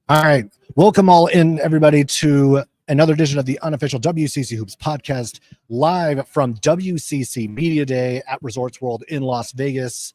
All right. Welcome all in, everybody, to another edition of the unofficial WCC Hoops podcast, live from WCC Media Day at Resorts World in Las Vegas.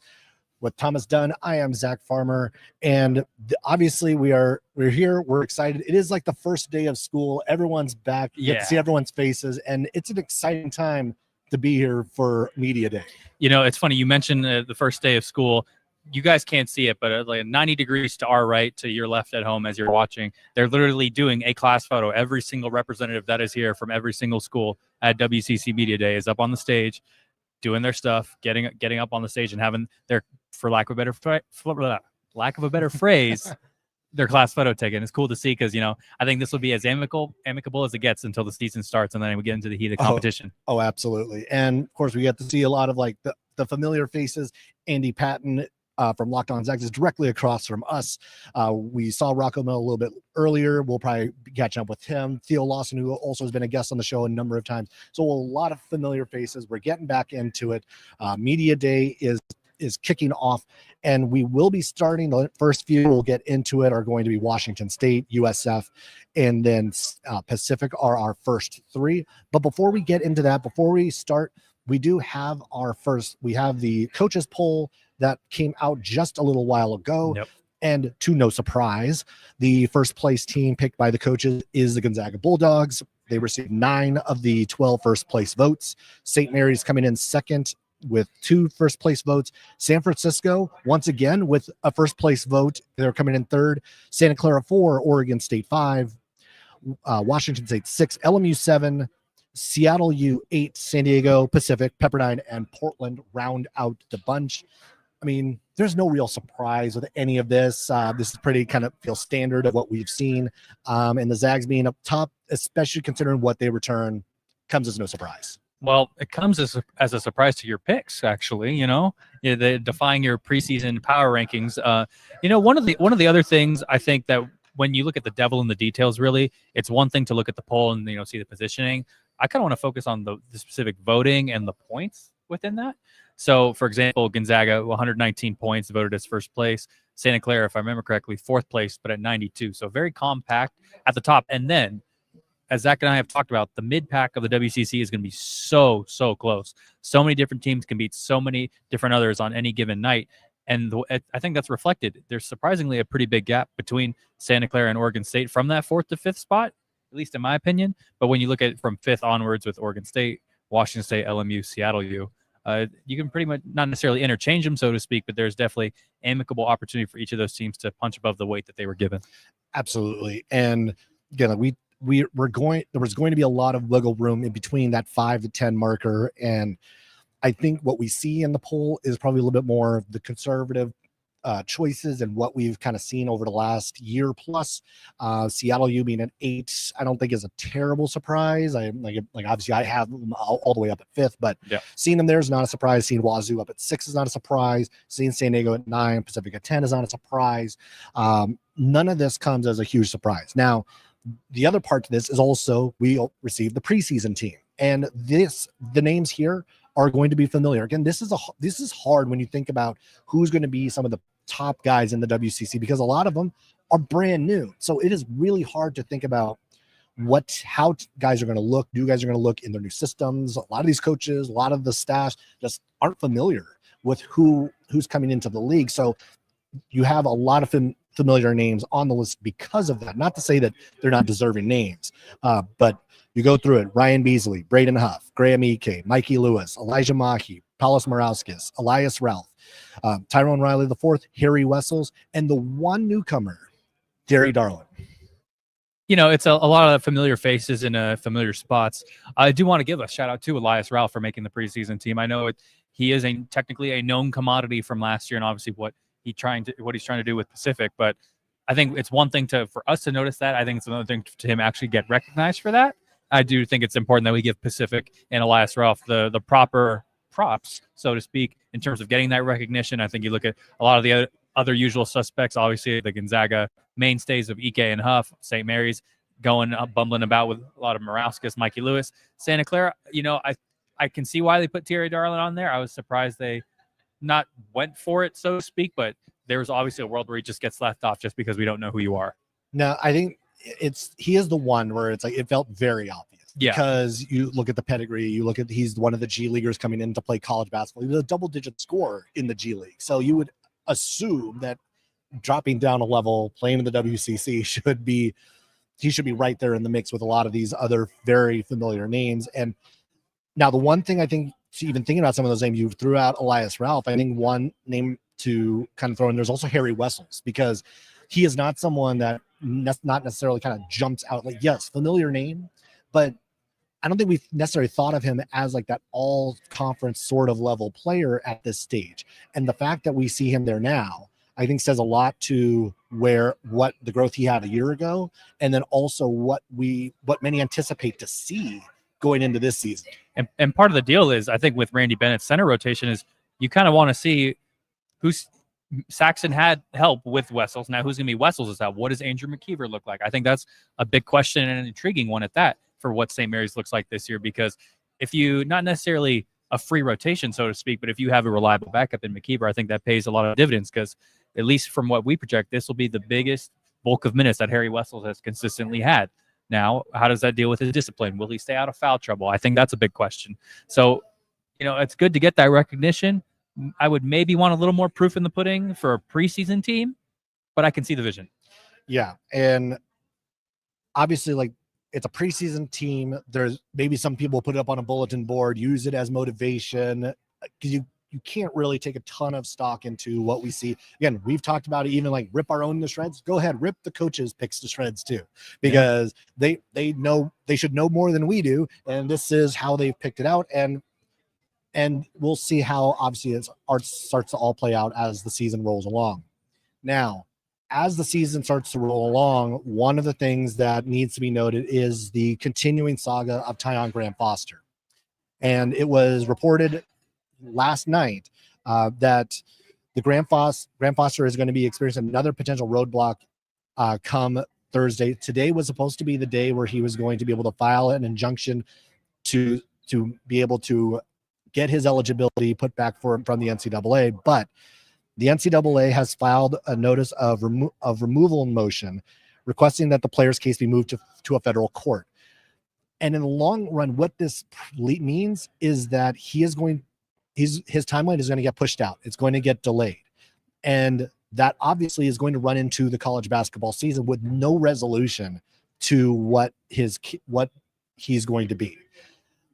With Thomas Dunn, I am Zach Farmer, and obviously we're here. We're excited. It is like the first day of school. Everyone's back. You get to see everyone's faces, and it's an exciting time to be here for Media Day. You know, it's funny. You mentioned the first day of school. You guys can't see it, but like 90 degrees to our right, to your left at home as you're watching, they're literally doing a class photo. Every single representative that is here from every single school at WCC Media Day is up on the stage, doing their stuff, getting up on the stage and having their, for lack of a better phrase, their class photo taken. It's cool to see because, you know, I think this will be as amicable as it gets until the season starts, and then we get into the heat of competition. Oh, absolutely. And of course, we get to see a lot of like the familiar faces. Andy Patton from Locked On Zags is directly across from us. We saw Rocco Mill a little bit earlier. We'll probably be catching up with him. Theo Lawson, who also has been a guest on the show a number of times. So a lot of familiar faces. We're getting back into it. Media Day is kicking off, and we will be starting. The first few we'll get into it are going to be Washington State, USF, and then Pacific are our first three. But before we get into that, before we start, we do have we have the coaches poll that came out just a little while ago. Yep. And to no surprise, the first place team picked by the coaches is the Gonzaga Bulldogs. They received 9 of the 12 first place votes. St. Mary's coming in second with 2 first place votes. San Francisco, once again, with a first place vote. They're coming in third. Santa Clara 4, Oregon State 5, Washington State 6, LMU 7, Seattle U 8, San Diego, Pacific, Pepperdine, and Portland round out the bunch. I mean, there's no real surprise with any of this. This is pretty kind of feel standard of what we've seen. And the Zags being up top, especially considering what they return, comes as no surprise. Well, it comes as a surprise to your picks, actually. You know, they're defying your preseason power rankings. You know, one of the other things I think that when you look at the devil in the details, really, it's one thing to look at the poll and, you know, see the positioning. I kind of want to focus on the specific voting and the points within that. So, for example, Gonzaga, 119 points, voted as first place. Santa Clara, if I remember correctly, fourth place, but at 92. So very compact at the top. And then, as Zach and I have talked about, the mid-pack of the WCC is going to be so close. So many different teams can beat so many different others on any given night. And I think that's reflected. There's surprisingly a pretty big gap between Santa Clara and Oregon State from that 4th to 5th spot, at least in my opinion. But when you look at it from 5th onwards with Oregon State, Washington State, LMU, Seattle U, you can pretty much not necessarily interchange them, so to speak, but there's definitely amicable opportunity for each of those teams to punch above the weight that they were given. Absolutely. And again, there was going to be a lot of wiggle room in between that 5 to 10 marker. And I think what we see in the poll is probably a little bit more of the conservative choices and what we've kind of seen over the last year plus. Seattle U being an 8, I don't think is a terrible surprise. I like obviously I have them all the way up at 5th, but seeing them there is not a surprise. Seeing Wazoo up at 6 is not a surprise. Seeing San Diego at 9, Pacific at 10 is not a surprise. None of this comes as a huge surprise. Now, the other part to this is also we received the preseason team, and the names here are going to be familiar. Again, this is hard when you think about who's going to be some of the top guys in the WCC, because a lot of them are brand new. So it is really hard to think about how guys are going to look, new guys are going to look in their new systems. A lot of these coaches, a lot of the staff just aren't familiar with who's coming into the league. So you have a lot of familiar names on the list because of that. Not to say that they're not deserving names, but you go through it: Ryan Beasley, Braden Huff, Graham Ike, Mikey Lewis, Elijah Mahi, Paulos Morauskas, Elias Ralph, Tyrone Riley IV, Harry Wessels, and the one newcomer, Gary Darlin. You know, it's a lot of familiar faces in familiar spots. I do want to give a shout out to Elias Ralph for making the preseason team. I know he is technically a known commodity from last year, and obviously what he's trying to do with Pacific. But I think it's one thing for us to notice that. I think it's another thing to him actually get recognized for that. I do think it's important that we give Pacific and Elias Ralph the proper props, so to speak, in terms of getting that recognition. I think you look at a lot of the other usual suspects, obviously the Gonzaga mainstays of Ike and Huff, St. Mary's going up, bumbling about with a lot of Morauskas, Mikey Lewis, Santa Clara. I can see why they put Thierry Darlin on there. I was surprised they not went for it, so to speak, but there's obviously a world where he just gets left off just because we don't know who you are. No, I think he is the one where it's like it felt very obvious. Yeah. Because you look at the pedigree, you look at he's one of the G Leaguers coming in to play college basketball. He was a double-digit scorer in the G League. So you would assume that dropping down a level, playing in the WCC he should be right there in the mix with a lot of these other very familiar names. And now the one thing I think, even thinking about some of those names, you threw out Elias Ralph. I think one name to kind of throw in, there's also Harry Wessels, because he is not someone that not necessarily kind of jumps out like, yes, familiar name, but I don't think we've necessarily thought of him as like that all conference sort of level player at this stage. And the fact that we see him there now, I think says a lot to what the growth he had a year ago, and then also what many anticipate to see going into this season. And part of the deal is, I think with Randy Bennett's center rotation is you kind of want to see who's Saxon had help with Wessels. Now who's going to be Wessels' help? What does Andrew McKeever look like? I think that's a big question and an intriguing one at that for what St. Mary's looks like this year, because if you, not necessarily a free rotation, so to speak, but if you have a reliable backup in McKeever, I think that pays a lot of dividends, because at least from what we project, this will be the biggest bulk of minutes that Harry Wessels has consistently had. Now, how does that deal with his discipline? Will he stay out of foul trouble? I think that's a big question. So, it's good to get that recognition. I would maybe want a little more proof in the pudding for a preseason team, but I can see the vision. Yeah. And obviously, like, it's a preseason team. There's maybe some people put it up on a bulletin board, use it as motivation, because you can't really take a ton of stock into what we see. Again, we've talked about it, even like rip our own to shreds. Go ahead, rip the coaches' picks to shreds too, because they know, they should know more than we do, and this is how they've picked it out. And we'll see how obviously it starts to all play out as the season rolls along. Now, as the season starts to roll along, one of the things that needs to be noted is the continuing saga of Tyon Graham Foster. And it was reported last night that the Graham Foster is going to be experiencing another potential roadblock come Thursday. Today was supposed to be the day where he was going to be able to file an injunction to be able to get his eligibility put back from the NCAA, but the NCAA has filed a notice of removal motion requesting that the player's case be moved to a federal court. And in the long run, what this means is that his timeline is going to get pushed out. It's going to get delayed. And that obviously is going to run into the college basketball season with no resolution to what he's going to be.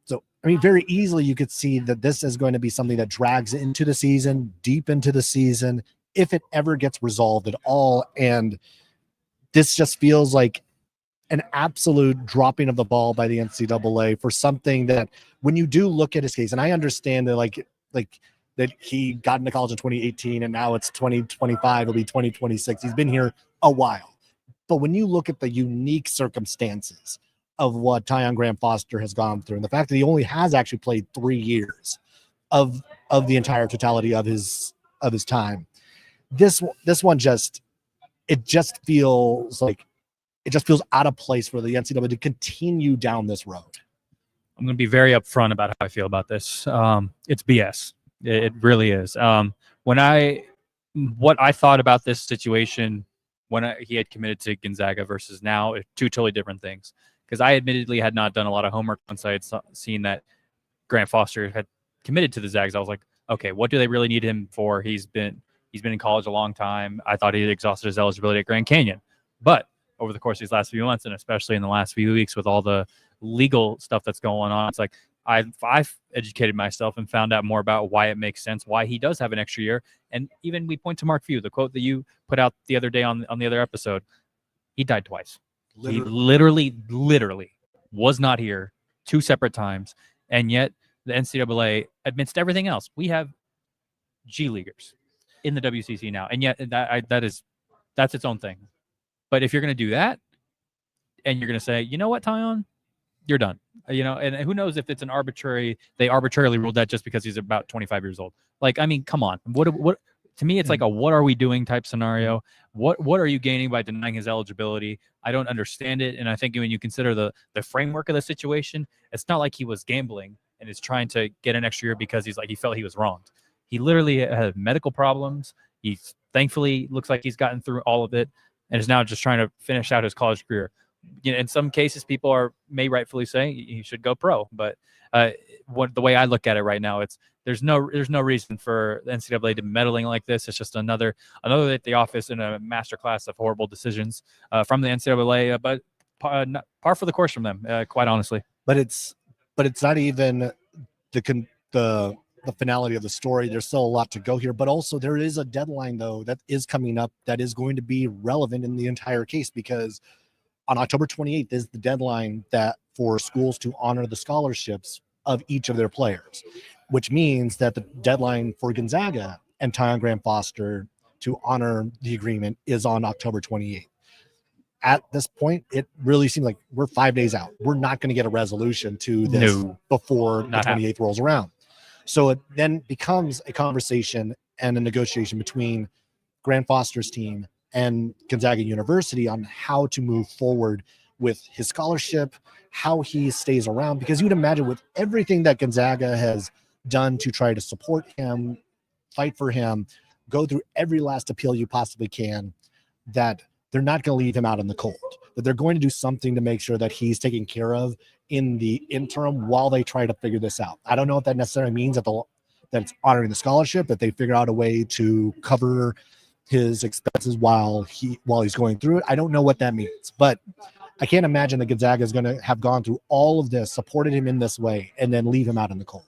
So, I mean, very easily you could see that this is going to be something that drags into the season, deep into the season, if it ever gets resolved at all. And this just feels like an absolute dropping of the ball by the NCAA for something that, when you do look at his case, and I understand that like that he got into college in 2018 and now it's 2025, it'll be 2026. He's been here a while. But when you look at the unique circumstances of what Tyon Graham Foster has gone through, and the fact that he only has actually played 3 years of the entire totality of his time, this one just feels out of place for the NCAA to continue down this road. I'm going to be very upfront about how I feel about this. It's BS. It really is. What I thought about this situation when he had committed to Gonzaga versus now, two totally different things. Because I admittedly had not done a lot of homework once I had seen that Grant Foster had committed to the Zags. I was like, okay, what do they really need him for? He's been in college a long time. I thought he had exhausted his eligibility at Grand Canyon. But over the course of these last few months, and especially in the last few weeks with all the legal stuff that's going on, it's like I've educated myself and found out more about why it makes sense, why he does have an extra year. And even we point to Mark Few, the quote that you put out the other day on the other episode. He died twice. He literally was not here 2 separate times. And yet the NCAA, amidst everything else, we have G Leaguers in the WCC now. And yet that's its own thing. But if you're going to do that and you're going to say, you know what, Tyon, you're done. And who knows if it's they arbitrarily ruled that just because he's about 25 years old. Like, I mean, come on. What to me, it's like a what are we doing type scenario. What are you gaining by denying his eligibility? I don't understand it. And I think when you consider the framework of the situation, it's not like he was gambling and is trying to get an extra year because he felt he was wronged. He literally had medical problems. He thankfully looks like he's gotten through all of it and is now just trying to finish out his college career. In some cases, people may rightfully say he should go pro, but the way I look at it right now, there's no reason for the NCAA to be meddling like this. It's just another at the office in a masterclass of horrible decisions from the NCAA, but par for the course from them, quite honestly. But it's not even the finality of the story. There's still a lot to go here, but also there is a deadline though that is coming up that is going to be relevant in the entire case, because on October 28th is the deadline for schools to honor the scholarships of each of their players, which means that the deadline for Gonzaga and Tyon Graham-Foster to honor the agreement is on October 28th. At this point, it really seems like we're 5 days out. We're not going to get a resolution to this before the 28th rolls around. So it then becomes a conversation and a negotiation between Graham-Foster's team and Gonzaga University on how to move forward with his scholarship, how he stays around, because you'd imagine with everything that Gonzaga has done to try to support him, fight for him, go through every last appeal you possibly can, that they're not going to leave him out in the cold, that they're going to do something to make sure that he's taken care of in the interim while they try to figure this out. I don't know if that necessarily means that it's honoring the scholarship, that they figure out a way to cover his expenses while he's going through it. I don't know what that means, but I can't imagine that Gonzaga is going to have gone through all of this, supported him in this way, and then leave him out in the cold.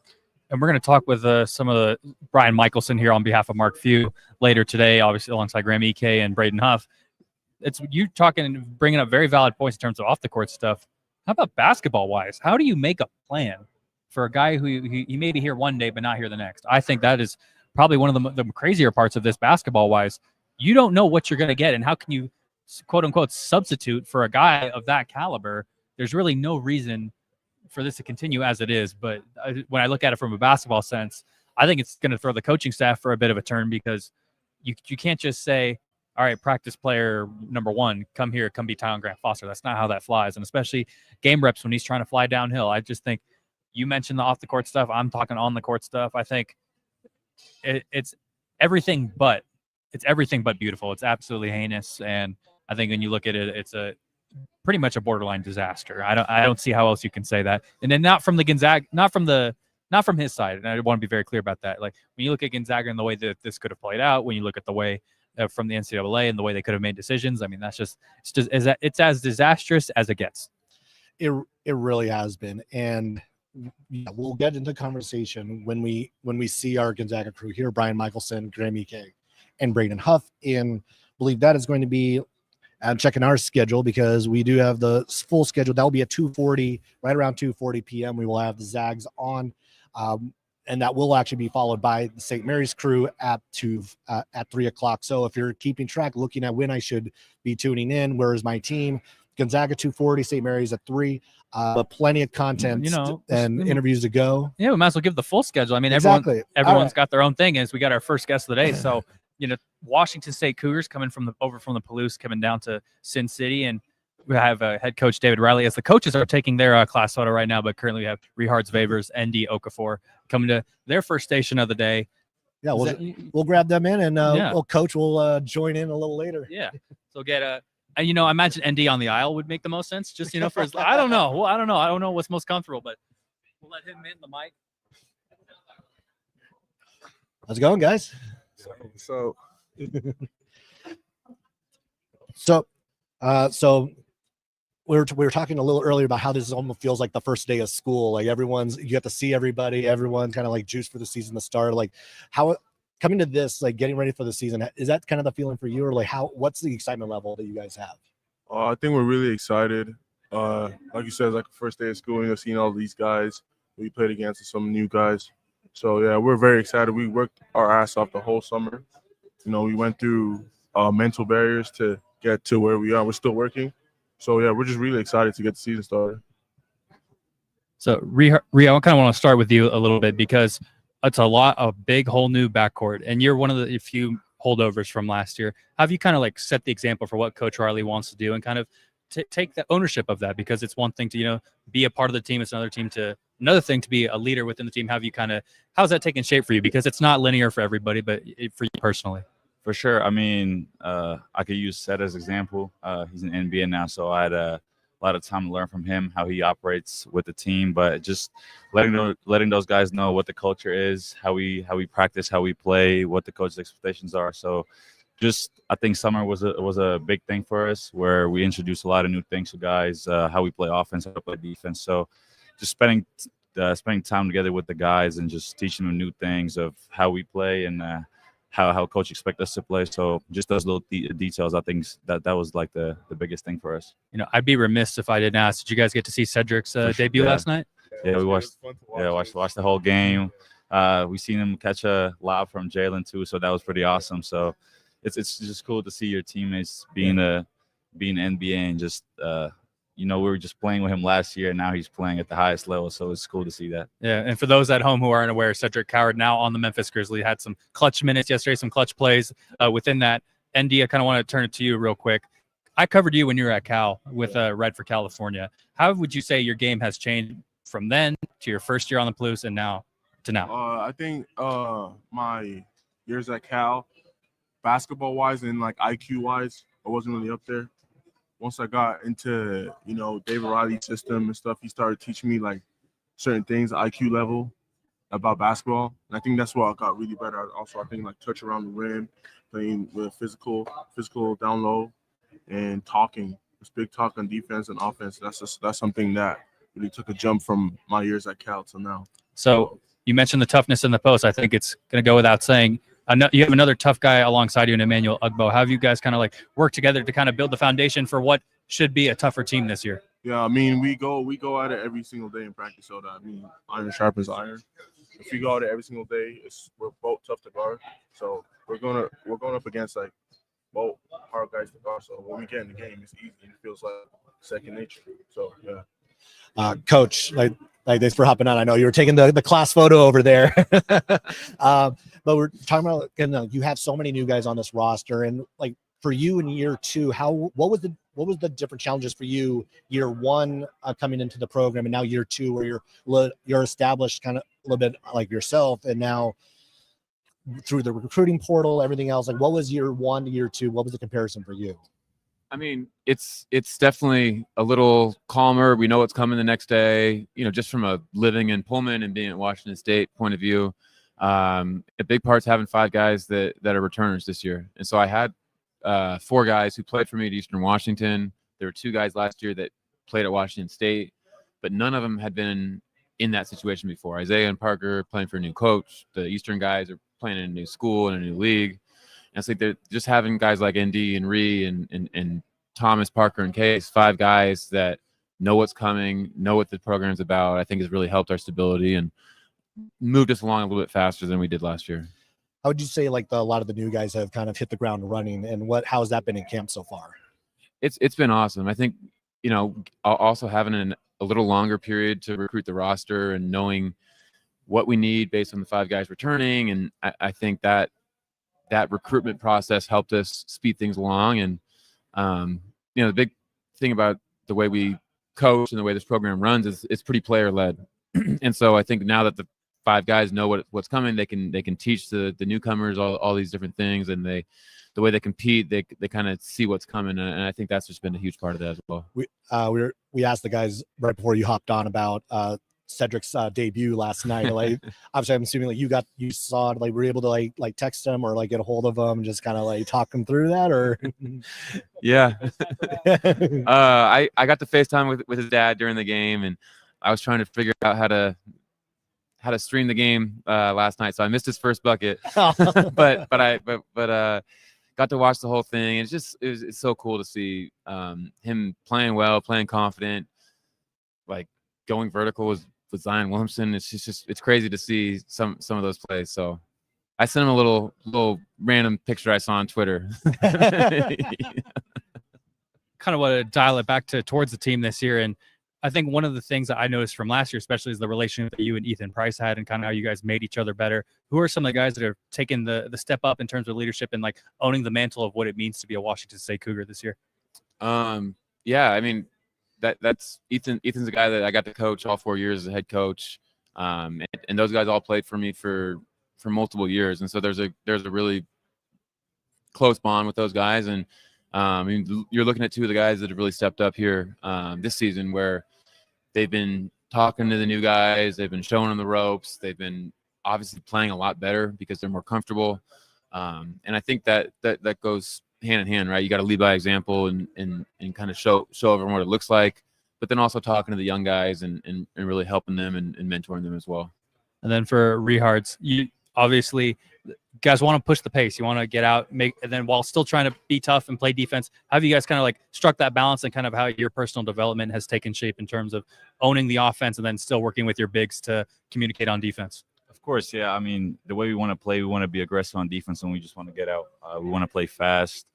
And we're going to talk with some of the Brian Michelson here on behalf of Mark Few later today, obviously alongside Graham Ike and Braden Huff. It's you talking, bringing up very valid points in terms of off the court stuff. How about basketball wise? How do you make a plan for a guy who he may be here one day but not here the next? I think that is probably one of the crazier parts of this basketball wise. You don't know what you're going to get, and how can you quote unquote substitute for a guy of that caliber? There's really no reason for this to continue as it is. But when I look at it from a basketball sense, I think it's going to throw the coaching staff for a bit of a turn, because you can't just say, all right, practice player number one, come here, come be Tyon Graham-Foster. That's not how that flies. And especially game reps when he's trying to fly downhill. I just think you mentioned the off the court stuff. I'm talking on the court stuff. I think it's everything but beautiful. It's absolutely heinous. And I think when you look at it, it's pretty much a borderline disaster. I don't see how else you can say that. And then not from the Gonzaga, not from his side. And I want to be very clear about that. Like when you look at Gonzaga and the way that this could have played out, when you look at the way from the NCAA and the way they could have made decisions, I mean, it's as disastrous as it gets. It really has been. And yeah, we'll get into conversation when we see our Gonzaga crew here, Brian Michelson, Graham Ike, and Braden Huff. And believe that is going to be checking our schedule, because we do have the full schedule. That will be at 2:40, right around 2:40 p.m. We will have the Zags on, and that will actually be followed by the St. Mary's crew at 3 o'clock. So if you're keeping track, looking at when I should be tuning in, where is my team? Gonzaga 2:40, St. Mary's at 3. But plenty of content and interviews to go. Yeah, we might as well give the full schedule. I mean, exactly. Everyone's got their own thing. As we got our first guest of the day, so Washington State Cougars coming over from the Palouse, coming down to Sin City, and we have head coach David Riley. As the coaches are taking their class photo right now, but currently we have Rehards Beavers, ND Okafor coming to their first station of the day. Yeah, we'll grab them in, and coach will join in a little later. Yeah, so get I imagine ND on the aisle would make the most sense. Just for his, I don't know. Well, I don't know what's most comfortable, but we'll let him in the mic. How's it going, guys? So we were talking a little earlier about how this almost feels like the first day of school. Like you get to see everybody, everyone kind of like juiced for the season to start. Like how coming to this, like getting ready for the season, is that kind of the feeling for you, or like what's the excitement level that you guys have? I think we're really excited. Like you said, it's like the first day of school, and you're seeing all these guys we played against, and some new guys. So yeah, we're very excited. We worked our ass off the whole summer. We went through mental barriers to get to where we are. We're still working. So yeah, we're just really excited to get the season started. So, Rio, I kind of want to start with you a little bit because it's a big whole new backcourt, and you're one of the few holdovers from last year. Have you kind of like set the example for what Coach Riley wants to do, and kind of take the ownership of that? Because it's one thing to be a part of the team, it's another thing to be a leader within the team. How's that taking shape for you? Because it's not linear for everybody, but for you personally. For sure. I mean, I could use Seth as an example. He's in NBA now, so I had a lot of time to learn from him, how he operates with the team, but just letting those guys know what the culture is, how we practice, how we play, what the coach's expectations are. So I think summer was a big thing for us, where we introduced a lot of new things to guys, how we play offense, how we play defense. So just spending time together with the guys and just teaching them new things of how we play and how coach expect us to play. So just those little details, I think that was like the biggest thing for us. I'd be remiss if I didn't ask, did you guys get to see Cedric's debut last night? Yeah, we watched the whole game. We seen him catch a lob from Jalen too, so that was pretty awesome. So it's just cool to see your teammates being NBA and just we were just playing with him last year, and now he's playing at the highest level. So it's cool to see that. Yeah, and for those at home who aren't aware, Cedric Coward now on the Memphis Grizzlies had some clutch minutes yesterday, some clutch plays within that. ND, I kind of want to turn it to you real quick. I covered you when you were at Cal with Red for California. How would you say your game has changed from then to your first year on the Palouse and now to now? I think my years at Cal, basketball-wise and like IQ-wise, I wasn't really up there. Once I got into, David Riley's system and stuff, he started teaching me like certain things, IQ level about basketball. And I think that's what I got really better at. Also, I think like touch around the rim, playing with physical down low, and talking. It's big talk on defense and offense. That's something that really took a jump from my years at Cal to now. So you mentioned the toughness in the post. I think it's going to go without saying. You have another tough guy alongside you in Emmanuel Ugbo. How have you guys kind of like work together to kind of build the foundation for what should be a tougher team this year? Yeah, I mean, we go at it every single day in practice. So that, iron sharpens iron. If we go at it every single day, we're both tough to guard. So we're going up against like both hard guys to guard. So when we get in the game, it's easy. It feels like second nature. So yeah. Coach, thanks for hopping on. I know you were taking the class photo over there. But we're talking about, you have so many new guys on this roster, and like for you in year two, what was the different challenges for you year one coming into the program, and now year two where you're established kind of a little bit like yourself, and now through the recruiting portal, everything else, like what was year one to year two? What was the comparison for you? I mean, it's definitely a little calmer. We know what's coming the next day, just from a living in Pullman and being at Washington State point of view. A big part's having 5 guys that are returners this year. And so I had 4 guys who played for me at Eastern Washington. There were 2 guys last year that played at Washington State, but none of them had been in that situation before. Isaiah and Parker playing for a new coach. The Eastern guys are playing in a new school and a new league. And it's like they're just having guys like ND and Ree and Thomas, Parker, and Case, 5 guys that know what's coming, know what the program's about, I think has really helped our stability and moved us along a little bit faster than we did last year. How would you say like a lot of the new guys have kind of hit the ground running, and how has that been in camp so far? It's been awesome. I think, also having a little longer period to recruit the roster and knowing what we need based on the 5 guys returning. And I think that recruitment process helped us speed things along. And, the big thing about the way we coach and the way this program runs is it's pretty player led. And so I think now that the 5 guys know what's coming, they can teach the newcomers all these different things, and the way they compete, they kind of see what's coming, and I think that's just been a huge part of that as well. We asked the guys right before you hopped on about Cedric's debut last night. Like, obviously, I'm assuming like you saw it, like were you able to like text him or like get a hold of him and just kind of like talk him through that, or? Yeah, I got to FaceTime with his dad during the game, and I was trying to figure out how to stream the game last night, so I missed his first bucket. but got to watch the whole thing. And it's so cool to see him playing well, playing confident, like going vertical with Zion Williamson. It's crazy to see some of those plays. So I sent him a little random picture I saw on Twitter. Kind of want to dial it back towards the team this year, and I think one of the things that I noticed from last year, especially, is the relationship that you and Ethan Price had and kind of how you guys made each other better. Who are some of the guys that are taking the step up in terms of leadership and like owning the mantle of what it means to be a Washington State Cougar this year? Yeah, I mean, that's Ethan. Ethan's a guy that I got to coach all 4 years as a head coach, and those guys all played for me for multiple years, and so there's a really close bond with those guys. And I mean, you're looking at two of the guys that have really stepped up here this season, where they've been talking to the new guys, they've been showing them the ropes, they've been obviously playing a lot better because they're more comfortable, and I think that goes hand in hand, right? You got to lead by example and kind of show everyone what it looks like, but then also talking to the young guys and really helping them and mentoring them as well. And then for Redhawks, you obviously guys want to push the pace. You want to get out, and then while still trying to be tough and play defense. How have you guys kind of like struck that balance, and kind of how your personal development has taken shape in terms of owning the offense and then still working with your bigs to communicate on defense? Of course, yeah. I mean, the way we want to play, we want to be aggressive on defense, and we just want to get out. We want to play fast.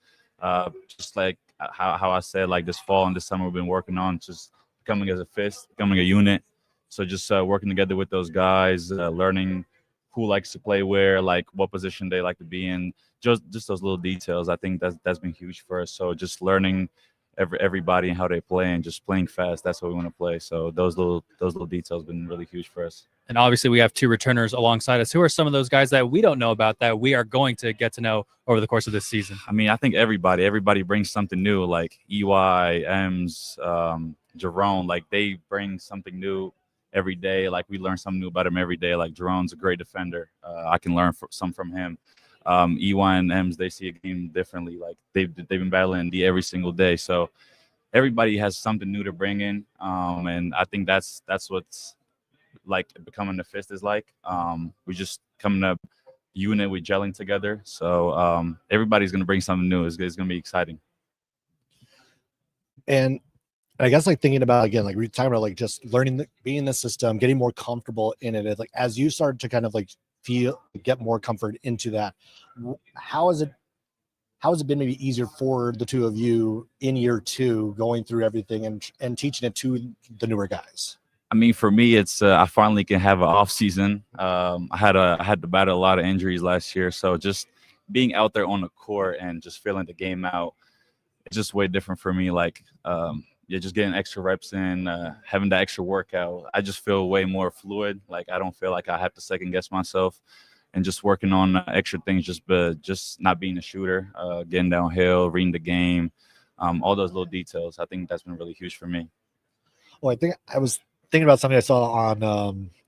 Just like how I said, like this fall and this summer we've been working on just becoming as a fist, becoming a unit. So just working together with those guys, learning who likes to play where, like what position they like to be in, just those little details. I think that's been huge for us. So just learning everybody and how they play and just playing fast. That's what we want to play. So those little details have been really huge for us. And obviously we have two returners alongside us. Who are some of those guys that we don't know about that we are going to get to know over the course of this season? I mean, I think everybody brings something new, like EY, Ems, Jerome, like they bring something new every day. Like we learn something new about him every day. Like Jerome's a great defender. I can learn some from him. EY and Ems, they see a game differently. Like they've been battling D every single day. So everybody has something new to bring in. And I think that's what's like becoming the fist is like. We just coming up unit, we gelling together. So everybody's gonna bring something new. It's gonna be exciting. And I guess like thinking about, again, like we're talking about like just learning, being in the system, getting more comfortable in it. Like as you start to kind of like get more comfort into that, how has it been maybe easier for the two of you in year two, going through everything and teaching it to the newer guys? I mean, for me, it's I finally can have an off season. I had to battle a lot of injuries last year, so just being out there on the court and just feeling the game out, it's just way different for me. Like, just getting extra reps in, having that extra workout. I just feel way more fluid. Like I don't feel like I have to second guess myself, and just working on extra things. Just not being a shooter, getting downhill, reading the game, all those little details. I think that's been really huge for me. Well, I think I was thinking about something I saw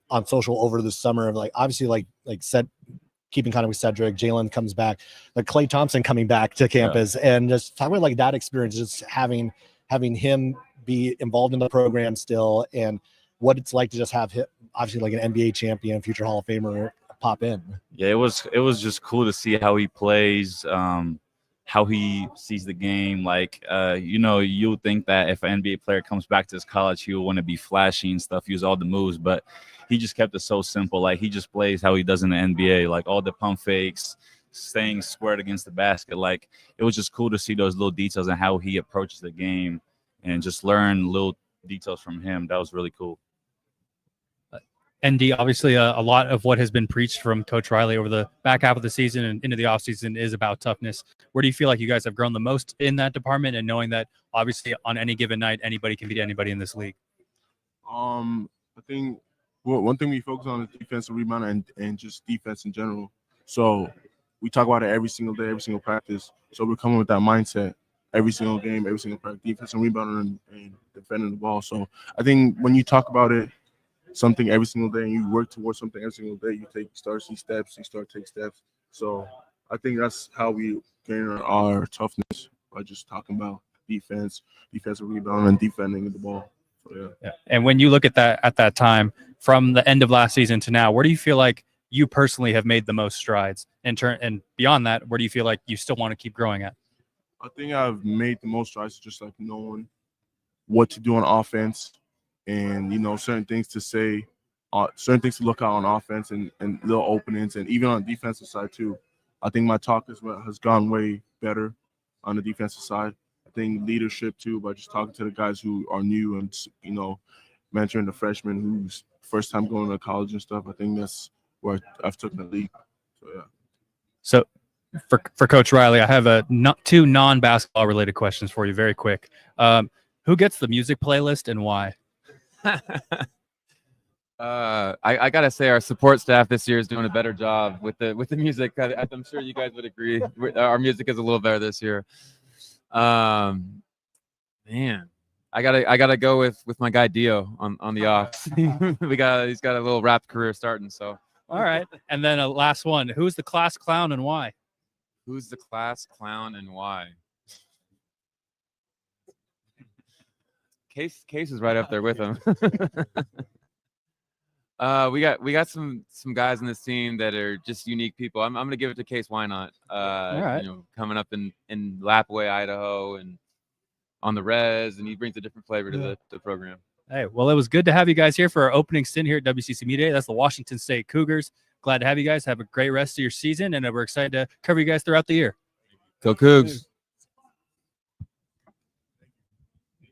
on social over the summer of like obviously like keeping contact with Cedric, Jalen comes back, like Klay Thompson coming back to campus, and just talking about like that experience, just having him be involved in the program still, and what it's like to just have him, obviously like an NBA champion, future Hall of Famer, pop in. Yeah, it was just cool to see how he plays, how he sees the game. Like, you would think that if an NBA player comes back to his college, he would want to be flashy and stuff, use all the moves, but he just kept it so simple. Like, he just plays how he does in the NBA, like all the pump fakes, staying squared against the basket. Like, it was just cool to see those little details and how he approaches the game and just learn little details from him. That was really cool. ND, obviously a lot of what has been preached from Coach Riley over the back half of the season and into the offseason is about toughness. Where do you feel like you guys have grown the most in that department, and knowing that obviously on any given night, anybody can beat anybody in this league? I think one thing we focus on is defensive rebound and just defense in general. So we talk about it every single day, every single practice. So we're coming with that mindset every single game, every single practice, defense and rebounding and defending the ball. So I think when you talk about it, something every single day, and you work towards something every single day, you start taking steps. So I think that's how we gain our toughness, by just talking about defensive rebound and defending the ball. So, yeah. And when you look at that time from the end of last season to now, where do you feel like you personally have made the most strides and beyond that, where do you feel like you still want to keep growing at? I think I've made the most strides just like knowing what to do on offense, and certain things to say, certain things to look out on offense, and little openings, and even on the defensive side too. I think my talk has gone way better on the defensive side, think leadership too, by just talking to the guys who are new and, mentoring the freshmen who's first time going to college and stuff. I think that's where I've took the league. So yeah. So for Coach Riley, I have two non-basketball related questions for you, very quick. Who gets the music playlist and why? I gotta say our support staff this year is doing a better job with the music. I'm sure you guys would agree. Our music is a little better this year. Man, I gotta go with my guy Dio on the off. He's got a little rap career starting. So all right, and then a last one. Who's the class clown and why? Who's the class clown and why? Case is right up there with him. We got some guys in this team that are just unique people. I'm gonna give it to Case. Why not? All right. Coming up in Lapway, Idaho, and on the res, and he brings a different flavor to the program. Hey, well, it was good to have you guys here for our opening stint here at WCC Media. That's the Washington State Cougars. Glad to have you guys. Have a great rest of your season, and we're excited to cover you guys throughout the year. Go Cougs!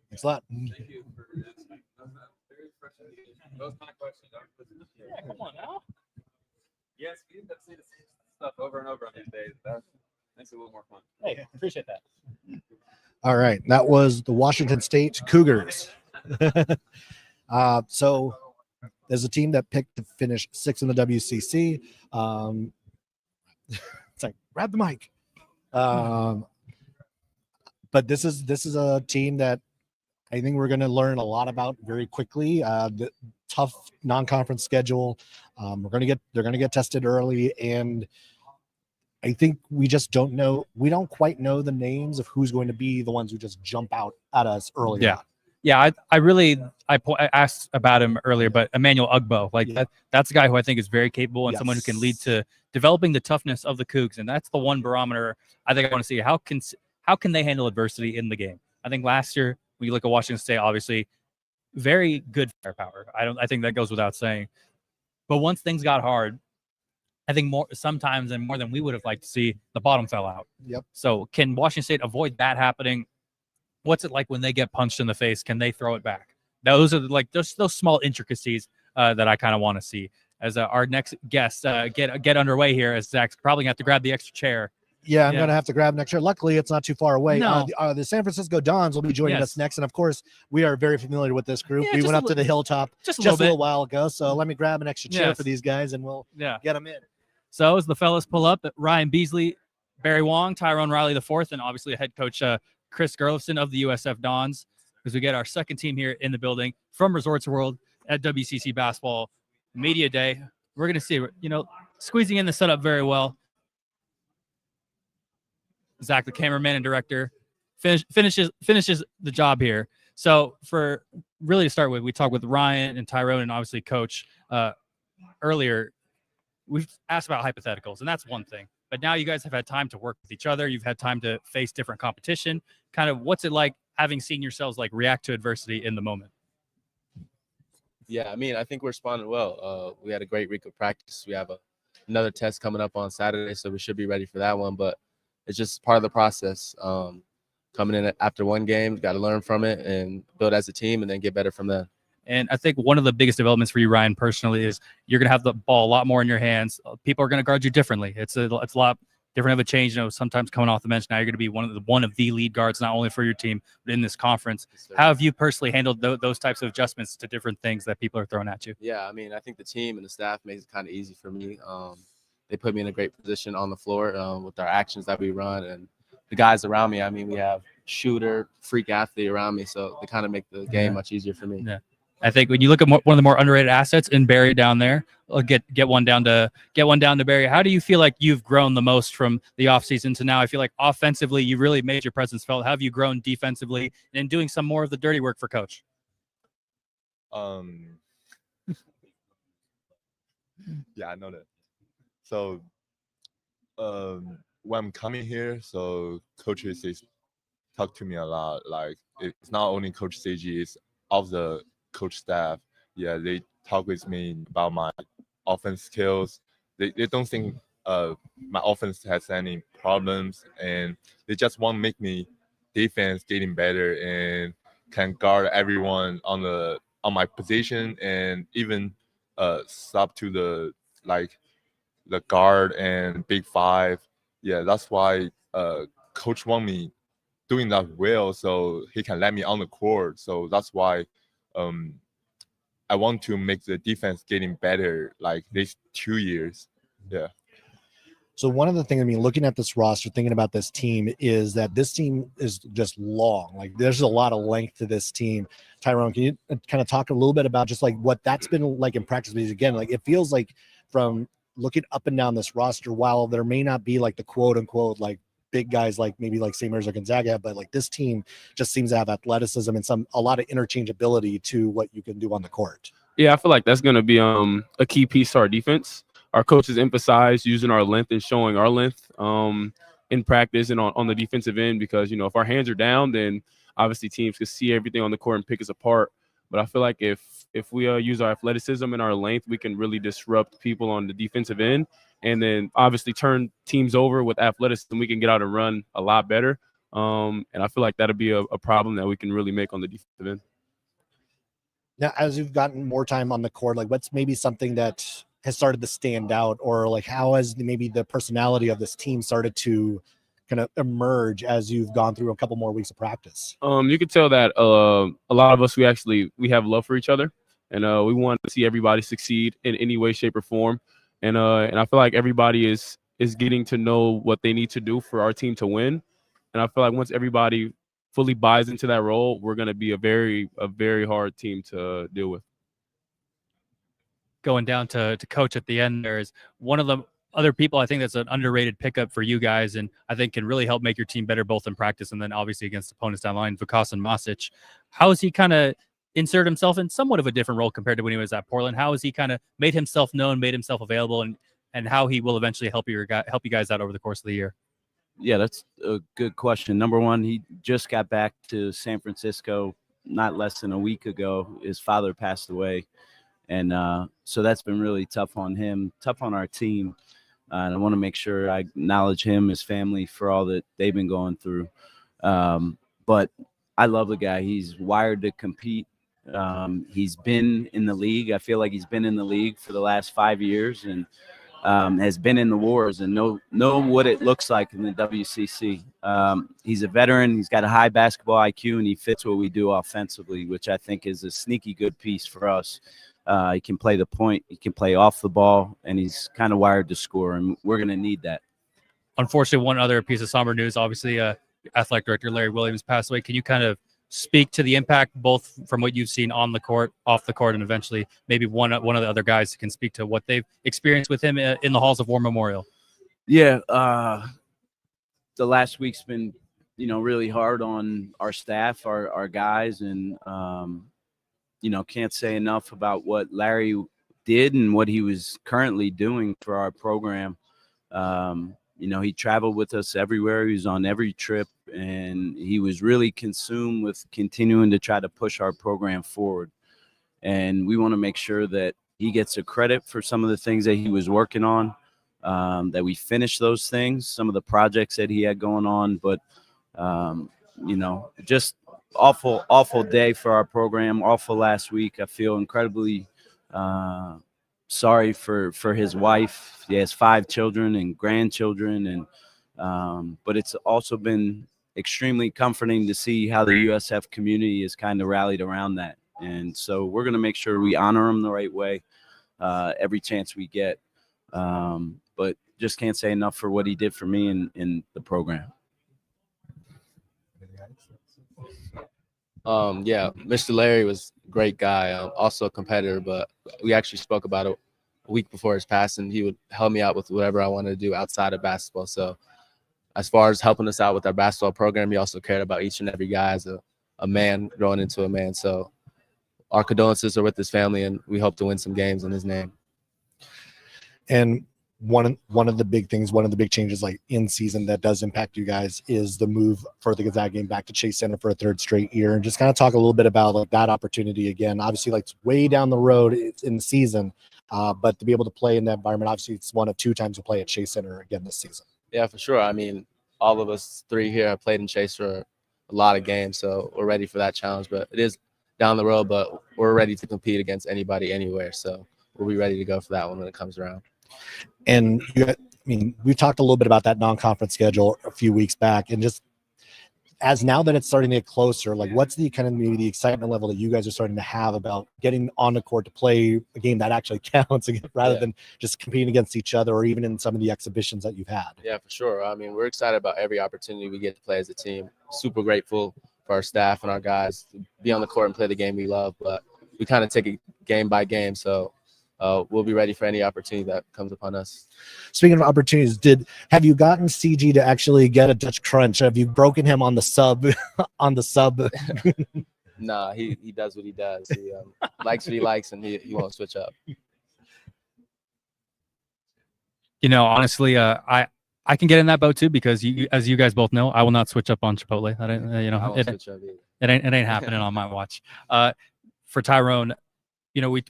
Thanks a lot. Thank you for those my questions. Yeah, come on now. Yes, we end up seeing the same stuff over and over on these days. That makes it a little more fun. Hey, appreciate that. All right, that was the Washington State Cougars. So there's a team that picked to finish 6th in the WCC. It's like, grab the mic. But this is a team that I think we're going to learn a lot about very quickly. The tough non-conference schedule. They're going to get tested early, and I think we just don't know. We don't quite know the names of who's going to be the ones who just jump out at us early. Yeah. I asked about him earlier, but Emmanuel Ugbo, that's a guy who I think is very capable and someone who can lead to developing the toughness of the Cougs, and that's the one barometer I think I want to see. How can they handle adversity in the game? I think last year, when you look at Washington State, obviously very good firepower. I think that goes without saying. But once things got hard, I think sometimes more than we would have liked to see, the bottom fell out. Yep. So can Washington State avoid that happening? What's it like when they get punched in the face? Can they throw it back? Those are those small intricacies that I kind of want to see. As our next guest get underway here, as Zach's probably going to have to grab the extra chair. Yeah, I'm going to have to grab next year. Luckily, it's not too far away. No. The San Francisco Dons will be joining us next. And, of course, we are very familiar with this group. We went up to the Hilltop just a little while ago. So let me grab an extra chair for these guys, and we'll get them in. So as the fellas pull up, Ryan Beasley, Barry Wong, Tyrone Riley IV, and obviously head coach Chris Gerlifson of the USF Dons, as we get our second team here in the building from Resorts World at WCC Basketball Media Day. We're going to see, squeezing in the setup very well. Zach, the cameraman and director, finishes the job here. So for really to start with, we talked with Ryan and Tyrone and obviously Coach earlier. We've asked about hypotheticals, and that's one thing. But now you guys have had time to work with each other. You've had time to face different competition. Kind of what's it like having seen yourselves react to adversity in the moment? Yeah, I think we responded well. We had a great week of practice. We have another test coming up on Saturday, so we should be ready for that one. But it's just part of the process. Coming in after one game, got to learn from it and build as a team and then get better from there. And I think one of the biggest developments for you, Ryan, personally, is you're going to have the ball a lot more in your hands. People are going to guard you differently. It's a lot different of a change. Sometimes coming off the bench, now you're going to be one of the lead guards, not only for your team, but in this conference. Yes, how have you personally handled those types of adjustments to different things that people are throwing at you? Yeah, I think the team and the staff makes it kind of easy for me. They put me in a great position on the floor with our actions that we run, and the guys around me. We have shooter, freak athlete around me, so they kind of make the game much easier for me. Yeah. I think when you look at one of the more underrated assets in Barry down there, I'll get one down to Barry. How do you feel like you've grown the most from the offseason to now? I feel like offensively you really made your presence felt. How have you grown defensively and doing some more of the dirty work for Coach? Yeah, I know that. So when I'm coming here, so coaches talk to me a lot. Like it's not only Coach CG, it's all the coach staff. Yeah, they talk with me about my offense skills. They don't think my offense has any problems, and they just want to make me defense getting better and can guard everyone on my position and even sub to the guard and big five. Yeah, that's why coach want me doing that well, so he can let me on the court. So that's why I want to make the defense getting better like these 2 years. Yeah. So one of the things, I mean, looking at this roster, thinking about this team, is that this team is just long. Like there's a lot of length to this team. Tyrone, can you kind of talk a little bit about just like what that's been like in practice? Because again, like it feels like from looking up and down this roster, while there may not be like the quote unquote like big guys like maybe like St. Mary's or Gonzaga, but like this team just seems to have athleticism and a lot of interchangeability to what you can do on the court. Yeah, I feel like that's going to be a key piece to our defense. Our coaches emphasize using our length and showing our length in practice and on the defensive end, because, you know, if our hands are down, then obviously teams can see everything on the court and pick us apart. But I feel like if we use our athleticism and our length, we can really disrupt people on the defensive end, and then obviously turn teams over with athleticism. We can get out and run a lot better. And I feel like that'll be a problem that we can really make on the defensive end. Now, as you've gotten more time on the court, like what's maybe something that has started to stand out, or like how has maybe the personality of this team started to kind of emerge as you've gone through a couple more weeks of practice? You can tell that a lot of us, we have love for each other, and we want to see everybody succeed in any way, shape, or form. And I feel like everybody is getting to know what they need to do for our team to win. And I feel like once everybody fully buys into that role, we're going to be a very hard team to deal with. Going down to coach at the end, there is one of the other people I think that's an underrated pickup for you guys, and I think can really help make your team better both in practice and then obviously against opponents down the line, Vukasin Masic. How has he kind of inserted himself in somewhat of a different role compared to when he was at Portland? How has he kind of made himself known, made himself available, and how he will eventually help you guys out over the course of the year? Yeah, that's a good question. Number one, he just got back to San Francisco not less than a week ago. His father passed away. And so that's been really tough on him, tough on our team. And I want to make sure I acknowledge him, his family, for all that they've been going through. But I love the guy. He's wired to compete. He's been in the league. I feel like he's been in the league for the last 5 years and has been in the wars and know what it looks like in the WCC. He's a veteran. He's got a high basketball IQ, and he fits what we do offensively, which I think is a sneaky good piece for us. He can play the point, he can play off the ball, and he's kind of wired to score, and we're going to need that. Unfortunately, one other piece of somber news, obviously, athletic director Larry Williams passed away. Can you kind of speak to the impact, both from what you've seen on the court, off the court, and eventually maybe one of the other guys can speak to what they've experienced with him in the halls of War Memorial? Yeah, the last week's been, really hard on our staff, our guys, and can't say enough about what Larry did and what he was currently doing for our program. He traveled with us everywhere. He was on every trip, and he was really consumed with continuing to try to push our program forward. And we want to make sure that he gets the credit for some of the things that he was working on, that we finished those things, some of the projects that he had going on. But, just awful day for our program, awful last week. I feel incredibly sorry for his wife. He has 5 children and grandchildren, and but it's also been extremely comforting to see how the USF community has kind of rallied around that. And so we're going to make sure we honor him the right way every chance we get. But just can't say enough for what he did for me in the program. Mr. Larry was a great guy, also a competitor, but we actually spoke about it a week before his passing. He would help me out with whatever I wanted to do outside of basketball. So as far as helping us out with our basketball program, he also cared about each and every guy as a man growing into a man. So our condolences are with his family, and we hope to win some games in his name. And one of the big things, one of the big changes like in season that does impact you guys is the move for the Gonzaga game back to Chase Center for a 3rd straight year. And just kind of talk a little bit about like that opportunity again. Obviously, like it's way down the road in the season, but to be able to play in that environment, obviously it's one of 2 times to play at Chase Center again this season. Yeah, for sure. I mean, all of us 3 here have played in Chase for a lot of games, so we're ready for that challenge. But it is down the road, but we're ready to compete against anybody anywhere. So we'll be ready to go for that one when it comes around. And we've talked a little bit about that non-conference schedule a few weeks back, and just as now that it's starting to get closer, like what's the kind of maybe the excitement level that you guys are starting to have about getting on the court to play a game that actually counts rather than just competing against each other, or even in some of the exhibitions that you've had? Yeah, for sure. I mean, we're excited about every opportunity we get to play as a team. Super grateful for our staff and our guys to be on the court and play the game we love, but we kind of take it game by game. So we'll be ready for any opportunity that comes upon us. Speaking of opportunities, have you gotten CG to actually get a Dutch crunch? Have you broken him on the sub? Nah, he does what he does. He likes what he likes, and he won't switch up. Honestly, I can get in that boat too, because as you guys both know, I will not switch up on Chipotle. I won't switch up either. It ain't happening on my watch. For Tyrone, we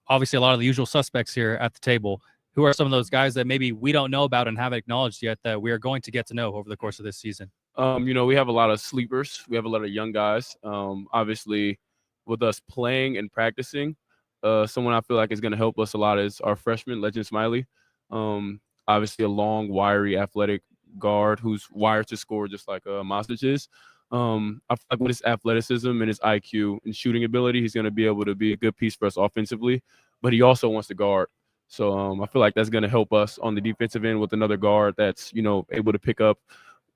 obviously a lot of the usual suspects here at the table. Who are some of those guys that maybe we don't know about and haven't acknowledged yet that we are going to get to know over the course of this season? We have a lot of sleepers. We have a lot of young guys. Obviously, with us playing and practicing, someone I feel like is going to help us a lot is our freshman, Legend Smiley. Obviously, a long, wiry, athletic guard who's wired to score just like Mostic is. I feel like with his athleticism and his IQ and shooting ability, he's going to be able to be a good piece for us offensively, but he also wants to guard. So I feel like that's going to help us on the defensive end with another guard that's, able to pick up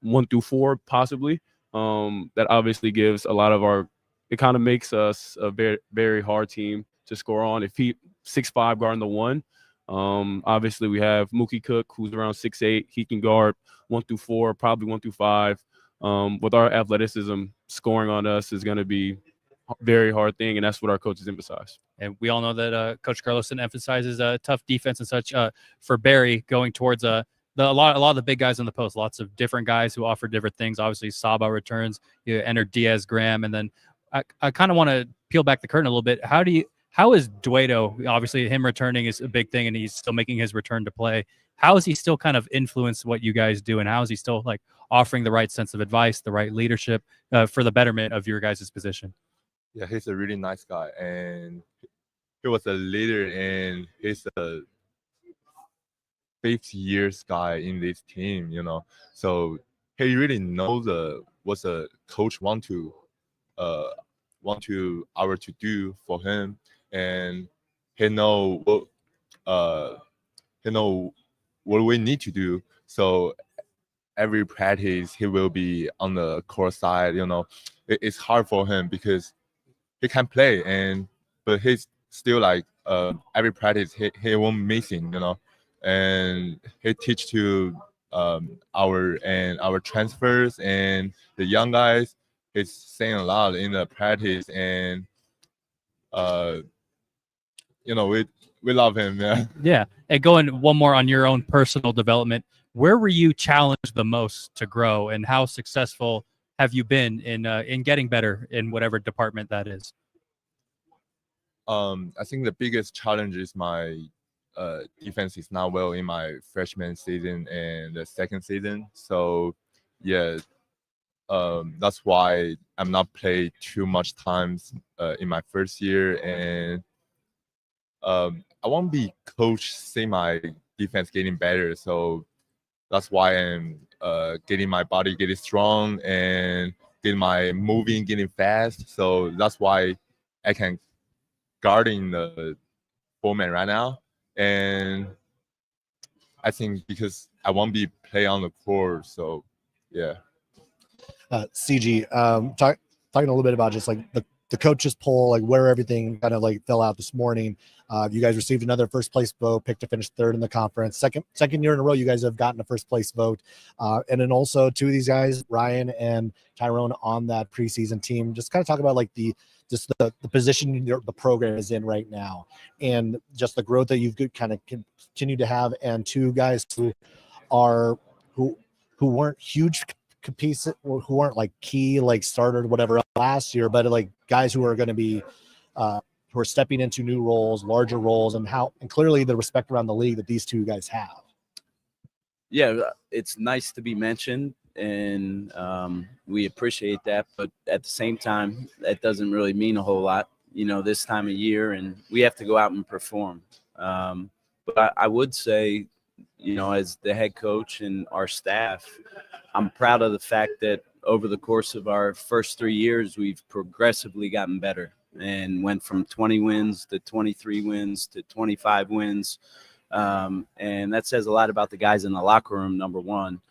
1 through 4 possibly. That obviously gives a lot of it kind of makes us a very, very hard team to score on. If he 6'5" guarding the 1, obviously we have Mookie Cook, who's around 6'8". He can guard 1 through 4, probably 1 through 5. With our athleticism, scoring on us is going to be a very hard thing, and that's what our coaches emphasize. And we all know that Coach Carlson emphasizes tough defense and such. For Barry, going towards a lot of the big guys in the post, lots of different guys who offer different things. Obviously, Saba returns. You enter Diaz, Graham, and then I kind of want to peel back the curtain a little bit. How is Dueto? Obviously, him returning is a big thing, and he's still making his return to play. How is he still kind of influenced what you guys do, and how is he still like offering the right sense of advice, the right leadership for the betterment of your guys' position? Yeah, he's a really nice guy, and he was a leader, and he's a 5 years guy in this team, So he really knows what the coach want to do for him, and he know what we need to do. So every practice he will be on the court side. It's hard for him because he can play, but he's still like every practice he won't missing, and he teach to our transfers and the young guys. He's saying a lot in the practice, and we love him. Yeah. And going one more on your own personal development, where were you challenged the most to grow, and how successful have you been in getting better in whatever department that is? I think the biggest challenge is my defense is not well in my freshman season and the second season. So yeah, that's why I'm not played too much times in my first year, and I want to be coach, see my defense getting better. So that's why I'm getting my body getting strong and getting my moving getting fast. So that's why I can guarding the format right now. And I think because I won't be play on the court. So yeah. CG, talking a little bit about just like the coaches poll, like where everything kind of like fell out this morning. You guys received another first place vote, picked to finish third in the conference. Second year in a row, you guys have gotten a first place vote. And then also two of these guys, Ryan and Tyrone, on that preseason team. Just kind of talk about like the position the program is in right now, and just the growth that you've kind of continued to have. And two guys who weren't huge pieces, who weren't like key, like started whatever last year, but like guys who are going to be who are stepping into new roles, larger roles, and clearly the respect around the league that these two guys have. Yeah, it's nice to be mentioned. and we appreciate that. But at the same time, that doesn't really mean a whole lot, this time of year, and we have to go out and perform. But I would say, as the head coach and our staff, I'm proud of the fact that over the course of our first 3 years, we've progressively gotten better and went from 20 wins to 23 wins to 25 wins. And that says a lot about the guys in the locker room, number one.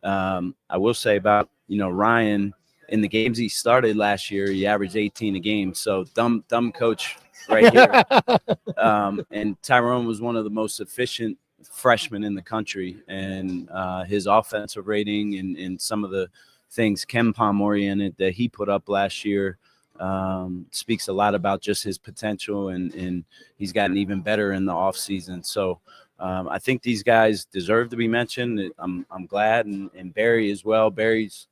I will say about, Ryan, in the games he started last year, he averaged 18 a game. So dumb coach right here. And Tyrone was one of the most efficient freshmen in the country. And his offensive rating and some of the things KenPom oriented that he put up last year speaks a lot about just his potential, and he's gotten even better in the off season. So I think these guys deserve to be mentioned. I'm glad, and Barry as well. Barry's,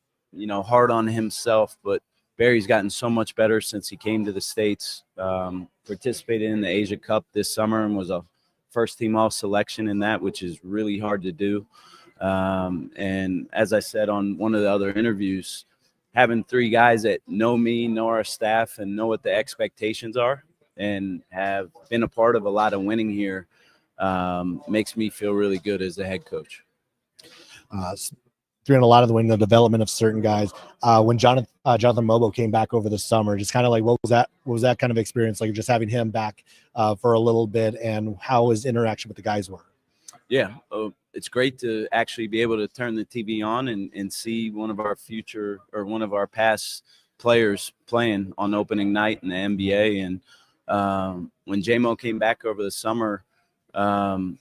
hard on himself, but Barry's gotten so much better since he came to the States, participated in the Asia Cup this summer and was a first team all selection in that, which is really hard to do. And as I said on one of the other interviews, having 3 guys that know me, know our staff, and know what the expectations are and have been a part of a lot of winning here makes me feel really good as the head coach. Doing a lot of the development of certain guys. When Jonathan Mobo came back over the summer, just kind of like, what was that kind of experience like, just having him back for a little bit, and how his interaction with the guys were? Yeah, it's great to actually be able to turn the TV on and see one of our future or one of our past players playing on opening night in the NBA. And when J-Mo came back over the summer,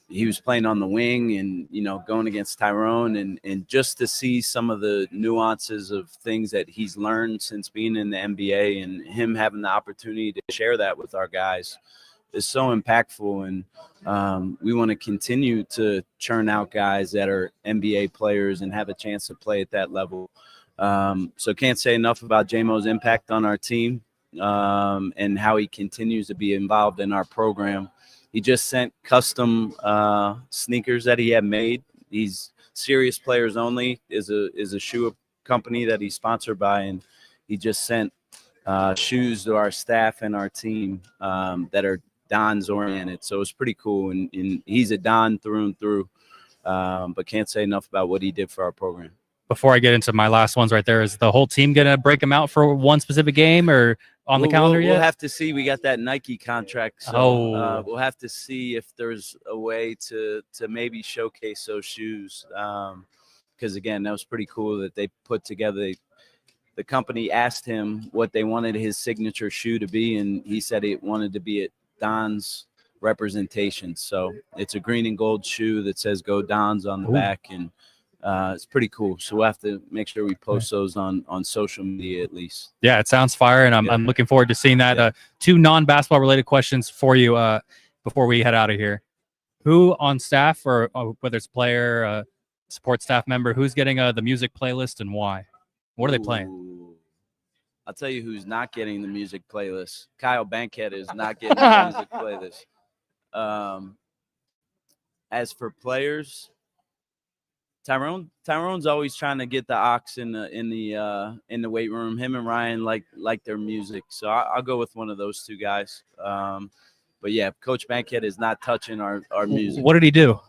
he was playing on the wing and, going against Tyrone, and just to see some of the nuances of things that he's learned since being in the NBA and him having the opportunity to share that with our guys is so impactful. And we want to continue to churn out guys that are NBA players and have a chance to play at that level. So can't say enough about J-Mo's impact on our team and how he continues to be involved in our program. He just sent custom sneakers that he had made. He's Serious Players Only is a shoe company that he's sponsored by, and he just sent shoes to our staff and our team that are Don's oriented. So it's pretty cool, and he's a Don through and through. But can't say enough about what he did for our program. Before I get into my last ones right there, is the whole team going to break him out for one specific game or on the calendar yet? We'll have to see. We got that Nike contract. So we'll have to see if there's a way to maybe showcase those shoes. Because, again, that was pretty cool that they put together. The company asked him what they wanted his signature shoe to be, and he said he wanted to be at Don's representation. So it's a green and gold shoe that says Go Dons on the back, and it's pretty cool. So we'll have to make sure we post those on social media at least. Yeah, it sounds fire, and I'm looking forward to seeing that. Yeah. 2 non-basketball related questions for you before we head out of here. Who on staff, or whether it's player, support staff member, who's getting the music playlist and why? What are they playing? I'll tell you who's not getting the music playlist. Kyle Bankhead is not getting the music playlist. As for players, Tyrone's always trying to get the ox in the weight room. Him and Ryan like their music, so I'll go with one of those 2 guys. But yeah, Coach Bankhead is not touching our music. What did he do?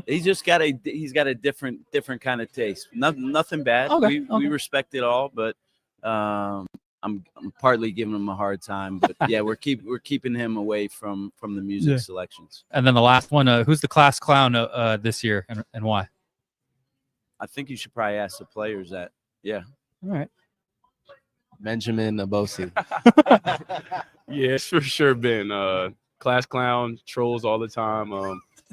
He's just got a different kind of taste. Nothing bad. Okay, we respect it all, but I'm partly giving him a hard time. But yeah, we're keeping him away from the music selections. And then the last one, who's the class clown this year and why? I think you should probably ask the players that. Yeah. All right. Benjamin Abosi. Yeah, it's for sure been class clown, trolls all the time.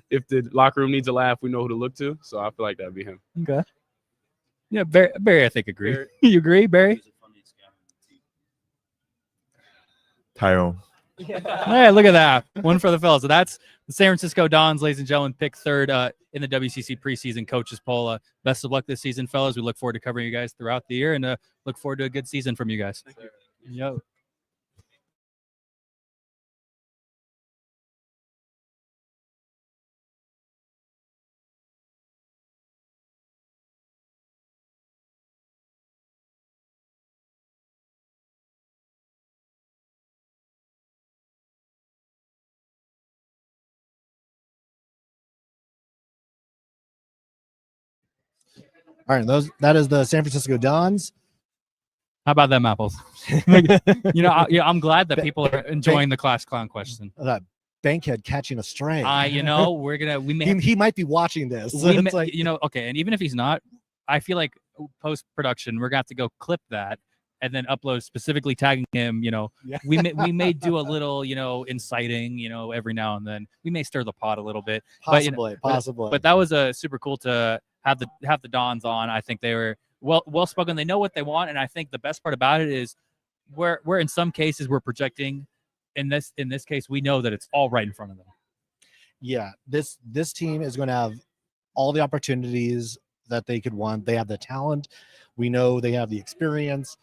If the locker room needs a laugh, we know who to look to. So I feel like that'd be him. Okay. Yeah, Barry I think agree. Barry. You agree, Barry? Tyrone. Hey, look at that. One for the fellas. So that's the San Francisco Dons, ladies and gentlemen, picked 3rd in the WCC preseason coaches poll. Best of luck this season, fellas. We look forward to covering you guys throughout the year, and look forward to a good season from you guys. Yo. All right, that is the San Francisco Dons. How about them apples? I'm glad that people are enjoying the class clown question. That Bankhead catching a stray. He might be watching this. Okay, and even if he's not, I feel like post production we're gonna have to go clip that and then upload specifically tagging him. We may do a little inciting every now and then. We may stir the pot a little bit. Possibly. But that was super cool to have the Dons on. I think they were well spoken. They know what they want, and I think the best part about it is we're in some cases we're projecting. In this case, we know that it's all right in front of them. Yeah, this team is going to have all the opportunities that they could want. They have the talent. We know they have the experience.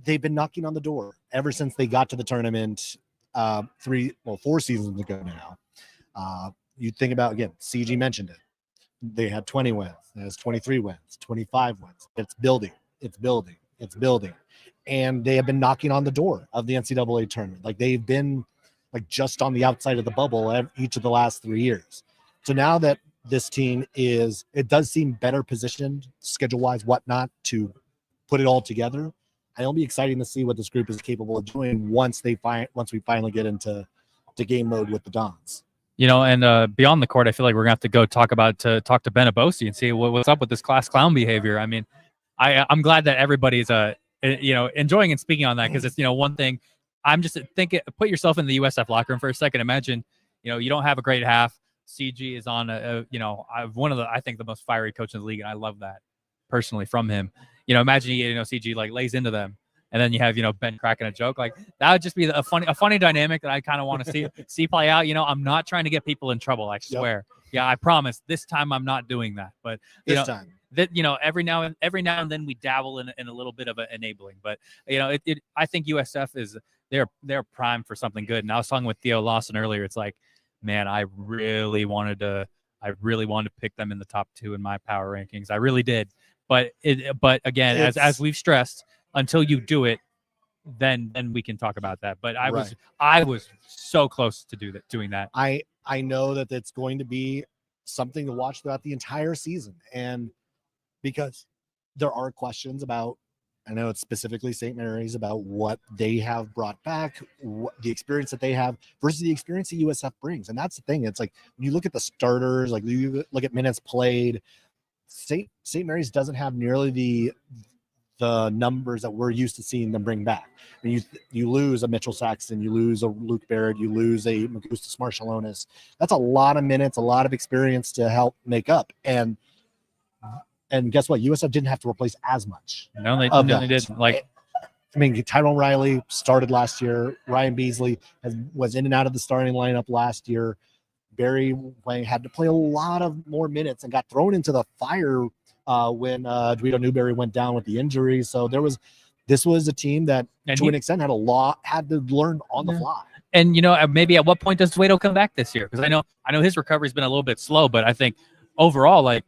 They've been knocking on the door ever since they got to the tournament 4 seasons ago now. You think about, again, CG mentioned it. They had 20 wins. It has 23 wins, 25 wins. It's building. And they have been knocking on the door of the NCAA tournament. Like they've been just on the outside of the bubble each of the last 3 years. So now that this team it does seem better positioned schedule-wise, whatnot, to put it all together. It'll be exciting to see what this group is capable of doing once we finally get into game mode with the Dons. And beyond the court, I feel like we're gonna have to go talk to Ben Abosi and see what's up with this class clown behavior. I mean, I'm glad that everybody's enjoying and speaking on that, because it's one thing. I'm just thinking, put yourself in the USF locker room for a second. Imagine you don't have a great half. CG is on one of I think the most fiery coach in the league, and I love that personally from him. Imagine CG lays into them, and then you have Ben cracking a joke. Like that would just be a funny dynamic that I kind of want to see play out. I'm not trying to get people in trouble, I swear. Yep. Yeah, I promise this time I'm not doing that. But this time that every now and then we dabble in a little bit of enabling. But I think USF they're primed for something good. And I was talking with Theo Lawson earlier. It's like, man, I really wanted to pick them in the top 2 in my power rankings. I really did. But again, as we've stressed, until you do it, then we can talk about that. But I was so close to doing that. I know that it's going to be something to watch throughout the entire season, and because there are questions about, I know it's specifically St. Mary's, about what they have brought back, the experience that they have versus the experience that USF brings. And that's the thing. It's like when you look at the starters, like you look at minutes played, St. Mary's doesn't have nearly the numbers that we're used to seeing them bring back. I mean, you lose a Mitchell Saxton, you lose a Luke Barrett, you lose a Magustus Marshallonis. That's a lot of minutes, a lot of experience to help make up. And guess what? USF didn't have to replace as much. No, they didn't. I mean, Tyrone Riley started last year. Ryan Beasley was in and out of the starting lineup last year. Barry Wang had to play a lot of more minutes and got thrown into the fire when Dweedo Newberry went down with the injury. So this was a team that, to an extent, had to learn on the fly. And maybe at what point does Dweedo come back this year? Because I know his recovery's been a little bit slow, but I think overall, like,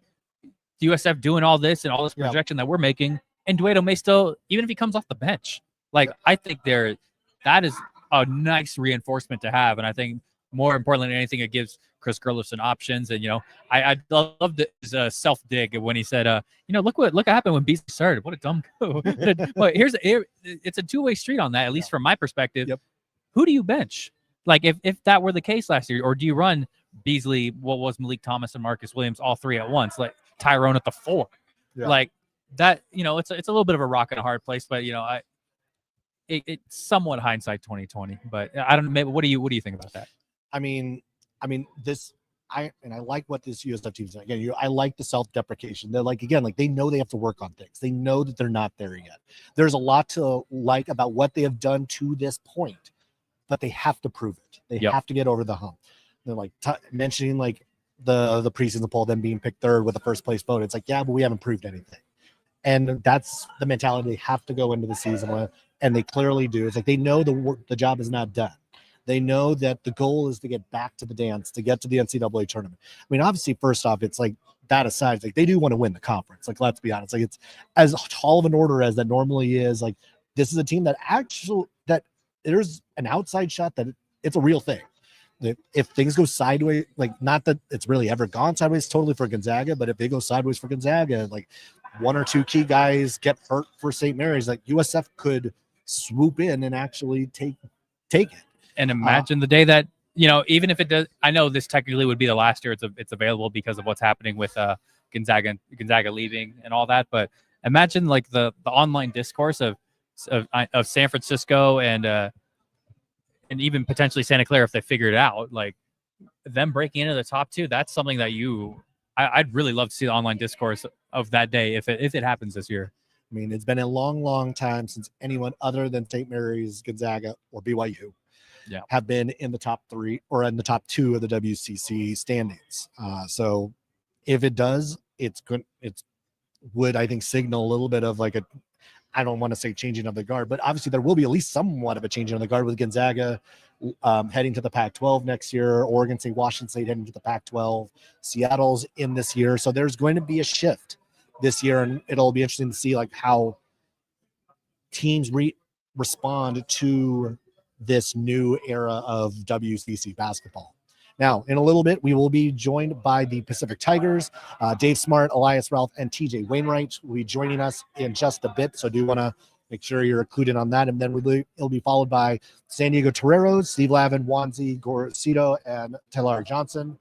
USF doing all this and all this projection that we're making, and Dweedo may still, even if he comes off the bench, like, I think that is a nice reinforcement to have. And I think more importantly than anything, it gives Chris Gerlifson options. And I loved his self dig when he said, look what happened when Beasley started. What a dumb go. But it's a two-way street on that, at least from my perspective. Yep. Who do you bench? Like if that were the case last year, or do you run Beasley, what was Malik Thomas and Marcus Williams, all 3 at once, like Tyrone at the 4? Yeah. Like that, it's a little bit of a rock and a hard place, but it's somewhat hindsight 2020. But I don't know. Maybe what do you think about that? I mean, this. I like what this USF team's doing. Again, I like the self-deprecation. They're they know they have to work on things. They know that they're not there yet. There's a lot to like about what they have done to this point, but they have to prove it. They have to get over the hump. They're mentioning the preseason poll, them being picked 3rd with the first place vote. It's like, yeah, but we haven't proved anything. And that's the mentality they have to go into the season with, and they clearly do. It's like they know the job is not done. They know that the goal is to get back to the dance, to get to the NCAA tournament. I mean, obviously, first off, it's like that aside, it's like they do want to win the conference. Like, let's be honest. Like, it's as tall of an order as that normally is. Like, this is a team that that there's an outside shot that it's a real thing. If things go sideways, like, not that it's really ever gone sideways totally for Gonzaga, but if they go sideways for Gonzaga, like, one or two key guys get hurt for St. Mary's, like USF could swoop in and actually take it. And imagine the day that, even if it does, I know this technically would be the last year it's available because of what's happening with Gonzaga leaving and all that. But imagine like the online discourse of San Francisco and even potentially Santa Clara if they figure it out, like them breaking into the top two. That's something that I'd really love to see the online discourse of that day if it happens this year. I mean, it's been a long, long time since anyone other than St. Mary's, Gonzaga, or BYU have been in the top three or in the top two of the WCC standings. So if it does, it's good. It would, I think, signal a little bit of like I don't want to say changing of the guard, but obviously there will be at least somewhat of a changing of the guard with Gonzaga heading to the Pac-12 next year, Oregon State, Washington State heading to the Pac-12, Seattle's in this year. So there's going to be a shift this year, and it'll be interesting to see like how teams respond to this new era of WCC basketball. Now, in a little bit, we will be joined by the Pacific Tigers. Dave Smart, Elias Ralph, and TJ Wainwright will be joining us in just a bit. So do want to make sure you're included on that. And then it'll be followed by San Diego Toreros, Steve Lavin, Wanzi Gorcito, and Taylor Johnson.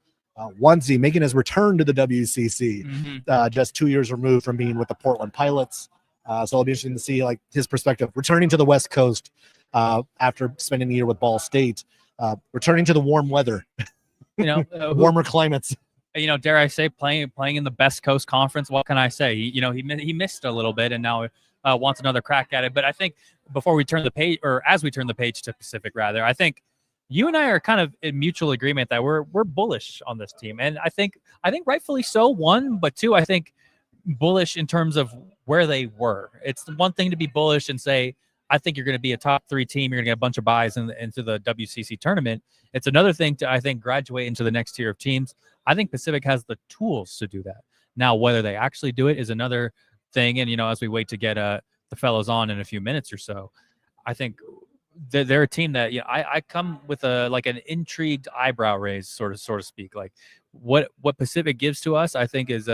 Wanzi making his return to the WCC, just 2 years removed from being with the Portland Pilots. So it'll be interesting to see like his perspective, returning to the West Coast after spending the year with Ball State, returning to the warm weather. Warmer climates. Dare I say, playing in the Best Coast Conference. What can I say? He missed a little bit, and now wants another crack at it. But I think before we turn the page, or as we turn the page to Pacific, rather, I think you and I are kind of in mutual agreement that we're bullish on this team, and I think rightfully so. One, but two, I think bullish in terms of where they were. It's one thing to be bullish and say, I think you're going to be a top 3 team. You're going to get a bunch of buys into the WCC tournament. It's another thing to, I think, graduate into the next tier of teams. I think Pacific has the tools to do that. Now, whether they actually do it is another thing. And, as we wait to get the fellows on in a few minutes or so, I think they're a team that I come with an intrigued eyebrow raise, so to speak. Like what Pacific gives to us, I think is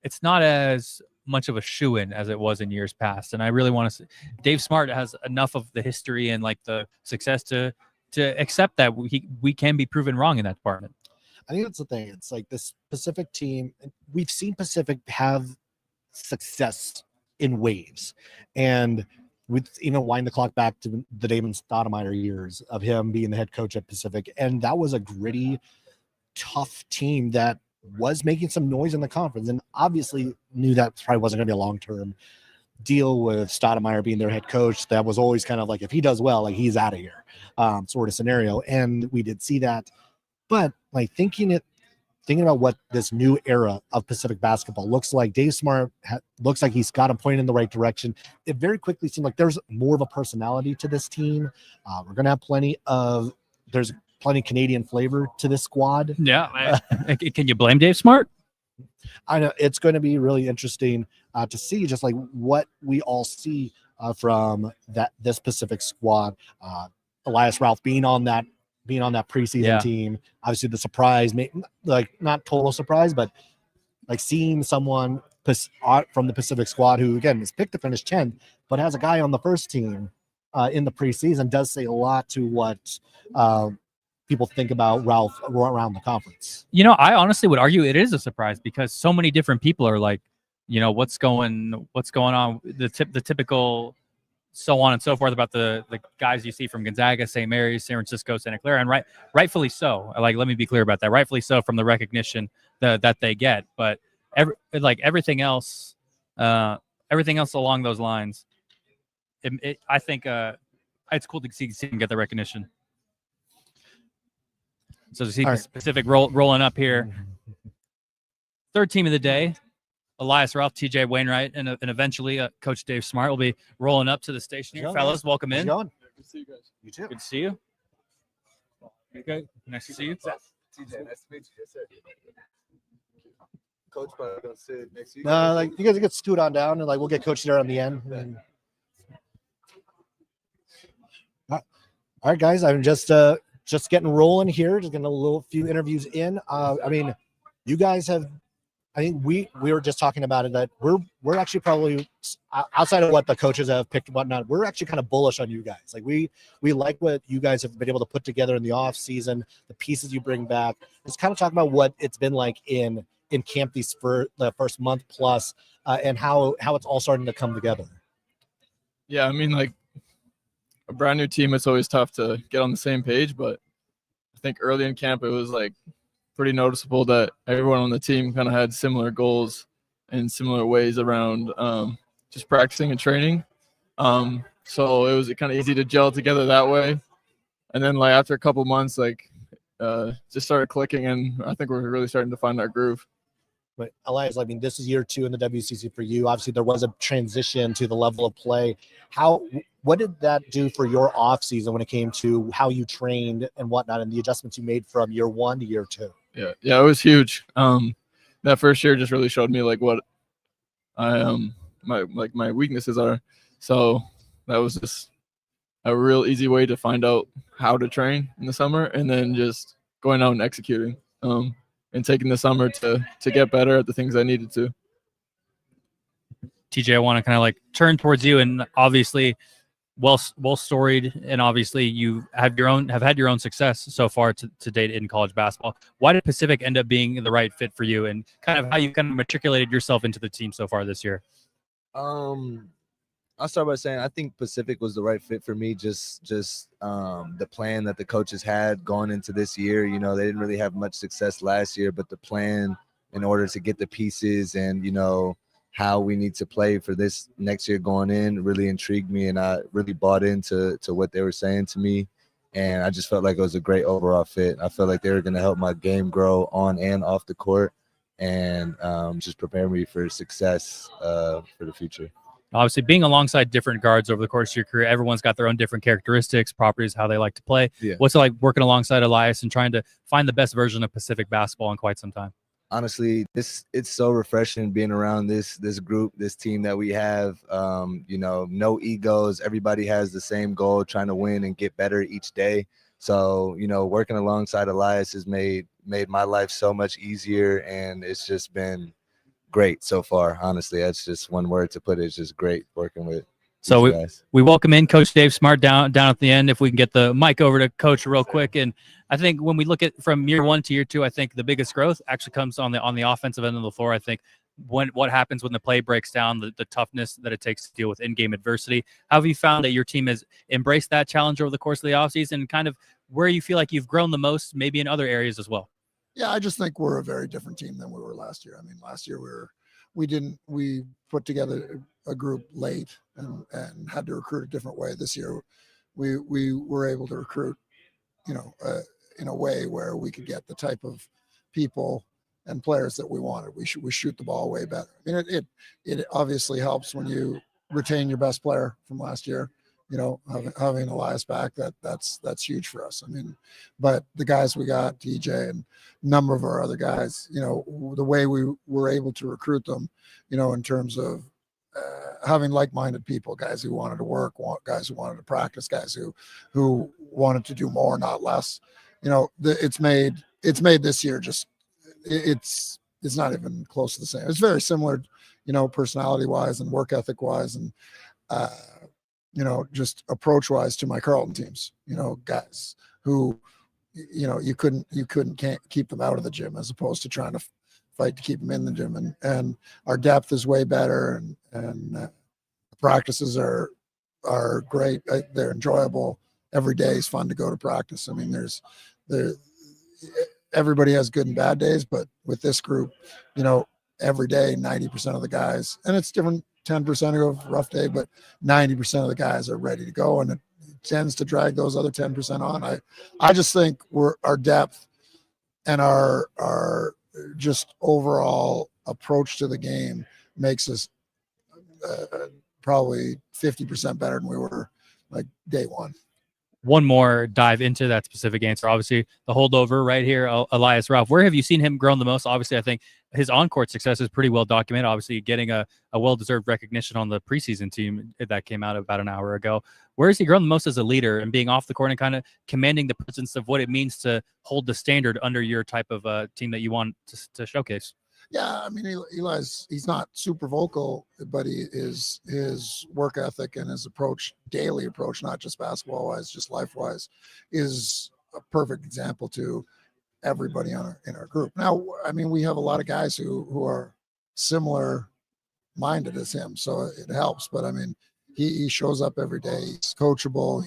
it's not as much of a shoo-in as it was in years past. And I really want to see Dave Smart has enough of the history and like the success to accept that we can be proven wrong in that department. I think that's the thing. It's like this Pacific team, we've seen Pacific have success in waves. And with wind the clock back to the Damon Stoudemire years of him being the head coach at Pacific. And that was a gritty, tough team that was making some noise in the conference, and obviously knew that probably wasn't going to be a long-term deal with Stoudemire being their head coach. That was always kind of like, if he does well, like he's out of here, sort of scenario. And we did see that, but like thinking about what this new era of Pacific basketball looks like, Dave Smart looks like he's got him pointed in the right direction. It very quickly seemed like there's more of a personality to this team. We're going to have there's plenty Canadian flavor to this squad. Yeah. Can you blame Dave Smart? I know it's going to be really interesting to see just like what we all see from this Pacific squad. Elias Ralph being on that preseason team, obviously the surprise, like not total surprise, but like seeing someone from the Pacific squad who again is picked to finish 10th, but has a guy on the first team in the preseason does say a lot to what people think about Ralph around the conference. I honestly would argue it is a surprise because so many different people are like, what's going on, the typical so on and so forth about the guys you see from Gonzaga, St. Mary's, San Francisco, Santa Clara, and rightfully so. Like, let me be clear about that. Rightfully so from the recognition that they get, but everything else along those lines, I think it's cool to see them get the recognition. So to see Pacific rolling up here. Third team of the day, Elias Ralph, TJ Wainwright, and eventually Coach Dave Smart will be rolling up to the station here. Fellas, welcome in. Good to see you guys. You too. Good to see you. Okay, nice to see you. TJ, nice to meet you. Yes, sir. Coach probably gonna sit next to you. Like you guys get scoot on down, and like we'll get Coach there on the end. All right, guys, I'm just getting rolling here. Just getting a few interviews in. I mean, you guys have I think we were just talking about it that we're actually probably outside of what the coaches have picked and whatnot, we're actually kind of bullish on you guys. Like we like what you guys have been able to put together in the off season, the pieces you bring back. Let's kind of talk about what it's been like in camp the first month plus, and how it's all starting to come together. Yeah, I mean, like a brand new team, it's always tough to get on the same page, but I think early in camp it was like pretty noticeable that everyone on the team kind of had similar goals and similar ways around just practicing and training. So it was kind of easy to gel together that way. And then like after a couple months, like just started clicking, and I think we're really starting to find our groove. But Elias, I mean, this is year 2 in the WCC for you. Obviously, there was a transition to the level of play. What did that do for your off season when it came to how you trained and whatnot, and the adjustments you made from year 1 to year 2? Yeah, it was huge. That first year just really showed me like what my weaknesses are. So that was just a real easy way to find out how to train in the summer, and then just going out and executing. And taking the summer to get better at the things I needed to. TJ, I want to kind of like turn towards you, and obviously well storied, and obviously you have had your own success so far to date in college basketball. Why did Pacific end up being the right fit for you, and kind of how you kind of matriculated yourself into the team so far this year? I'll start by saying I think Pacific was the right fit for me. Just the plan that the coaches had going into this year. You know, they didn't really have much success last year, but the plan in order to get the pieces and, you know, how we need to play for this next year going in really intrigued me, and I really bought into what they were saying to me. And I just felt like it was a great overall fit. I felt like they were going to help my game grow on and off the court, and just prepare me for success for the future. Obviously, being alongside different guards over the course of your career, everyone's got their own different characteristics, properties, how they like to play. Yeah. What's it like working alongside Elias and trying to find the best version of Pacific basketball in quite some time? Honestly, it's so refreshing being around this group, this team that we have. You know, no egos. Everybody has the same goal, trying to win and get better each day. So, you know, working alongside Elias has made my life so much easier, and it's just been great so far. Honestly, that's just one word to put it. It's just great working with so these guys. We welcome in Coach Dave Smart down at the end. If we can get the mic over to Coach real quick. And I think when we look at from year 1 to year 2, I think the biggest growth actually comes on the offensive end of the floor. I think what happens when the play breaks down, the toughness that it takes to deal with in-game adversity. How have you found that your team has embraced that challenge over the course of the offseason, and kind of where you feel like you've grown the most, maybe in other areas as well? Yeah, I just think we're a very different team than we were last year. I mean, last year we put together a group late and had to recruit a different way. This year we were able to recruit, you know, in a way where we could get the type of people and players that we wanted. We shoot the ball way better. I mean, it obviously helps when you retain your best player from last year. You know, having Elias back, that's huge for us. I mean, but the guys we got, TJ and a number of our other guys, you know, the way we were able to recruit them, you know, in terms of having like-minded people, guys who wanted to work, guys who wanted to practice, guys who wanted to do more, not less. You know, it's made this year just it's not even close to the same. It's very similar, you know, personality-wise and work ethic-wise, and you know, just approach-wise to my Carleton teams. You know, guys who, you know, you can't keep them out of the gym, as opposed to trying to fight to keep them in the gym. And our depth is way better, and practices are great. They're enjoyable. Every day is fun to go to practice. I mean, everybody has good and bad days, but with this group, you know, every day 90% of the guys, and it's different. 10% of a rough day, but 90% of the guys are ready to go, and it tends to drag those other 10% on. I just think our depth and our just overall approach to the game makes us probably 50% better than we were like day 1. One more dive into that specific answer. Obviously, the holdover right here, Elias Ralph. Where have you seen him grown the most? Obviously, I think his on-court success is pretty well documented. Obviously, getting a well-deserved recognition on the preseason team that came out about an hour ago. Where has he grown the most as a leader and being off the court and kind of commanding the presence of what it means to hold the standard under your type of team that you want to showcase? Yeah, I mean, he's not super vocal, but his work ethic and his daily approach, not just basketball wise, just life wise, is a perfect example to everybody in our group. Now, I mean, we have a lot of guys who are similar minded as him, so it helps. But I mean, he shows up every day. He's coachable.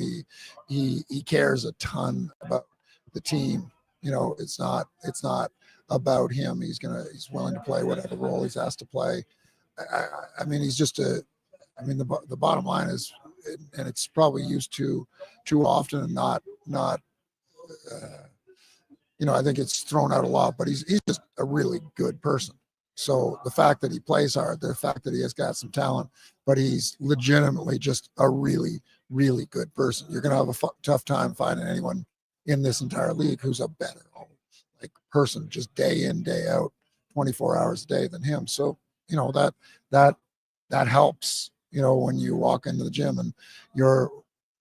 He cares a ton about the team. You know, it's not about him. He's willing to play whatever role he's asked to play. I mean, he's just the bottom line is, and it's probably used too often and not I think it's thrown out a lot, but he's just a really good person. So the fact that he plays hard, the fact that he has got some talent, but he's legitimately just a really, really good person. You're going to have a tough time finding anyone in this entire league who's a better person, just day in, day out, 24 hours a day than him. So, that helps, when you walk into the gym and your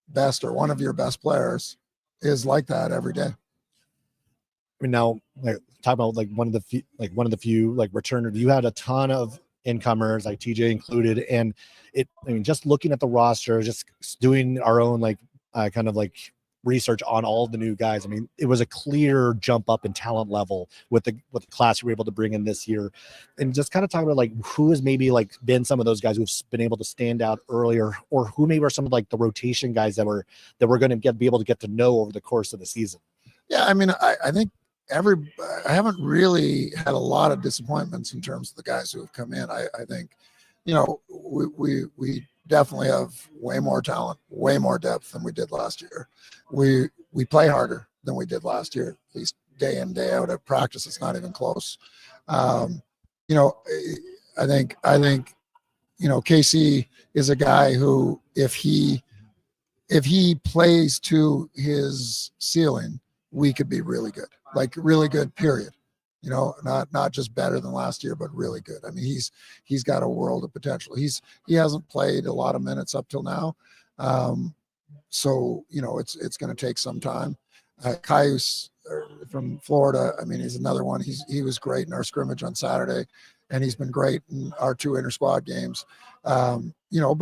best or one of your best players is like that every day. I mean, now talk about one of the few returners. You had a ton of incomers, like TJ included, and just looking at the roster, just doing our own kind of research on all the new guys. I mean, it was a clear jump up in talent level with the class we were able to bring in this year, and just kind of talk about who has maybe been some of those guys who've been able to stand out earlier, or who maybe are some of the rotation guys that we're going to be able to get to know over the course of the season. Yeah, I mean, I think I haven't really had a lot of disappointments in terms of the guys who have come in. I think, we definitely have way more talent, way more depth than we did last year. We play harder than we did last year, at least day in, day out at practice. It's not even close. I think KC is a guy who, if he plays to his ceiling, we could be really good, really good, period. Not just better than last year, but really good. I mean, he's got a world of potential. He hasn't played a lot of minutes up till now. So, it's going to take some time. Caius from Florida, I mean, he's another one. He was great in our scrimmage on Saturday, and he's been great in our 2 inter-squad games. But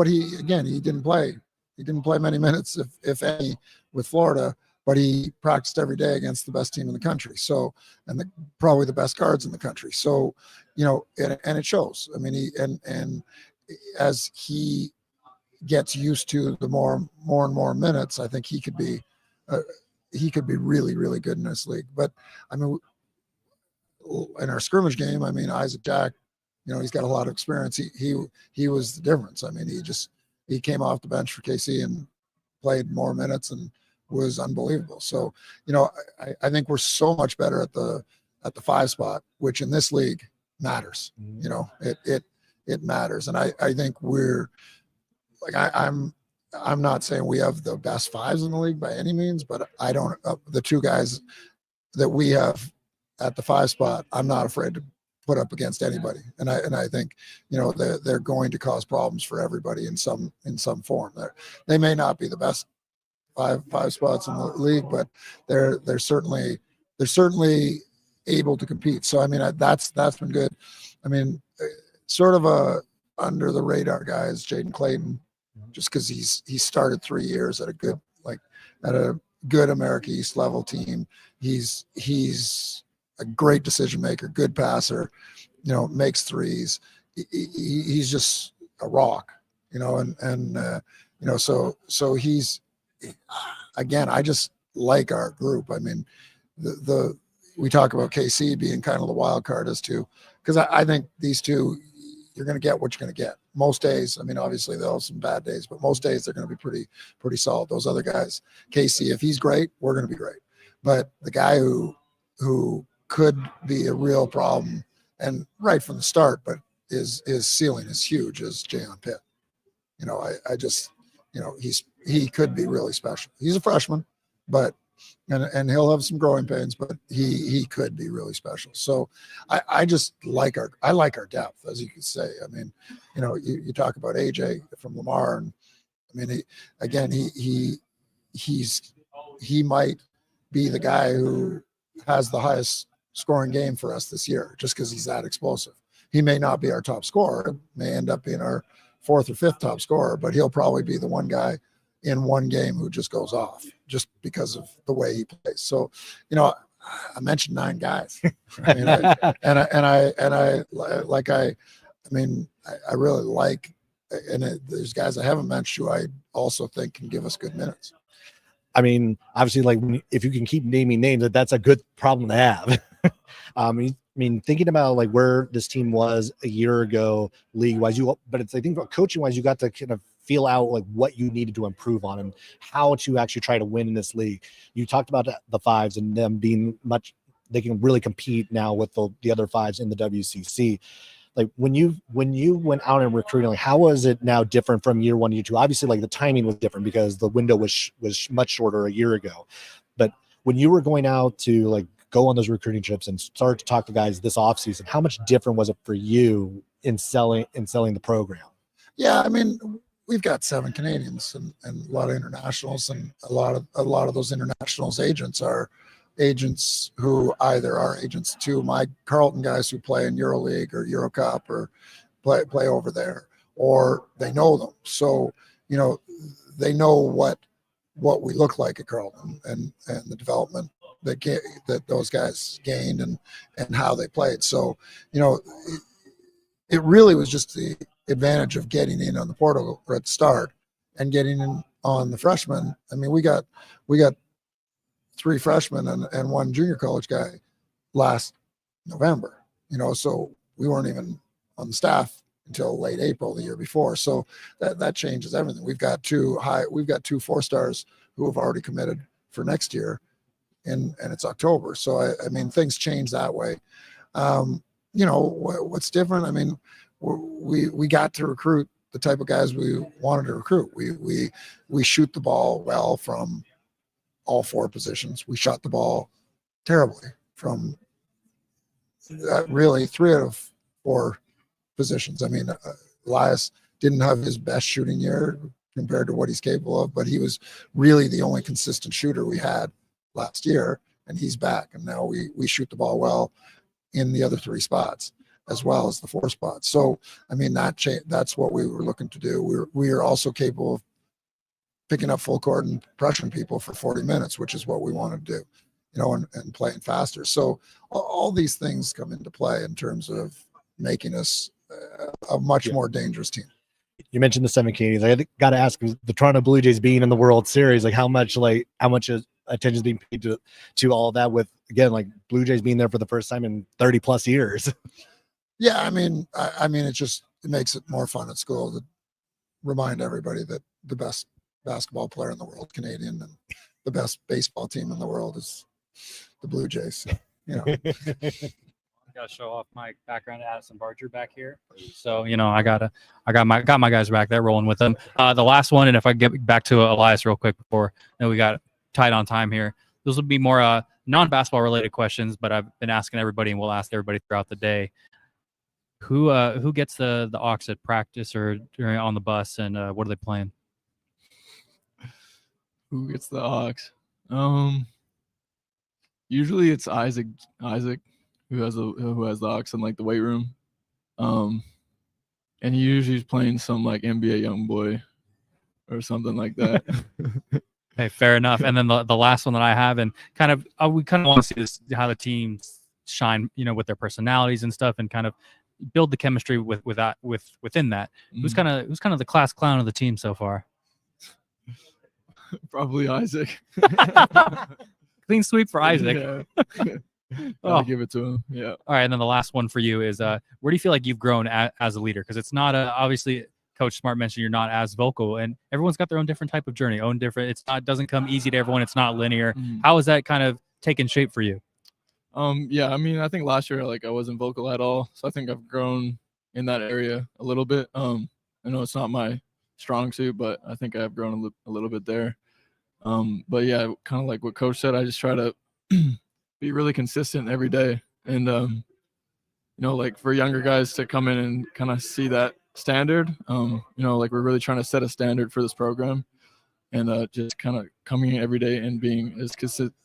he didn't play. He didn't play many minutes, if any, with Florida, but he practiced every day against the best team in the country. So, and probably the best guards in the country. So, and it shows. I mean, and as he gets used to the more and more minutes, I think he could be really, really good in this league. But I mean, in our scrimmage game, I mean, Isaac Jack, he's got a lot of experience. He was the difference. I mean, he came off the bench for KC and played more minutes and was unbelievable. So, I think we're so much better at the 5 spot, which in this league matters. It matters. And I think we're I'm not saying we have the best 5s in the league by any means, but I don't, the 2 guys that we have at the 5 spot, I'm not afraid to put up against anybody. And I think, they're going to cause problems for everybody in some form. They may not be the best five spots in the league, but they're certainly able to compete. So I mean, that's been good. I mean, sort of a under the radar guy is Jaden Clayton, just because he started 3 years at a good America East level team. He's a great decision maker, good passer, makes threes. He's just a rock, so he's, again, I just like our group. I mean, we talk about KC being kind of the wild card as to, because I think these 2, you're going to get what you're going to get. Most days, I mean, obviously they'll have some bad days, but most days they're going to be pretty solid. Those other guys, KC, if he's great, we're going to be great. But the guy who could be a real problem, and right from the start, but his ceiling is huge, is Jayon Pitt. I just, he could be really special. He's a freshman, but and he'll have some growing pains, but he could be really special. So I just like our depth, as you could say. I mean, you talk about AJ from Lamar, and I mean, he might be the guy who has the highest scoring game for us this year, just because he's that explosive. He may not be our top scorer, may end up being our 4th or 5th top scorer, but he'll probably be the one guy in one game who just goes off just because of the way he plays. So, I mentioned 9 guys. I mean, I really like, and there's guys I haven't mentioned who I also think can give us good minutes. I mean, obviously, if you can keep naming names, that's a good problem to have. I mean, thinking about like where this team was a year ago, league-wise, but I think coaching-wise, you got to kind of feel out like what you needed to improve on and how to actually try to win in this league. You talked about the 5s and them being they can really compete now with the other 5s in the WCC. Like when you went out and recruiting, like how was it now different from year 1, year 2? Obviously, like the timing was different because the window was much shorter a year ago. But when you were going out to like go on those recruiting trips and start to talk to guys this offseason, how much different was it for you in selling the program? Yeah, I mean, we've got 7 Canadians and a lot of internationals, and a lot of those internationals agents are agents who either are agents to my Carleton guys who play in EuroLeague or Eurocup or play over there, or they know them. So, they know what we look like at Carleton and the development that those guys gained and how they played. So, it really was just the advantage of getting in on the portal at the start and getting in on the freshmen. I mean, we got 3 freshmen and 1 junior college guy last November, so we weren't even on the staff until late April the year before. So that changes everything. We've got 2 4-stars who have already committed for next year, and it's October. So I mean, things change that way. What's different? I mean, we got to recruit the type of guys we wanted to recruit. We shoot the ball well from all 4 positions. We shot the ball terribly from really 3 out of 4 positions. I mean, Elias didn't have his best shooting year compared to what he's capable of, but he was really the only consistent shooter we had last year, and he's back. And now we shoot the ball well in the other 3 spots as well as the 4 spots. So, I mean, that's what we were looking to do. We are also capable of picking up full court and pressuring people for 40 minutes, which is what we want to do, and playing faster. So all these things come into play in terms of making us a much more dangerous team. You mentioned the 7 Canadians. I got to ask, the Toronto Blue Jays being in the World Series, like how much attention is being paid to all of that, with again, like Blue Jays being there for the first time in 30 plus years. Yeah, I mean, it makes it more fun at school to remind everybody that the best basketball player in the world, Canadian, and the best baseball team in the world is the Blue Jays. So, I gotta show off my background. Addison Barger back here, so I got my guys back there rolling with them. The last one, and if I get back to Elias real quick before we got tight on time here, those will be more non-basketball related questions, but I've been asking everybody, and we'll ask everybody throughout the day. Who gets the aux at practice or on the bus, and what are they playing? Who gets the aux? Usually it's Isaac who has the aux in like the weight room. And he usually is playing some like NBA young boy or something like that. Okay, fair enough. And then the last one that I have, and we kind of want to see this, how the teams shine, with their personalities and stuff, and kind of build the chemistry within that. Who's kind of the class clown of the team so far? Probably Isaac. Clean sweep for Isaac. Yeah. I'll give it to him. Yeah. All right, and then the last one for you is where do you feel like you've grown as a leader? Because it's not obviously Coach Smart mentioned you're not as vocal, and everyone's got their own different type of journey, it doesn't come easy to everyone. It's not linear. How has that kind of taken shape for you? Yeah, I mean, I think last year I wasn't vocal at all, so I think I've grown in that area a little bit. I know it's not my strong suit, but I think I've grown a little bit there. But yeah, kind of like what Coach said, I just try to be really consistent every day, and like for younger guys to come in and kind of see that standard, like we're really trying to set a standard for this program, and just kind of coming in every day and being as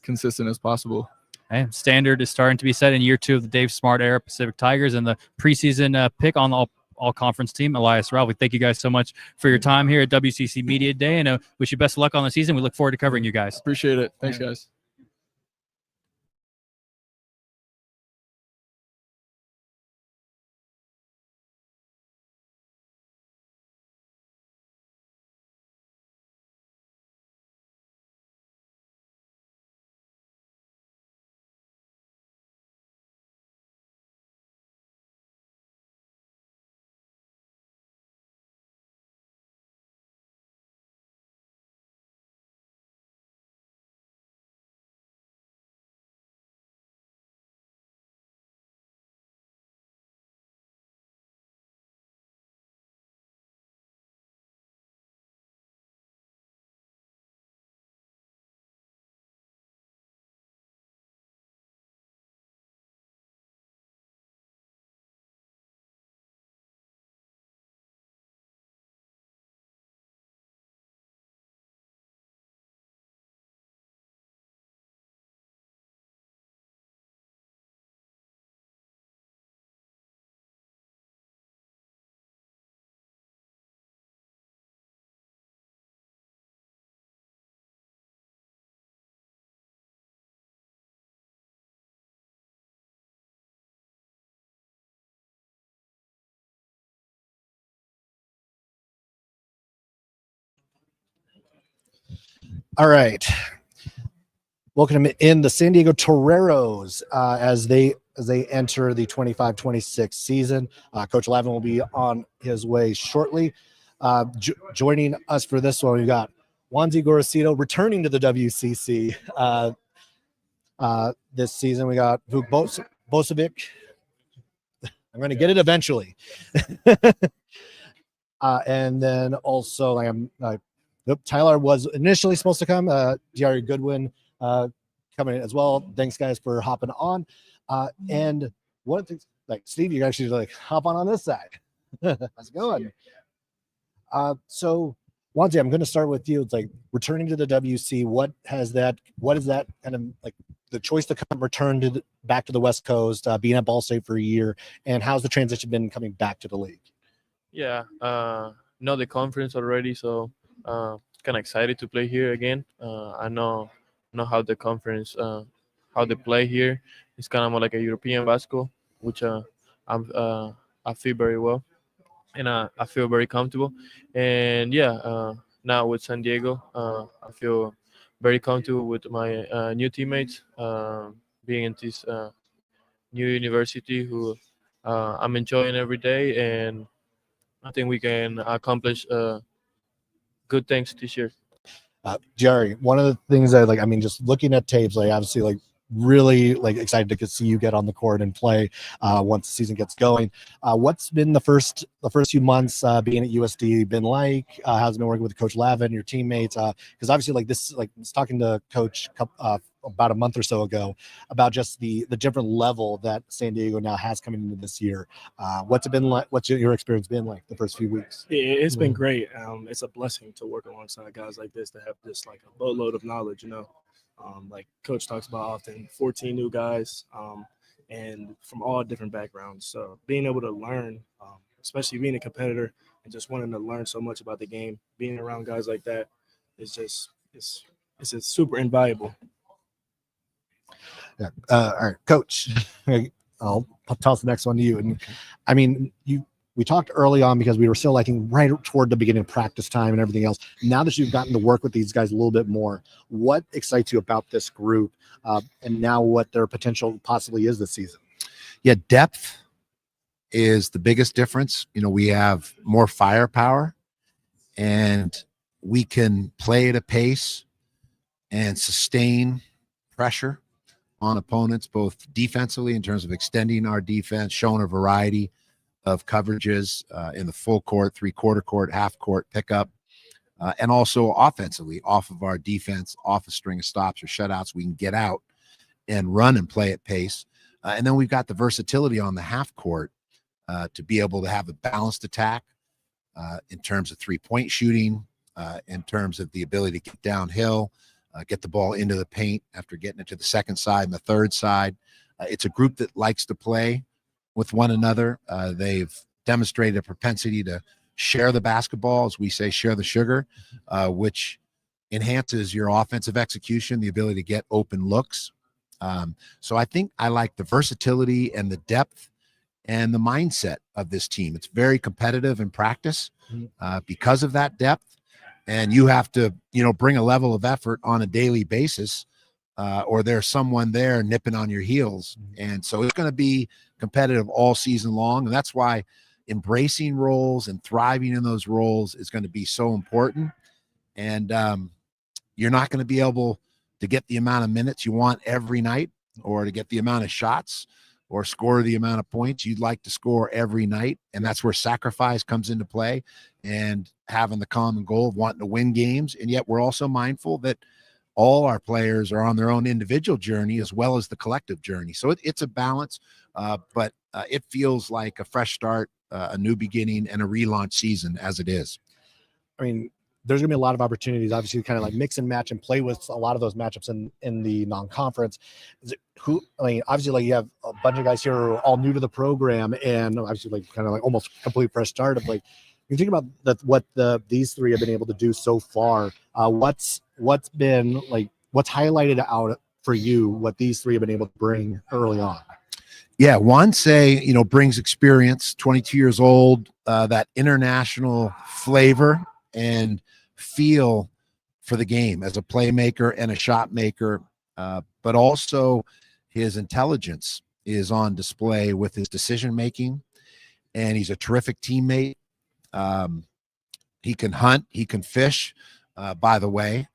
consistent as possible. Hey, standard is starting to be set in year 2 of the Dave Smart era Pacific Tigers, and the preseason pick on the all conference team, Elias Ralph. We thank you guys so much for your time here at WCC Media Day, and wish you best of luck on the season. We look forward to covering you guys. Appreciate it. Thanks, guys. All right. Welcome in the San Diego Toreros as they enter the 25-26 season. Coach Lavin will be on his way shortly. Joining us for this one, we've got Wanzi Gorosito returning to the WCC this season. We got Vuk Bosovic. I'm going to get it eventually. And then also, Tyler was initially supposed to come. Diari Goodwin coming in as well. Thanks, guys, for hopping on. And one of the things, like Steve, you actually hop on this side. How's it going? So, Wanzi, I'm going to start with you. It's like returning to the WC. What is that kind of like the choice to return back to the West Coast, being at Ball State for a year, and how's the transition been coming back to the league? Yeah, know the conference already, so kind of excited to play here again. I know how the conference, how they play here. It's kind of more like a European basketball, which I feel very well, and I feel very comfortable. And yeah, now with San Diego, I feel very comfortable with my new teammates, being in this new university who I'm enjoying every day, and I think we can accomplish good things this year. Jerry, one of the things just looking at tapes, obviously really excited to see you get on the court and play once the season gets going. What's been the first few months being at USD been like? How's it been working with Coach Lavin, your teammates? Because obviously I was talking to Coach about a month or so ago about just the different level that San Diego now has coming into this year. What's it been like? What's your experience been like the first few weeks? It's been great. It's a blessing to work alongside guys like this that have just a boatload of knowledge, like Coach talks about often, 14 new guys, and from all different backgrounds. So being able to learn, especially being a competitor and just wanting to learn so much about the game, being around guys like that is just it's just super invaluable. Yeah. All right, Coach. I'll toss the next one to you. And I mean, we talked early on because we were still right toward the beginning of practice time and everything else. Now that you've gotten to work with these guys a little bit more, what excites you about this group, and now what their potential possibly is this season? Yeah, depth is the biggest difference. We have more firepower, and we can play at a pace and sustain pressure on opponents, both defensively in terms of extending our defense, showing a variety of coverages in the full court, three-quarter court, half court, pickup, and also offensively off of our defense, off a string of stops or shutouts. We can get out and run and play at pace. And then we've got the versatility on the half court to be able to have a balanced attack in terms of three-point shooting, in terms of the ability to get downhill, get the ball into the paint after getting it to the second side and the third side. It's a group that likes to play with one another. They've demonstrated a propensity to share the basketball, as we say, share the sugar, which enhances your offensive execution, the ability to get open looks. So I think I like the versatility and the depth and the mindset of this team. It's very competitive in practice because of that depth. And you have to, bring a level of effort on a daily basis, or there's someone there nipping on your heels. And so it's going to be competitive all season long. And that's why embracing roles and thriving in those roles is going to be so important. And you're not going to be able to get the amount of minutes you want every night, or to get the amount of shots or score the amount of points you'd like to score every night. And that's where sacrifice comes into play, and having the common goal of wanting to win games. And yet we're also mindful that all our players are on their own individual journey as well as the collective journey. So it's a balance, but it feels like a fresh start, a new beginning, and a relaunch season as it is. I mean, there's going to be a lot of opportunities, obviously, to kind of like mix and match and play with a lot of those matchups in the non-conference. Obviously, like, you have a bunch of guys here who are all new to the program, and obviously, like, kind of like almost complete fresh start of, like, you think about what these three have been able to do so far. What's highlighted out for you, what these three have been able to bring early on? Yeah, Juanse, brings experience, 22 years old, that international flavor and feel for the game as a playmaker and a shot maker, but also his intelligence is on display with his decision making, and he's a terrific teammate. He can hunt, he can fish, by the way,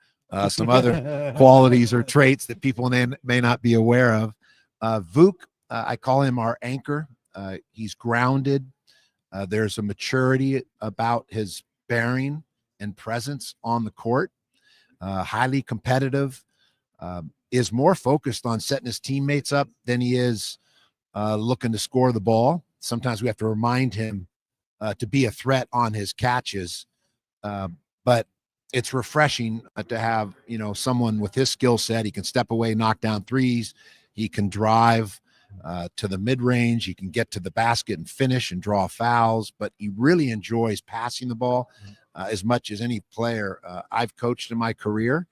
some other qualities or traits that people may not be aware of. Vuk, I call him our anchor. He's grounded. There's a maturity about his bearing and presence on the court. Highly competitive, is more focused on setting his teammates up than he is looking to score the ball. Sometimes we have to remind him to be a threat on his catches, but it's refreshing to have someone with his skill set. He can step away, knock down threes. He can drive to the mid-range. He can get to the basket and finish and draw fouls, but he really enjoys passing the ball as much as any player I've coached in my career.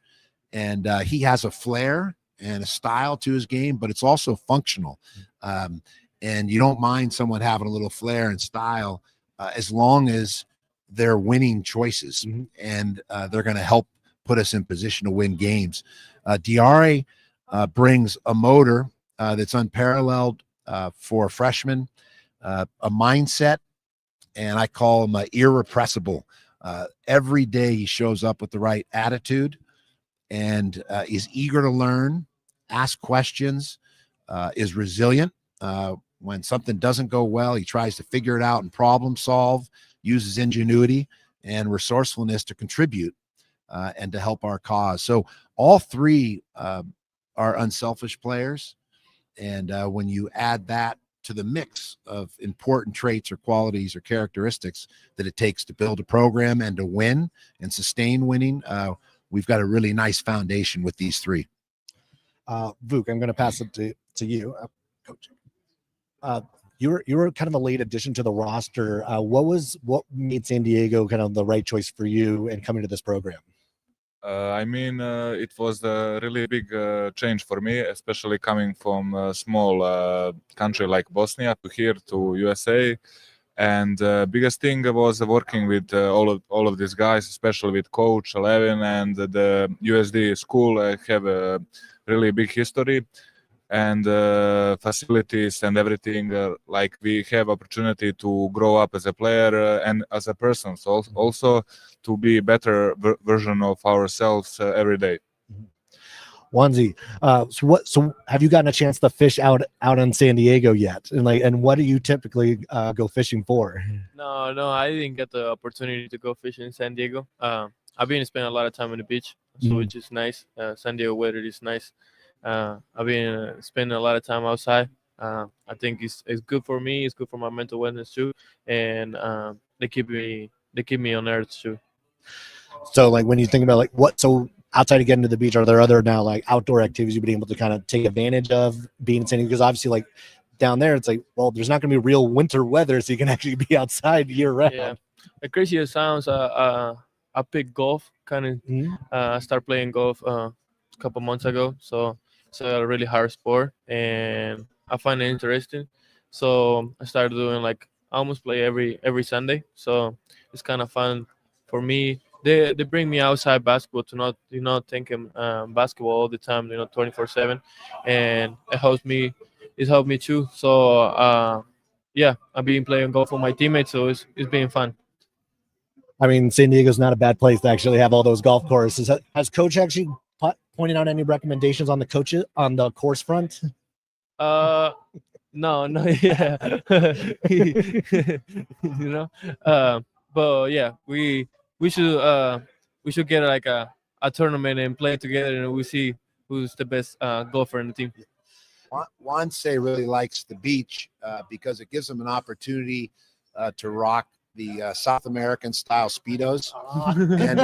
And he has a flair and a style to his game, but it's also functional. And you don't mind someone having a little flair and style as long as they're winning choices, and they're going to help put us in position to win games. Diarra brings a motor that's unparalleled for a freshman, a mindset, and I call him irrepressible. Every day he shows up with the right attitude and is eager to learn, ask questions, is resilient. When something doesn't go well, he tries to figure it out and problem solve, uses ingenuity and resourcefulness to contribute and to help our cause. So all three are unselfish players. And when you add that to the mix of important traits or qualities or characteristics that it takes to build a program and to win and sustain winning, we've got a really nice foundation with these three. Vuk, I'm going to pass it to you, Coach. You were kind of a late addition to the roster. What made San Diego kind of the right choice for you in coming to this program? It was a really big change for me, especially coming from a small country like Bosnia to here to USA. And biggest thing was working with all of these guys, especially with Coach Levin and the USD school. I have a really big history and facilities and everything. Like we have opportunity to grow up as a player and as a person. So also to be a better version of ourselves every day. Wanzi, so have you gotten a chance to fish out in San Diego yet? And what do you typically go fishing for? No, I didn't get the opportunity to go fishing in San Diego. I've been spending a lot of time on the beach, so which is nice. San Diego weather is nice. I've been spending a lot of time outside. I think it's good for me. It's good for my mental wellness too, and they keep me on earth too. So, like, when you think about outside of getting to the beach, are there other now like outdoor activities you've been able to kind of take advantage of being in San Diego? Because obviously, like down there, it's like, well, there's not going to be real winter weather, so you can actually be outside year round. Yeah, the crazy as it sounds, I picked golf. I started playing golf a couple months ago, so it's a really hard sport, and I find it interesting. So I started doing like I almost play every Sunday, so it's kind of fun for me. They bring me outside basketball to not thinking basketball all the time, 24/7, and it helps me. It helped me too. So yeah, I've been playing golf with my teammates, so it's been fun. I mean, San Diego's not a bad place to actually have all those golf courses. Has Coach actually pointed out any recommendations on the course front? No, yeah, but yeah, we should get like a tournament and play together, and we see who's the best golfer in the team. Juanse really likes the beach because it gives him an opportunity to rock the South American style Speedos. And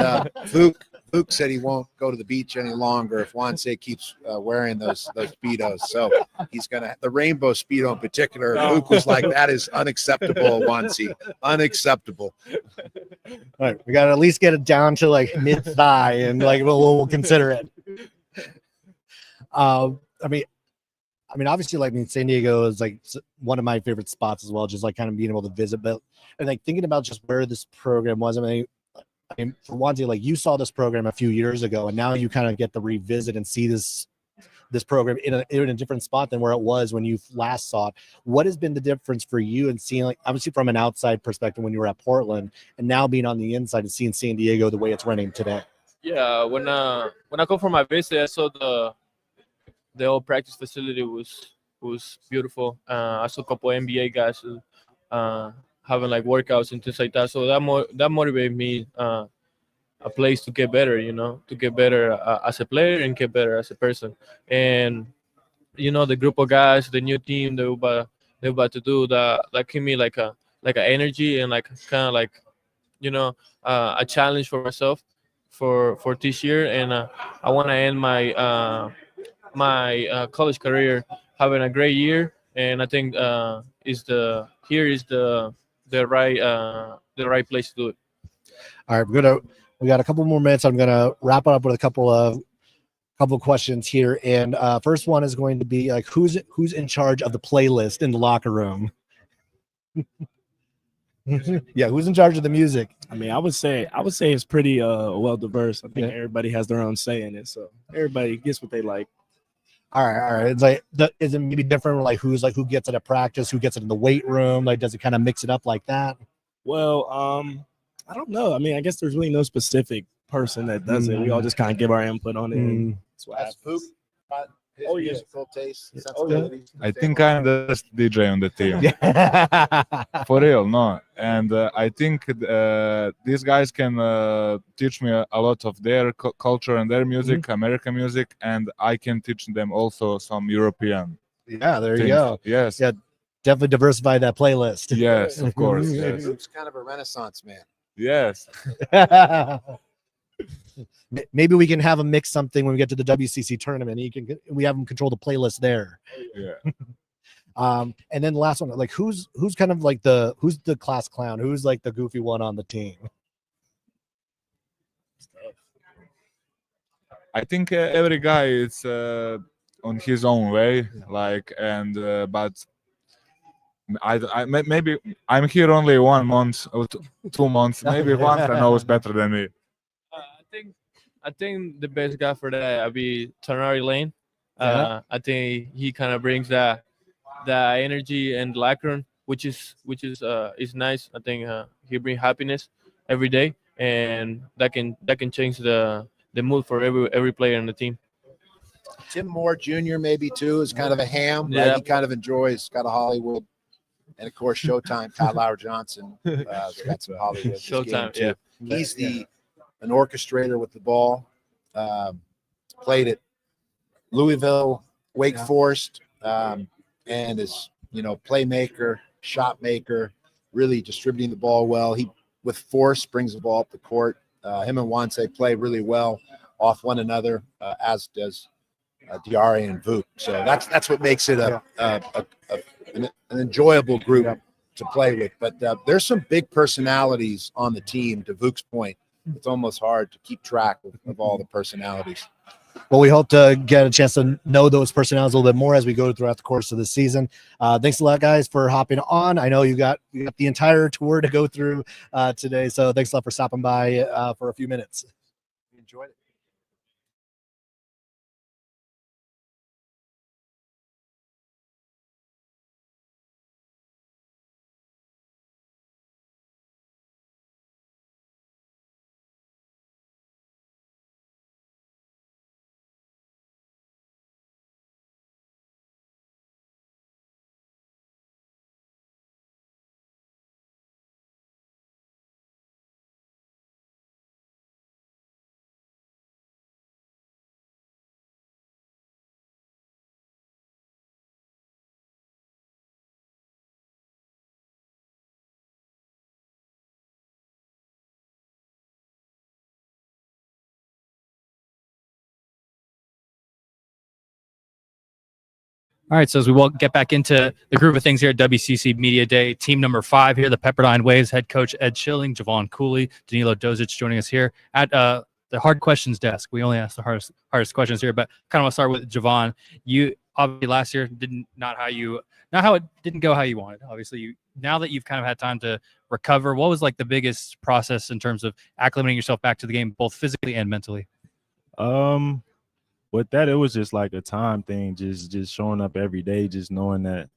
Fuke said he won't go to the beach any longer if Juanse keeps wearing those Speedos. So he's the rainbow Speedo in particular. Fuke was like, that is unacceptable, Juanse. Unacceptable. All right, we got to at least get it down to like mid thigh, and like we'll consider it. I mean, obviously, like, San Diego is like one of my favorite spots as well, just like kind of being able to visit. But and like thinking about just where this program was, I mean, for one thing, like you saw this program a few years ago, and now you kind of get to revisit and see this program in a different spot than where it was when you last saw it. What has been the difference for you and seeing, like, obviously from an outside perspective when you were at Portland, and now being on the inside and seeing San Diego the way it's running today? Yeah, when I come from my visit, I saw the old practice facility was beautiful. I saw a couple NBA guys having like workouts and things like that. So that motivated me a place to get better, to get better as a player and get better as a person. And the group of guys, the new team they're about to do that give me like an energy and like kind of like a challenge for myself for this year. And I want to end my college career having a great year, and I think is the right place to do it. All right, we got a couple more minutes. I'm gonna wrap it up with a couple of questions here, and first one is going to be like, who's in charge of the playlist in the locker room? Yeah, who's in charge of the music? I mean, I would say it's pretty well diverse. I think everybody has their own say in it, so everybody gets what they like. All right. It's like, is it maybe different? Like who gets it at practice? Who gets it in the weight room? Like, does it kind of mix it up like that? Well, I don't know. I mean, I guess there's really no specific person that does it. We all just kind of give our input on it. And that's what happens. Oh, yeah. Taste, I think I'm the best DJ on the team. For real, no. And I think these guys can teach me a lot of their culture and their music, American music, and I can teach them also some European. Yeah, there you go. Yes. Yeah, definitely diversify that playlist. Yes, of course. Yes. It's kind of a renaissance man. Yes. Maybe we can have him mix something when we get to the WCC tournament. We have him control the playlist there. Yeah. And then the last one, like who's kind of like who's the class clown? Who's like the goofy one on the team? I think every guy is on his own way, but I maybe I'm here only 1 month or 2 months. Maybe Juan knows better than me. I think the best guy for that would be Tanari Lane. Yeah. I think he kind of brings that energy and locker room, which is nice. I think he brings happiness every day, and that can change the mood for every player in the team. Tim Moore Jr. maybe too is kind of a ham. Yeah. Right? He kind of enjoys got a Hollywood, and of course Showtime. Todd Lauer Johnson got some Hollywood. Showtime, too. Yeah. He's an orchestrator with the ball. Played at Louisville, Wake Forest, and is playmaker, shot maker, really distributing the ball well. He with force brings the ball up the court. Him and Juanse play really well. off one another, as does Diarra and Vuk. So that's what makes it an enjoyable group to play with. But there's some big personalities on the team. To Vuk's point, it's almost hard to keep track of all the personalities. Well, we hope to get a chance to know those personalities a little bit more as we go throughout the course of the season. Thanks a lot, guys, for hopping on. I know you got the entire tour to go through today, so thanks a lot for stopping by for a few minutes. Enjoyed it. All right, so as we get back into the group of things here at WCC Media Day, team number 5 here, the Pepperdine Waves, head coach Ed Schilling, Javon Cooley, Danilo Dozic joining us here at the hard questions desk. We only ask the hardest questions here, but kind of want to start with Javon. You obviously last year not how it didn't go how you wanted. Obviously, now that you've kind of had time to recover, what was like the biggest process in terms of acclimating yourself back to the game, both physically and mentally? With that, it was just like a time thing, just showing up every day, just knowing that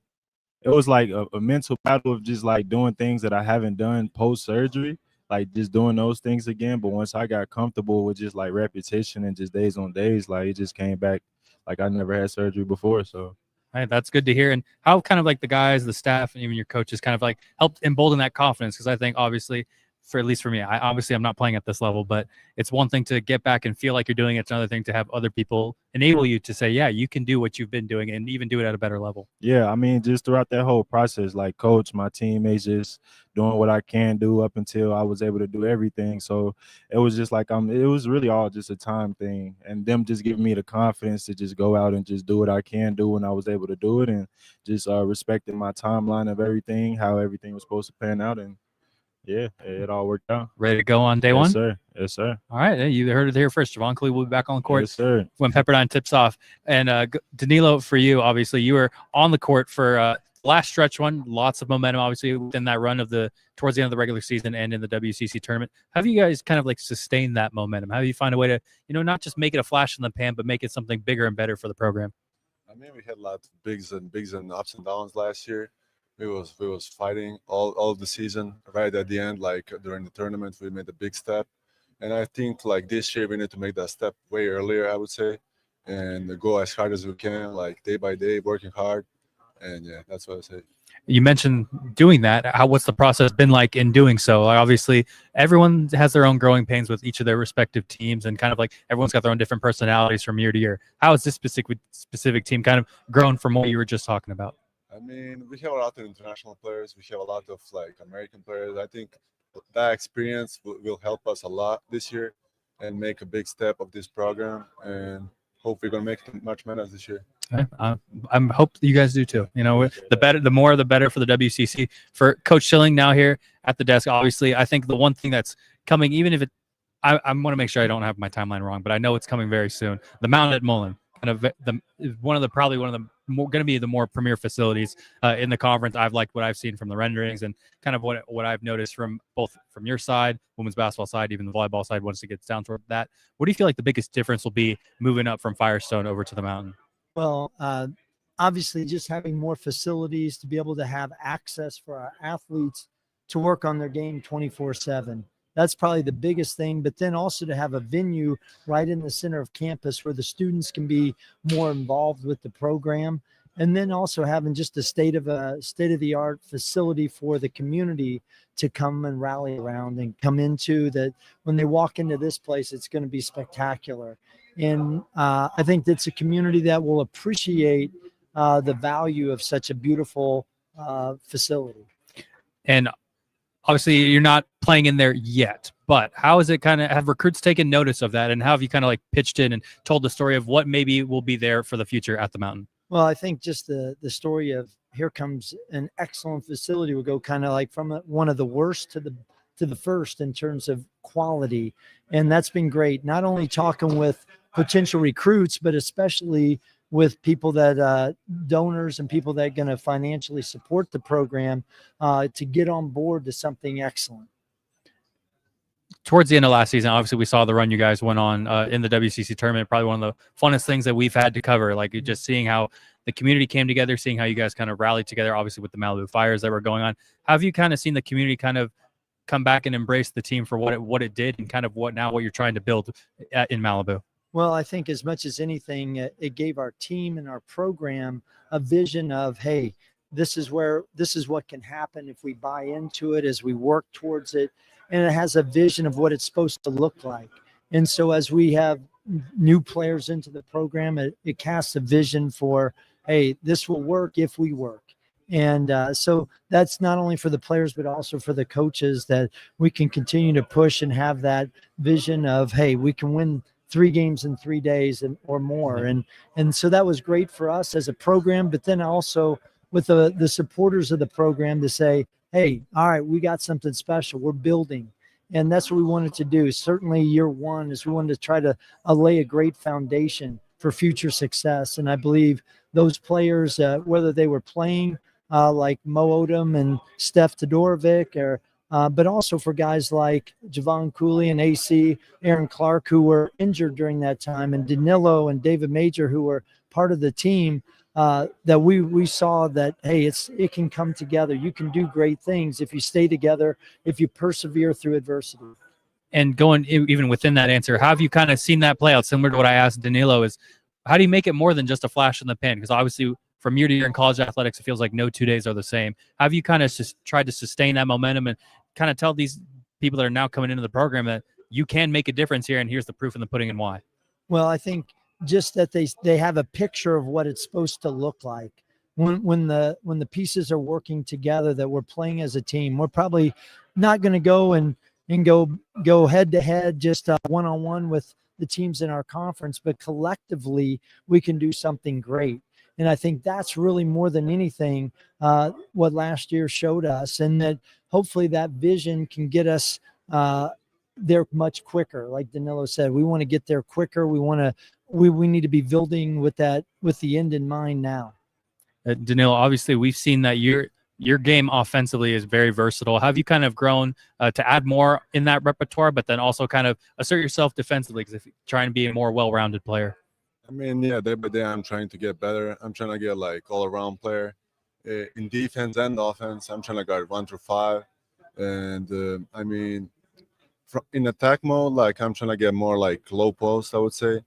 it was like a mental battle of just like doing things that I haven't done post-surgery, like just doing those things again. But once I got comfortable with just like repetition and just days on days, like it just came back like I never had surgery before. So all right, that's good to hear. And how kind of like the guys, the staff, and even your coaches kind of like helped embolden that confidence? Because I think obviously, at least for me, I'm not playing at this level, but it's one thing to get back and feel like you're doing it. It's another thing to have other people enable you to say, yeah, you can do what you've been doing and even do it at a better level. Yeah, I mean, just throughout that whole process, like coach, my teammates just doing what I can do up until I was able to do everything. So it was just like it was really all just a time thing, and them just giving me the confidence to just go out and just do what I can do when I was able to do it, and just respecting my timeline of everything, how everything was supposed to pan out. And yeah, it all worked out. Ready to go on day one? Yes, sir. Yes, sir. All right. You heard it here first. Javon Cooley will be back on the court. Yes, sir. When Pepperdine tips off. And Danilo, for you, obviously, you were on the court for last stretch one. Lots of momentum, obviously, within that run towards the end of the regular season and in the WCC tournament. How have you guys kind of like sustained that momentum? How do you find a way to, not just make it a flash in the pan, but make it something bigger and better for the program? I mean, we had a lot of bigs and ups and downs last year. We was fighting all the season. Right at the end, like during the tournament, we made a big step, and I think like this year we need to make that step way earlier, I would say, and go as hard as we can, like day by day, working hard, and yeah, that's what I say. You mentioned doing that. What's the process been like in doing so? Like obviously, everyone has their own growing pains with each of their respective teams, and kind of like everyone's got their own different personalities from year to year. How has this specific team kind of grown from what you were just talking about? I mean, we have a lot of international players. We have a lot of like American players. I think that experience will help us a lot this year and make a big step of this program. And hope we're gonna make it much better this year. I hope you guys do too. The more, the better for the WCC. For Coach Schilling now here at the desk, obviously, I think the one thing that's coming, even if I want to make sure I don't have my timeline wrong, but I know it's coming very soon. The Mountain at Mullen, kind of probably one of the going to be the more premier facilities in the conference. I've liked what I've seen from the renderings and kind of what I've noticed from both from your side, women's basketball side, even the volleyball side. Once it gets down toward that, what do you feel like the biggest difference will be moving up from Firestone over to the Mountain? Well, obviously, just having more facilities to be able to have access for our athletes to work on their game 24/7. That's probably the biggest thing. But then also to have a venue right in the center of campus where the students can be more involved with the program. And then also having just a state of the art facility for the community to come and rally around and come into, that when they walk into this place, it's going to be spectacular. And I think that's a community that will appreciate the value of such a beautiful facility. And obviously you're not playing in there yet, but how is it kind of, have recruits taken notice of that, and how have you kind of like pitched in and told the story of what maybe will be there for the future at the Mountain? Well, I think just the story of here comes an excellent facility will go kind of like from one of the worst to the first in terms of quality. And that's been great. Not only talking with potential recruits, but especially with people that donors and people that are going to financially support the program to get on board to something excellent. Towards the end of last season, obviously we saw the run you guys went on in the WCC tournament. Probably one of the funnest things that we've had to cover, like just seeing how the community came together, seeing how you guys kind of rallied together, obviously with the Malibu fires that were going on. How have you kind of seen the community kind of come back and embrace the team for what it did, and kind of what you're trying to build in Malibu? Well, I think as much as anything, it gave our team and our program a vision of, hey, this is what can happen if we buy into it, as we work towards it. And it has a vision of what it's supposed to look like. And so as we have new players into the program, it casts a vision for, hey, this will work if we work. And so that's not only for the players, but also for the coaches, that we can continue to push and have that vision of, hey, we can win 3 games in 3 days or more. And so that was great for us as a program, but then also with the supporters of the program to say, hey, all right, we got something special. We're building. And that's what we wanted to do. Certainly year one is we wanted to try to lay a great foundation for future success. And I believe those players, whether they were playing like Mo Odom and Steph Todorovic, but also for guys like Javon Cooley and AC, Aaron Clark, who were injured during that time, and Danilo and David Major, who were part of the team, that we saw that, hey, it can come together. You can do great things if you stay together, if you persevere through adversity. And going even within that answer, how have you kind of seen that play out? Similar to what I asked Danilo, is how do you make it more than just a flash in the pan? Because obviously from year to year in college athletics, it feels like no 2 days are the same. How have you kind of just tried to sustain that momentum and kind of tell these people that are now coming into the program that you can make a difference here, and here's the proof in the pudding and why? Well, I think just that they have a picture of what it's supposed to look like when the pieces are working together, that we're playing as a team. We're probably not going to go and go head to head, just one-on-one with the teams in our conference, but collectively we can do something great. And I think that's really more than anything what last year showed us, and that hopefully that vision can get us there much quicker. Like Danilo said, we want to get there quicker. We need to be building with the end in mind now. Danilo, obviously we've seen that your game offensively is very versatile. Have you kind of grown to add more in that repertoire, but then also kind of assert yourself defensively, because if you're trying to be a more well-rounded player? I mean, yeah, day by day I'm trying to get better. I'm trying to get like all-around player in defense and offense. I'm trying to guard 1 through 5, and I mean, in attack mode, like I'm trying to get more like low post, I would say.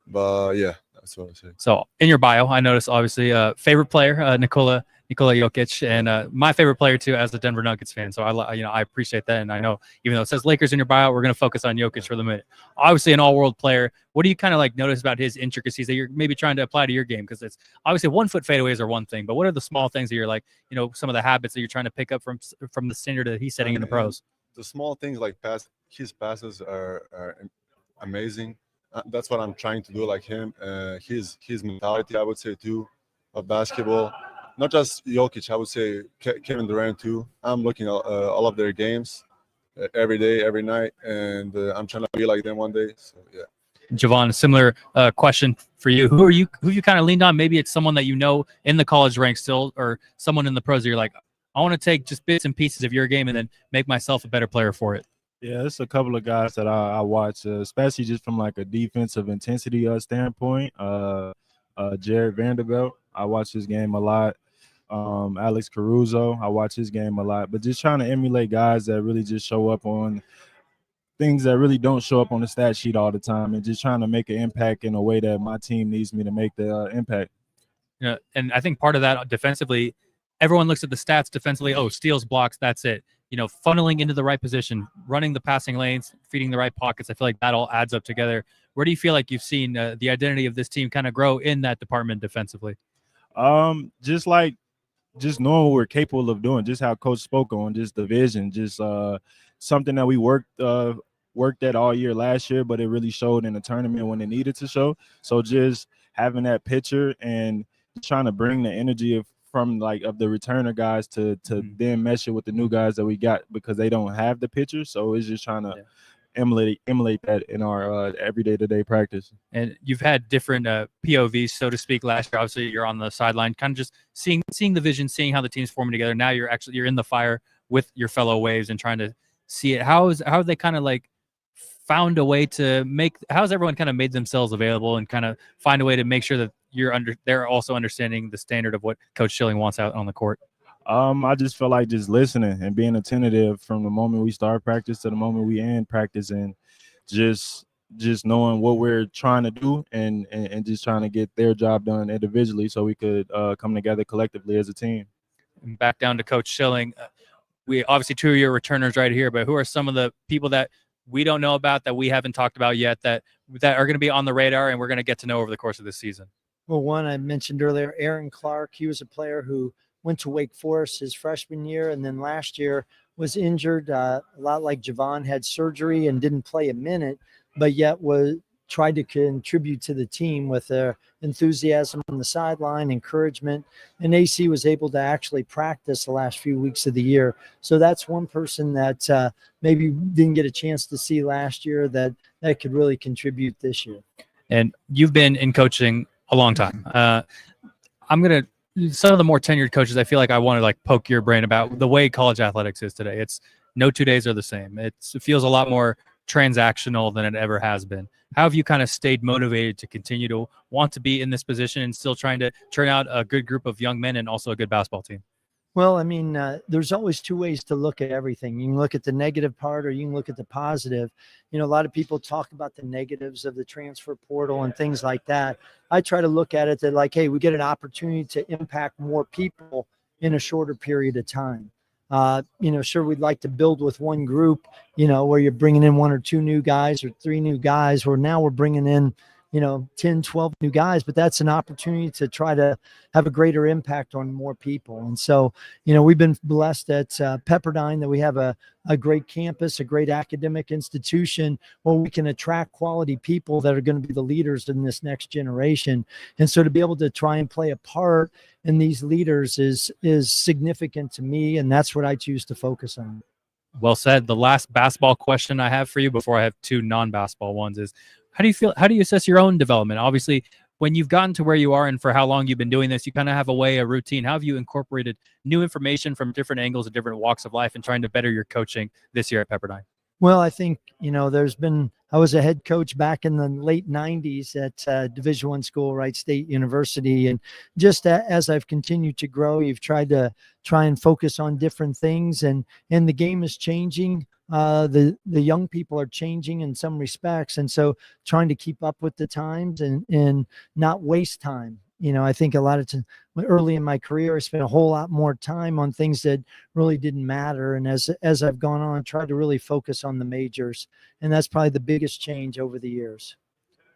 But yeah, that's what I say. So in your bio, I noticed obviously favorite player, Nikola Jokic, and my favorite player too, as a Denver Nuggets fan. So I appreciate that, and I know even though it says Lakers in your bio, we're going to focus on Jokic for the minute. Obviously, an all-world player. What do you kind of like notice about his intricacies that you're maybe trying to apply to your game? Because it's obviously 1-foot fadeaways are one thing, but what are the small things that you're like, some of the habits that you're trying to pick up from the standard that he's setting in the pros? The small things like his passes are amazing. That's what I'm trying to do, like him. His mentality, I would say, too, of basketball. Not just Jokic, I would say Kevin Durant, too. I'm looking at all of their games every day, every night, and I'm trying to be like them one day. So, yeah. Javon, a similar question for you. Who you kind of leaned on? Maybe it's someone that in the college ranks still, or someone in the pros that you're like, I want to take just bits and pieces of your game and then make myself a better player for it. Yeah, there's a couple of guys that I watch, especially just from like a defensive intensity standpoint. Jared Vanderbilt, I watch his game a lot. Alex Caruso, I watch his game a lot. But just trying to emulate guys that really just show up on things that really don't show up on the stat sheet all the time, and just trying to make an impact in a way that my team needs me to make the impact. Yeah, and I think part of that defensively, everyone looks at the stats defensively. Oh, steals, blocks, that's it. Funneling into the right position, running the passing lanes, feeding the right pockets. I feel like that all adds up together. Where do you feel like you've seen the identity of this team kind of grow in that department defensively? Just like just knowing what we're capable of doing, just how Coach spoke on, just the vision, just something that we worked at all year last year, but it really showed in the tournament when it needed to show. So just having that picture and trying to bring the energy of the returner guys to then mesh it with the new guys that we got, because they don't have the picture. So it's just trying to emulate that in our everyday to-day practice. And you've had different POVs, so to speak, last year. Obviously, you're on the sideline, kind of just seeing the vision, seeing how the team's forming together. Now you're in the fire with your fellow Waves and trying to see it. How have they kind of like found a way to how's everyone kind of made themselves available and kind of find a way to make sure that they're also understanding the standard of what Coach Schilling wants out on the court? I just feel like just listening and being attentive from the moment we start practice to the moment we end practice, and just knowing what we're trying to do and just trying to get their job done individually so we could come together collectively as a team. And back down to Coach Schilling, we obviously 2 of your returners right here, but who are some of the people that we don't know about, that we haven't talked about yet, that are going to be on the radar and we're going to get to know over the course of this season? Well, one I mentioned earlier, Aaron Clark. He was a player who went to Wake Forest his freshman year, and then last year was injured, a lot like Javon, had surgery and didn't play a minute, but yet tried to contribute to the team with their enthusiasm on the sideline, encouragement, and AC was able to actually practice the last few weeks of the year. So that's one person that maybe didn't get a chance to see last year that could really contribute this year. And you've been in coaching a long time. Some of the more tenured coaches, I feel like I want to poke your brain about the way college athletics is today. It's no 2 days are the same. It feels a lot more transactional than it ever has been. How have you kind of stayed motivated to continue to want to be in this position and still trying to turn out a good group of young men and also a good basketball team? Well, I mean, there's always two ways to look at everything. You can look at the negative part or you can look at the positive. A lot of people talk about the negatives of the transfer portal and things like that. I try to look at it that hey, we get an opportunity to impact more people in a shorter period of time. Sure, we'd like to build with one group, where you're bringing in 1 or 2 new guys or 3 new guys, where now we're bringing in, 10, 12 new guys, but that's an opportunity to try to have a greater impact on more people. And so, we've been blessed at Pepperdine that we have a great campus, a great academic institution where we can attract quality people that are going to be the leaders in this next generation. And so to be able to try and play a part in these leaders is significant to me. And that's what I choose to focus on. Well said. The last basketball question I have for you before I have 2 non-basketball ones is, how do you assess your own development? Obviously, when you've gotten to where you are and for how long you've been doing this, you kind of have a routine. How have you incorporated new information from different angles and different walks of life and trying to better your coaching this year at Pepperdine? Well, I think, I was a head coach back in the late 90s at Division I school, Wright State University. And just as I've continued to grow, you've tried to focus on different things, and the game is changing. The young people are changing in some respects. And so trying to keep up with the times and not waste time. I think a lot of times early in my career, I spent a whole lot more time on things that really didn't matter. And as I've gone on, tried to really focus on the majors. And that's probably the biggest change over the years.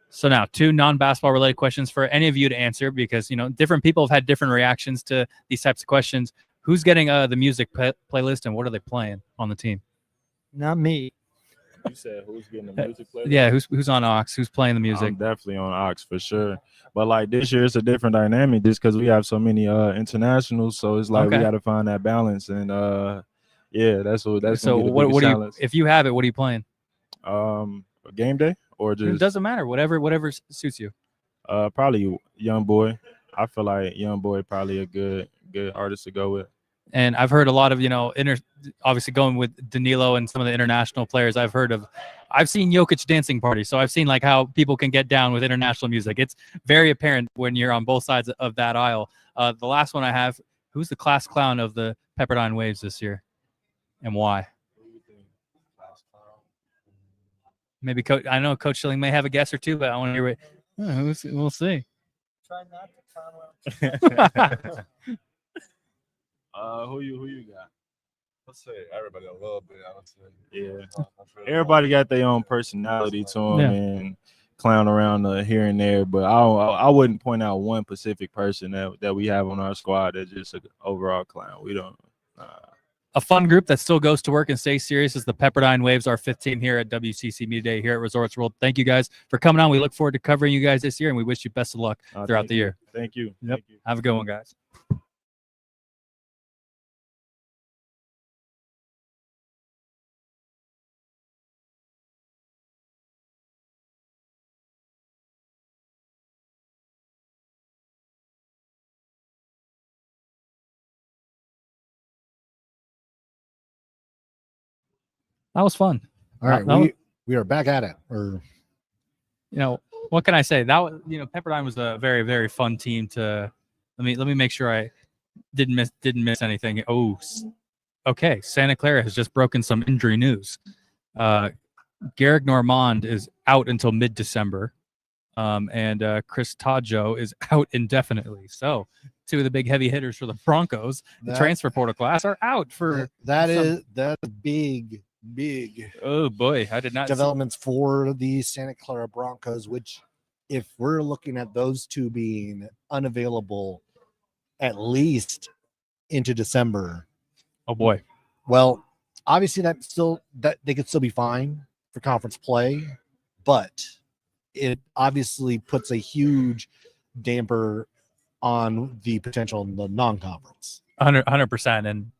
So now 2 non-basketball related questions for any of you to answer, because, different people have had different reactions to these types of questions. Who's getting the music playlist and what are they playing on the team? Not me. You said who's getting the music playlist? Yeah, who's on aux? Who's playing the music? I'm definitely on aux for sure. But this year it's a different dynamic just because we have so many internationals. So it's we got to find that balance. And that's so what do you, if you have it, what are you playing? Game day or just? It doesn't matter. Whatever suits you. Probably Young Boy. I feel like Young Boy probably a good artist to go with. And I've heard a lot of, obviously going with Danilo and some of the international players I've seen Jokic dancing parties. So I've seen how people can get down with international music. It's very apparent when you're on both sides of that aisle. The last one I have, who's the class clown of the Pepperdine Waves this year and why? Maybe I know Coach Schilling may have a guess or two, but I want to hear we'll see. Try not to clown. Who you got? Let's say everybody a little bit, I would say. Yeah. Everybody got their own personality to them, and clown around here and there, but I wouldn't point out one specific person that we have on our squad that's just an overall clown. We don't. A fun group that still goes to work and stays serious is the Pepperdine Waves, our 15 here at WCC Media Day here at Resorts World. Thank you guys for coming on. We look forward to covering you guys this year, and we wish you best of luck throughout the year. Thank you. Yep. Have a good one, guys. That was fun. All right, we are back at it. Or, what can I say? That was, Pepperdine was a very, very fun team to. Let me make sure I didn't miss anything. Oh, okay. Santa Clara has just broken some injury news. Garrick Normand is out until mid-December, and Chris Tadjo is out indefinitely. So, two of the big heavy hitters for the Broncos, the transfer portal class, are out for. That's big. Oh boy, I did not developments for the Santa Clara Broncos, which if we're looking at those two being unavailable at least into December. Oh boy. Well, obviously that they could still be fine for conference play, but it obviously puts a huge damper on the potential in the non-conference. 100%. And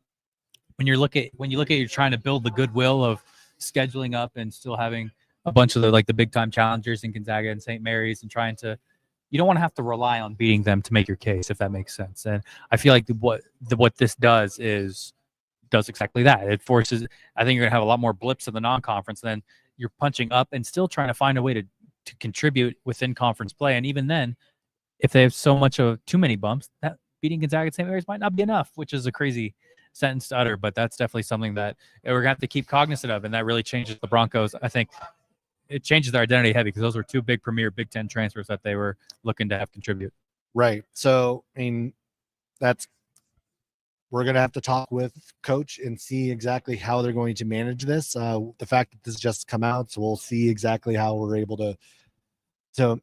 when you look at you're trying to build the goodwill of scheduling up and still having a bunch of the big time challengers in Gonzaga and St. Mary's, and trying to, you don't want to have to rely on beating them to make your case, if that makes sense. And I feel like what this does exactly that. It forces, I think you're gonna have a lot more blips in the non-conference than you're punching up and still trying to find a way to contribute within conference play. And even then, if they have so much of too many bumps, that beating Gonzaga and St. Mary's might not be enough, which is a crazy sentence to utter, but that's definitely something that we're gonna have to keep cognizant of, and that really changes the Broncos. I think it changes their identity heavy, because those were two big premier Big Ten transfers that they were looking to have contribute. Right. So, I mean, we're gonna have to talk with Coach and see exactly how they're going to manage this. The fact that this just come out, so we'll see exactly how we're able to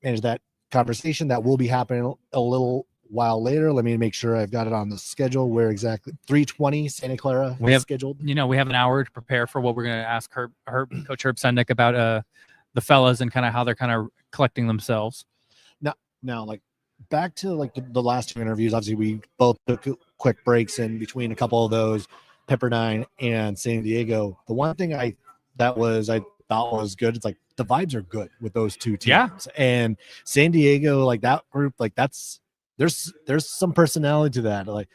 manage that conversation. That will be happening a little while later. Let me make sure I've got it on the schedule where exactly 3:20 Santa Clara we have scheduled. We have an hour to prepare for what we're going to ask Coach Herb Sendick about the fellas and kind of how they're kind of collecting themselves. Now like back to the last two interviews, obviously we both took quick breaks in between a couple of those, Pepperdine and San Diego. The one thing I thought was good, it's like the vibes are good with those two teams. Yeah. And San Diego, like that group, like there's some personality to that. Like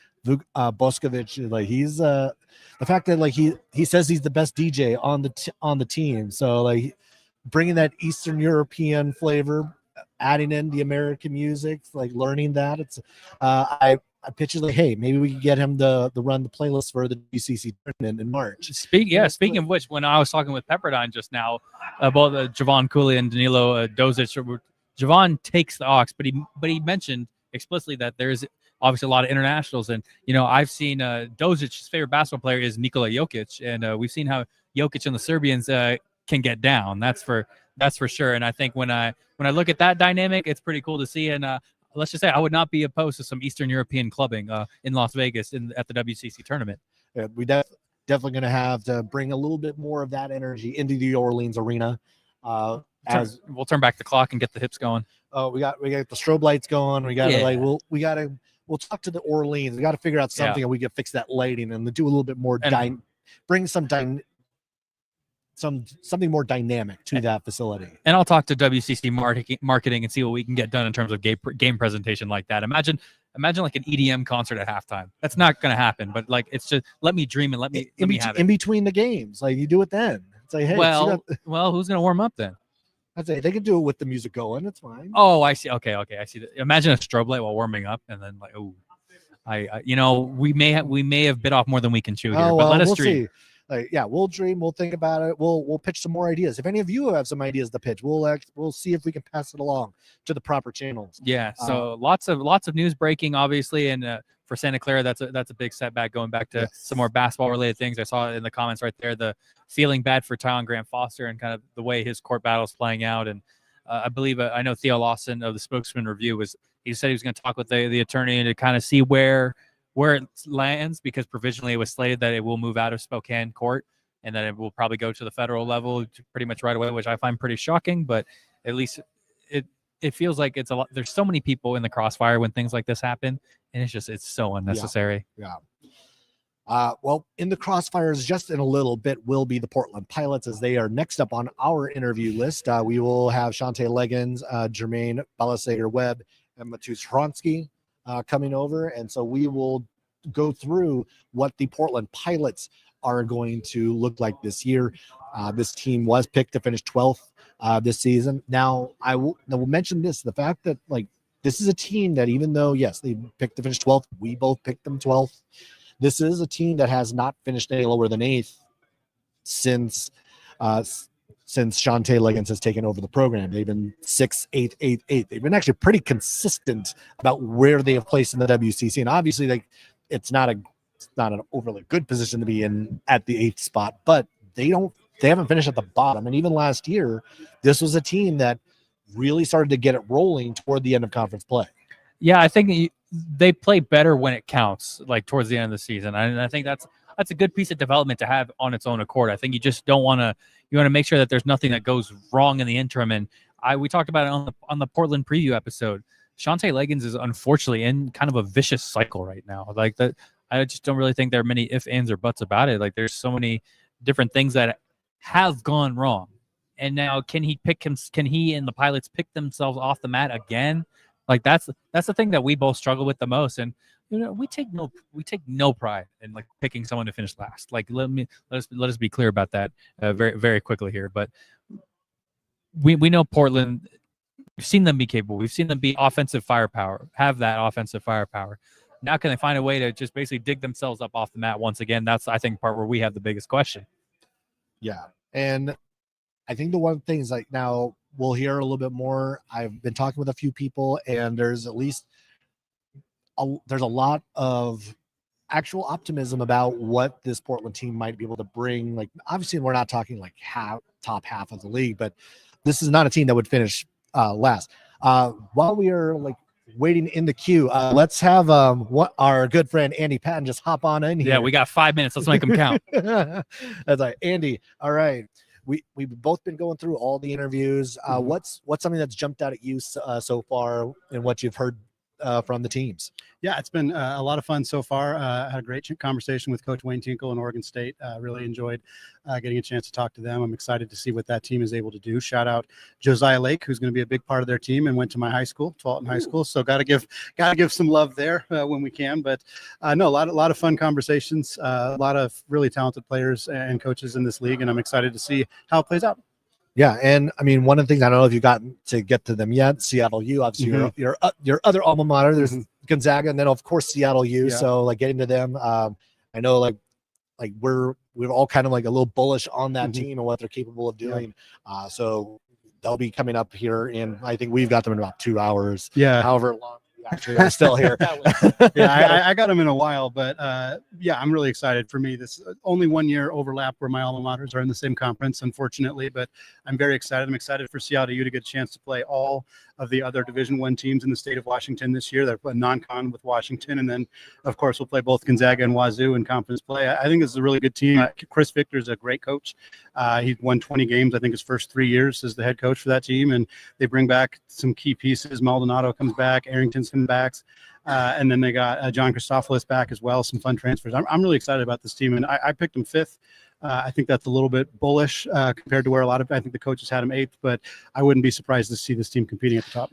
Boscovich, like he's the fact that like he says he's the best DJ on the team. So like bringing that Eastern European flavor, adding in the American music, like learning that. It's I picture like, hey, maybe we can get him to run the playlist for the WCC tournament in March. Speaking of which, when I was talking with Pepperdine just now about Javon Cooley and Danilo Dozic, Javon takes the aux, but he mentioned explicitly that there's obviously a lot of internationals, and I've seen Dozic's favorite basketball player is Nikola Jokic, and we've seen how Jokic and the Serbians can get down. That's for sure. And I think when I look at that dynamic, it's pretty cool to see. And let's just say I would not be opposed to some Eastern European clubbing in Las Vegas at the WCC tournament. Yeah, we definitely going to have to bring a little bit more of that energy into the Orleans arena. As we'll turn back the clock and get the hips going. Oh, we got the strobe lights going. We got to we'll talk to the Orleans. We got to figure out something, and we can fix that lighting and do a little bit more bring something more dynamic to that facility. And I'll talk to WCC marketing and see what we can get done in terms of game presentation like that. Imagine like an EDM concert at halftime. That's not going to happen, but like it's just let me dream and let me have it. In between the games, like you do it then. It's like, hey, well, who's going to warm up then? I'd say they can do it with the music going. It's fine. Oh, I see. Okay, I see that. Imagine a strobe light while warming up, and then like, oh, we may have bit off more than we can chew here. But let us dream. See. Like, yeah, we'll dream. We'll think about it. We'll pitch some more ideas. If any of you have some ideas to pitch, we'll see if we can pass it along to the proper channels. Yeah. So lots of news breaking, obviously, and for Santa Clara, that's a big setback. Going back to some more basketball related things, I saw in the comments right there the feeling bad for Tylen Grant Foster and kind of the way his court battle is playing out, and I believe I know Theo Lawson of the Spokesman Review he said he was going to talk with the attorney to kind of see where it lands, because provisionally it was slated that it will move out of Spokane court and that it will probably go to the federal level pretty much right away, which I find pretty shocking. But at least it feels like it's a lot. There's so many people in the crossfire when things like this happen, and it's so unnecessary. Yeah. Well, in the crossfires just in a little bit will be the Portland Pilots, as they are next up on our interview list. We will have Shante Leggins, Jermaine Balasager-Webb, and Matus Hronsky coming over. And so we will go through what the Portland Pilots are going to look like this year. This team was picked to finish 12th this season. Now, I will mention the fact that this is a team that, even though, yes, they picked to finish 12th, we both picked them 12th. This is a team that has not finished any lower than 8th since Shante Leggins has taken over the program. They've been 6th, 8th, 8th, 8th. They've been actually pretty consistent about where they have placed in the WCC. And obviously, it's not an overly good position to be in at the 8th spot, but they haven't finished at the bottom. And even last year, this was a team that really started to get it rolling toward the end of conference play. Yeah, I think they play better when it counts, like towards the end of the season. And I think that's a good piece of development to have on its own accord. I think you just don't want to. You want to make sure that there's nothing that goes wrong in the interim. And we talked about it on the Portland preview episode. Shante Leggins is unfortunately in kind of a vicious cycle right now. Like that, I just don't really think there are many ifs, ands, or buts about it. Like there's so many different things that have gone wrong. And now can he and the Pilots pick themselves off the mat again? Like that's the thing that we both struggle with the most. And we take no pride in picking someone to finish last. Like let us be clear about that very, very quickly here. But we know Portland. We've seen them be capable. We've seen them be offensive firepower. Have that offensive firepower. Now can they find a way to just basically dig themselves up off the mat once again? That's, I think, part where we have the biggest question. Yeah, and I think the one thing is now we'll hear a little bit more. I've been talking with a few people, and there's at least there's a lot of actual optimism about what this Portland team might be able to bring. Obviously, we're not talking top half of the league, but this is not a team that would finish last. While we are waiting in the queue, let's have our good friend Andy Patton just hop on in here. Yeah, we got 5 minutes. Let's make them count. That's right, Andy. All right. We've both been going through all the interviews. What's something that's jumped out at you so far and what you've heard from the teams? Yeah, it's been a lot of fun so far. I had a great conversation with Coach Wayne Tinkle in Oregon State. Really enjoyed getting a chance to talk to them. I'm excited to see what that team is able to do. Shout out Josiah Lake, who's going to be a big part of their team and went to my high school, Tualatin High School. So got to give some love there when we can. But no, a lot of fun conversations. A lot of really talented players and coaches in this league, and I'm excited to see how it plays out. Yeah, and I mean, one of the things, I don't know if you've gotten to get to them yet. Seattle U, obviously, your other alma mater. There's Gonzaga, and then of course Seattle U. Yeah. So getting to them, I know we're all kind of a little bullish on that team and what they're capable of doing. Yeah. So they'll be coming up here, and I think we've got them in about 2 hours. Yeah, however long. Actually, are still here. Yeah, I got them in a while, but yeah, I'm really excited. For me, this only 1 year overlap where my alma maters are in the same conference, unfortunately, but I'm very excited. I'm excited for Seattle U to get a chance to play all of the other Division I teams in the state of Washington this year. They're playing non-con with Washington, and then of course we'll play both Gonzaga and Wazoo in conference play. I think this is a really good team. Chris Victor is a great coach. He won 20 games, I think, his first 3 years as the head coach for that team, and they bring back some key pieces. Maldonado comes back, Arrington's coming back, and then they got John Christophoulos back as well. Some fun transfers. I'm really excited about this team, and I picked them 5th. I think that's a little bit bullish compared to where I think the coaches had them 8th, but I wouldn't be surprised to see this team competing at the top.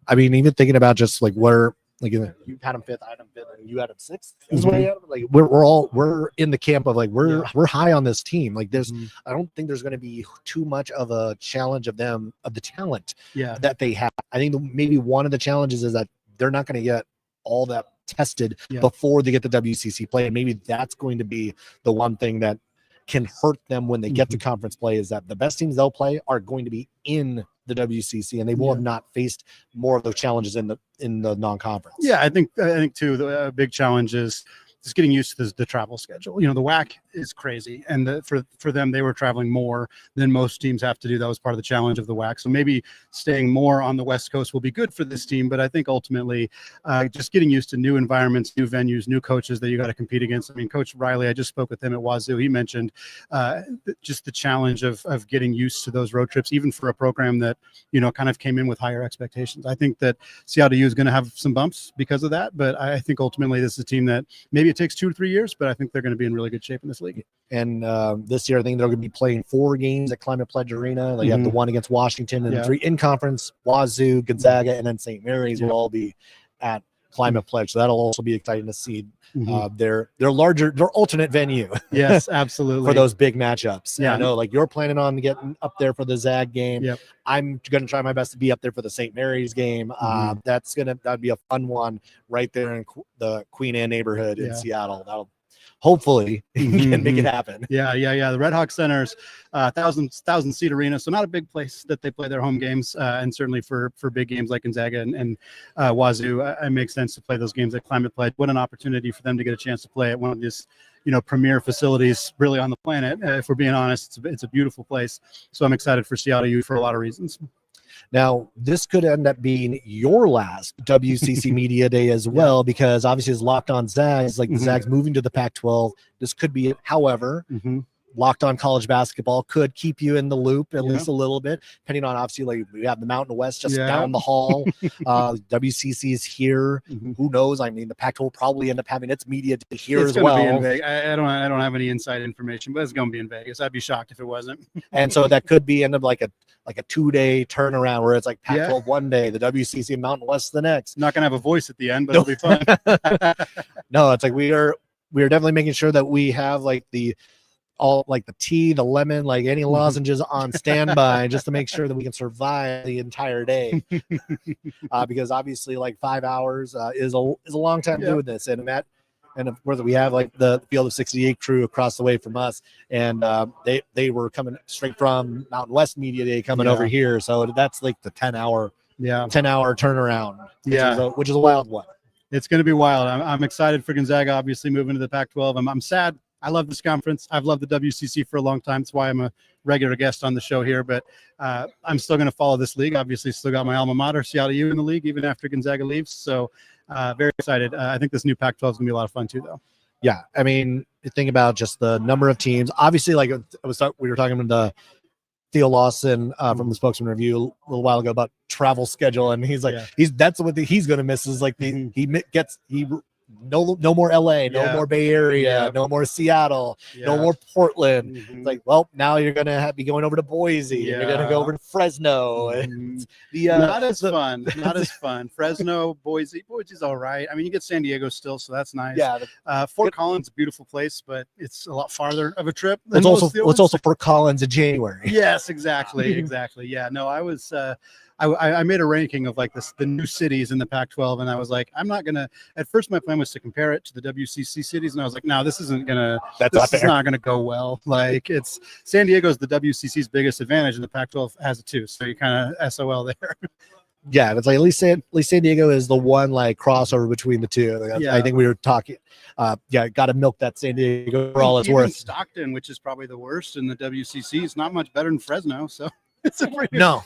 I mean, even thinking about just where you had them 5th, I had them 5th, and you had them 6th. We're in the camp of we're high on this team. There's I don't think there's going to be too much of a challenge of the talent that they have. I think maybe one of the challenges is that they're not going to get all that tested before they get the WCC play, and maybe that's going to be the one thing that can hurt them when they get to conference play, is that the best teams they'll play are going to be in the WCC, and they will have not faced more of those challenges in the non-conference. Yeah, I think too the big challenge is just getting used to the travel schedule. The WAC is crazy. And for them, they were traveling more than most teams have to do. That was part of the challenge of the WAC. So maybe staying more on the West Coast will be good for this team. But I think ultimately just getting used to new environments, new venues, new coaches that you got to compete against. I mean, Coach Riley, I just spoke with him at Wazoo. He mentioned just the challenge of getting used to those road trips, even for a program that, kind of came in with higher expectations. I think that Seattle U is going to have some bumps because of that. But I think ultimately this is a team that maybe it takes 2 to 3 years, but I think they're going to be in really good shape in this league. And this year, I think they're going to be playing 4 games at Climate Pledge Arena. You have the one against Washington and 3 in conference, Wazoo, Gonzaga, and then St. Mary's will all be at Climate Pledge. So that'll also be exciting to see their alternate venue. Yes, absolutely. For those big matchups. Yeah. I know you're planning on getting up there for the Zag game. Yep. I'm going to try my best to be up there for the St. Mary's game. That'd be a fun one right there in the Queen Anne neighborhood in Seattle. That'll hopefully can make it happen. Yeah. The Redhawks Center's 1,000 seat arena, so not a big place that they play their home games, and certainly for big games like Gonzaga and Wazoo, it makes sense to play those games at Climate Pledge. What an opportunity for them to get a chance to play at one of these premier facilities really on the planet. If we're being honest, it's a beautiful place. So I'm excited for Seattle U for a lot of reasons. Now, this could end up being your last WCC Media Day as well, because obviously it's Locked On Zags, the Zags moving to the Pac-12. This could be it. However, Locked On College Basketball could keep you in the loop at least a little bit, depending on obviously we have the Mountain West just down the hall. WCC is here. Who knows? I mean, the Pac-12 will probably end up having its media day here as well. Be in Vegas. I don't have any inside information, but it's going to be in Vegas. I'd be shocked if it wasn't. And so that could be end up like a 2-day turnaround where it's like Pac-12 one day, the WCC Mountain West the next. Not going to have a voice at the end, but it'll be fun. No, it's we are definitely making sure that we have the tea, the lemon, any lozenges on standby just to make sure that we can survive the entire day. Because obviously 5 hours is a long time doing this. And of course we have the Field of 68 crew across the way from us, and they were coming straight from Mountain West Media Day coming over here. So that's the 10-hour turnaround, which is a wild one. It's going to be wild. I'm excited for Gonzaga, obviously moving to the Pac-12. I'm sad. I love this conference. I've loved the WCC for a long time. That's why I'm a regular guest on the show here. But I'm still going to follow this league. Obviously, still got my alma mater, Seattle U, in the league, even after Gonzaga leaves. So very excited. I think this new Pac-12 is going to be a lot of fun too, though. Yeah, I mean, think about just the number of teams. Obviously, we were talking about Theo Lawson from the Spokesman Review a little while ago about travel schedule, and he's that's what he's going to miss is no more LA, no more Bay Area, no more Seattle, no more Portland. It's now you're going to be going over to Boise, and you're going to go over to Fresno. And not as fun. Fresno, Boise's all right. I mean, you get San Diego still, so that's nice. Yeah. Fort Collins, a beautiful place, but it's a lot farther of a trip. It's also Fort Collins in January. Yes, exactly. Yeah, no, I was I made a ranking of the new cities in the Pac-12, and I was like, I'm not gonna. At first, my plan was to compare it to the WCC cities, and I was like, no, this isn't gonna. This is not gonna go well. It's San Diego's the WCC's biggest advantage, and the Pac-12 has it too. So you kind of SOL there. Yeah, it's at least San Diego is the one crossover between the two. I think we were talking. Got to milk that San Diego for all it's worth. Stockton, which is probably the worst in the WCC, is not much better than Fresno. So. No,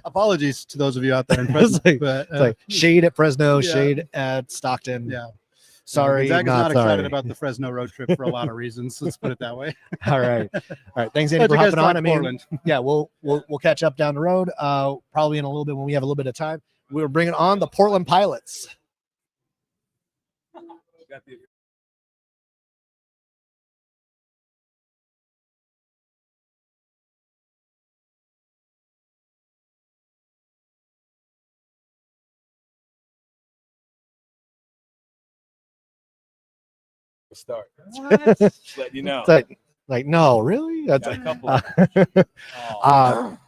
apologies to those of you out there in Fresno. But shade at Fresno, shade at Stockton. Yeah, sorry, Gonzaga's not sorry. excited about the Fresno road trip for a lot of reasons. Let's put it that way. All right. Thanks, Andy, for hopping on. I mean, we'll catch up down the road. Probably in a little bit when we have a little bit of time. We're bringing on the Portland Pilots. Start. Just letting you know. It's no, really? That's a couple.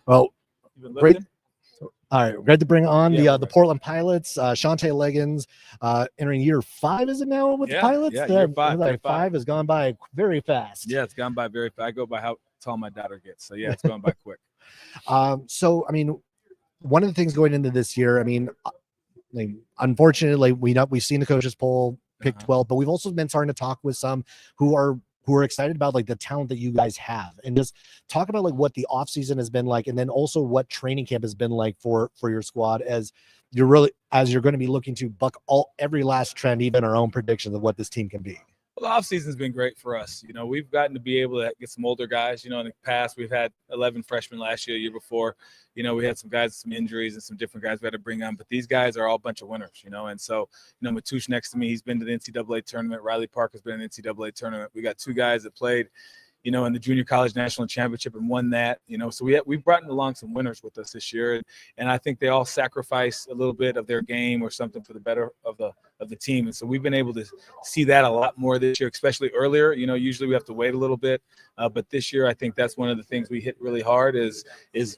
Well, great. All right, great to bring on the Portland Pilots. Shantae Leggins entering year 5, is it now with the Pilots? Yeah, year 5. Year 5 has gone by very fast. Yeah, it's gone by very fast. I go by how tall my daughter gets. So yeah, it's gone by quick. So I mean, one of the things going into this year, I mean, unfortunately, we've seen the coaches poll pick 12, but we've also been starting to talk with some who are who are excited about like the talent that you guys have, and just talk about like what the off season has been like, and then also what training camp has been like for your squad as you're going to be looking to buck every last trend, even our own predictions of what this team can be. Well, the offseason's been great for us. You know, we've gotten to be able to get some older guys. You know, in the past, we've had 11 freshmen last year, year before. You know, we had some guys with some injuries and some different guys we had to bring on. But these guys are all a bunch of winners, you know. And so, you know, Matoush next to me, he's been to the NCAA tournament. Riley Parker's been in the NCAA tournament. We got two guys that played, you know, in the junior college national championship and won that, you know. So we've brought along some winners with us this year. And I think they all sacrifice a little bit of their game or something for the better of the team. And so we've been able to see that a lot more this year, especially earlier. You know, usually we have to wait a little bit. But this year, I think that's one of the things we hit really hard is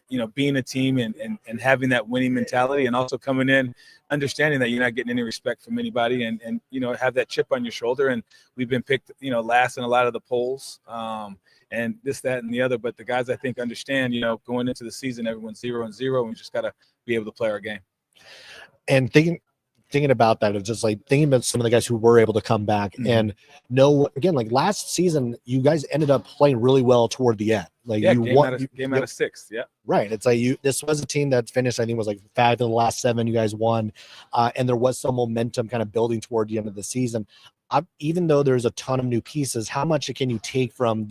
you know, being a team and having that winning mentality, and also coming in understanding that you're not getting any respect from anybody, and you know, have that chip on your shoulder. And we've been picked, you know, last in a lot of the polls, and this, that, and the other. But the guys, I think, understand, you know, going into the season, everyone's 0-0, and we just got to be able to play our game. And thinking about that, of just like thinking about some of the guys who were able to come back and know, again, like last season, you guys ended up playing really well toward the end. Like yeah, you game out of 6. Yeah. Right. It's like this was a team that finished, I think, was like 5 of the last 7 you guys won. And there was some momentum kind of building toward the end of the season. Even though there's a ton of new pieces, how much can you take from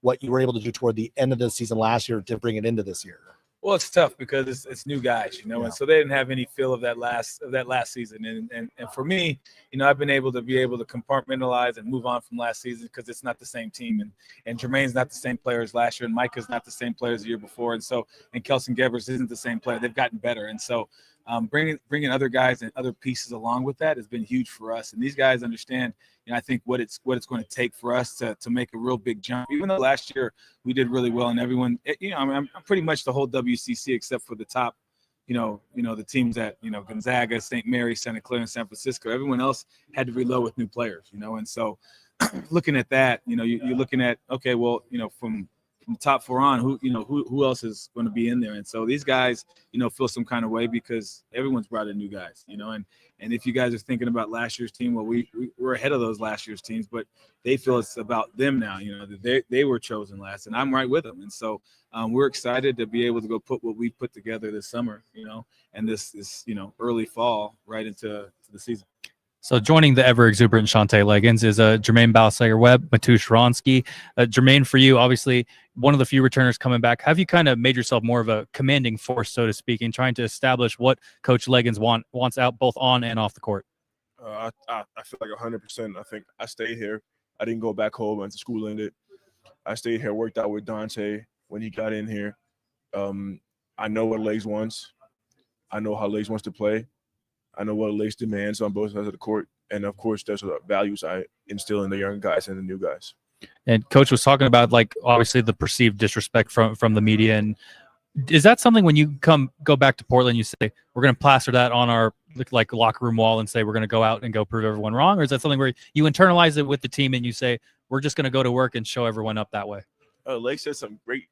what you were able to do toward the end of the season last year to bring it into this year? Well, it's tough because it's new guys, you know, and so they didn't have any feel of that last season. And for me, you know, I've been able to compartmentalize and move on from last season because it's not the same team, and Jermaine's not the same player as last year, and Micah's not the same player as the year before, and Kelson Gebers isn't the same player. They've gotten better, and so bringing other guys and other pieces along with that has been huge for us. And these guys understand, you know, I think what it's going to take for us to make a real big jump. Even though last year we did really well, and everyone, you know, I mean, I'm pretty much the whole WCC except for the top, you know, the teams that, you know, Gonzaga, St. Mary, Santa Clara, and San Francisco. Everyone else had to reload with new players, you know, and so looking at that, you know, you're looking at, okay, well, you know, from the top 4 on, who else is going to be in there? And so these guys, you know, feel some kind of way because everyone's brought in new guys, you know, and if you guys are thinking about last year's team, well, we're ahead of those last year's teams, but they feel it's about them now, you know, that they were chosen last, and I'm right with them. And so we're excited to be able to go put what we put together this summer, you know, and this you know, early fall right into the season. So joining the ever exuberant Shantae Leggins is Jermaine Balsager-Webb, Matoush Ronsky. Jermaine, for you, obviously one of the few returners coming back. Have you kind of made yourself more of a commanding force, so to speak, in trying to establish what Coach Leggins wants out both on and off the court? I feel like 100%. I think I stayed here. I didn't go back home until school ended. I stayed here, worked out with Dante when he got in here. I know what Legs wants. I know how Legs wants to play. I know what Legs demands on both sides of the court. And, of course, those are the values I instill in the young guys and the new guys. And Coach was talking about, like, obviously the perceived disrespect from the media. And is that something when you go back to Portland, you say, we're going to plaster that on our like locker room wall and say we're going to go out and go prove everyone wrong? Or is that something where you internalize it with the team and you say, we're just going to go to work and show everyone up that way? Legs said something great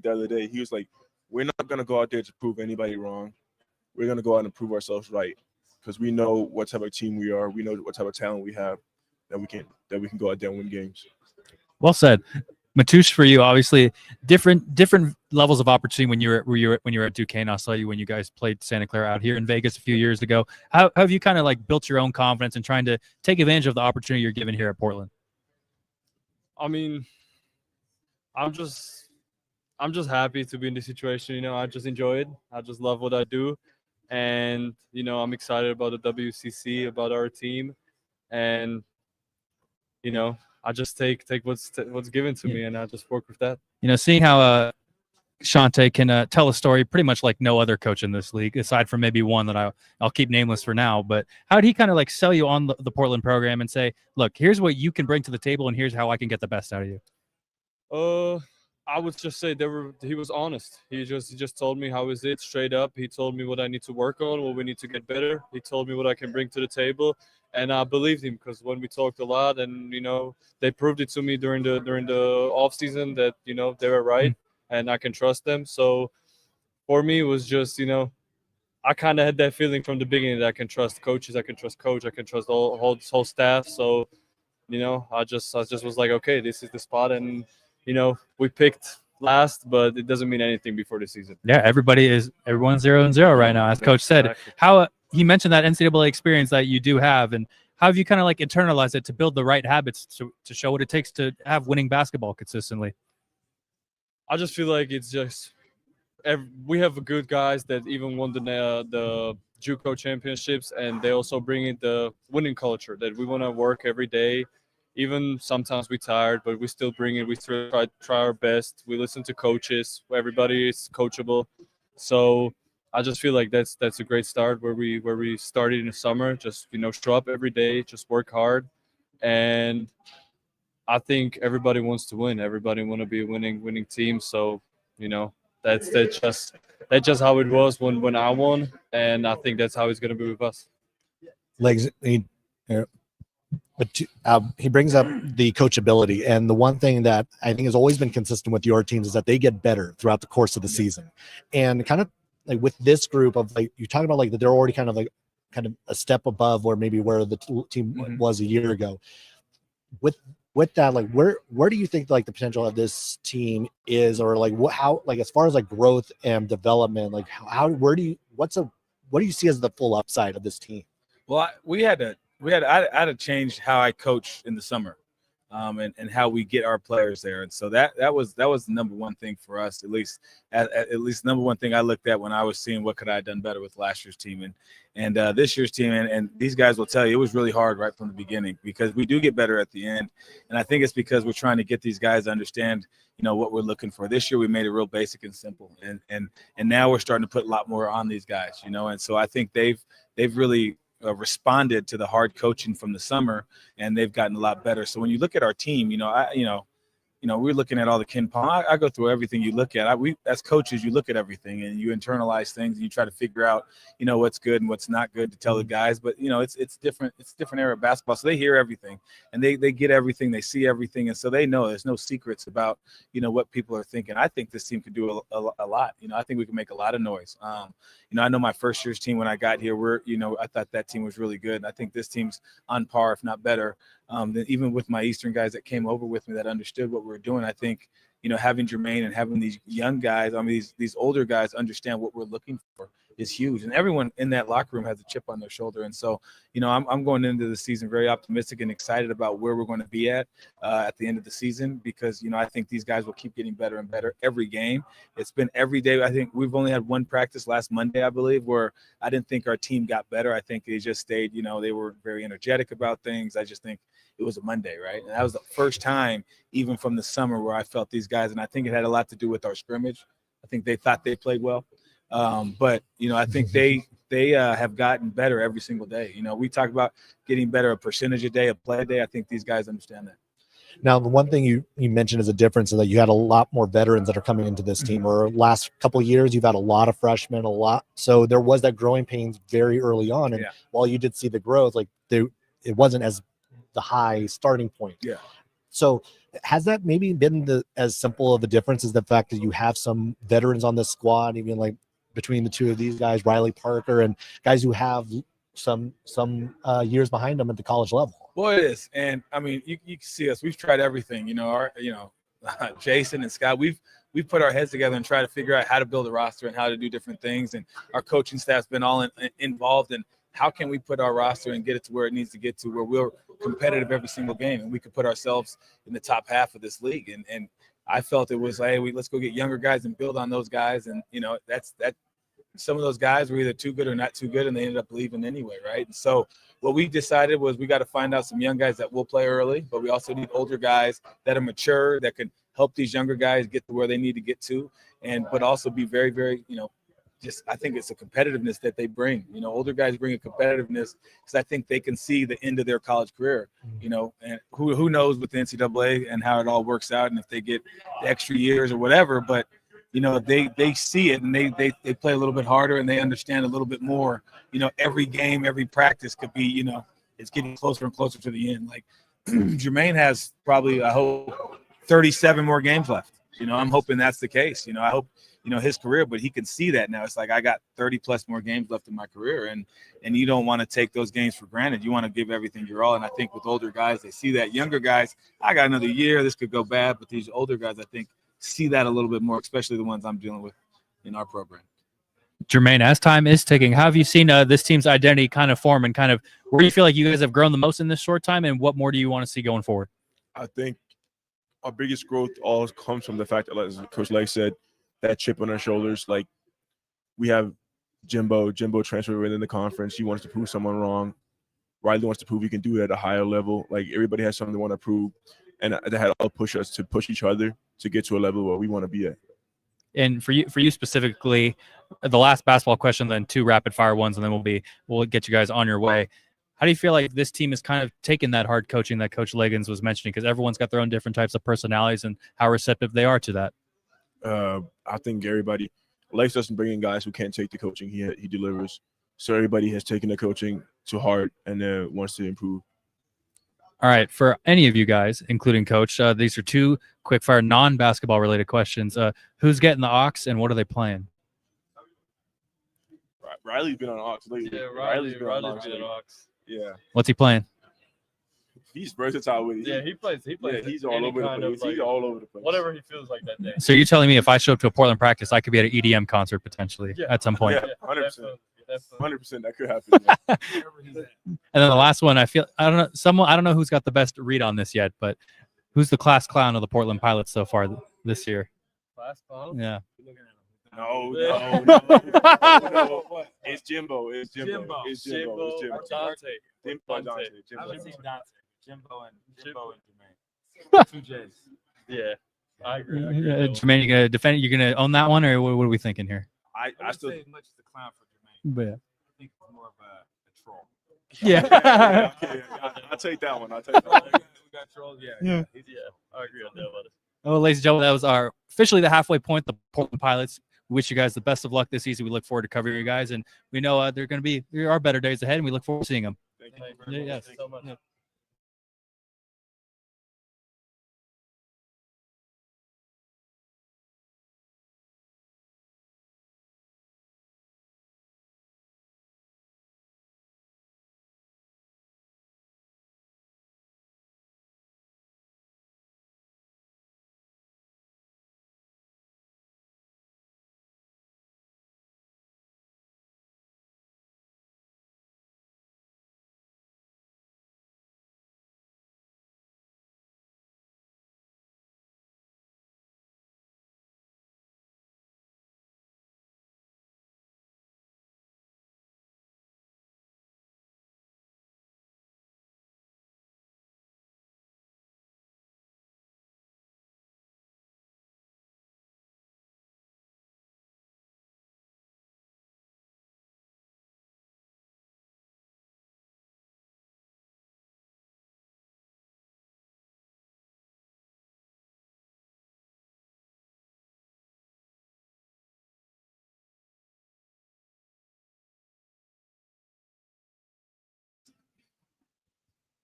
the other day. He was like, we're not going to go out there to prove anybody wrong. We're going to go out and prove ourselves right, because we know what type of team we are. We know what type of talent we have that we can go out there and win games. Well said. Matoush, for you, obviously different levels of opportunity when you were at Duquesne. I saw you when you guys played Santa Clara out here in Vegas a few years ago. How have you kind of like built your own confidence and trying to take advantage of the opportunity you're given here at Portland? I mean, I'm just happy to be in this situation. You know, I just enjoy it. I just love what I do. And, you know, I'm excited about the WCC, about our team. And, you know, I just take what's given to me, and I just work with that. You know, seeing how Shantae can tell a story pretty much like no other coach in this league, aside from maybe one that I'll keep nameless for now. But how did he kind of like sell you on the Portland program and say, look, here's what you can bring to the table, and here's how I can get the best out of you? I would just say he was honest. He just told me how is it straight up. He told me what I need to work on, what we need to get better. He told me what I can bring to the table, and I believed him because when we talked a lot, and you know, they proved it to me during the off season that, you know, they were right and I can trust them. So for me, it was just, you know, I kind of had that feeling from the beginning that I can trust coaches, I can trust coach, I can trust whole staff. So I just was like, okay, this is the spot, and we picked last, but it doesn't mean anything before the season. Yeah, everyone's 0-0 right now, as Coach said. Exactly. How he mentioned that NCAA experience that you do have, and how have you kind of like internalized it to build the right habits to show what it takes to have winning basketball consistently? I just feel like it's just we have good guys that even won the JUCO championships, and they also bring in the winning culture that we want to work every day. Even sometimes we're tired, but we still bring it. We still try our best. We listen to coaches. Everybody is coachable. So I just feel like that's a great start where we started in the summer. Just show up every day, just work hard, and I think everybody wants to win. Everybody want to be a winning team. So that's just how it was when I won, and I think that's how it's gonna be with us. He brings up the coachability, and the one thing that I think has always been consistent with your teams is that they get better throughout the course of the season. And kind of like with this group of like you talk about like that they're already kind of a step above where the team was a year ago. With that, like where do you think like the potential of this team is, or like how like as far as like growth and development, like what do you see as the full upside of this team? Well, I had to change how I coach in the summer, and how we get our players there. And so that was the number one thing for us, at least number one thing I looked at when I was seeing what could I have done better with last year's team and this year's team. And these guys will tell you it was really hard right from the beginning, because we do get better at the end. And I think it's because we're trying to get these guys to understand, what we're looking for. This year we made it real basic and simple. And now we're starting to put a lot more on these guys, and so I think they've really responded to the hard coaching from the summer, and they've gotten a lot better. So when you look at our team, we're looking at all the Ken Palm. I go through everything you look at. We as coaches, you look at everything and you internalize things and you try to figure out, what's good and what's not good to tell the guys. But it's different. It's a different era of basketball, so they hear everything and they get everything, they see everything, and so they know there's no secrets about what people are thinking. I think this team could do a lot. I think we can make a lot of noise. I know my first year's team when I got here, I thought that team was really good. And I think this team's on par, if not better. Than even with my Eastern guys that came over with me that understood what we were doing. I think, having Jermaine and having these young guys, these older guys understand what we're looking for is huge. And everyone in that locker room has a chip on their shoulder. And so, I'm going into the season very optimistic and excited about where we're going to be at the end of the season, because, I think these guys will keep getting better and better every game. It's been every day. I think we've only had one practice last Monday, I believe, where I didn't think our team got better. I think they just stayed, they were very energetic about things. I just think it was a Monday, right? And that was the first time, even from the summer, where I felt these guys, and I think it had a lot to do with our scrimmage. I think they thought they played well. But I think they have gotten better every single day. We talk about getting better a percentage a day, a play a day. I think these guys understand that. Now, the one thing you mentioned as a difference is that you had a lot more veterans that are coming into this team. Or last couple of years, you've had a lot of freshmen, so there was that growing pains very early on. And while you did see the growth, like it wasn't as the high starting point. Yeah. So has that maybe been as simple of a difference as the fact that you have some veterans on this squad, even like between the two of these guys, Riley Parker, and guys who have some years behind them at the college level? Well, it is. And I mean, you can see us, we've tried everything, Jason and Scott, we've put our heads together and try to figure out how to build a roster and how to do different things. And our coaching staff's been all involved in how can we put our roster and get it to where it needs to get to, where we're competitive every single game and we could put ourselves in the top half of this league. And I felt it was like, hey, let's go get younger guys and build on those guys. And, that's some of those guys were either too good or not too good, and they ended up leaving anyway, right? And so what we decided was we got to find out some young guys that will play early, but we also need older guys that are mature, that can help these younger guys get to where they need to get to, but also be very, very, I think it's a competitiveness that they bring. Older guys bring a competitiveness because I think they can see the end of their college career, and who knows with the NCAA and how it all works out and if they get the extra years or whatever, but they see it and they play a little bit harder and they understand a little bit more. Every game, every practice could be, it's getting closer and closer to the end. Like Jermaine has probably, I hope, 37 more games left. I'm hoping that's the case. I hope, his career, but he can see that now. It's like, I got 30 plus more games left in my career, and you don't want to take those games for granted. You want to give everything your all. And I think with older guys, they see that. Younger guys, I got another year, this could go bad, but these older guys, I think, see that a little bit more, especially the ones I'm dealing with in our program. Jermaine, as time is ticking, how have you seen this team's identity kind of form, and kind of where do you feel like you guys have grown the most in this short time, and what more do you want to see going forward? I think our biggest growth all comes from the fact that, as Coach Legg said, that chip on our shoulders. Like, we have Jimbo transferred within the conference. He wants to prove someone wrong. Riley wants to prove he can do it at a higher level. Like, everybody has something they want to prove, and that had all push us to push each other to get to a level where we want to be at. And for you specifically, the last basketball question, then 2 rapid fire ones, and then we'll get you guys on your way. How do you feel like this team is kind of taking that hard coaching that Coach Leggins was mentioning? Because everyone's got their own different types of personalities and how receptive they are to that. I think everybody, Lex doesn't bring in guys who can't take the coaching. He delivers. So everybody has taken the coaching to heart and wants to improve. All right, for any of you guys, including Coach, these are 2 quick-fire non-basketball related questions. Who's getting the aux, and what are they playing? Riley's been on aux lately. Yeah, Riley's been on aux. Yeah. What's he playing? He's versatile with it. Yeah, he plays. Yeah, he's all over the place. He's all over the place. Whatever he feels like that day. So you're telling me if I show up to a Portland practice, I could be at an EDM concert potentially at some point? Yeah, 100%. 100% that could happen. And then the last one, I don't know who's got the best read on this yet, but who's the class clown of the Portland Pilots so far this year? Class clown? Yeah. No. It's Jimbo. It's Jimbo. Dante. I would say Dante. Jimbo and Jermaine. 2 J's. Yeah, I agree. Jermaine, you gonna defend it? You gonna own that one, or what are we thinking here? I still say as much as the clown for Jermaine. But I think it's more of a troll. Yeah. I'll take that one. We got trolls. Yeah. I agree on that one. Oh, ladies and gentlemen, that was our officially the halfway point. The Portland Pilots. We wish you guys the best of luck this season. We look forward to covering you guys, and we know there are better days ahead, and we look forward to seeing them. Thank you very much. Yes. Thanks so much. Yeah.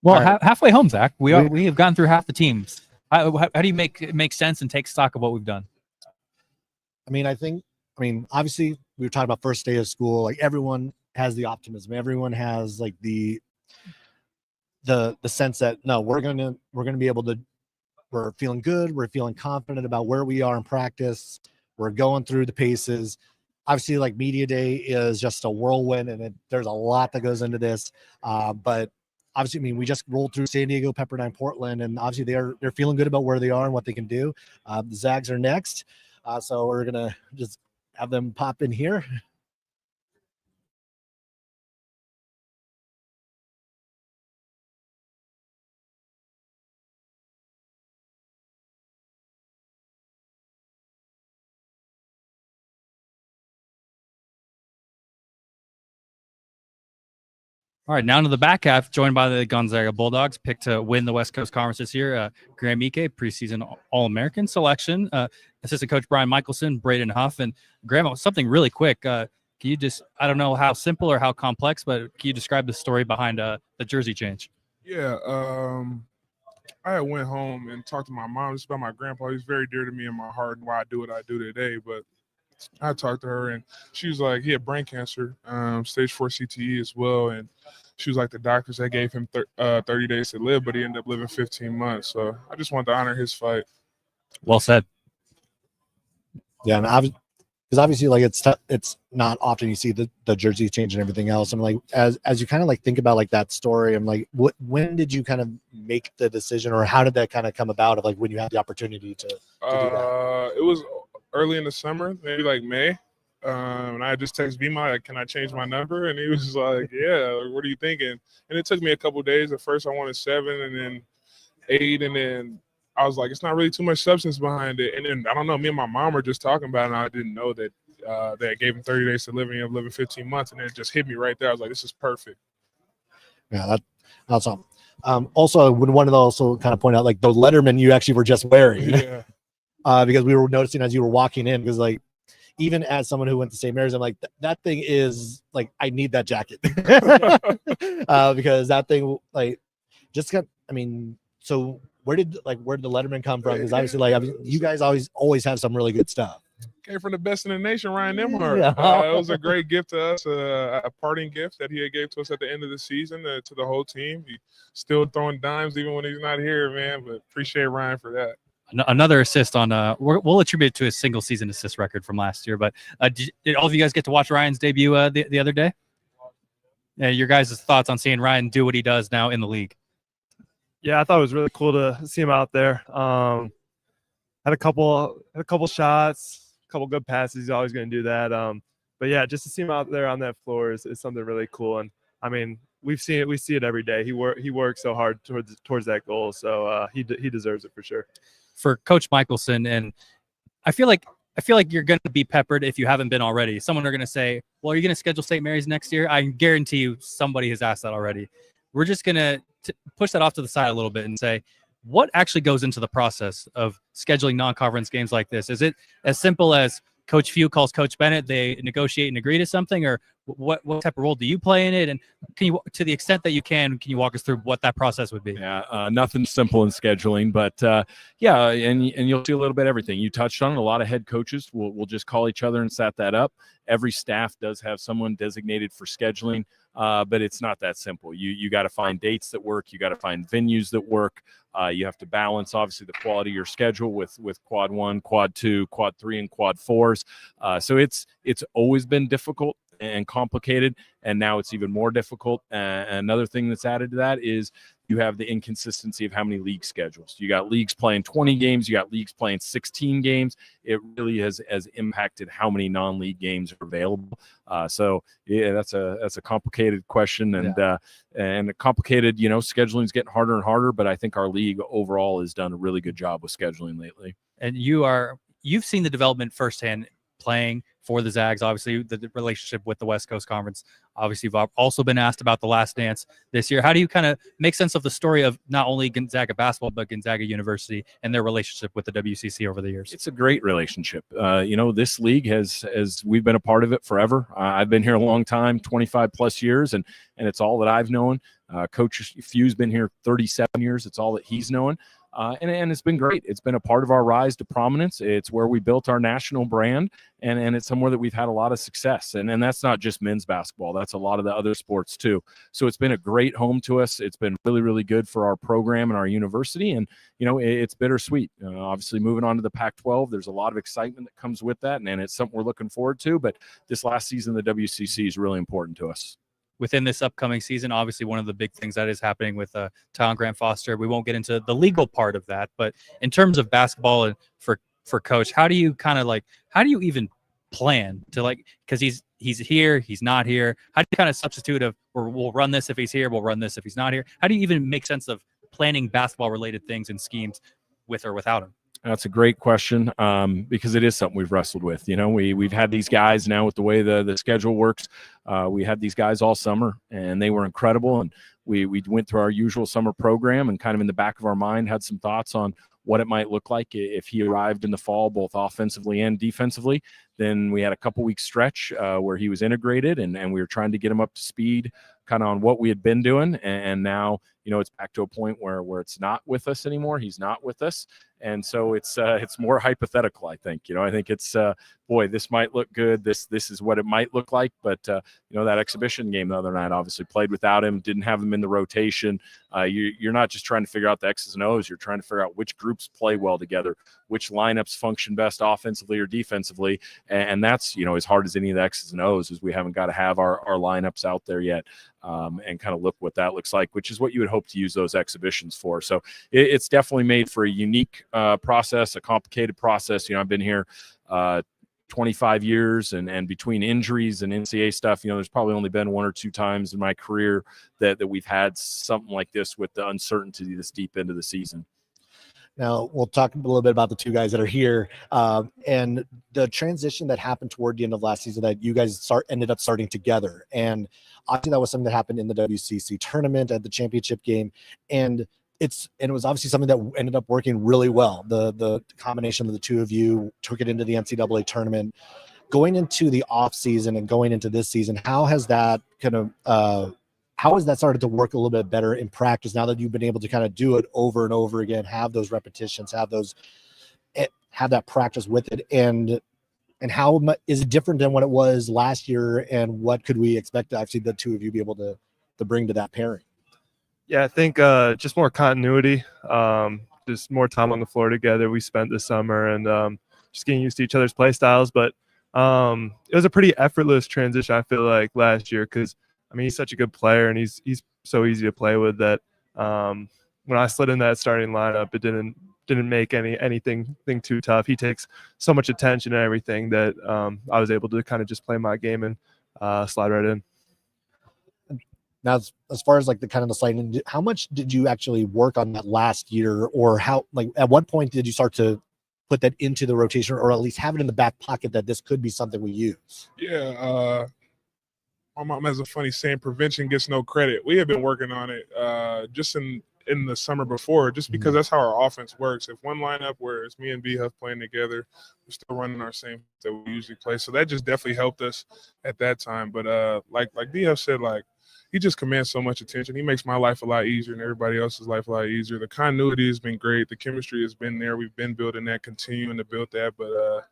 Well, halfway home, Zach. We have gone through half the teams. How do you make sense and take stock of what we've done? I mean, obviously we were talking about first day of school. Like, everyone has the optimism. Everyone has like the sense that no, we're gonna be able to. We're feeling good. We're feeling confident about where we are in practice. We're going through the paces. Obviously, like, media day is just a whirlwind, and there's a lot that goes into this. But obviously, I mean, we just rolled through San Diego, Pepperdine, Portland, and obviously they're feeling good about where they are and what they can do. The Zags are next, so we're gonna just have them pop in here. All right, now to the back half, joined by the Gonzaga Bulldogs, picked to win the West Coast Conference this year. Graham Ike, preseason All-American selection. Assistant coach Brian Michelson, Braden Huff, and Graham, something really quick. Can you just, I don't know how simple or how complex, but can you describe the story behind the jersey change? Yeah, I had went home and talked to my mom just about my grandpa. He's very dear to me in my heart and why I do what I do today. But I talked to her, and she was like, he had brain cancer, stage 4 CTE as well, and she was like, the doctors that gave him 30 days to live, but he ended up living 15 months. So I just wanted to honor his fight. Well said. Yeah, and because obviously, like it's not often you see the jersey change and everything else. I'm like, as you kind of like think about like that story, I'm like, when did you kind of make the decision, or how did that kind of come about of like when you had the opportunity to do that? It was early in the summer, maybe like May. And I just texted Vima, like, can I change my number? And he was like, yeah, what are you thinking? And it took me a couple of days. At first I wanted 7 and then 8. And then I was like, it's not really too much substance behind it. And then, I don't know, me and my mom were just talking about it, and I didn't know that they gave him 30 days to live, and he ended up living 15 months. And it just hit me right there. I was like, this is perfect. Yeah, that's awesome. Also, I would want to also kind of point out like the Letterman you actually were just wearing. Yeah. Because we were noticing as you were walking in, because like, even as someone who went to St. Mary's, I'm like, that thing is like, I need that jacket. Because that thing, like, just got, I mean, so where did the Letterman come from? Because obviously, like, you guys always have some really good stuff. Came from the best in the nation, Ryan Nemhart. Yeah. It was a great gift to us, a parting gift that he had gave to us at the end of the season to the whole team. He's still throwing dimes even when he's not here, man. But appreciate Ryan for that. Another assist on we'll attribute it to his single season assist record from last year. But did all of you guys get to watch Ryan's debut the other day? Yeah, your guys' thoughts on seeing Ryan do what he does now in the league? Yeah, I thought it was really cool to see him out there. Had a couple shots, a couple good passes. He's always going to do that. But yeah, just to see him out there on that floor is something really cool. And I mean, we see it every day. He works so hard towards that goal. So he deserves it for sure. For Coach Michelson, and I feel like you're going to be peppered if you haven't been already. Someone are going to say, well, are you going to schedule St. Mary's next year? I guarantee you somebody has asked that already. We're just going to push that off to the side a little bit and say, what actually goes into the process of scheduling non-conference games like this? Is it as simple as Coach Few calls Coach Bennett, they negotiate and agree to something, or what type of role do you play in it? And can you, to the extent that you can you walk us through what that process would be? Yeah, nothing simple in scheduling, but yeah, and you'll see a little bit of everything. You touched on it. A lot of head coaches will just call each other and set that up. Every staff does have someone designated for scheduling, but it's not that simple. You got to find dates that work. You got to find venues that work. You have to balance, obviously, the quality of your schedule with quad 1, quad 2, quad 3, and quad 4s. So it's always been difficult and complicated, and now it's even more difficult. Another thing that's added to that is you have the inconsistency of how many league schedules. You got leagues playing 20 games, you got leagues playing 16 games. It really has impacted how many non-league games are available. So yeah, that's a complicated question, and a complicated, scheduling is getting harder and harder, but I think our league overall has done a really good job with scheduling lately. And you've seen the development firsthand playing for the Zags, obviously the relationship with the West Coast Conference. Obviously, you've also been asked about the Last Dance this year. How do you kind of make sense of the story of not only Gonzaga basketball, but Gonzaga University and their relationship with the WCC over the years? It's a great relationship. This league has we've been a part of it forever. I've been here a long time, 25 plus years, and it's all that I've known. Coach Few's been here 37 years. It's all that he's known. And it's been great. It's been a part of our rise to prominence. It's where we built our national brand, and it's somewhere that we've had a lot of success. And that's not just men's basketball. That's a lot of the other sports too. So it's been a great home to us. It's been really, really good for our program and our university. And, it's bittersweet. Obviously, moving on to the Pac-12, there's a lot of excitement that comes with that, and it's something we're looking forward to. But this last season, the WCC is really important to us. Within this upcoming season, obviously one of the big things that is happening with Tylen Grant Foster, we won't get into the legal part of that, but in terms of basketball and for Coach, how do you even plan to, because he's here, he's not here, how do you kind of substitute we'll run this if he's here, we'll run this if he's not here? How do you even make sense of planning basketball related things and schemes with or without him? That's a great question, because it is something we've wrestled with. We've had these guys now with the way the schedule works. We had these guys all summer, and they were incredible. And we went through our usual summer program, and kind of in the back of our mind had some thoughts on what it might look like if he arrived in the fall, both offensively and defensively. Then we had a couple week stretch where he was integrated, and we were trying to get him up to speed kind of on what we had been doing. And now, it's back to a point where it's not with us anymore. He's not with us. And so it's more hypothetical, I think. I think it's boy, this might look good. This is what it might look like. But that exhibition game the other night, obviously played without him, didn't have him in the rotation. You're not just trying to figure out the X's and O's. You're trying to figure out which groups play well together, which lineups function best offensively or defensively. And that's as hard as any of the X's and O's, is we haven't got to have our lineups out there yet. And kind of look what that looks like, which is what you would hope to use those exhibitions for. So it's definitely made for a unique process, a complicated process. I've been here 25 years, and between injuries and NCAA stuff, there's probably only been one or two times in my career that we've had something like this with the uncertainty this deep into the season. Now, we'll talk a little bit about the two guys that are here and the transition that happened toward the end of last season that you guys ended up starting together. And obviously that was something that happened in the WCC tournament at the championship game. And it was obviously something that ended up working really well. The combination of the two of you took it into the NCAA tournament. Going into the off season and going into this season, how has that started to work a little bit better in practice now that you've been able to kind of do it over and over again, have those repetitions, have that practice with it, and how much is it different than what it was last year, and what could we expect to actually the two of you be able to bring to that pairing? Yeah, I think just more continuity, just more time on the floor together. We spent this summer and just getting used to each other's play styles, but it was a pretty effortless transition, I feel like, last year, because he's such a good player and he's so easy to play with that when I slid in that starting lineup, it didn't make anything too tough. He takes so much attention and everything that I was able to kind of just play my game and slide right in. Now, as far as like the sliding, how much did you actually work on that last year, or at what point did you start to put that into the rotation, or at least have it in the back pocket that this could be something we use? Yeah. My mom has a funny saying, prevention gets no credit. We have been working on it just in the summer before, just because that's how our offense works. If one lineup where it's me and B Huff playing together, we're still running our same that we usually play. So that just definitely helped us at that time. But like B Huff said, he just commands so much attention. He makes my life a lot easier and everybody else's life a lot easier. The continuity has been great. The chemistry has been there. We've been building that, continuing to build that. But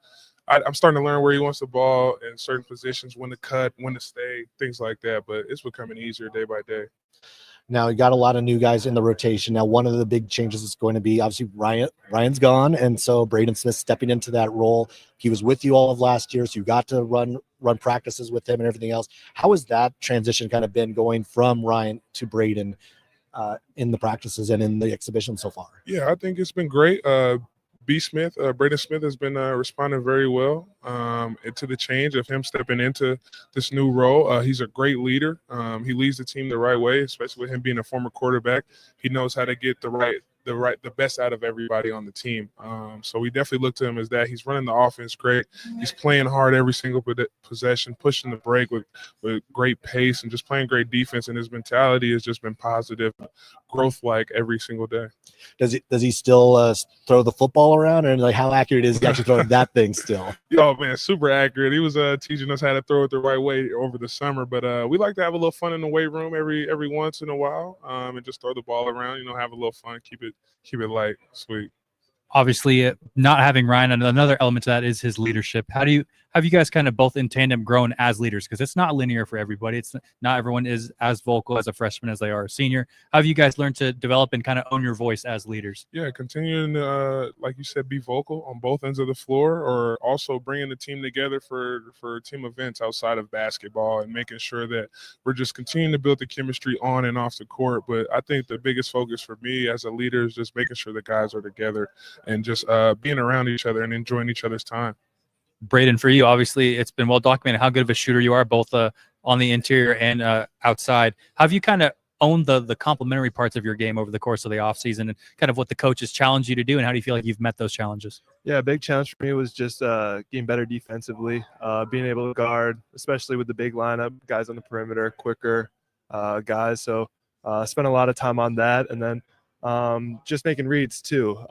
I'm starting to learn where he wants the ball in certain positions, when to cut, when to stay, things like that. But it's becoming easier day by day. Now, you got a lot of new guys in the rotation. Now, one of the big changes is going to be obviously Ryan's gone, and so Braden Smith stepping into that role. He was with you all of last year, so you got to run practices with him and everything else. How has that transition kind of been going from Ryan to Braden in the practices and in the exhibition so far? Yeah, I think it's been great. Braden Smith has been responding very well to the change of him stepping into this new role. He's a great leader. He leads the team the right way, especially with him being a former quarterback. He knows how to get the best out of everybody on the team. So we definitely look to him as that. He's running the offense great. He's playing hard every single possession, pushing the break with great pace and just playing great defense. And his mentality has just been positive, growth-like every single day. Does he still throw the football around, and how accurate is he actually throwing that thing still? Oh man, super accurate. He was teaching us how to throw it the right way over the summer. But we like to have a little fun in the weight room every once in a while, and just throw the ball around. Have a little fun, keep it light, sweet. Obviously, not having Ryan, and another element to that is his leadership. Have you guys kind of both in tandem grown as leaders? Because it's not linear for everybody. It's not everyone is as vocal as a freshman as they are a senior. How have you guys learned to develop and kind of own your voice as leaders? Yeah, continuing to, like you said, be vocal on both ends of the floor, or also bringing the team together for team events outside of basketball, and making sure that we're just continuing to build the chemistry on and off the court. But I think the biggest focus for me as a leader is just making sure the guys are together and just being around each other and enjoying each other's time. Braden, for you, obviously, it's been well documented how good of a shooter you are, both on the interior and outside. How have you kind of owned the complementary parts of your game over the course of the offseason, and kind of what the coaches challenged you to do, and how do you feel like you've met those challenges? Yeah, a big challenge for me was just getting better defensively, being able to guard, especially with the big lineup, guys on the perimeter, quicker guys. So spent a lot of time on that, and then just making reads too.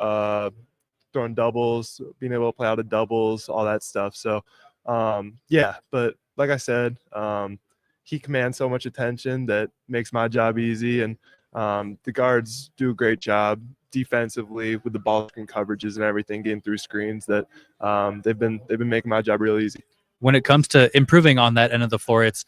Throwing doubles, being able to play out of doubles, all that stuff. So Yeah, but like I said, he commands so much attention that makes my job easy, and the guards do a great job defensively with the ball screen coverages and everything, getting through screens. That they've been making my job real easy. When it comes to improving on that end of the floor, it's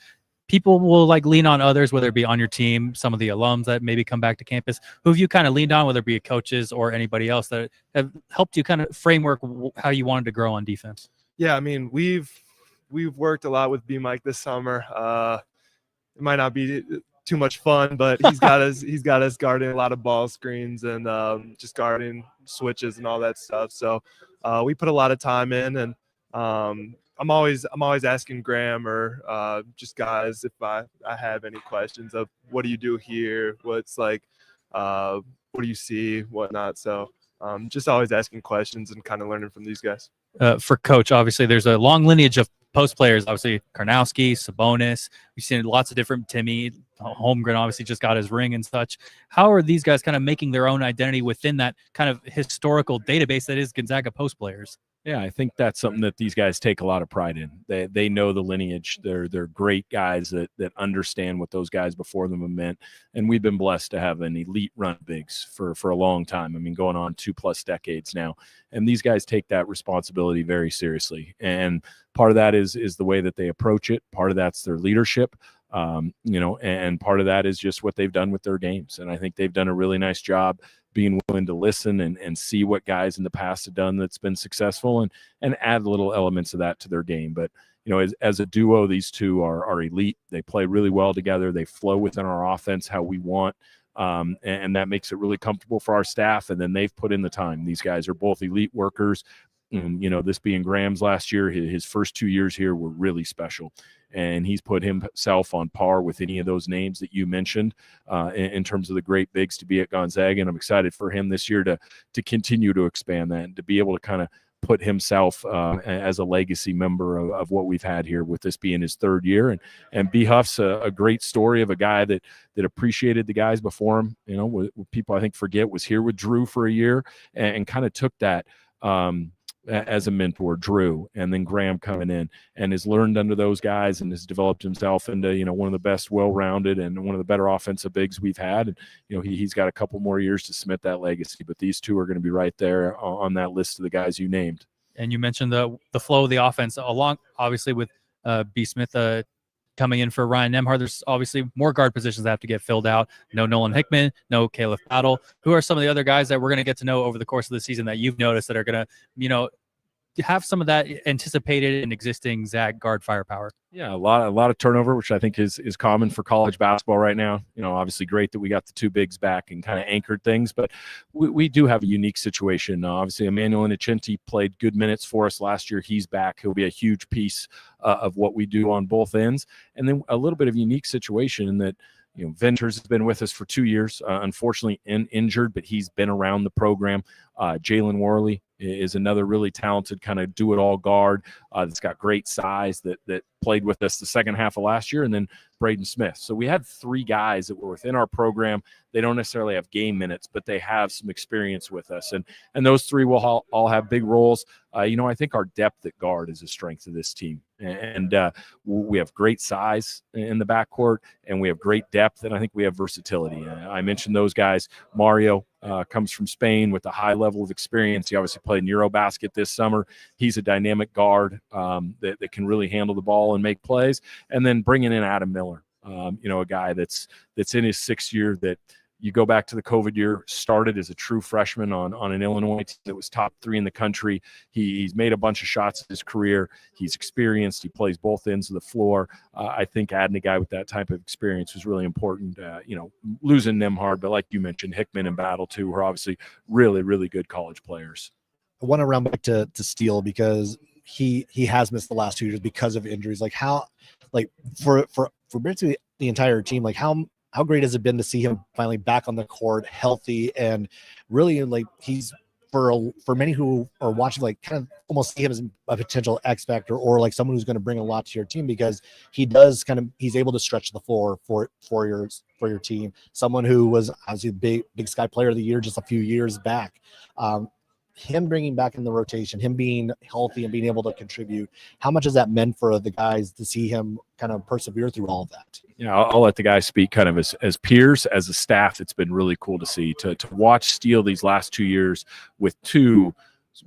people will like lean on others, whether it be on your team, some of the alums that maybe come back to campus. Who have you kind of leaned on, whether it be coaches or anybody else that have helped you kind of framework how you wanted to grow on defense? Yeah, I mean, we've worked a lot with B Mike this summer. It might not be too much fun, but he's got us guarding a lot of ball screens and just guarding switches and all that stuff. So we put a lot of time in, and I'm always asking Graham or just guys if I have any questions of what do you do here, what's like, what do you see, whatnot. So just always asking questions and kind of learning from these guys. For Coach, obviously there's a long lineage of post players. Obviously Karnowski, Sabonis. We've seen lots of different. Timmy Holmgren obviously just got his ring and such. How are these guys kind of making their own identity within that kind of historical database that is Gonzaga post players? Yeah, I think that's something that these guys take a lot of pride in. They know the lineage. They're great guys that understand what those guys before them have meant. And we've been blessed to have an elite run bigs for a long time. I mean, going on 2+ decades now. And these guys take that responsibility very seriously. And part of that is the way that they approach it. Part of that's their leadership. And part of that is just what they've done with their games. And I think they've done a really nice job being willing to listen and see what guys in the past have done that's been successful and add little elements of that to their game. But, as a duo, these two are elite. They play really well together. They flow within our offense how we want. And that makes it really comfortable for our staff. And then they've put in the time. These guys are both elite workers. And, this being Graham's last year, his first 2 years here were really special. And he's put himself on par with any of those names that you mentioned in terms of the great bigs to be at Gonzaga. And I'm excited for him this year to continue to expand that and to be able to kind of put himself as a legacy member of what we've had here, with this being his third year. And B Huff's a great story of a guy that appreciated the guys before him. What people I think forget was here with Drew for a year and kind of took that as a mentor, Drew, and then Graham coming in and has learned under those guys and has developed himself into, one of the best well-rounded and one of the better offensive bigs we've had. And, he's got a couple more years to cement that legacy, but these two are going to be right there on that list of the guys you named. And you mentioned the flow of the offense along, obviously, with B. Smith coming in for Ryan Nemhard. There's obviously more guard positions that have to get filled out. No Nolan Hickman, no Caleb Battle. Who are some of the other guys that we're going to get to know over the course of the season that you've noticed that are going to, have some of that anticipated and existing Zag guard firepower? Yeah, a lot of turnover, which I think is common for college basketball right now. Obviously great that we got the two bigs back and kind of anchored things, but we do have a unique situation. Obviously, Emmanuel Innocenti played good minutes for us last year. He's back. He'll be a huge piece of what we do on both ends. And then a little bit of unique situation in that, Venters has been with us for 2 years, unfortunately injured, but he's been around the program. Jalen Worley is another really talented kind of do-it-all guard that's got great size that played with us the second half of last year, and then Braden Smith. So we had 3 guys that were within our program. They don't necessarily have game minutes, but they have some experience with us. And those 3 will all have big roles. I think our depth at guard is a strength of this team. And we have great size in the backcourt, and we have great depth, and I think we have versatility. I mentioned those guys. Mario comes from Spain with a high level of experience. He obviously played in Eurobasket this summer. He's a dynamic guard that can really handle the ball and make plays. And then bringing in Adam Miller, a guy that's in his 6th year, that you go back to the COVID year, started as a true freshman on an Illinois team that was top 3 in the country. He's made a bunch of shots in his career. He's experienced. He plays both ends of the floor. I think adding a guy with that type of experience was really important. Losing Nemhard, but like you mentioned, Hickman and Battle too, were obviously really, really good college players. I want to round back to Steele because he has missed the last 2 years because of injuries. For basically the entire team, how great has it been to see him finally back on the court, healthy, and really he's for many who are watching, kind of almost see him as a potential X factor or someone who's going to bring a lot to your team, because he's able to stretch the floor for your team. Someone who was obviously the Big Sky Player of the Year just a few years back. him bringing back in the rotation, him being healthy and being able to contribute, how much has that meant for the guys to see him kind of persevere through all of that? You know, I'll let the guys speak kind of as peers, as a staff. It's been really cool to see, to watch Steele these last 2 years with two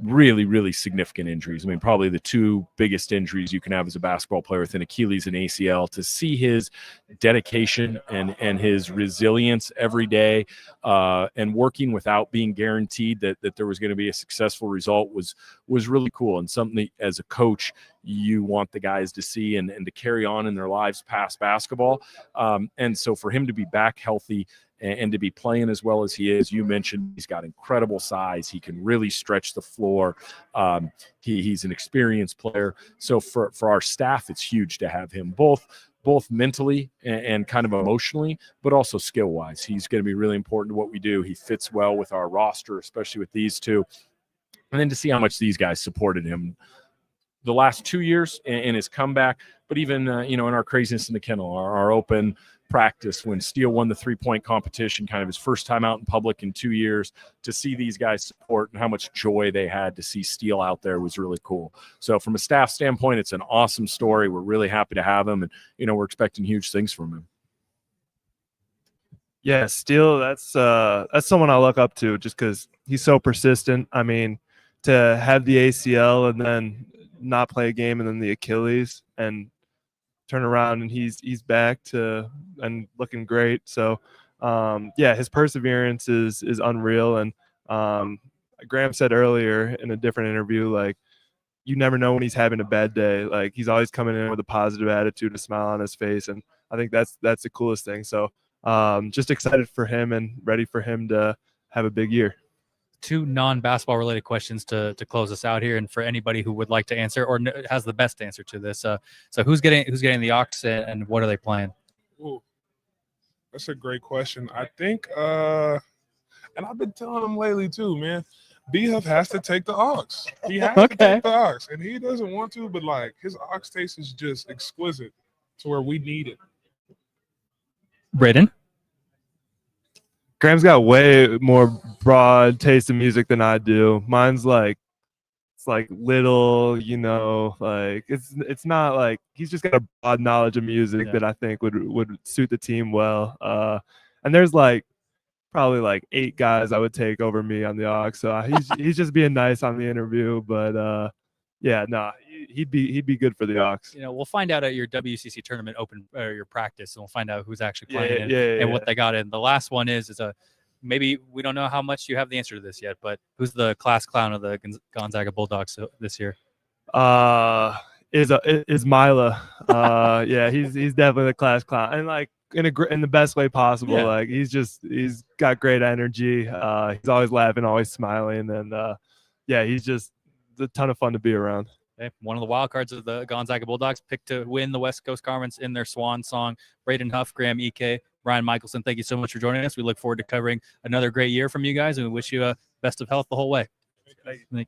really, really significant injuries. I mean, probably the two biggest injuries you can have as a basketball player with an Achilles and ACL. To see his dedication and his resilience every day, and working without being guaranteed that there was going to be a successful result was really cool, and something that, as a coach, you want the guys to see and to carry on in their lives past basketball. And so for him to be back healthy and to be playing as well as he is, you mentioned he's got incredible size. He can really stretch the floor. He's an experienced player. So for our staff, it's huge to have him both mentally and kind of emotionally, but also skill-wise. He's going to be really important to what we do. He fits well with our roster, especially with these two. And then to see how much these guys supported him the last 2 years in his comeback, but even, in our craziness in the kennel, our open practice when Steele won the 3-point competition, kind of his first time out in public in 2 years, to see these guys support and how much joy they had to see Steele out there was really cool. So from a staff standpoint, it's an awesome story. We're really happy to have him, and, we're expecting huge things from him. Yeah, Steele, that's someone I look up to just because he's so persistent. I mean, to have the ACL and then not play a game and then the Achilles and turn around and he's back to and looking great. So his perseverance is unreal. And Graham said earlier in a different interview, like, you never know when he's having a bad day. Like, he's always coming in with a positive attitude, a smile on his face, and I think that's the coolest thing. So just excited for him and ready for him to have a big year. Two non-basketball related questions to close us out here, and for anybody who would like to answer or has the best answer to this. So who's getting the aux and what are they playing? Ooh, that's a great question. I think, and I've been telling him lately too, man, B-Huff has to take the aux. He has to take the aux, and he doesn't want to, but like his aux taste is just exquisite to where we need it. Braden? Graham's got way more broad taste in music than I do. Mine's like, it's like little, like it's not like, he's just got a broad knowledge of music that I think would suit the team well. And there's like probably like 8 guys I would take over me on the aux. So he's just being nice on the interview, but he'd be good for the aux. We'll find out at your WCC tournament open or your practice, and we'll find out who's actually playing and what they got in. The last one is maybe we don't know how much you have the answer to this yet, but who's the class clown of the Gonzaga Bulldogs this year? Is Mila. He's definitely the class clown, and like in the best way possible. Yeah. Like he's got great energy. He's always laughing, always smiling, and he's just a ton of fun to be around. Okay. One of the wild cards of the Gonzaga Bulldogs picked to win the West Coast Conference in their swan song. Braden Huff, Graham Ike, Brian Michelson, thank you so much for joining us. We look forward to covering another great year from you guys, and we wish you best of health the whole way. Thank you.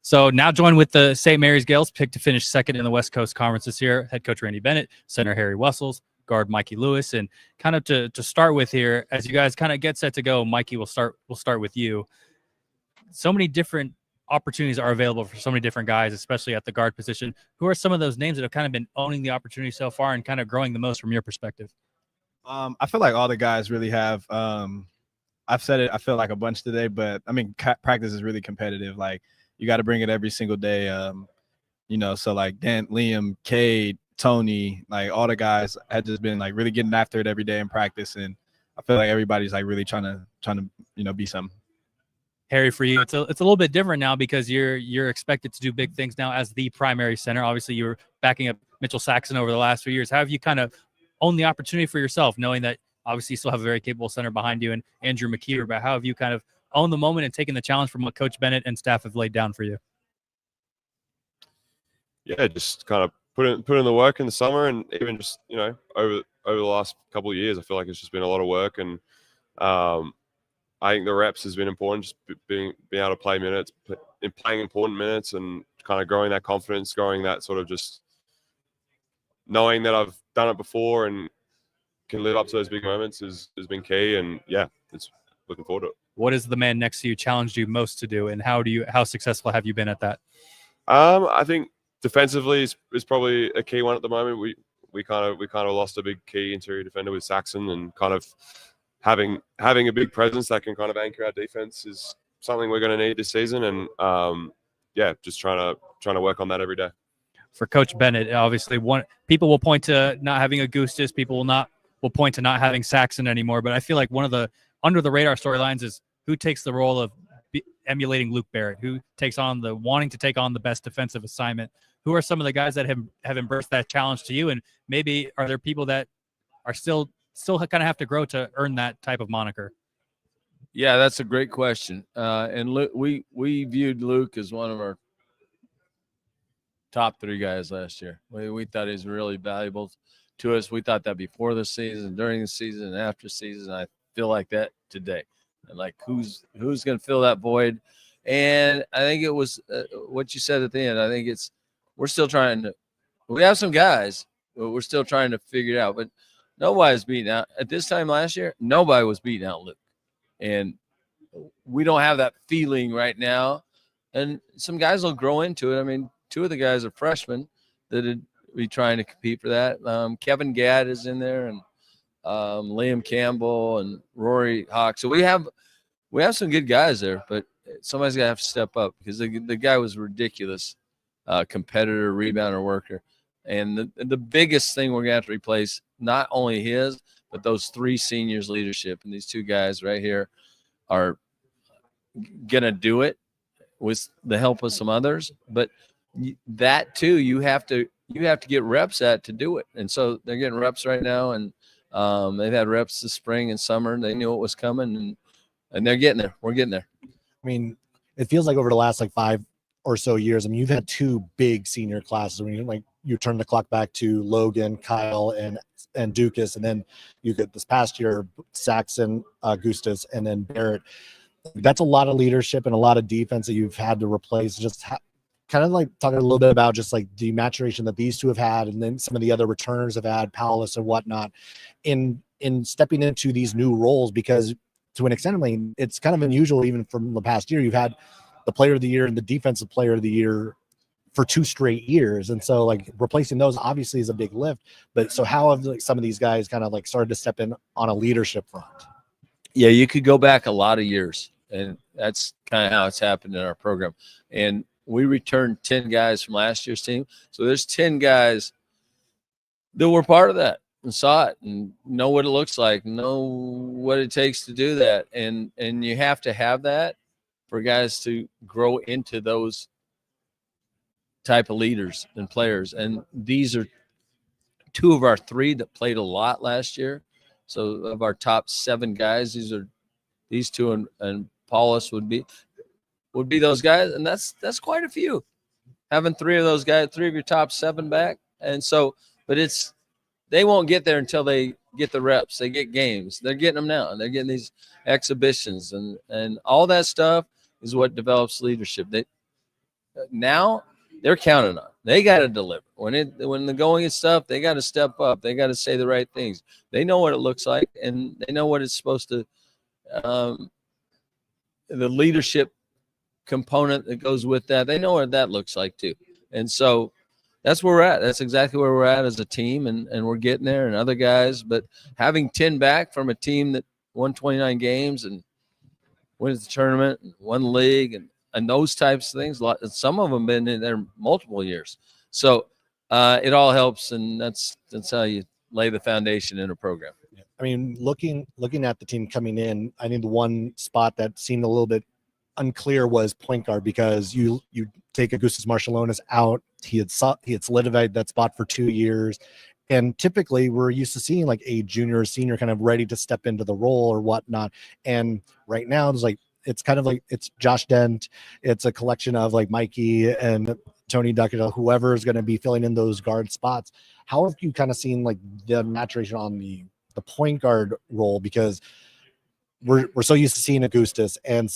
So now joined with the St. Mary's Gaels, picked to finish second in the West Coast Conference this year. Head coach Randy Bennett, center Harry Wessels, guard Mikey Lewis, and kind of to start with here, as you guys kind of get set to go, Mikey, we'll start with you. So many different opportunities are available for so many different guys, especially at the guard position. Who are some of those names that have kind of been owning the opportunity so far and kind of growing the most from your perspective? I feel like all the guys really have. I've said it, I feel like a bunch today, but I mean, practice is really competitive. Like, you got to bring it every single day. So like Dan, Liam, Cade, Tony, like all the guys had just been like really getting after it every day in practice. And I feel like everybody's like really trying to be something. Harry, for you, it's a little bit different now because you're expected to do big things now as the primary center. Obviously, you were backing up Mitchell Saxon over the last few years. How have you kind of owned the opportunity for yourself, knowing that obviously you still have a very capable center behind you and Andrew McKeever, but how have you kind of owned the moment and taken the challenge from what Coach Bennett and staff have laid down for you? Yeah, just kind of put in the work in the summer, and even just over the last couple of years, I feel like it's just been a lot of work, and I think the reps has been important, just being able to play minutes, playing important minutes, and kind of growing that confidence, growing that sort of just knowing that I've done it before and can live up to those big moments has been key. And yeah, it's looking forward to it. What is the man next to you challenged you most to do, and how successful have you been at that? I think defensively is probably a key one at the moment. We kind of lost a big key interior defender with Saxon, and kind of having a big presence that can kind of anchor our defense is something we're going to need this season. And just trying to work on that every day. For Coach Bennett, obviously, people will point to not having Augustus, people will point to not having Saxon anymore. But I feel like one of the under the radar storylines is who takes the role of emulating Luke Barrett, who takes on wanting to take on the best defensive assignment. Who are some of the guys that have embraced that challenge to you? And maybe are there people that are still kind of have to grow to earn that type of moniker? Yeah, that's a great question. And Luke, we viewed Luke as one of our top 3 guys last year. We thought he was really valuable to us. We thought that before the season, during the season, and after season. I feel like that today. And like who's going to fill that void? And I think it was what you said at the end. I think we're still trying to. We have some guys, but we're still trying to figure it out. But nobody's beating out at this time last year. Nobody was beating out Luke, and we don't have that feeling right now. And some guys will grow into it. I mean, 2 of the guys are freshmen that'd be trying to compete for that. Kevin Gadd is in there, and Liam Campbell and Rory Hawk. So we have some good guys there, but somebody's got to have to step up because the guy was ridiculous, competitor, rebounder, worker. And the biggest thing we're going to have to replace, not only his, but those 3 seniors' leadership. And these 2 guys right here are going to do it with the help of some others. But that too, you have to get reps at to do it. And so they're getting reps right now, and they've had reps this spring and summer. And they knew it was coming, and they're getting there. We're getting there. I mean, it feels like over the last 5 or so years, I mean, you've had 2 big senior classes. I mean, you turn the clock back to Logan, Kyle, and Dukas, and then you get this past year Saxon, Augustus, and then Barrett. That's a lot of leadership and a lot of defense that you've had to replace. Just kind of talking a little bit about just the maturation that these 2 have had, and then some of the other returners have had, Paulus and whatnot, in stepping into these new roles, because to an extent, I mean, it's kind of unusual even from the past year. You've had the player of the year and the defensive player of the year for 2 straight years. And so replacing those obviously is a big lift, but so how have some of these guys kind of started to step in on a leadership front? Yeah, you could go back a lot of years, and that's kind of how it's happened in our program. And we returned 10 guys from last year's team. So there's 10 guys that were part of that and saw it and know what it looks like, know what it takes to do that. And you have to have that for guys to grow into those type of leaders and players. And these are 2 of our 3 that played a lot last year. So of our top 7 guys, these 2 and Paulus would be those guys. And that's quite a few. Having 3 of those guys, 3 of your top 7 back. And so, but they won't get there until they get the reps. They get games. They're getting them now. And they're getting these exhibitions and all that stuff is what develops leadership. Now they're counting on. They got to deliver. When the going is tough, they got to step up. They got to say the right things. They know what it looks like, and they know what it's supposed to. The leadership component that goes with that, they know what that looks like too. And so that's where we're at. That's exactly where we're at as a team, and we're getting there. And other guys, but having 10 back from a team that won 29 games and wins the tournament, and won the league, and those types of things. Some of them been in there multiple years. So it all helps, and that's how you lay the foundation in a program. I mean, looking at the team coming in, I think the one spot that seemed a little bit unclear was point guard, because you take Augustus Marshallonis out. He had solidified that spot for 2 years. And typically we're used to seeing like a junior or senior kind of ready to step into the role or whatnot. And right now it's kind of like it's Josh Dent. It's a collection of like Mikey and Tony Duckett, whoever is going to be filling in those guard spots. How have you kind of seen like the maturation on the point guard role? Because we're so used to seeing Augustus and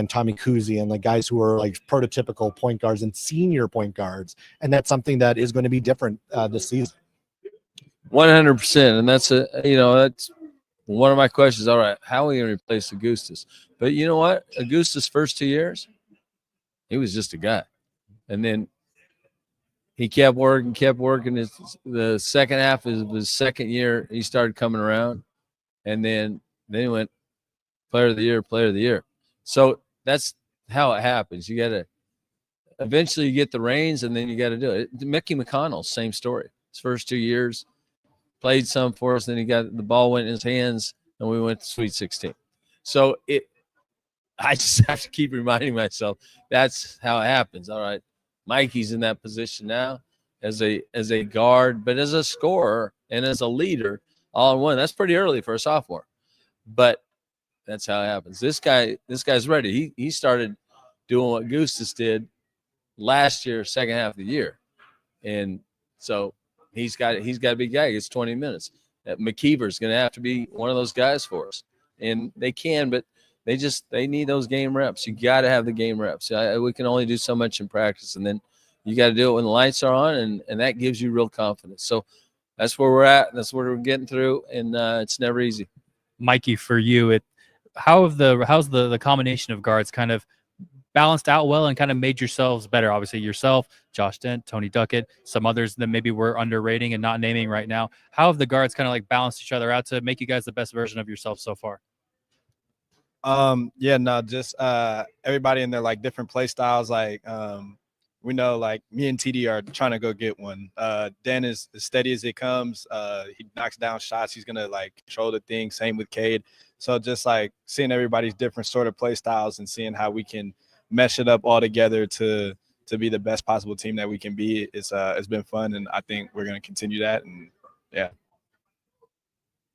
Tommy Kuzi and like guys who are like prototypical point guards and senior point guards. And that's something that is going to be different this season. 100%. And that's that's one of my questions. All right, how are we going to replace Augustus? But you know what? Augustus' first 2 years, he was just a guy. And then he kept working. The second half of his second year, he started coming around. And then he went player of the year. So that's how it happens. You got to eventually you get the reins, and then you got to do it. Mickey McConnell, same story. His first 2 years, played some for us, then he got the ball went in his hands, and we went to Sweet 16. So I just have to keep reminding myself that's how it happens. All right, Mikey's in that position now as a guard, but as a scorer and as a leader all in one. That's pretty early for a sophomore, but that's how it happens. This guy's ready. He started doing what Augustus did last year, second half of the year, and so he's got to be a guy. He gets 20 minutes. McKeever's going to have to be one of those guys for us, and they can, but they need those game reps. You got to have the game reps. We can only do so much in practice, and then you got to do it when the lights are on, and that gives you real confidence. So that's where we're at. That's what we're getting through, and it's never easy. Mikey, for you, how's the combination of guards kind of balanced out well and kind of made yourselves better? Obviously yourself, Josh Dent, Tony Duckett, some others that maybe we're underrating and not naming right now. How have the guards kind of like balanced each other out to make you guys the best version of yourself so far? Just everybody in their like different play styles. Like we know like me and TD are trying to go get one. Dan is as steady as it comes. He knocks down shots. He's gonna like control the thing. Same with Cade. So just like seeing everybody's different sort of play styles and seeing how we can mesh it up all together to be the best possible team that we can be. It's been fun, and I think we're gonna continue that. And yeah.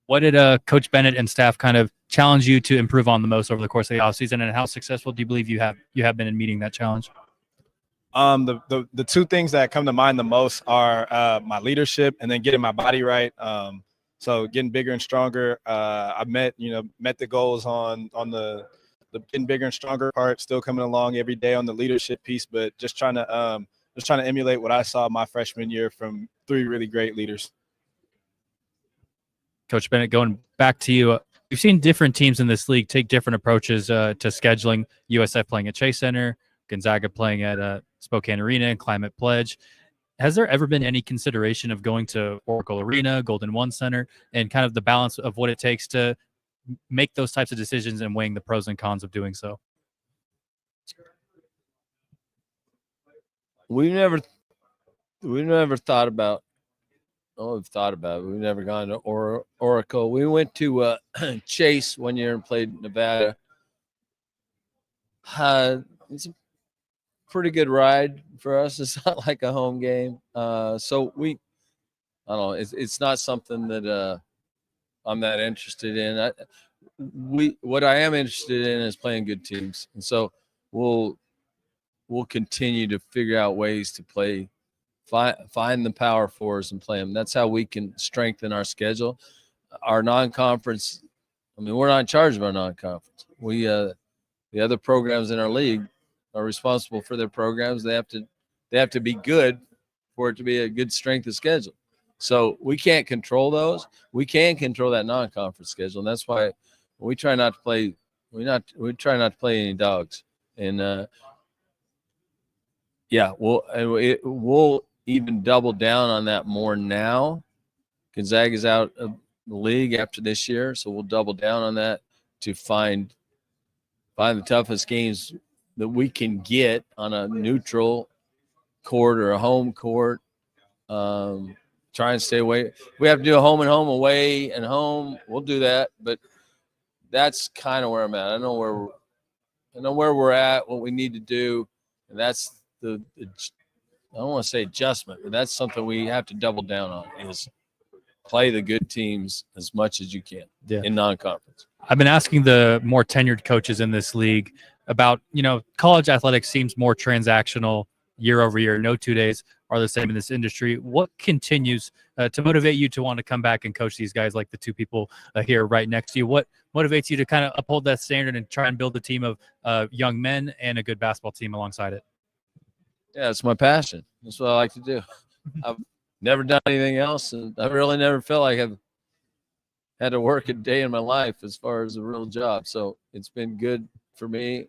What did Coach Bennett and staff kind of challenge you to improve on the most over the course of the offseason, and how successful do you believe you have been in meeting that challenge? The two things that come to mind the most are my leadership and then getting my body right. So getting bigger and stronger. I met the goals on the getting bigger and stronger part, still coming along every day on the leadership piece, but just trying to emulate what I saw my freshman year from 3 really great leaders. Coach Bennett, going back to you, we've seen different teams in this league take different approaches to scheduling. USF playing at Chase Center, Gonzaga playing at Spokane Arena and Climate Pledge. Has there ever been any consideration of going to Oracle Arena, Golden One Center, and kind of the balance of what it takes to make those types of decisions and weighing the pros and cons of doing so? We've never thought about. Oh, we've thought about it. We've never gone to Oracle. We went to Chase one year and played Nevada. It's a pretty good ride for us. It's not like a home game. So I don't know. It's not something that I'm that interested in. What I am interested in is playing good teams. And so we'll continue to figure out ways to play. Find the power fours and play them. That's how we can strengthen our schedule. Our non-conference, we're not in charge of our non-conference. The other programs in our league are responsible for their programs. They have to be good for it to be a good strength of schedule. So we can't control those. We can control that non-conference schedule, and that's why we try not to play. We try not to play any dogs. And we'll even double down on that more now. Gonzaga's out of the league after this year, so we'll double down on that to find the toughest games that we can get on a neutral court or a home court. Try and stay away. If we have to do a home and home, away and home, we'll do that. But that's kind of where I'm at. I know where we're at, what we need to do, and that's the I don't want to say adjustment, but that's something we have to double down on, is play the good teams as much as you can in non-conference. I've been asking the more tenured coaches in this league about, college athletics seems more transactional year over year. No 2 days are the same in this industry. What continues to motivate you to want to come back and coach these guys, like the two people here right next to you? What motivates you to kind of uphold that standard and try and build a team of young men and a good basketball team alongside it? Yeah, it's my passion. That's what I like to do. I've never done anything else, and I really never felt like I've had to work a day in my life as far as a real job. So it's been good for me.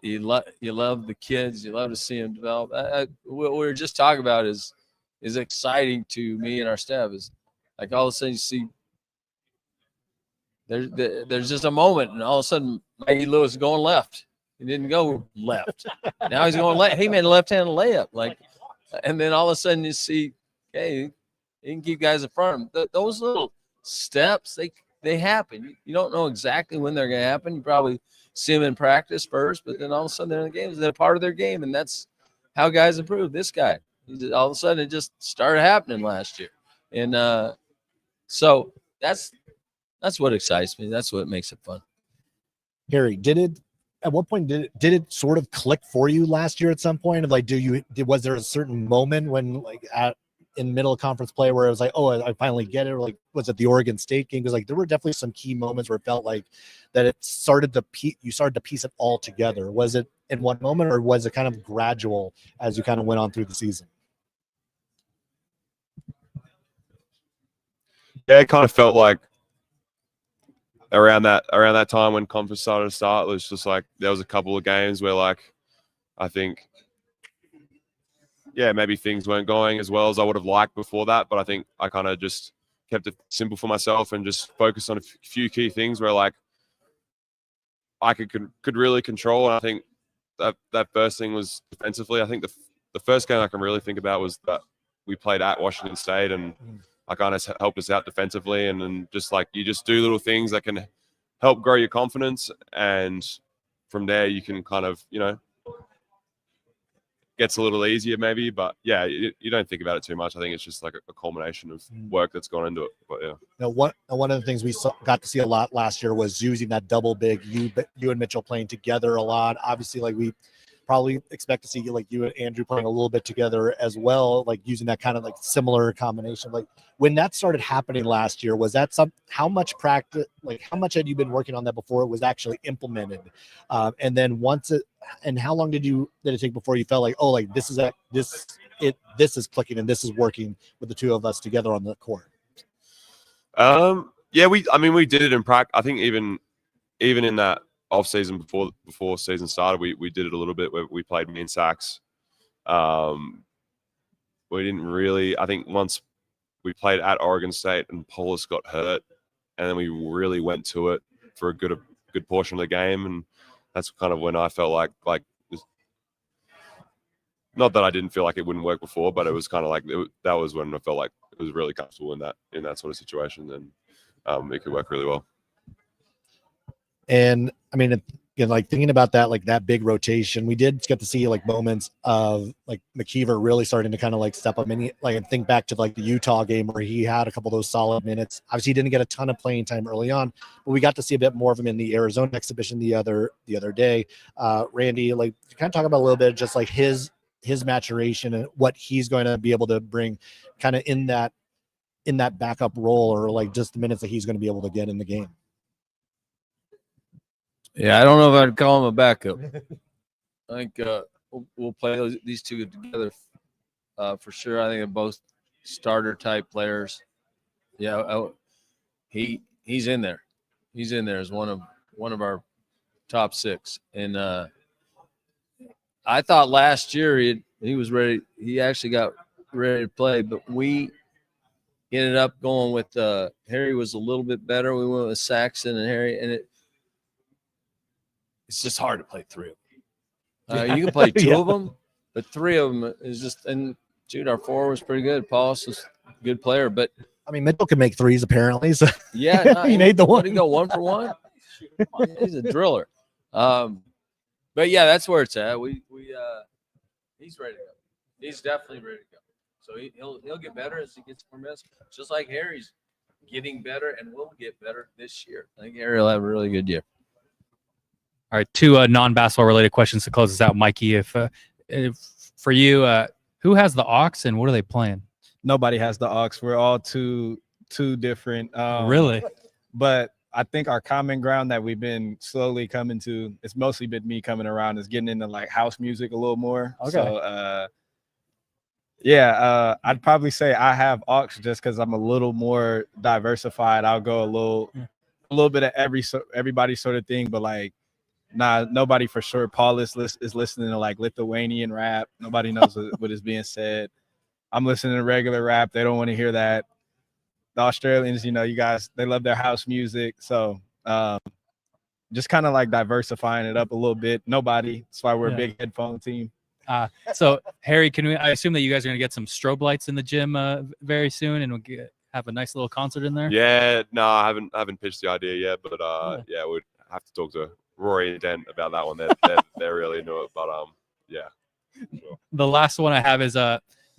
You love the kids. You love to see them develop. What we were just talking about is exciting to me and our staff. Is like all of a sudden you see there's just a moment, and all of a sudden Maggie Lewis is going left. He didn't go left. Now he's going left. He made a left-handed layup. And then all of a sudden you see, hey, you can keep guys in front of him. Those little steps, they happen. You don't know exactly when they're going to happen. You probably see them in practice first, but then all of a sudden they're in the games. They're part of their game, and that's how guys improve. This guy, all of a sudden it just started happening last year. And so that's what excites me. That's what makes it fun. Harry, at what point did it sort of click for you last year at some point? Of was there a certain moment when in middle of conference play where it was like, oh, I finally get it? Or was it the Oregon State game? Because there were definitely some key moments where it felt like that you started to piece it all together. Was it in one moment, or was it kind of gradual as you kind of went on through the season? Yeah, it kind of felt like around that time when conference started to start, it was just like there was a couple of games where I think maybe things weren't going as well as I would have liked before that, but I think I kind of just kept it simple for myself and just focused on a few key things where I could really control. And I think that first thing was defensively. I think the first game I can really think about was that we played at Washington State, and I kind of helped us out defensively, and then just you just do little things that can help grow your confidence, and from there you can kind of gets a little easier maybe, but you don't think about it too much. I think it's just like a culmination of work that's gone into it. But Now, one of the things we got to see a lot last year was using that double big, you and Mitchell playing together a lot. Obviously, we probably expect to see you and Andrew playing a little bit together as well, using that kind of similar combination. When that started happening last year, was that how much practice, how much had you been working on that before it was actually implemented? And then and how long did it take before you felt this is clicking and this is working with the two of us together on the court? We did it in practice. I think even in that off season before season started, we did it a little bit where we played me and Sachs. We didn't really. I think once we played at Oregon State and Polis got hurt, and then we really went to it for a good portion of the game, and that's kind of when I felt like not that I didn't feel like it wouldn't work before, but it was kind of that was when I felt like it was really comfortable in that sort of situation, and it could work really well. And I mean, thinking about that, that big rotation, we did get to see moments of McKeever really starting to kind of step up. And think back to the Utah game where he had a couple of those solid minutes. Obviously, he didn't get a ton of playing time early on, but we got to see a bit more of him in the Arizona exhibition the other day. Randy, kind of talk about a little bit just his maturation and what he's going to be able to bring, kind of in that backup role, or just the minutes that he's going to be able to get in the game. Yeah, I don't know if I'd call him a backup. I think we'll play these two together for sure. I think they're both starter type players. Yeah, he's in there. He's in there as one of our top 6. And I thought last year he was ready. He actually got ready to play, but we ended up going with Harry was a little bit better. We went with Saxon and Harry, and it's just hard to play 3 of them. You can play 2 of them, but 3 of them is just. And dude, our 4 was pretty good. Paulus was a good player, but I mean, Mitchell can make threes apparently. So yeah, he made the one. Did he go 1 for 1? He's a driller. But yeah, that's where it's at. He's ready to go. He's definitely ready to go. So he'll get better as he gets more minutes, just like Harry's getting better and will get better this year. I think Harry will have a really good year. All right, 2 non-basketball related questions to close us out, Mikey. If for you, who has the aux and what are they playing? Nobody has the aux. We're all two different. Really? But I think our common ground that we've been slowly coming to, it's mostly been me coming around, is getting into like house music a little more. Okay. So I'd probably say I have aux just because I'm a little more diversified. I'll go a little bit of everybody sort of thing, but like nobody for sure. Paul is listening to like Lithuanian rap. Nobody knows what is being said. I'm listening to regular rap. They don't want to hear that. The Australians, you guys, they love their house music. So just kind of like diversifying it up a little bit. That's why we're a big headphone team. So Harry, I assume that you guys are going to get some strobe lights in the gym very soon and we'll have a nice little concert in there? Yeah, no, I haven't pitched the idea yet, but yeah, we'd have to talk to Rory and Dent about that one. They're really into it, but yeah. Sure. The last one I have is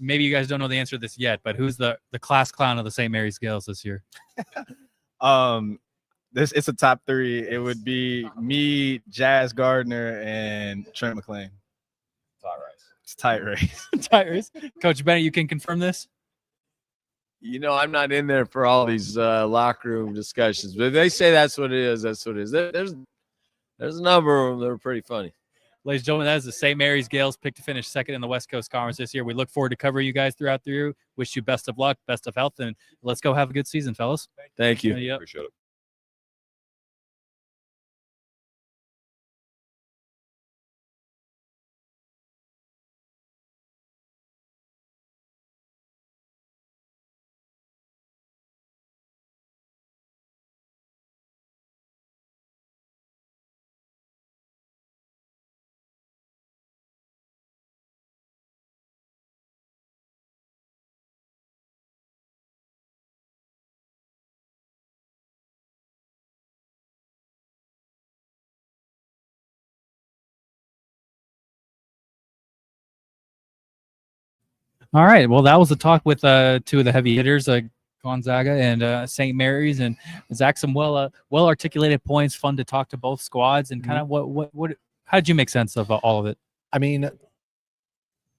maybe you guys don't know the answer to this yet, but who's the class clown of the St. Mary's Gaels this year? It's a top 3. It would be me, Jazz Gardner, and Trent McLean. It's tight race. Tight race. Coach Bennett, you can confirm this? I'm not in there for all these locker room discussions, but if they say that's what it is, that's what it is. There's a number of them that are pretty funny. Ladies and gentlemen, that is the St. Mary's Gaels picked to finish 2nd in the West Coast Conference this year. We look forward to covering you guys throughout the year. Wish you best of luck, best of health, and let's go have a good season, fellas. Thank you. Yep. Appreciate it. All right. Well, that was the talk with 2 of the heavy hitters, Gonzaga and St. Mary's, and Zach. Some well articulated points. Fun to talk to both squads and kind of what. How did you make sense of all of it? I mean,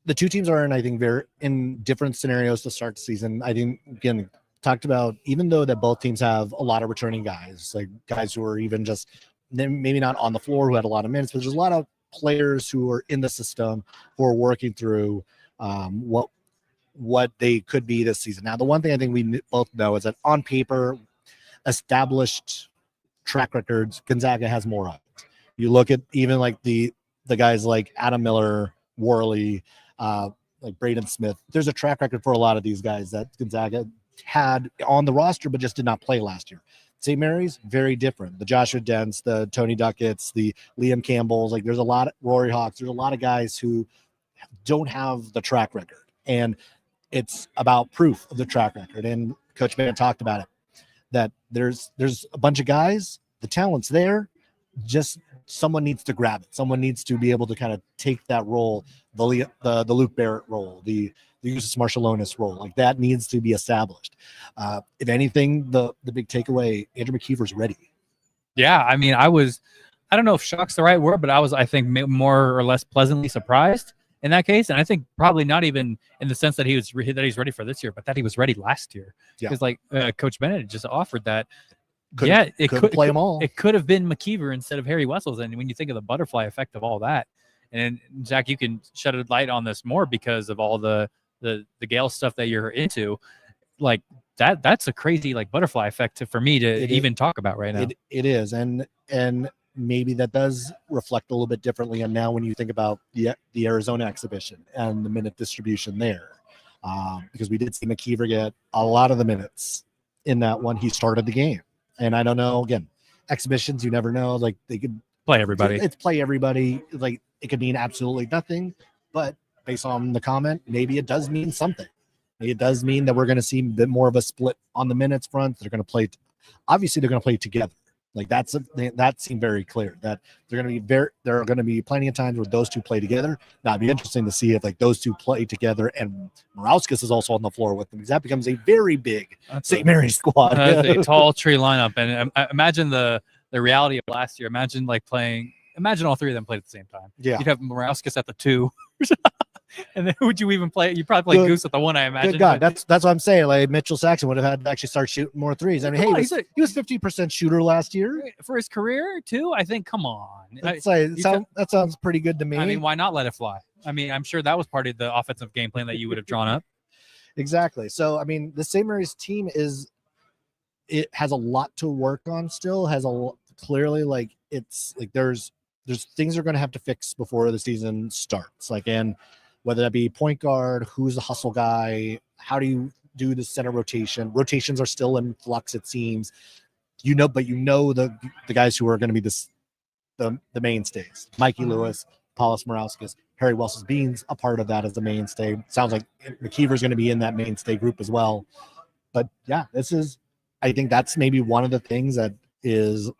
the 2 teams are I think, very in different scenarios to start the season. I think again talked about even though that both teams have a lot of returning guys, like guys who are even just maybe not on the floor who had a lot of minutes, but there's a lot of players who are in the system who are working through what they could be this season. Now, the one thing I think we both know is that on paper, established track records, Gonzaga has more of it. You look at even like the guys like Adam Miller, Worley, like Braden Smith. There's a track record for a lot of these guys that Gonzaga had on the roster, but just did not play last year. St. Mary's, very different. The Joshua Dents, the Tony Duckett's, the Liam Campbell's. Like there's a lot of Rory Hawks. There's a lot of guys who don't have the track record. And it's about proof of the track record. And Coach Bennett talked about it, that there's a bunch of guys, the talent's there, just someone needs to grab it. Someone needs to be able to kind of take that role, the Luke Barrett role, the Eustace Marshallonis role. Like that needs to be established. If anything, the big takeaway, Andrew McKeever's ready. Yeah, I mean, I don't know if shock's the right word, but I think more or less pleasantly surprised in that case. And I think probably not even in the sense that he's ready for this year, but that he was ready last year. Because like Coach Bennett just offered that. It could play them all. It could have been McKeever instead of Harry Wessels. And when you think of the butterfly effect of all that, And Zach, you can shed a light on this more because of all the Gaels stuff that you're into. Like that's a crazy like butterfly effect for me to even talk about right now. It is, and maybe that does reflect a little bit differently. And now when you think about the Arizona exhibition and the minute distribution there, because we did see McKeever get a lot of the minutes in that one. He started the game, and I don't know. Again, exhibitions, you never know. Like they could play everybody. It's play everybody. Like it could mean absolutely nothing, but based on the comment, maybe it does mean something. Maybe it does mean that we're going to see a bit more of a split on the minutes front. They're going to play. Obviously, they're going to play together. Like that seemed very clear that there are going to be plenty of times where those two play together. Now it'd be interesting to see if like those two play together and Morauskas is also on the floor with them, because that becomes a very big St. Mary's squad. That's a tall tree lineup, and imagine the reality of last year. Imagine all three of them played at the same time. Yeah, you'd have Morauskas at the 2. And then would you even play? You probably play Goose at the 1, I imagine. Good God, that's what I'm saying. Like Mitchell Saxon would have had to actually start shooting more threes. I mean, he was 50% shooter last year for his career too. I think. Come on, that sounds pretty good to me. I mean, why not let it fly? I mean, I'm sure that was part of the offensive game plan that you would have drawn up. Exactly. So, I mean, the St. Mary's team has a lot to work on still. Clearly, like it's like there's things they're going to have to fix before the season starts. Like, and whether that be point guard, who's the hustle guy, how do you do the center rotation? Rotations are still in flux, it seems. But the guys who are going to be the mainstays. Mikey Lewis, Paulus Morauskas, Harry Wells Beans a part of that as the mainstay. Sounds like McKeever's going to be in that mainstay group as well. But yeah, I think that's maybe one of the things that is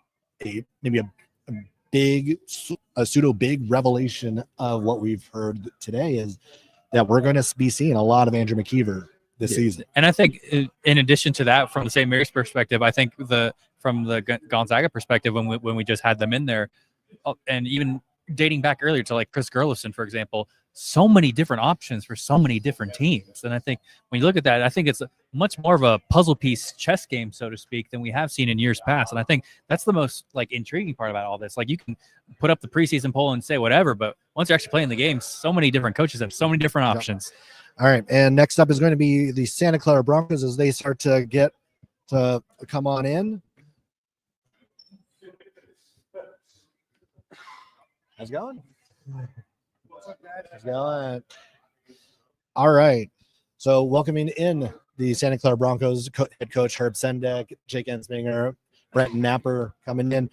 maybe a pseudo big revelation of what we've heard today is that we're going to be seeing a lot of Andrew McKeever this season. And I think in addition to that, from the St. Mary's perspective, I think from the Gonzaga perspective, when we just had them in there, and even dating back earlier to like Chris Gerlison, for example, so many different options for so many different teams. And I think when you look at that, I think it's much more of a puzzle piece chess game, so to speak, than we have seen in years past. And I think that's the most like intriguing part about all this. Like you can put up the preseason poll and say whatever, but once you're actually playing the game, so many different coaches have so many different options. All right. And next up is going to be the Santa Clara Broncos as they start to get to come on in. How's it going? How's it going? All right. So welcoming in the Santa Clara Broncos head coach Herb Sendek, Jake Ensminger, Brenton Napper coming in.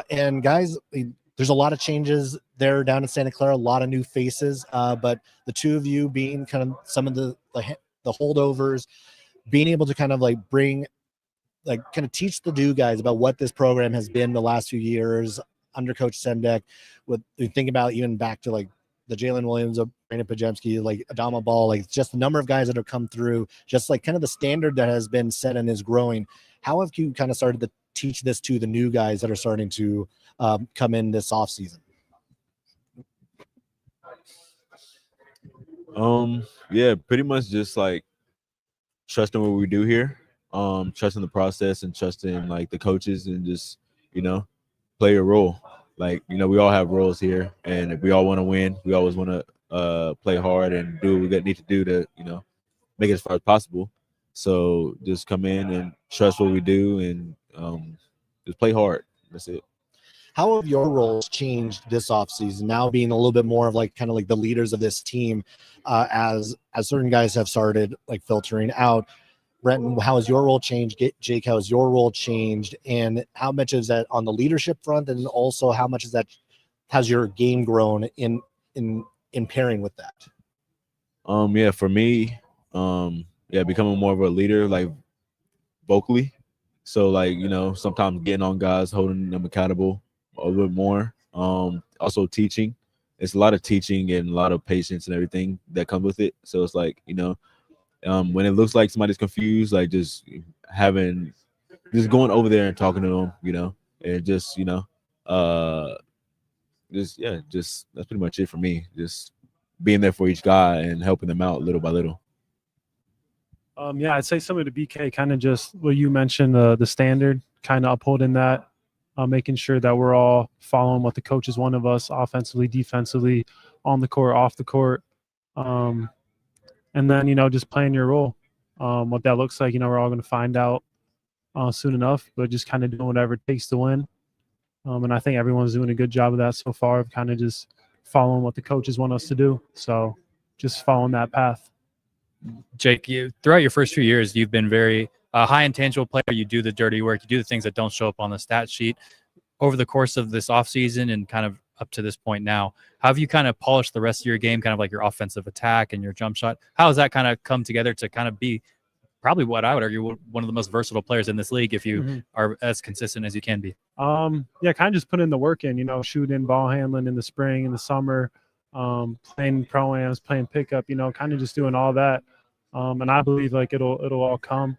And guys, there's a lot of changes there down in Santa Clara, a lot of new faces. But the two of you being kind of some of the holdovers, being able to kind of like kind of teach the new guys about what this program has been the last few years under Coach Sendek. Think about even back to like the Jalen Williams, Brandon Pajemski, like Adama Ball, like just the number of guys that have come through, just like kind of the standard that has been set and is growing. How have you kind of started to teach this to the new guys that are starting to come in this off season? Yeah, pretty much just like trusting what we do here, trusting the process and trusting like the coaches and just, play a role. Like, we all have roles here, and if we all want to win, we always want to play hard and do what we need to do to, make it as far as possible. So just come in and trust what we do and just play hard. That's it. How have your roles changed this offseason, now being a little bit more of like kind of like the leaders of this team as certain guys have started like filtering out? Brenton, how has your role changed? Jake, how has your role changed? And how much is that on the leadership front? And also how much is that, has your game grown in pairing with that? Yeah, for me, becoming more of a leader, like vocally. So like, sometimes getting on guys, holding them accountable a little bit more. Also teaching. It's a lot of teaching and a lot of patience and everything that comes with it. So it's like, when it looks like somebody's confused, like just going over there and talking to them, and just, that's pretty much it for me. Just being there for each guy and helping them out little by little. I'd say some of the BK kind of just what you mentioned, the standard, kind of upholding that, making sure that we're all following what the coaches want of us offensively, defensively, on the court, off the court. And then, just playing your role. What that looks like, we're all going to find out soon enough, but just kind of doing whatever it takes to win. And I think everyone's doing a good job of that so far, of kind of just following what the coaches want us to do. So just following that path. Jake, throughout your first few years, you've been very high intangible player. You do the dirty work. You do the things that don't show up on the stat sheet. Over the course of this offseason and kind of up to this point now, how have you kind of polished the rest of your game, kind of like your offensive attack and your jump shot? How has that kind of come together to kind of be probably what I would argue one of the most versatile players in this league if you are as consistent as you can be? Yeah, kind of just putting the work in, shooting, ball handling in the spring, in the summer, playing pro-ams, playing pickup, kind of just doing all that. And I believe like it'll all come.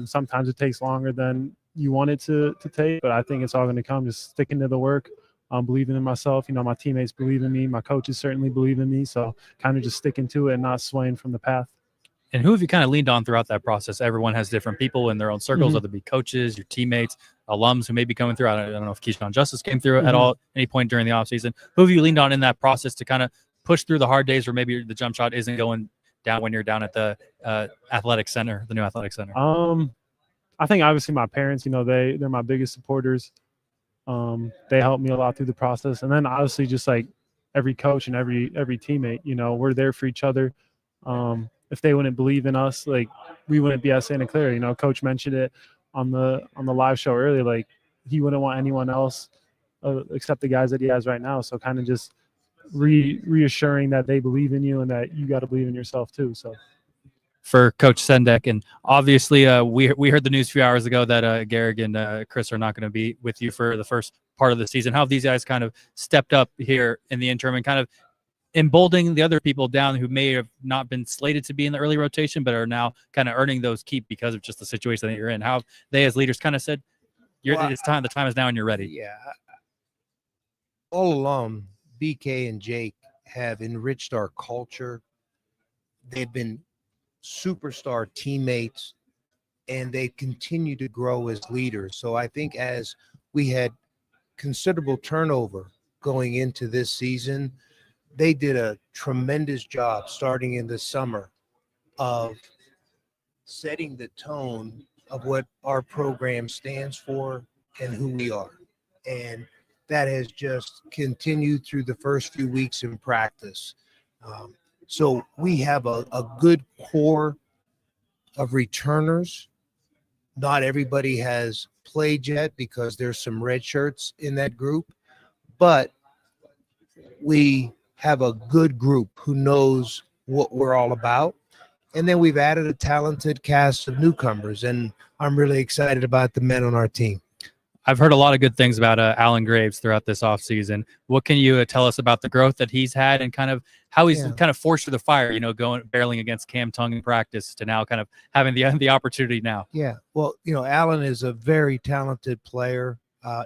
Sometimes it takes longer than you want it to take, but I think it's all going to come. Just sticking to the work, believing in myself. My teammates believe in me. My coaches certainly believe in me. So kind of just sticking to it and not swaying from the path. And who have you kind of leaned on throughout that process? Everyone has different people in their own circles, whether it be coaches, your teammates, alums who may be coming through. I don't know if Keyshawn Justice came through at all, any point during the offseason. Who have you leaned on in that process to kind of push through the hard days where maybe the jump shot isn't going down when you're down at the athletic center, the new athletic center? I think obviously my parents, they're my biggest supporters. They helped me a lot through the process. And then obviously just like every coach and every teammate, we're there for each other. If they wouldn't believe in us, like we wouldn't be at Santa Clara. Coach mentioned it on the live show earlier, like he wouldn't want anyone else except the guys that he has right now. So kind of just reassuring that they believe in you and that you got to believe in yourself too. So for Coach Sendek, and obviously we heard the news a few hours ago that Garrick and Chris are not going to be with you for the first part of the season. How have these guys kind of stepped up here in the interim and kind of emboldening the other people down who may have not been slated to be in the early rotation, but are now kind of earning those keep because of just the situation that you're in? How have they as leaders kind of said, it's time, the time is now and you're ready? Yeah. All along, BK and Jake have enriched our culture. They've been superstar teammates, and they continue to grow as leaders. So I think as we had considerable turnover going into this season, they did a tremendous job starting in the summer of setting the tone of what our program stands for and who we are. And that has just continued through the first few weeks in practice. So we have a good core of returners. Not everybody has played yet because there's some red shirts in that group, but we have a good group who knows what we're all about. And then we've added a talented cast of newcomers, and I'm really excited about the men on our team. I've heard a lot of good things about Alan Graves throughout this offseason. What can you tell us about the growth that he's had and kind of how he's kind of forced through the fire, barreling against Cam Tung in practice to now kind of having the opportunity now? Yeah, well, Alan is a very talented player,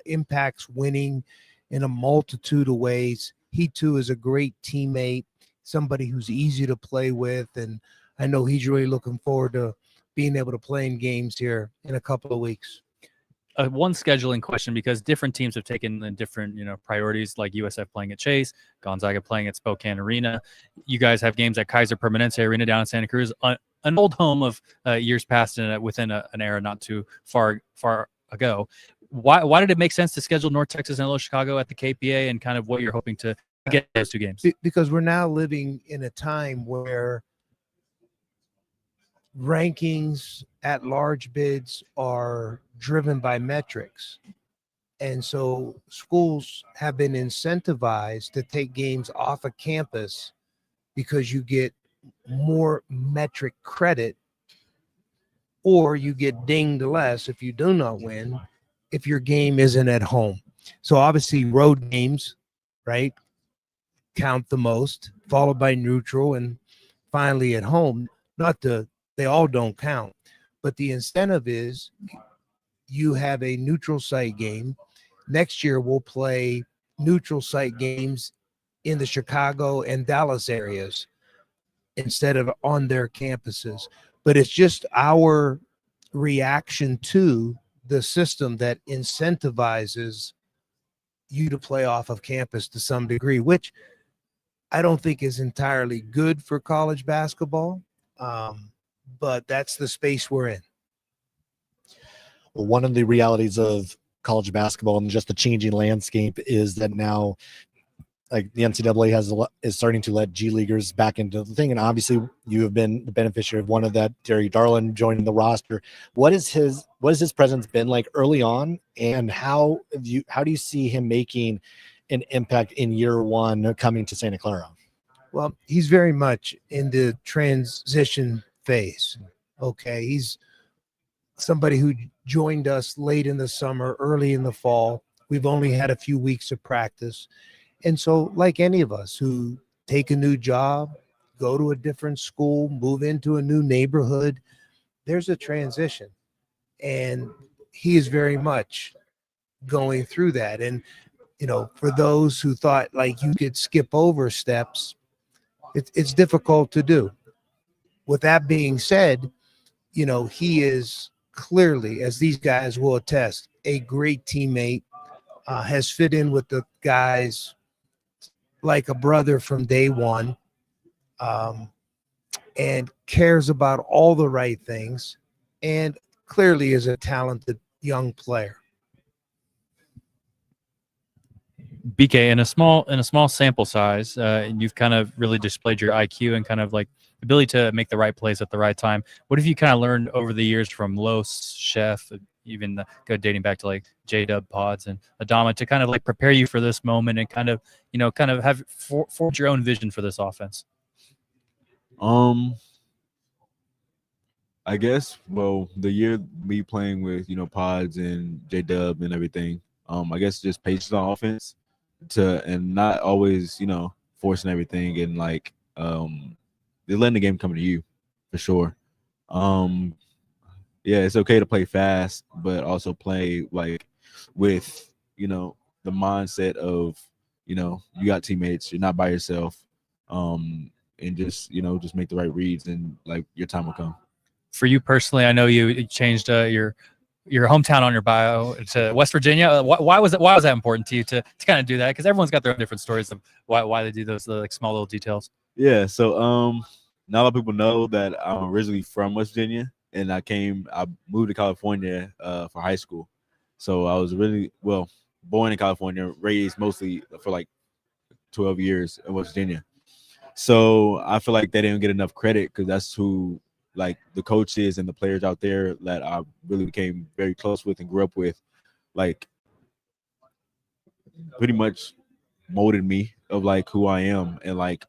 impacts winning in a multitude of ways. He too is a great teammate, somebody who's easy to play with, and I know he's really looking forward to being able to play in games here in a couple of weeks. One scheduling question, because different teams have taken different priorities, like USF playing at Chase, Gonzaga playing at Spokane Arena. You guys have games at Kaiser Permanente Arena down in Santa Cruz, an old home of years past and within an era not too far ago. Why did it make sense to schedule North Texas and Los Chicago at the KPA, and kind of what you're hoping to get those two games? Because we're now living in a time where rankings at large bids are driven by metrics. And so schools have been incentivized to take games off of campus because you get more metric credit, or you get dinged less if you do not win if your game isn't at home. So obviously road games, right, count the most, followed by neutral, and finally at home. They all don't count, but the incentive is you have a neutral site game. Next year we'll play neutral site games in the Chicago and Dallas areas instead of on their campuses. But it's just our reaction to the system that incentivizes you to play off of campus to some degree, which I don't think is entirely good for college basketball. But that's the space we're in. Well, one of the realities of college basketball and just the changing landscape is that now, like, the NCAA is starting to let G Leaguers back into the thing, and obviously you have been the beneficiary of one of that, Terry Darlin joining the roster. What is his presence been like early on, and how do you see him making an impact in year one coming to Santa Clara? Well, he's very much in the transition phase. Okay, he's somebody who joined us late in the summer, early in the fall. We've only had a few weeks of practice. And so, like any of us who take a new job, go to a different school, move into a new neighborhood, there's a transition. And he is very much going through that. And, you know, for those who thought like you could skip over steps, it's difficult to do. With that being said, you know, he is clearly, as these guys will attest, a great teammate, has fit in with the guys like a brother from day one, and cares about all the right things, and clearly is a talented young player. BK, in a small sample size, you've kind of really displayed your IQ and kind of like ability to make the right plays at the right time. What have you kind of learned over the years from Los, Chef, even dating back to like J-Dub Pods and Adama to kind of like prepare you for this moment and kind of have forge your own vision for this offense? I guess, well, the year me playing with, Pods and J-Dub and everything, I guess just patience on offense and not always, forcing everything and like they're letting the game come to you for sure. Yeah, it's okay to play fast, but also play like with, the mindset of, you got teammates, you're not by yourself. And just, just make the right reads and like your time will come. For you personally, I know you changed your hometown on your bio to West Virginia. Why was that important to you to kind of do that? Because everyone's got their own different stories of why they do those like small little details. Yeah, so not a lot of people know that I'm originally from West Virginia, and I moved to California for high school. So I was born in California, raised mostly for like 12 years in West Virginia. So I feel like they didn't get enough credit because that's who like the coaches and the players out there that I really became very close with and grew up with, like pretty much molded me of like who I am. And like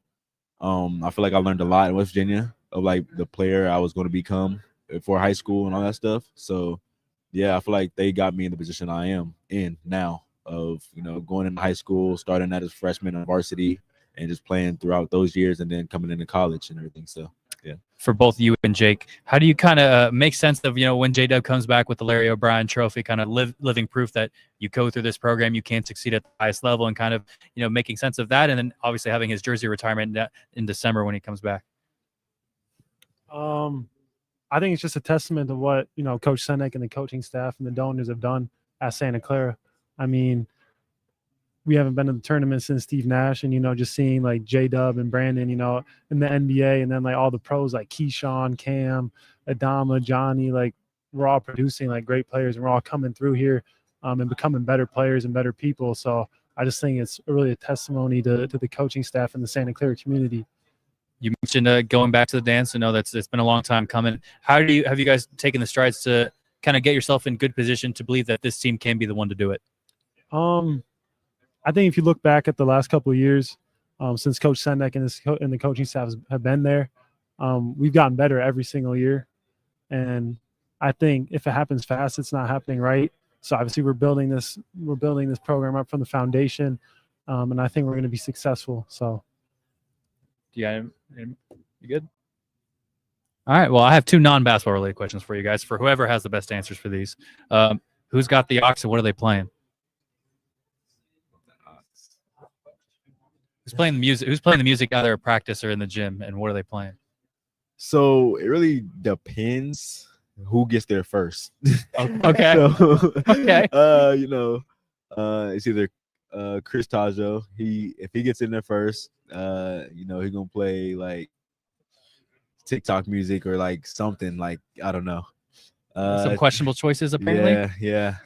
I feel like I learned a lot in West Virginia of like the player I was going to become for high school and all that stuff. So yeah, I feel like they got me in the position I am in now of, going into high school, starting out as freshman on varsity and just playing throughout those years and then coming into college and everything. So yeah. For both you and Jake, how do you kind of make sense of, when J-Dub comes back with the Larry O'Brien trophy, kind of living proof that you go through this program, you can't succeed at the highest level, and kind of, making sense of that, and then obviously having his jersey retirement in December when he comes back? I think it's just a testament to what, Coach Senek and the coaching staff and the donors have done at Santa Clara. I mean, we haven't been to the tournament since Steve Nash, and, just seeing like J-Dub and Brandon, in the NBA, and then like all the pros like Keyshawn, Cam, Adama, Johnny, like we're all producing like great players, and we're all coming through here and becoming better players and better people. So I just think it's really a testimony to the coaching staff and the Santa Clara community. You mentioned going back to the dance. I know it's been a long time coming. Have you guys taken the strides to kind of get yourself in good position to believe that this team can be the one to do it? I think if you look back at the last couple of years, since Coach Senek and the coaching staff have been there, we've gotten better every single year. And I think if it happens fast, it's not happening right. So obviously we're building this program up from the foundation, and I think we're going to be successful. So, yeah, you good? All right. Well, I have two non-basketball related questions for you guys. For whoever has the best answers for these, who's got the Ox and what are they playing? Who's playing the music? Who's playing the music either at practice or in the gym, and what are they playing? So it really depends. who gets there first. Okay. So, Okay. It's either Chris Tajo. If he gets in there first, he's gonna play like TikTok music or like something like I don't know. Some questionable choices apparently. Yeah.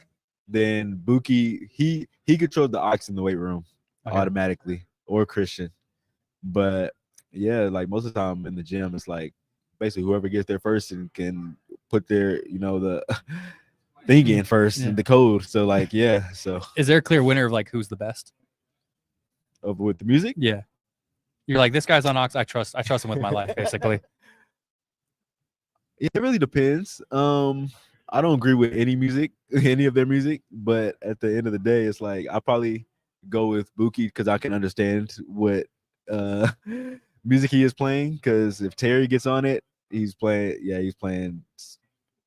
Then Buki, he controlled the aux in the weight room automatically, or Christian. But yeah, like most of the time in the gym, it's like basically whoever gets there first and can put their, the thing in first and the code. So like, yeah. So Is there a clear winner of like who's the best? With the music? Yeah. You're like, this guy's on aux. I trust him with my life, basically. It really depends. I don't agree with any of their music, but at the end of the day, it's like I probably go with Buki because I can understand what music he is playing. Because if Terry gets on it, he's playing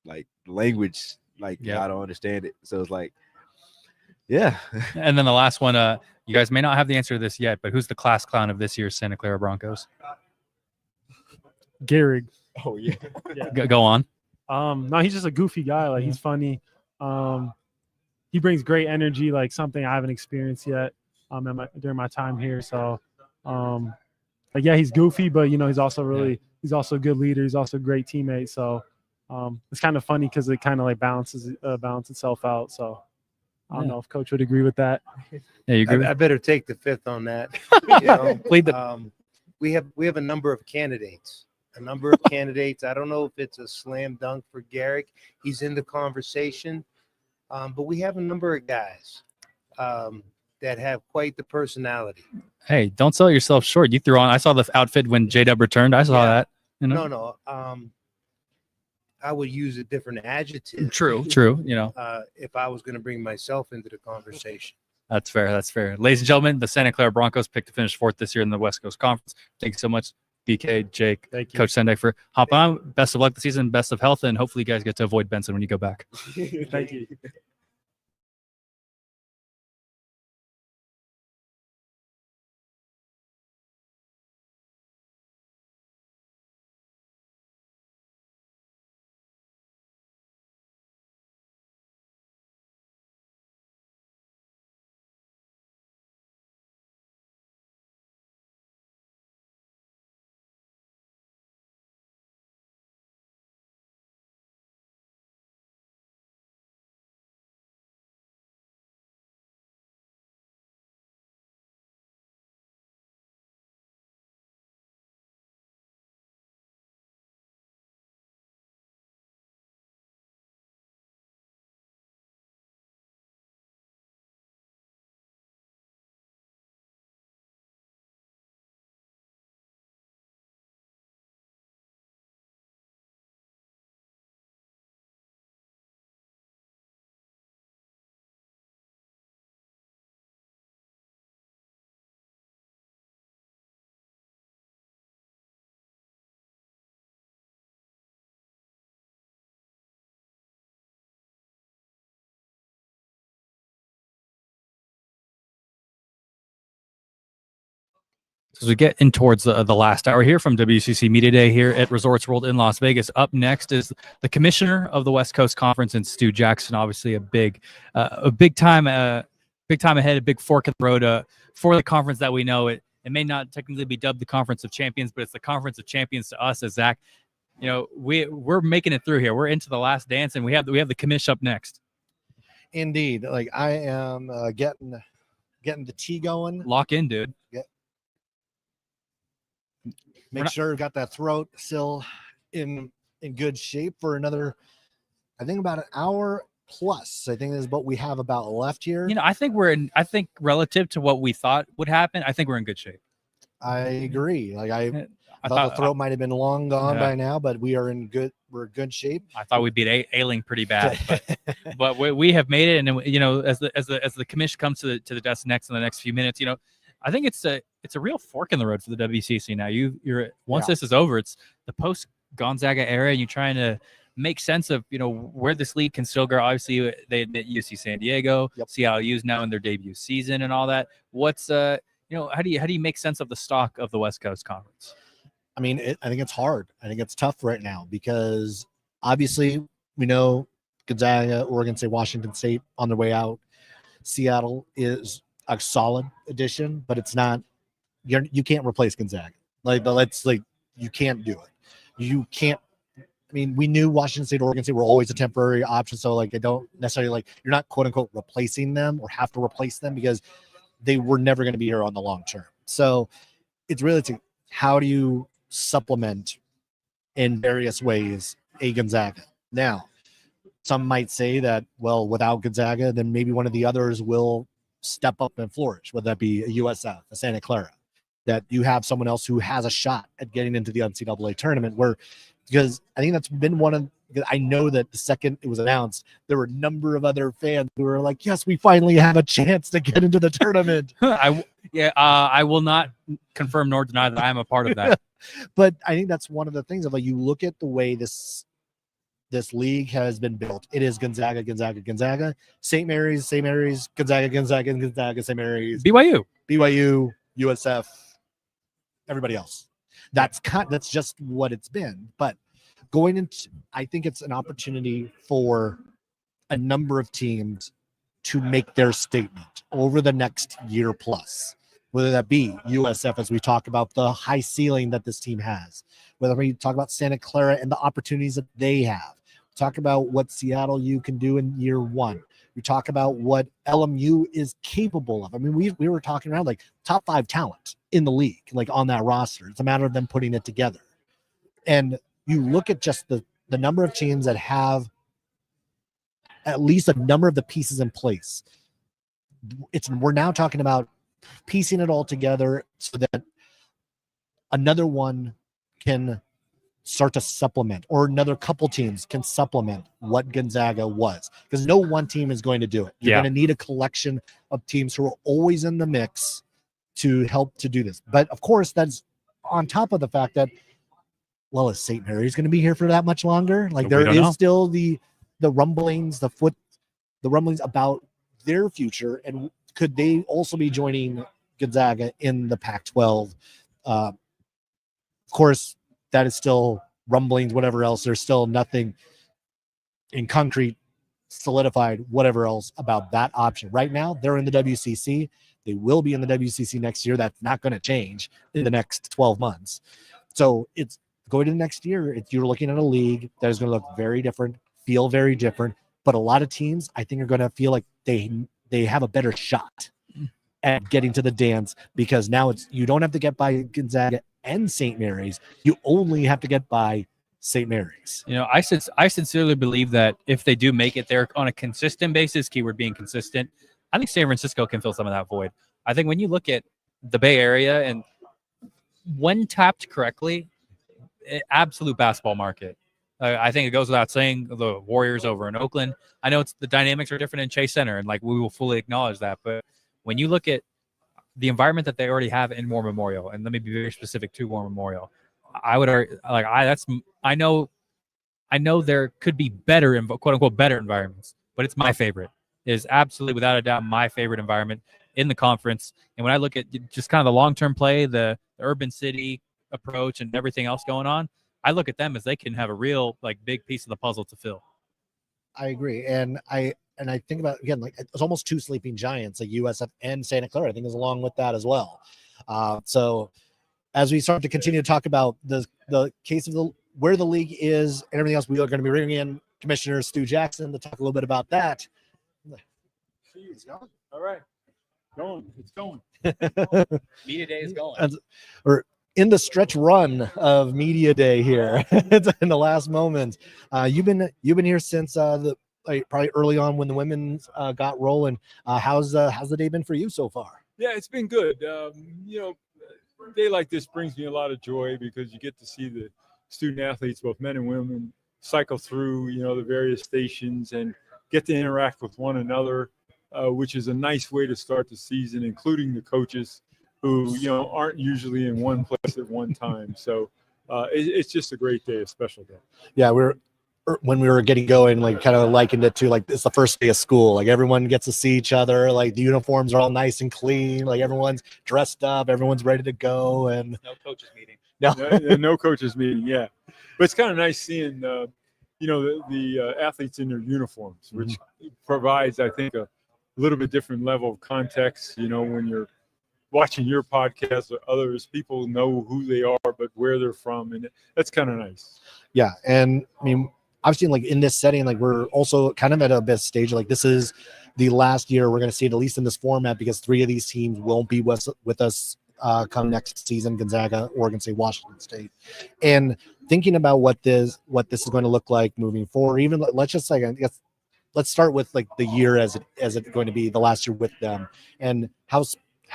like language, like I don't understand it. So it's like, yeah. And then the last one, you guys may not have the answer to this yet, but who's the class clown of this year's Santa Clara Broncos? Gehrig. Oh yeah. Go on. No, he's just a goofy guy. Like he's funny. He brings great energy, like something I haven't experienced yet during my time here. So, he's goofy, but he's also he's also a good leader. He's also a great teammate. So, it's kind of funny because it kind of like balances itself out. So, I don't know if Coach would agree with that. Yeah, you agree? I better take the fifth on that. We have a number of candidates. I don't know if it's a slam dunk for Garrick. He's in the conversation. But we have a number of guys that have quite the personality. Hey, don't sell yourself short. You threw on. I saw the outfit when J-Dub returned. I saw that. No. I would use a different adjective. True. If I was going to bring myself into the conversation. That's fair. Ladies and gentlemen, the Santa Clara Broncos picked to finish fourth this year in the West Coast Conference. Thank you so much, BK, Jake, Coach Sendai, for hopping on. Best of luck this season, best of health, and hopefully you guys get to avoid Benson when you go back. Thank you. As we get in towards the last hour here from WCC Media Day here at Resorts World in Las Vegas, up next is the Commissioner of the West Coast Conference, and Stu Jackson. Obviously, a big time ahead, a big fork in the road for the conference that we know. It may not technically be dubbed the Conference of Champions, but it's the Conference of Champions to us. As Zach, we're making it through here. We're into the last dance, and we have the commish up next. Indeed, like I am getting the tea going. Lock in, dude. Make sure we've got that throat still in good shape for another, I think about an hour plus. I think is what we have about left here. I think I think relative to what we thought would happen, I think we're in good shape. I agree. Like I thought the throat might have been long gone by now, but we're in good shape. I thought we'd be ailing pretty bad, but we have made it. And as the commission comes to the desk next in the next few minutes, I think it's a real fork in the road for the WCC now. You're once this is over, it's the post Gonzaga era, and you're trying to make sense of where this league can still go. Obviously, they at UC San Diego, Seattle U's now in their debut season and all that. What's how do you make sense of the stock of the West Coast Conference? I mean, I think it's hard. I think it's tough right now because Obviously, we know Gonzaga, Oregon State, Washington State on their way out. Seattle is a solid addition, but it's not. You can't replace Gonzaga. You can't do it. You can't. I mean, we knew Washington State, Oregon State were always a temporary option, so like they don't necessarily you're not quote unquote replacing them or have to replace them because they were never going to be here on the long term. So it's really how do you supplement in various ways a Gonzaga. Now, some might say that, well, without Gonzaga, then maybe one of the others will step up and flourish, whether that be a USF, a Santa Clara, that you have someone else who has a shot at getting into the NCAA tournament because I think that's been one of, I know that the second it was announced, there were a number of other fans who were like, yes, we finally have a chance to get into the tournament. I will not confirm nor deny that I'm a part of that. But I think that's one of the things of you look at the way this league has been built. It is Gonzaga, Gonzaga, Gonzaga, St. Mary's, Gonzaga, Gonzaga, Gonzaga, St. Mary's, BYU, USF, everybody else. That's just what it's been. But going into, I think it's an opportunity for a number of teams to make their statement over the next year plus, whether that be USF, as we talk about the high ceiling that this team has, whether we talk about Santa Clara and the opportunities that they have, talk about what Seattle U can do in year one. We talk about what LMU is capable of. I mean, we were talking around like top 5 talent in the league, like on that roster. It's a matter of them putting it together. And you look at just the number of teams that have at least a number of the pieces in place. We're now talking about piecing it all together so that another one can start to supplement, or another couple teams can supplement what Gonzaga was, because no one team is going to do it. You're going to need a collection of teams who are always in the mix to help to do this. But of course, that's on top of the fact that, well, is St. Mary's going to be here for that much longer? Like there is still the rumblings, the rumblings about their future, and could they also be joining Gonzaga in the Pac-12? Of course, that is still rumblings, whatever else. There's still nothing in concrete, solidified, whatever else about that option. Right now, they're in the WCC. They will be in the WCC next year. That's not going to change in the next 12 months. So it's going to the next year. You're looking at a league that is going to look very different, feel very different. But a lot of teams, I think, are going to feel like they have a better shot at getting to the dance, because now you don't have to get by Gonzaga and St. Mary's. You only have to get by St. Mary's. I sincerely believe that if they do make it there on a consistent basis, keyword being consistent, I think San Francisco can fill some of that void. I think when you look at the Bay Area, and when tapped correctly, absolute basketball market. I think it goes without saying, the Warriors over in Oakland. I know the dynamics are different in Chase Center, and we will fully acknowledge that. But when you look at the environment that they already have in War Memorial, and let me be very specific to War Memorial, I would I know there could be better, quote unquote, better environments, but it's my favorite. It is absolutely, without a doubt, my favorite environment in the conference. And when I look at just kind of the long-term play, the urban city approach, and everything else going on, I look at them as they can have a real big piece of the puzzle to fill. I agree, and I think about, again, it's almost 2 sleeping giants, like USF and Santa Clara, I think, is along with that as well. So as we start to continue to talk about the case of where the league is and everything else, we are going to be bringing in Commissioner Stu Jackson to talk a little bit about that. All right, it's going. Media Day is going. Or in the stretch run of Media Day here, it's in the last moments. You've been here since probably early on when the women got rolling. How's the day been for you so far? Yeah, it's been good. A day like this brings me a lot of joy, because you get to see the student athletes, both men and women, cycle through the various stations and get to interact with one another, which is a nice way to start the season, including the coaches who aren't usually in one place at one time. So it's just a great day, a special day. Yeah, when we were getting going, kind of likened it to it's the first day of school. Everyone gets to see each other. The uniforms are all nice and clean. Everyone's dressed up. Everyone's ready to go. And no coaches meeting. No coaches meeting. Yeah, but it's kind of nice seeing the athletes in their uniforms, which provides, I think, a little bit different level of context. When you're watching your podcast or others, people know who they are, but where they're from, and that's kind of nice. Yeah, and I mean, obviously, like in this setting, like we're also kind of at a best stage. Like this is the last year we're going to see it, at least in this format, because 3 of these teams won't be with us come next season: Gonzaga, Oregon State, Washington State. And thinking about what this is going to look like moving forward, even let's just like, I guess, let's start with like the year as it going to be the last year with them, and how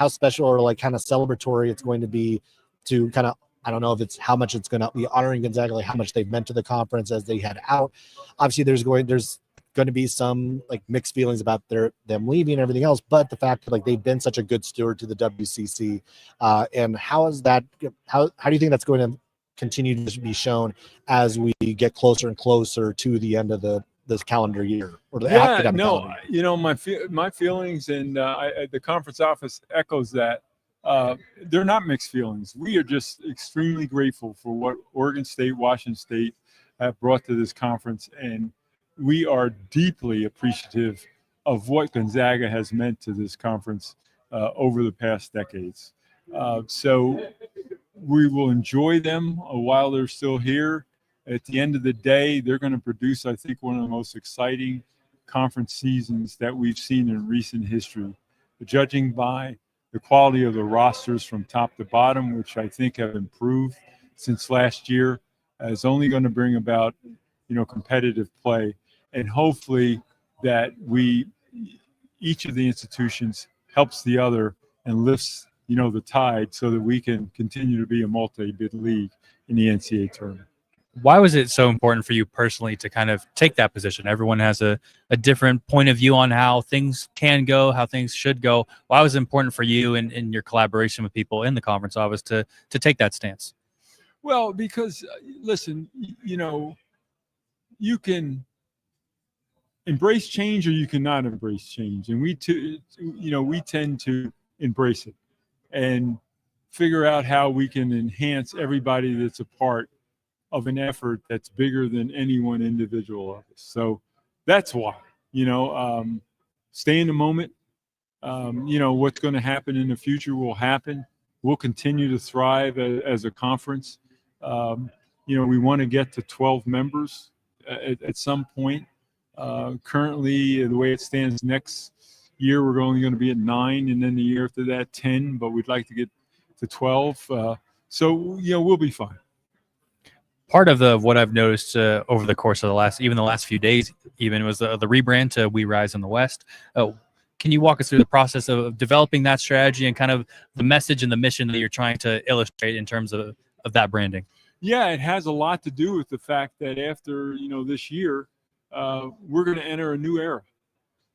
special or like kind of celebratory it's going to be to kind of, I don't know if it's how much it's going to be honoring Gonzaga, like how much they've meant to the conference as they head out. Obviously, there's going to be some like mixed feelings about them leaving and everything else, but the fact that like they've been such a good steward to the WCC, and how do you think that's going to continue to be shown as we get closer and closer to the end of this calendar year or the academic calendar year? My feelings and the conference office echoes that. They're not mixed feelings. We are just extremely grateful for what Oregon State, Washington State have brought to this conference, and we are deeply appreciative of what Gonzaga has meant to this conference over the past decades. So we will enjoy them while they're still here. At the end of the day, they're going to produce, I think, one of the most exciting conference seasons that we've seen in recent history, judging by the quality of the rosters from top to bottom, which I think have improved since last year, is only going to bring about, competitive play. And hopefully that each of the institutions helps the other and lifts, the tide so that we can continue to be a multi-bid league in the NCAA tournament. Why was it so important for you personally to kind of take that position? Everyone has a different point of view on how things can go, how things should go. Why was it important for you in your collaboration with people in the conference office to take that stance? Well, because listen, you can embrace change or you cannot embrace change, and we tend to embrace it and figure out how we can enhance everybody that's a part of an effort that's bigger than any one individual of us. So that's why, stay in the moment. What's going to happen in the future will happen. We'll continue to thrive as a conference. We want to get to 12 members at some point. Currently, the way it stands next year, we're only going to be at 9, and then the year after that, 10, but we'd like to get to 12. So we'll be fine. Part of what I've noticed over the course of the last few days, was the rebrand to We Rise in the West. Can you walk us through the process of developing that strategy and kind of the message and the mission that you're trying to illustrate in terms of that branding? Yeah, it has a lot to do with the fact that after this year, we're going to enter a new era,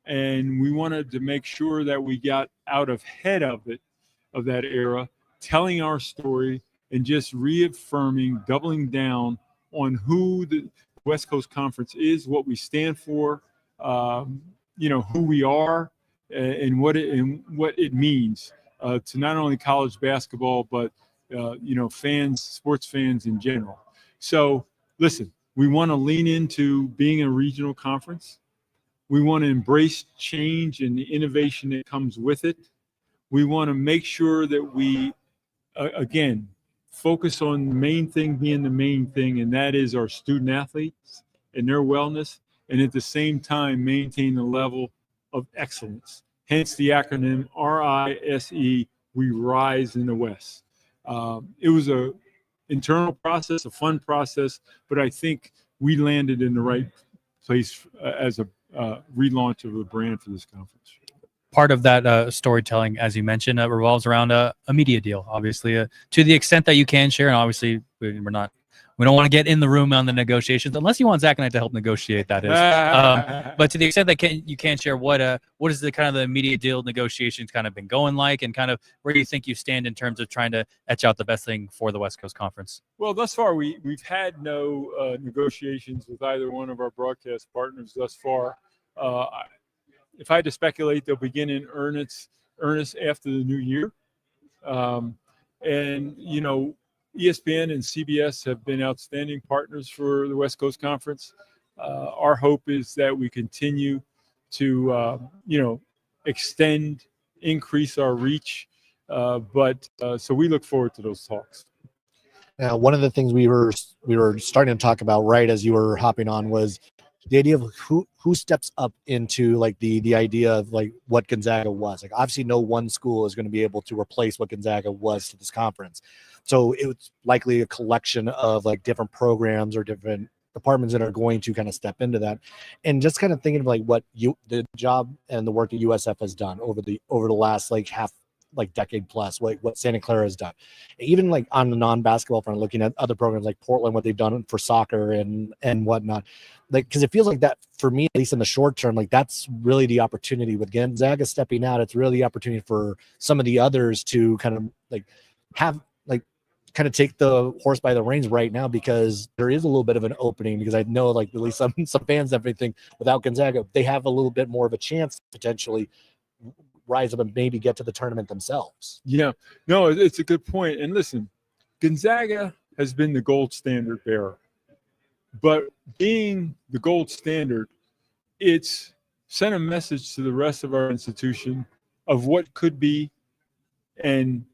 and we wanted to make sure that we got out ahead of that era, telling our story and just reaffirming, doubling down on who the West Coast Conference is, what we stand for, who we are, and what it means to not only college basketball, but sports fans in general. So listen, we want to lean into being a regional conference. We want to embrace change and the innovation that comes with it. We want to make sure that we, again, focus on the main thing being the main thing, and that is our student athletes and their wellness, and at the same time maintain the level of excellence. Hence the acronym RISE, We Rise in the West. It was a internal process, a fun process, but I think we landed in the right place as a relaunch of a brand for this conference. Part of that storytelling, as you mentioned, revolves around a media deal, obviously, to the extent that you can share. And obviously, we don't want to get in the room on the negotiations unless you want Zach and I to help negotiate. That is, but to the extent that you can share, what is the kind of the media deal negotiations kind of been going like, and kind of where do you think you stand in terms of trying to etch out the best thing for the West Coast Conference? Well, thus far we've had no negotiations with either one of our broadcast partners thus far. If I had to speculate, they'll begin in earnest after the new year. ESPN and CBS have been outstanding partners for the West Coast Conference. Our hope is that we continue to, extend, increase our reach. So we look forward to those talks. Now, one of the things we were starting to talk about right as you were hopping on was the idea of who steps up into like the idea of like what Gonzaga was. Like obviously no one school is going to be able to replace what Gonzaga was to this conference. So it's likely a collection of like different programs or different departments that are going to kind of step into that. And just kind of thinking of like what the job and the work that USF has done over the last like decade plus, what Santa Clara has done. Even like on the non-basketball front, looking at other programs like Portland, what they've done for soccer and whatnot. Like, because it feels like that for me, at least in the short term, like that's really the opportunity with Gonzaga stepping out. It's really the opportunity for some of the others to kind of like have like kind of take the horse by the reins right now, because there is a little bit of an opening, because I know like at least some fans definitely think without Gonzaga, they have a little bit more of a chance to potentially rise up and maybe get to the tournament themselves. Yeah, no, it's a good point. And listen, Gonzaga has been the gold standard bearer. But being the gold standard, it's sent a message to the rest of our institution of what could be, and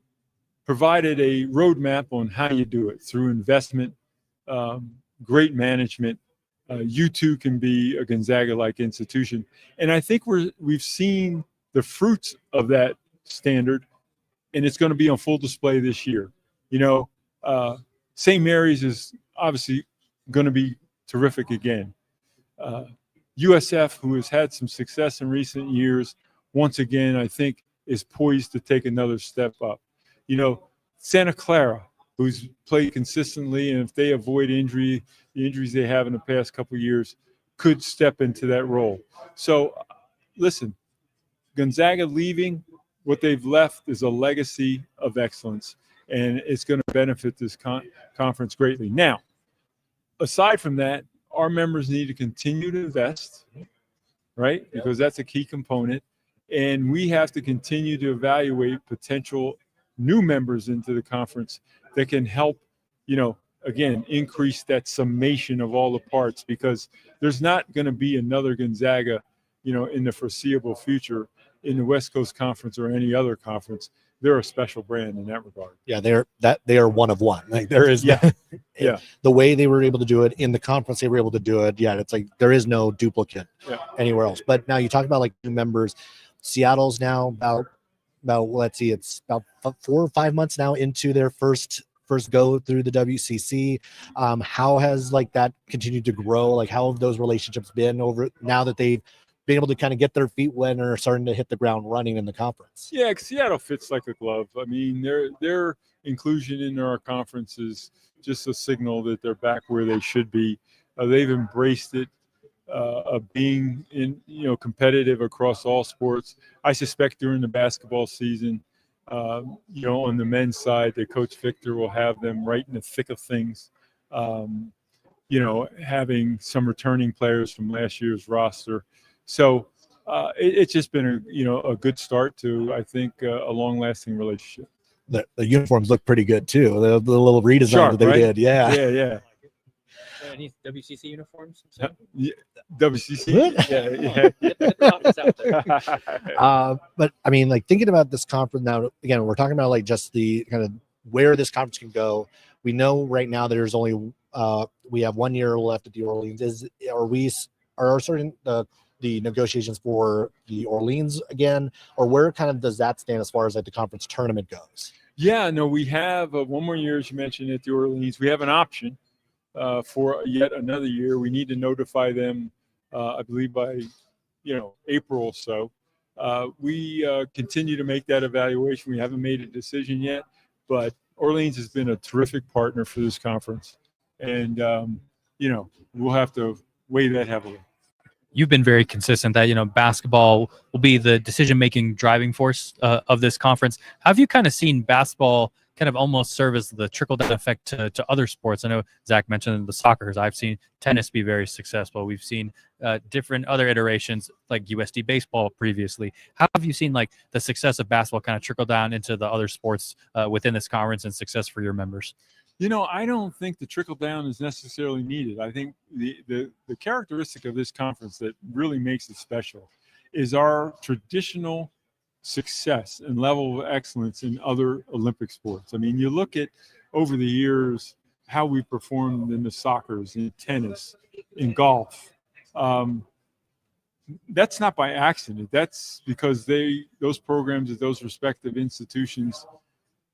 provided a roadmap on how you do it through investment, great management. You too can be a Gonzaga-like institution. And I think we've seen the fruits of that standard, and it's going to be on full display this year. St. Mary's is obviously going to be terrific again. USF, who has had some success in recent years, once again, I think is poised to take another step up. Santa Clara, who's played consistently, and if they avoid the injuries they have in the past couple of years, could step into that role. So, listen, Gonzaga leaving, what they've left is a legacy of excellence, and it's going to benefit this conference greatly. Now, aside from that, our members need to continue to invest, right? Because that's a key component. And we have to continue to evaluate potential new members into the conference that can help, again, increase that summation of all the parts, because there's not going to be another Gonzaga, in the foreseeable future in the West Coast Conference or any other conference. They're a special brand in that regard. Yeah, they are one of one. Like there is, yeah. The way they were able to do it in the conference, they were able to do it. Yeah, it's like there is no duplicate anywhere else. But now you talk about like new members. Seattle's now about let's see, it's about 4 or 5 months now into their first go through the WCC. How has like that continued to grow? Like how have those relationships been over now that they've been able to kind of get their feet wet and are starting to hit the ground running in the conference? Yeah, Seattle fits like a glove. I mean, their inclusion in our conference is just a signal that they're back where they should be. They've embraced it, of being competitive across all sports. I suspect during the basketball season, on the men's side, that Coach Victor will have them right in the thick of things. Having some returning players from last year's roster. So it's just been a good start to, I think, a long-lasting relationship. The uniforms look pretty good too. The little redesign that they did, yeah. Any WCC uniforms? Yeah, WCC. But I mean, like thinking about this conference now, again, we're talking about like just the kind of where this conference can go. We know right now there's only we have 1 year left at the Orleans. Are certain the negotiations for the Orleans again, or where kind of does that stand as far as like the conference tournament goes? Yeah, no, we have 1 more year, as you mentioned, at the Orleans. We have an option for yet another year. We need to notify them, I believe, by April or so. We continue to make that evaluation. We haven't made a decision yet, but Orleans has been a terrific partner for this conference, and we'll have to weigh that heavily. You've been very consistent that basketball will be the decision-making driving force of this conference. How have you kind of seen basketball kind of almost serve as the trickle-down effect to other sports? I know Zach mentioned the soccer. I've seen tennis be very successful. We've seen different other iterations like USD baseball previously. How have you seen like the success of basketball kind of trickle down into the other sports within this conference and success for your members? I don't think the trickle down is necessarily needed. I think the characteristic of this conference that really makes it special is our traditional success and level of excellence in other Olympic sports. I mean, you look at over the years how we performed in the soccers, in tennis, in golf. That's not by accident. That's because those programs at those respective institutions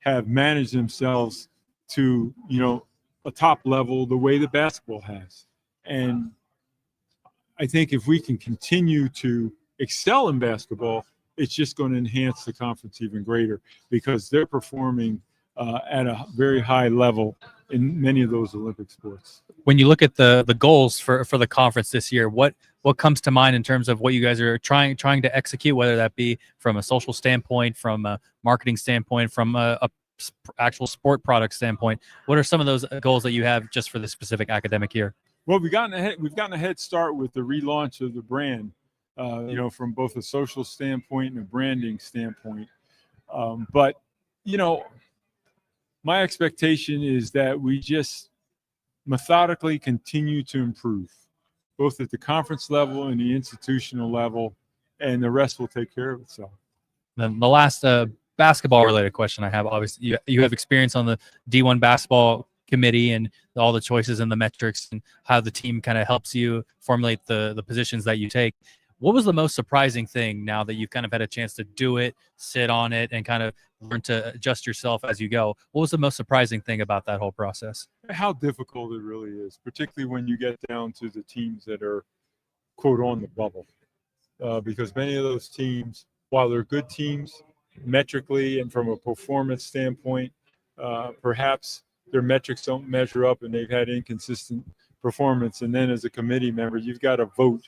have managed themselves to, a top level the way that basketball has. And I think if we can continue to excel in basketball, it's just going to enhance the conference even greater because they're performing at a very high level in many of those Olympic sports. When you look at the goals for the conference this year, what comes to mind in terms of what you guys are trying to execute, whether that be from a social standpoint, from a marketing standpoint, from a actual sport product standpoint? What are some of those goals that you have just for this specific academic year? Well, we've gotten a head start with the relaunch of the brand, from both a social standpoint and a branding standpoint. But my expectation is that we just methodically continue to improve, both at the conference level and the institutional level, and the rest will take care of itself. Then the last basketball related question I have, obviously you have experience on the D1 basketball committee and all the choices and the metrics and how the team kind of helps you formulate the positions that you take. What was the most surprising thing now that you've kind of had a chance to do it, sit on it, and kind of learn to adjust yourself as you go? What was the most surprising thing about that whole process? How difficult it really is, particularly when you get down to the teams that are, quote, on the bubble. Because many of those teams, while they're good teams, metrically and from a performance standpoint, perhaps their metrics don't measure up and they've had inconsistent performance. And then as a committee member, you've got to vote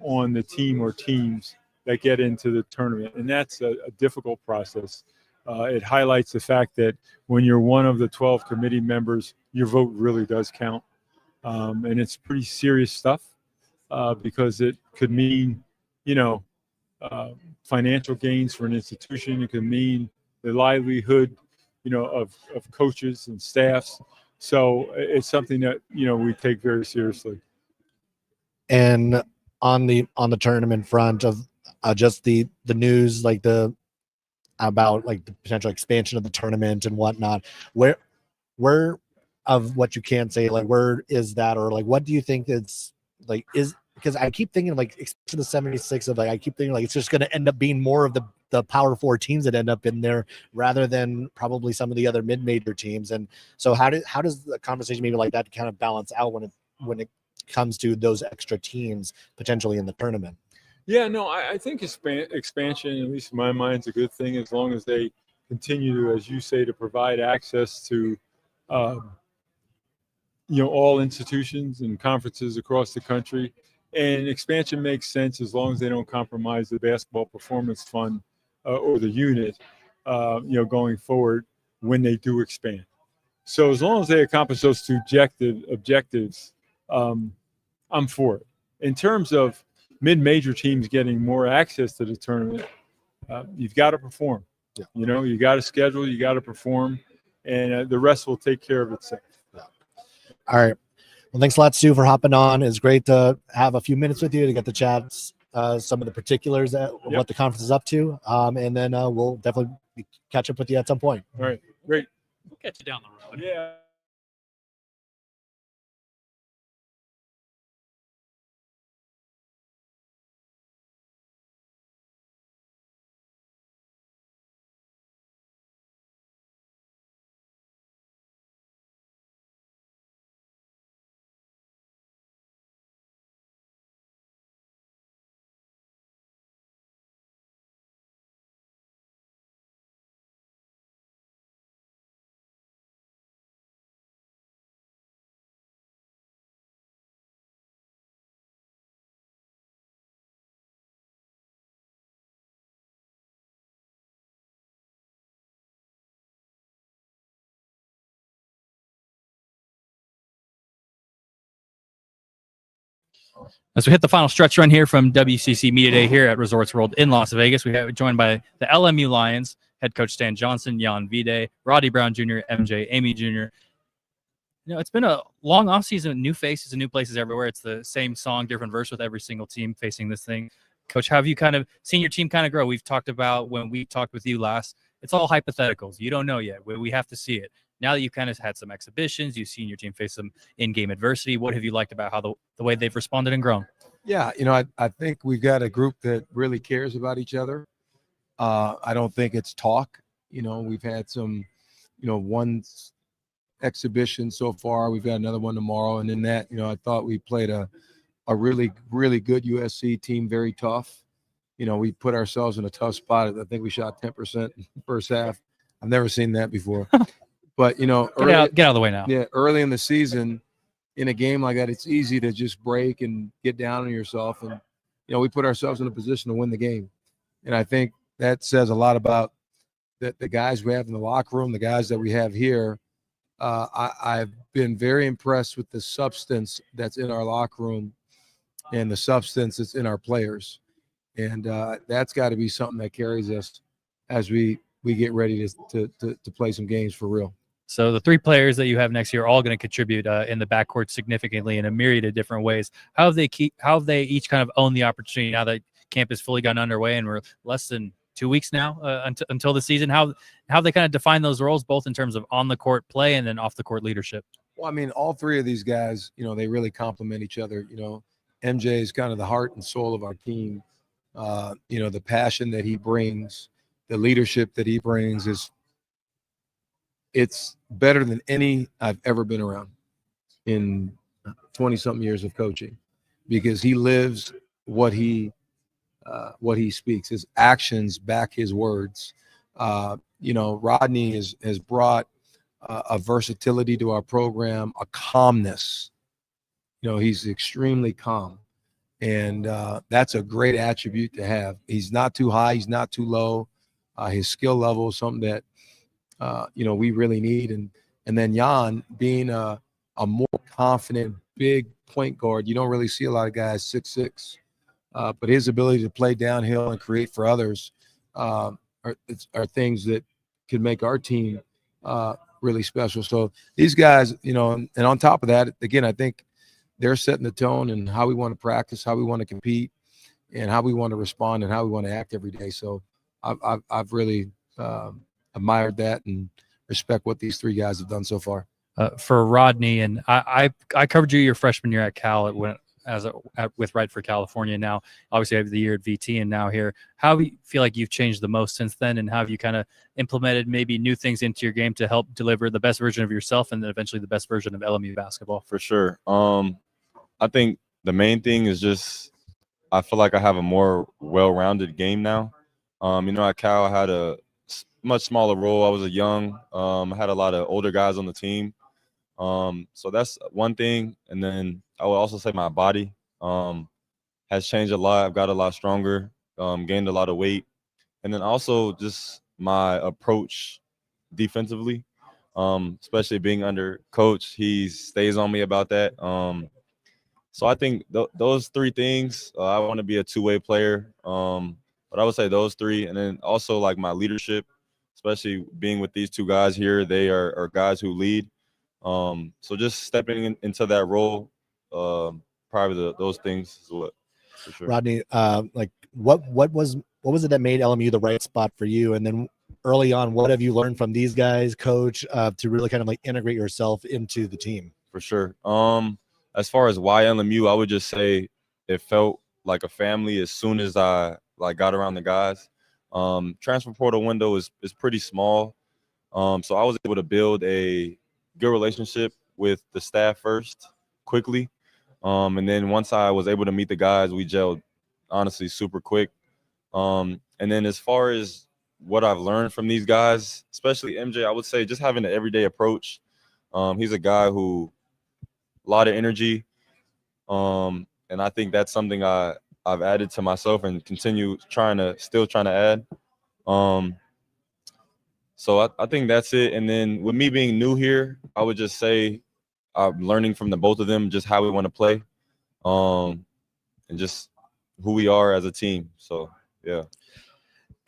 on the team or teams that get into the tournament. And that's a difficult process. It highlights the fact that when you're one of the 12 committee members, your vote really does count. And it's pretty serious stuff because it could mean, financial gains for an institution. It could mean the livelihood, of coaches and staffs. So it's something that, we take very seriously. And on the tournament front of just the news, about the potential expansion of the tournament and whatnot, where of what you can say, where is that, or what do you think it's because I keep thinking to the 76 of I keep thinking it's just going to end up being more of the Power 4 teams that end up in there rather than probably some of the other mid-major teams. And so how does the conversation maybe like that kind of balance out when it comes to those extra teams potentially in the tournament? Yeah, no, I think expansion, at least in my mind, is a good thing as long as they continue to, as you say, to provide access to all institutions and conferences across the country. And expansion makes sense as long as they don't compromise the basketball performance fund or the unit, going forward when they do expand. So as long as they accomplish those two objectives, I'm for it. In terms of mid-major teams getting more access to the tournament, you've got to perform. Yeah. You got to schedule, you got to perform, and the rest will take care of itself. Yeah. All right. Well, thanks a lot, Stu, for hopping on. It's great to have a few minutes with you to get the chats, some of the particulars of what the conference is up to, and then we'll definitely catch up with you at some point. All right, great. We'll catch you down the road. Yeah. As we hit the final stretch run here from WCC Media Day here at Resorts World in Las Vegas, we have joined by the LMU Lions, head coach Stan Johnson, Jan Vide, Roddy Brown Jr., MJ, Amy Jr., It's been a long offseason, new faces and new places everywhere. It's the same song, different verse with every single team facing this thing. Coach, how have you kind of seen your team kind of grow? We've talked about when we talked with you last, it's all hypotheticals. You don't know yet. We have to see it. Now that you've kind of had some exhibitions, you've seen your team face some in-game adversity, what have you liked about how the way they've responded and grown? Yeah, I think we've got a group that really cares about each other. I don't think it's talk. We've had some, one exhibition so far. We've got another one tomorrow. And in that, I thought we played a really, really good USC team, very tough. We put ourselves in a tough spot. I think we shot 10% in the first half. I've never seen that before. But, get out of the way now. Yeah, early in the season, in a game like that, it's easy to just break and get down on yourself. And, we put ourselves in a position to win the game. And I think that says a lot about the guys we have in the locker room, the guys that we have here. I've been very impressed with the substance that's in our locker room and the substance that's in our players. And that's got to be something that carries us as we get ready to play some games for real. So the three players that you have next year are all going to contribute in the backcourt significantly in a myriad of different ways. How have they each kind of owned the opportunity now that camp has fully gotten underway and we're less than 2 weeks now until the season? How they kind of define those roles, both in terms of on the court play and then off the court leadership? Well, I mean, all three of these guys, they really complement each other. MJ is kind of the heart and soul of our team. The passion that he brings, the leadership that he brings it's better than any I've ever been around in 20-something years of coaching, because he lives what he speaks. His actions back his words. Rodney has brought a versatility to our program, a calmness. He's extremely calm, and that's a great attribute to have. He's not too high, he's not too low. His skill level is something that we really need. And then Jan being a more confident, big point guard. You don't really see a lot of guys 6'6", but his ability to play downhill and create for others are things that could make our team really special. So these guys, and on top of that, again, I think they're setting the tone and how we want to practice, how we want to compete, and how we want to respond and how we want to act every day. So I've really admired that and respect what these three guys have done so far. For Rodney, and I covered you your freshman year at Cal with Right for California. Now, obviously, I have the year at VT and now here. How do you feel like you've changed the most since then, and how have you kind of implemented maybe new things into your game to help deliver the best version of yourself and then eventually the best version of LMU basketball? For sure. I think the main thing is just I feel like I have a more well-rounded game now. At Cal, I had a much smaller role. I was I had a lot of older guys on the team. So that's one thing. And then I would also say my body has changed a lot. I've got a lot stronger, gained a lot of weight. And then also just my approach defensively, especially being under coach. He stays on me about that. So I think those three things, I want to be a two-way player. But I would say those three. And then also like my leadership, especially being with these two guys here, they are guys who lead. So just stepping into that role, probably those things is what. For sure. Rodney, what was it that made LMU the right spot for you? And then early on, what have you learned from these guys, coach, to really kind of integrate yourself into the team? For sure. As far as why LMU, I would just say it felt like a family as soon as I got around the guys. Transfer portal window is pretty small. So I was able to build a good relationship with the staff first, quickly. And then once I was able to meet the guys, we gelled, honestly, super quick. And then as far as what I've learned from these guys, especially MJ, I would say just having an everyday approach. He's a guy who a lot of energy. And I think that's something I've added to myself and continue still trying to add. So I think that's it. And then with me being new here, I would just say I'm learning from the both of them just how we want to play, and just who we are as a team. So, yeah.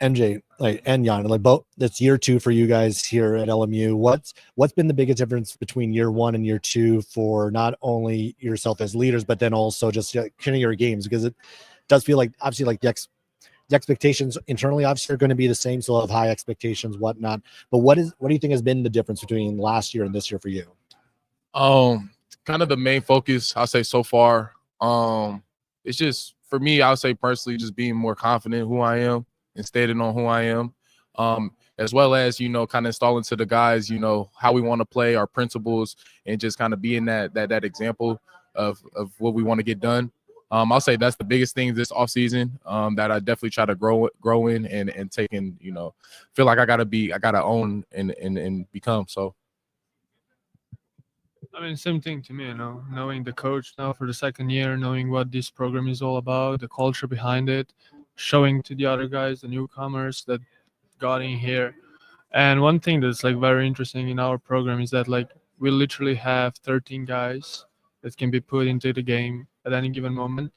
MJ, like, and Jan, like both, that's year 2 for you guys here at LMU. What's been the biggest difference between year 1 and year 2 for not only yourself as leaders, but then also just kind of your games? Because it does feel like obviously like the expectations internally obviously are going to be the same, so have high expectations, whatnot. But what do you think has been the difference between last year and this year for you? Kind of the main focus I'll say so far. It's just for me, I'll say personally, just being more confident in who I am and stating on who I am. As well as, you know, kind of installing to the guys, you know, how we want to play, our principles, and just kind of being that example of what we want to get done. I'll say that's the biggest thing this offseason that I definitely try to grow in and take in, you know, feel like I gotta own and become. So I mean, same thing to me, you know, knowing the coach now for the second year, knowing what this program is all about, the culture behind it, showing to the other guys, the newcomers that got in here. And one thing that's like very interesting in our program is that like we literally have 13 guys that can be put into the game at any given moment.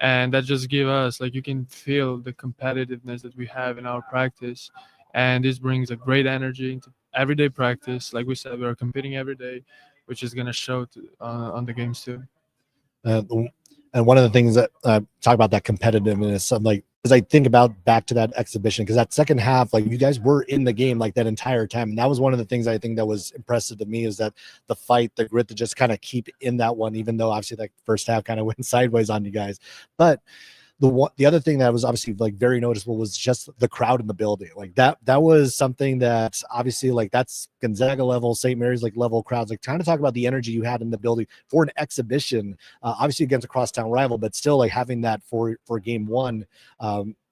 And that just give us, like, you can feel the competitiveness that we have in our practice. And this brings a great energy into everyday practice. Like we said, we're competing every day, which is going to show on the games too. And one of the things that talk about that competitiveness, I'm like, as I think about back to that exhibition, because that second half, like, you guys were in the game like that entire time. And that was one of the things I think that was impressive to me, is that the fight, the grit to just kind of keep in that one, even though obviously that first half kind of went sideways on you guys. But the other thing that was obviously like very noticeable was just the crowd in the building. Like that was something that obviously, like, that's Gonzaga level, St. Mary's like level crowds. Like, trying to talk about the energy you had in the building for an exhibition, obviously against a crosstown rival, but still like having that for game 1,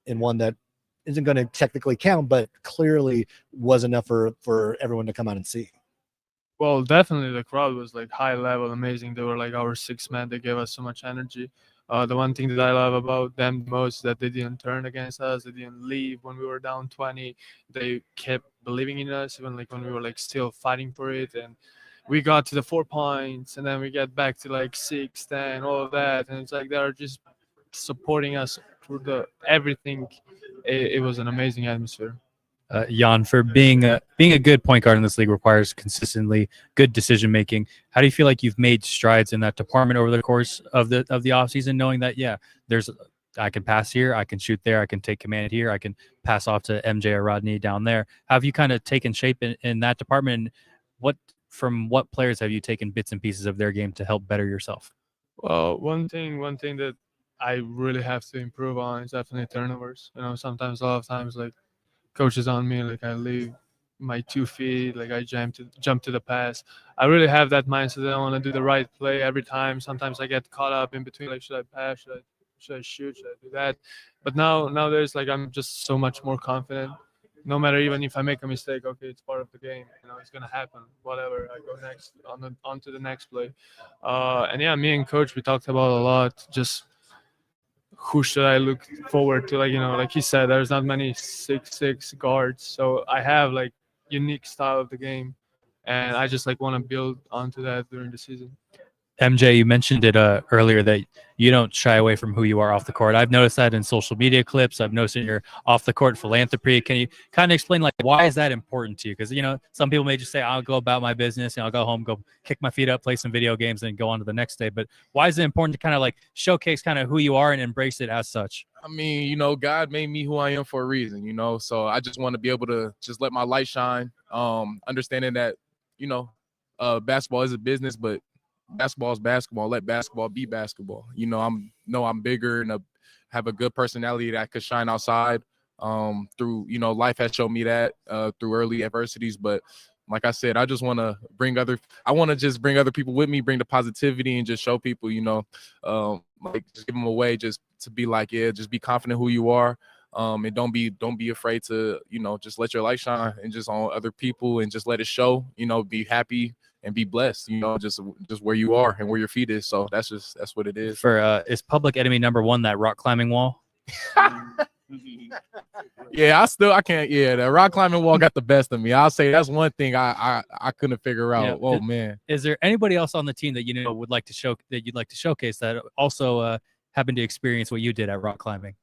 in one that isn't going to technically count, but clearly was enough for everyone to come out and see. Well, definitely the crowd was like high level, amazing. They were like our 6 men. They gave us so much energy. The one thing that I love about them the most is that they didn't turn against us. They didn't leave when we were down 20. They kept believing in us, even like when we were like still fighting for it. And we got to the 4 points, and then we get back to like 6, 10, all of that. And it's like they're just supporting us through everything. It was an amazing atmosphere. Jan, for being a good point guard in this league requires consistently good decision making. How do you feel like you've made strides in that department over the course of the offseason, knowing that I can pass here, I can shoot there, I can take command here, I can pass off to MJ or Rodney down there? Have you kind of taken shape in that department? From what players have you taken bits and pieces of their game to help better yourself? Well, one thing that I really have to improve on is definitely turnovers. You know, sometimes, a lot of times, like, coaches on me, like I leave my 2 feet, like I jump to the pass. I really have that mindset that I want to do the right play every time. Sometimes I get caught up in between, like, should I pass, should I shoot, should I do that? But now there's like, I'm just so much more confident. No matter, even if I make a mistake, okay, it's part of the game. You know, it's gonna happen. Whatever, I go next on to the next play. And yeah, me and coach, we talked about a lot. Just who should I look forward to? Like, you know, like he said, there's not many 6'6" guards, so I have like unique style of the game, and I just like want to build onto that during the season. MJ, you mentioned it earlier that you don't shy away from who you are off the court. I've noticed that in social media clips. I've noticed in your off the court philanthropy. Can you kind of explain, like, why is that important to you? Because, you know, some people may just say, I'll go about my business and I'll go home, go kick my feet up, play some video games, and go on to the next day. But why is it important to kind of like showcase kind of who you are and embrace it as such? I mean, you know, God made me who I am for a reason, you know, so I just want to be able to just let my light shine, understanding that, you know, basketball is a business, but basketball is basketball. Let basketball be basketball. You know, I'm bigger and have a good personality that could shine outside. Through, you know, life has shown me that through early adversities. But like I said, I just want to bring other people with me, bring the positivity, and just show people, you know, like, just give them a way just to be like, yeah, just be confident who you are. And don't be afraid to, you know, just let your light shine and just on other people and just let it show, you know, be happy and be blessed, you know, just where you are and where your feet is. So that's what it is. Is public enemy number 1 that rock climbing wall? Yeah, I can't. Yeah, the rock climbing wall got the best of me. I'll say that's one thing I couldn't figure out. Yeah. Oh man. Is there anybody else on the team that, you know, you'd like to showcase that also happened to experience what you did at rock climbing?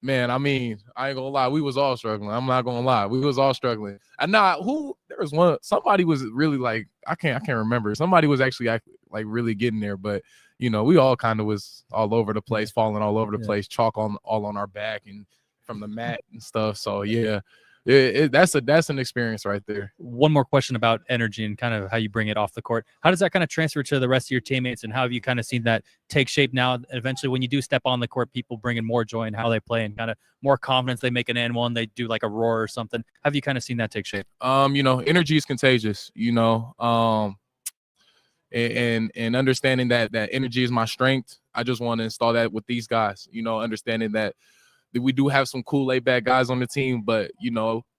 Man, I mean, I ain't gonna lie, we was all struggling. I'm not gonna lie, we was all struggling. And there was somebody was really like, I can't remember. Somebody was actually like really getting there, but we all kind of was all over the place, falling all over the place, chalk all on our back and from the mat and stuff. So yeah, that's an experience right there. One more question about energy and kind of how you bring it off the court. How does that kind of transfer to the rest of your teammates, and how have you kind of seen that take shape now? Eventually, when you do step on the court, people bring in more joy in how they play and kind of more confidence. They make an and one, they do like a roar or something. Have you kind of seen that take shape? Energy is contagious. And understanding that energy is my strength. I just want to install that with these guys. Understanding that we do have some cool laid back guys on the team, but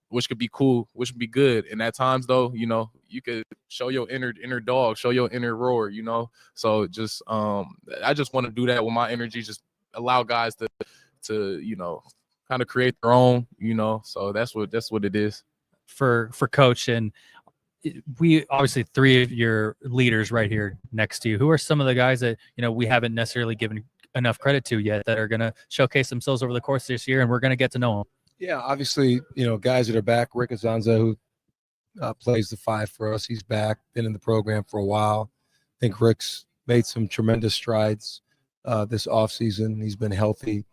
which could be cool, which would be good. And at times though, you could show your inner dog, show your inner roar, So just I just want to do that with my energy, just allow guys to kind of create their own, So that's what it is. For coach, and we obviously three of your leaders right here next to you. Who are some of the guys that we haven't necessarily given enough credit to yet that are going to showcase themselves over the course of this year, and we're going to get to know them? Yeah, obviously, guys that are back. Rick Azanza, who plays the 5 for us, he's back, been in the program for a while. I think Rick's made some tremendous strides this offseason. He's been healthy.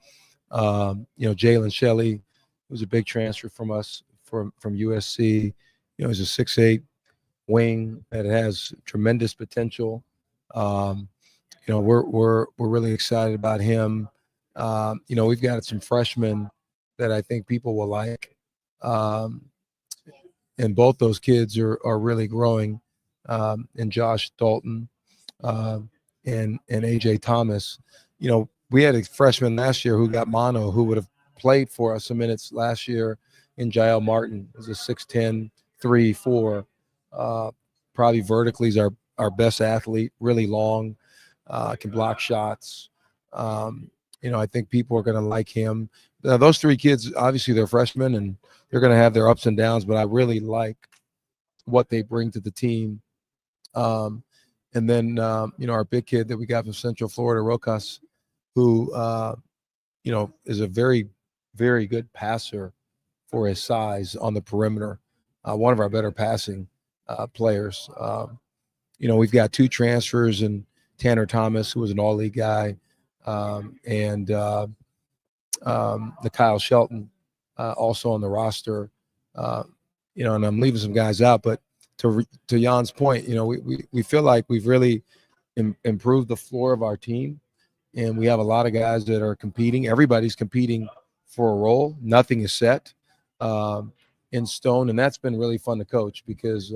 Jalen Shelley, who's a big transfer from us from USC. He's a 6'8" wing that has tremendous potential. We're really excited about him. We've got some freshmen that I think people will like. And both those kids are really growing. And Josh Dalton and AJ Thomas. We had a freshman last year who got mono, who would have played for us some minutes last year in Jael Martin. Is a 6'10", 3-4. Probably vertically is our best athlete, really long. Can block shots. I think people are going to like him. Now, those 3 kids, obviously, they're freshmen and they're going to have their ups and downs, but I really like what they bring to the team. And then, our big kid that we got from Central Florida, Rokas, who, is a very, very good passer for his size on the perimeter. One of our better passing players. We've got 2 transfers, and Tanner Thomas, who was an all-league guy, and the Kyle Shelton, also on the roster. And I'm leaving some guys out, but to Jan's point, we feel like we've really improved the floor of our team, and we have a lot of guys that are competing. Everybody's competing for a role. Nothing is set in stone, and that's been really fun to coach because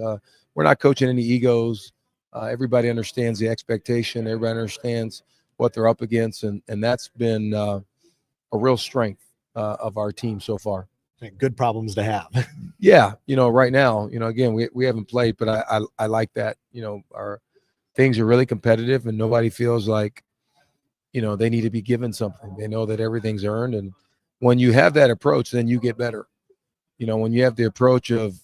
we're not coaching any egos. Everybody understands the expectation. Everybody understands what they're up against, and that's been a real strength of our team so far. Good problems to have. Yeah, right now, again, we haven't played, but I like that. Our things are really competitive, and nobody feels like, they need to be given something. They know that everything's earned, and when you have that approach, then you get better. When you have the approach of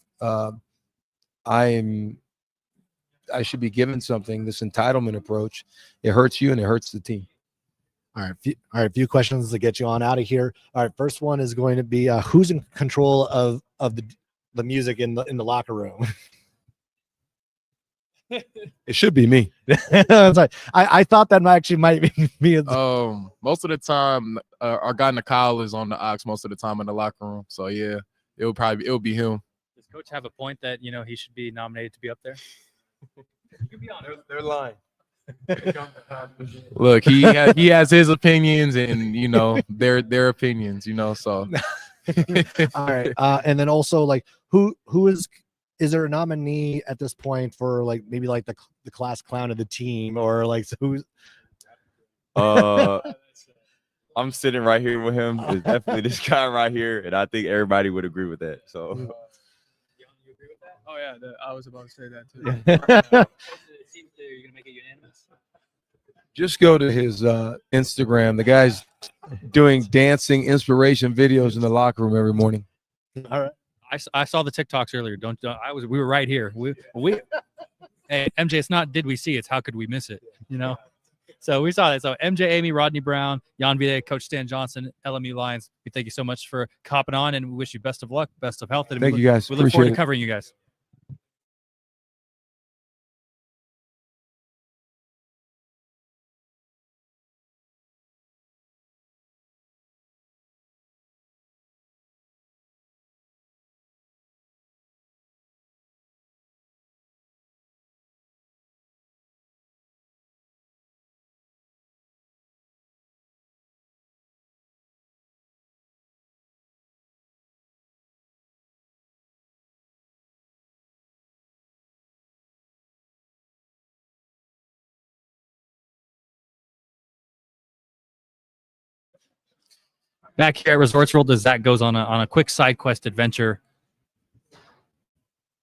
I should be given something, this entitlement approach, it hurts you and it hurts the team. All right, a few questions to get you on out of here. All right, first one is going to be who's in control of the music in the locker room? It should be me. I thought that actually might be me. Most of the time, our guy Nakal is on the aux most of the time in the locker room. So yeah, it'll be him. Does Coach have a point that he should be nominated to be up there? You be on. They're lying. Look, he has his opinions, and their opinions. So. All right, and then also who is there a nominee at this point for maybe the class clown of the team, or who's? I'm sitting right here with him. It's definitely this guy right here, and I think everybody would agree with that. So. Oh yeah, I was about to say that too. It seems that you're gonna make it unanimous. Just go to his Instagram. The guy's doing dancing inspiration videos in the locker room every morning. All right. I saw the TikToks earlier. We were right here. We hey, MJ, it's not did we see, it's how could we miss it? So we saw that. So MJ, Amy, Rodney Brown, Jan Vide, Coach Stan Johnson, LMU Lions. We thank you so much for copping on, and we wish you best of luck, best of health. And Thank you, guys. We look forward Appreciate to it. covering you guys. Back here at Resorts World, as Zach goes on a quick side quest adventure.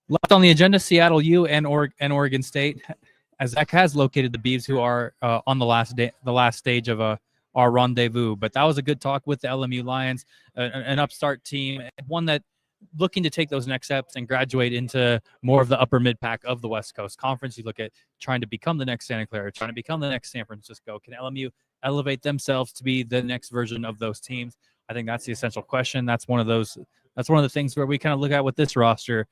Left on the agenda, Seattle U and Oregon State, as Zach has located the Beavs, who are on the last stage of our rendezvous. But that was a good talk with the LMU Lions, an upstart team, one that looking to take those next steps and graduate into more of the upper mid pack of the West Coast Conference. You look at trying to become the next Santa Clara, trying to become the next San Francisco. Can LMU elevate themselves to be the next version of those teams? I think that's the essential question. That's one of the things where we kind of look at with this roster.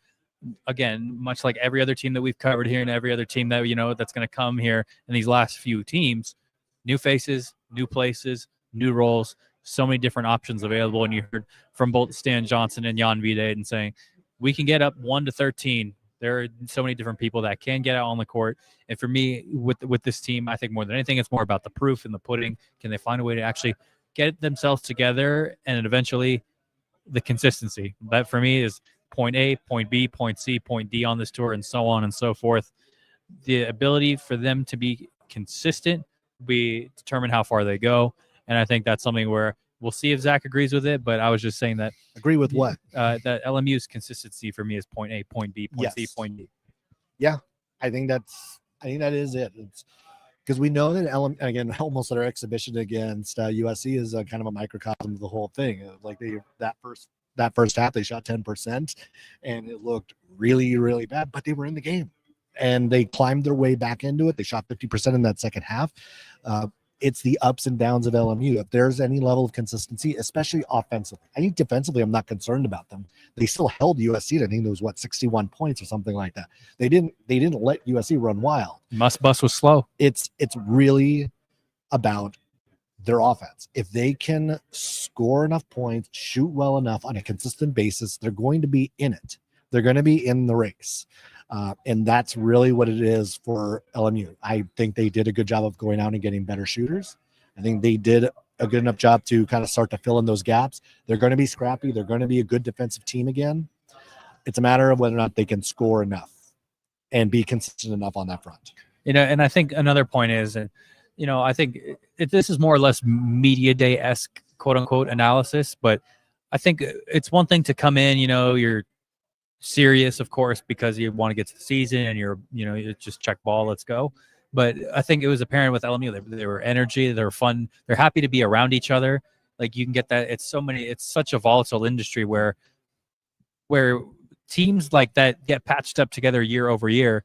Again, much like every other team that we've covered here and every other team that that's going to come here in these last few teams, new faces, new places, new roles, so many different options available. And you heard from both Stan Johnson and Jan Vide and saying we can get up 1-13. There are so many different people that can get out on the court. And for me, with this team, I think more than anything, it's more about the proof and the pudding. Can they find a way to actually get themselves together, and eventually the consistency? That for me is point A, point B, point C, point D on this tour, and so on and so forth. The ability for them to be consistent will determine how far they go. And I think that's something where we'll see if Zach agrees with it. But I was just saying that. Agree with what? That LMU's consistency for me is point A, point B, point C, point D. Yeah, I think that is it. It's because we know that again, almost their exhibition against USC is a kind of a microcosm of the whole thing. Like that first half, they shot 10%, and it looked really, really bad. But they were in the game, and they climbed their way back into it. They shot 50% in that second half. It's the ups and downs of LMU. If there's any level of consistency, especially offensively, I think defensively, I'm not concerned about them. They still held USC. I think it was 61 points or something like that. They didn't let USC run wild. Bus was slow. It's really about their offense. If they can score enough points, shoot well enough on a consistent basis, they're going to be in it. They're going to be in the race. And that's really what it is for LMU. I think they did a good job of going out and getting better shooters. I think they did a good enough job to kind of start to fill in those gaps. They're going to be scrappy. They're going to be a good defensive team again. It's a matter of whether or not they can score enough and be consistent enough on that front. And I think another point is, I think this is more or less media day-esque, quote unquote, analysis, but I think it's one thing to come in, you're serious, of course, because you want to get to the season and you just check ball, let's go. But I think it was apparent with LMU, they were energy, they were fun, they're happy to be around each other. Like you can get that. It's such a volatile industry where teams like that get patched up together year over year.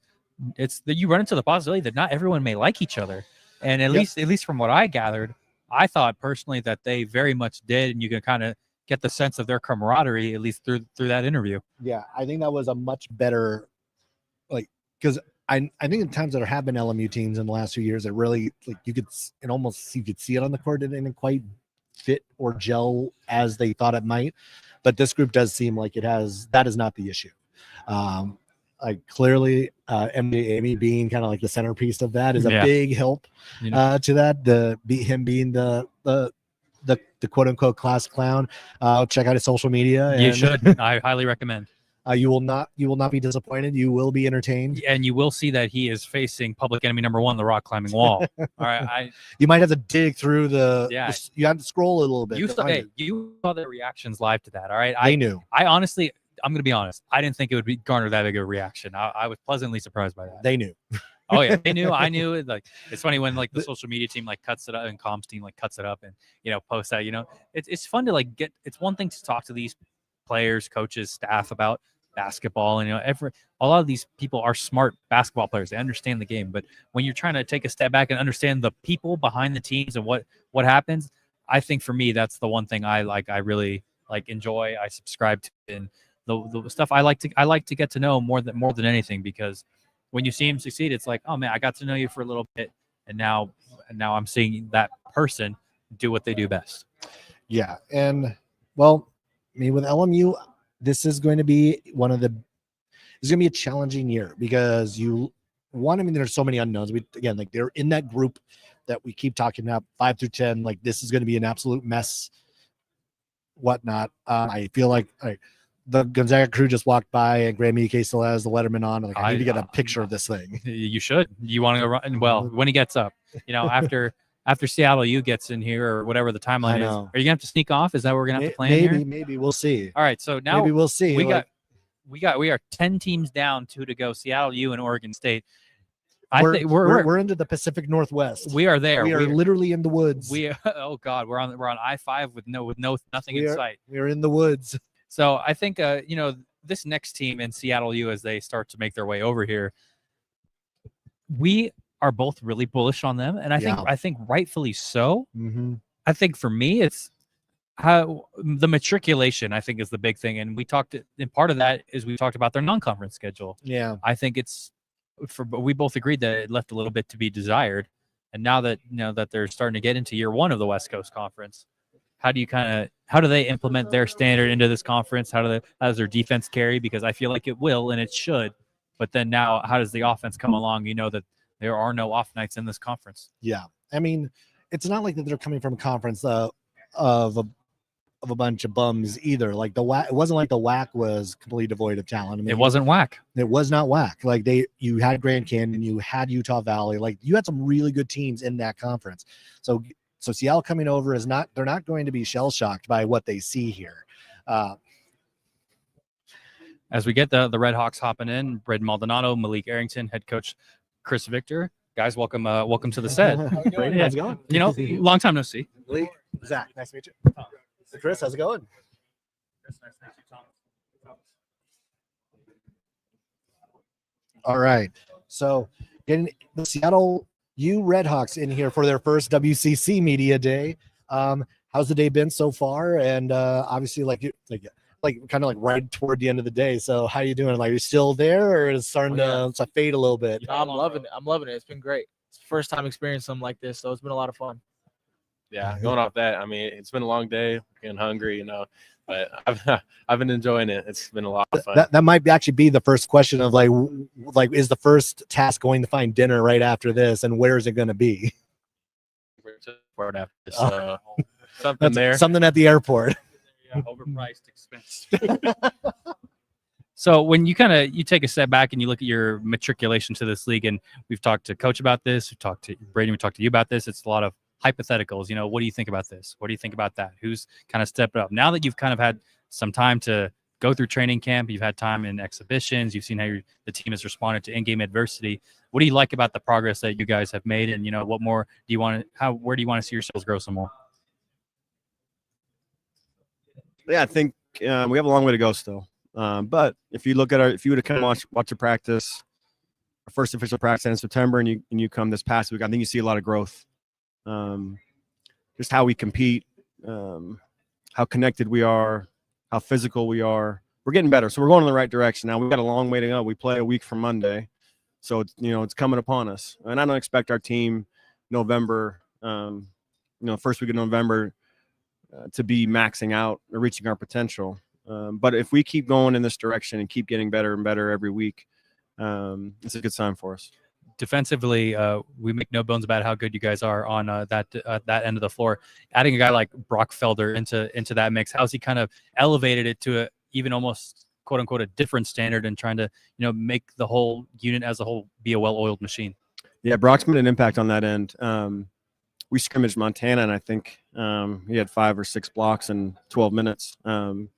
It's that you run into the possibility that not everyone may like each other. And at least from what I gathered, I thought personally that they very much did, and you can kind of get the sense of their camaraderie, at least through that interview. Yeah, I think that was a much better, because I think in times there have been LMU teams in the last few years that really, you could see it on the court, and it didn't quite fit or gel as they thought it might. But this group does seem like it has. That is not the issue. Clearly, MJ Amy being kind of like the centerpiece of that is a big help to that. Him being the quote unquote class clown. Check out his social media. You should. I highly recommend. You will not be disappointed. You will be entertained, and you will see that he is facing public enemy number one, the rock climbing wall. All right, you might have to dig through you have to scroll a little bit. You saw the reactions live to that. All right, I knew. I honestly, I'm going to be honest. I didn't think it would garner that big of a reaction. I was pleasantly surprised by that. They knew. Oh yeah, they knew. I knew it. It's funny when the social media team cuts it up, and comms team cuts it up and posts that. It's fun to get. It's one thing to talk to these players, coaches, staff about basketball, and a lot of these people are smart basketball players. They understand the game, but when you're trying to take a step back and understand the people behind the teams and what happens, I think for me that's the one thing I really enjoy. I subscribe to, and the stuff I like to get to know more than anything, because when you see him succeed, it's like, oh man, I got to know you for a little bit, and now I'm seeing that person do what they do best. Yeah, and well, I mean, with LMU, this is going to be it's going to be a challenging year because there's so many unknowns. They're in that group that we keep talking about, 5 through 10. Like, this is going to be an absolute mess, whatnot. I feel like the Gonzaga crew just walked by and Graham Ike still has the Letterman on. I need to get a picture of this thing. You should. You want to go run? Well, when he gets up, after Seattle U gets in here or whatever the timeline is, are you gonna have to sneak off? Is that what we're gonna have to plan here? Maybe we'll see. All right, so now maybe we'll see. We are 10 teams down, 2 to go. Seattle U and Oregon State. We're into the Pacific Northwest. We are there. We are literally in the woods. Oh God, we're on I-5 with nothing in sight. We're in the woods. So I think this next team in Seattle U, as they start to make their way over here, we are both really bullish on them, and I think rightfully so. Mm-hmm. I think for me, it's how the matriculation, I think, is the big thing, and part of that is we talked about their non-conference schedule. Yeah, I think we both agreed that it left a little bit to be desired, and now that that they're starting to get into year 1 of the West Coast Conference, how do they implement their standard into this conference? How does their defense carry? Because I feel like it will and it should, but then now how does the offense come along? That there are no off nights in this conference. Yeah, I mean, it's not like that they're coming from a conference of a bunch of bums either. Like the WAC, it wasn't like the WAC was completely devoid of talent. I mean, it wasn't WAC. It was not WAC. Like you had Grand Canyon, you had Utah Valley. Like you had some really good teams in that conference. So Seattle coming over they're not going to be shell shocked by what they see here. As we get the Redhawks hopping in, Braden Maldonado, Malik Arrington, head coach Chris Victor. Guys, welcome to the set. Braden, how's it going? Long time no see. Malik, Zach, nice to meet you. Chris, how's it going? All right. So getting the Seattle U Redhawks in here for their first WCC Media Day. How's the day been so far? And obviously, kind of right toward the end of the day. So how you doing? Like, are you still there, or is it starting to fade a little bit? I'm loving it. I'm loving it. It's been great. It's the first time experiencing something like this, so it's been a lot of fun. Yeah, going off that, I mean, it's been a long day, getting hungry, but I've been enjoying it. It's been a lot of fun. That might actually be the first question of like is the first task going to find dinner right after this, and where is it going to be? Something at the airport. Overpriced expense. So when you take a step back and you look at your matriculation to this league, and we've talked to Coach about this, we've talked to Brady, we talked to you about this. It's a lot of hypotheticals. What do you think about this? What do you think about that? Who's kind of stepped up? Now that you've kind of had some time to go through training camp, you've had time in exhibitions, you've seen how the team has responded to in-game adversity. What do you like about the progress that you guys have made? And what more do you want to? Where do you want to see yourselves grow some more? Yeah, I think we have a long way to go still. But if you look at if you would have come watch a practice, our first official practice in September, and you come this past week, I think you see a lot of growth. Just how we compete, how connected we are, how physical we are. We're getting better, so we're going in the right direction. Now we've got a long way to go. We play a week from Monday, so it's coming upon us. And I don't expect our team November, first week of November, to be maxing out or reaching our potential. But if we keep going in this direction and keep getting better and better every week, it's a good sign for us. Defensively, we make no bones about how good you guys are on that end of the floor. Adding a guy like Brock Felder into that mix, how's he kind of elevated it to even almost quote unquote a different standard, and trying to make the whole unit as a whole be a well-oiled machine? Yeah, Brock's made an impact on that end. We scrimmaged Montana, and I think he had 5 or 6 blocks in 12 minutes. And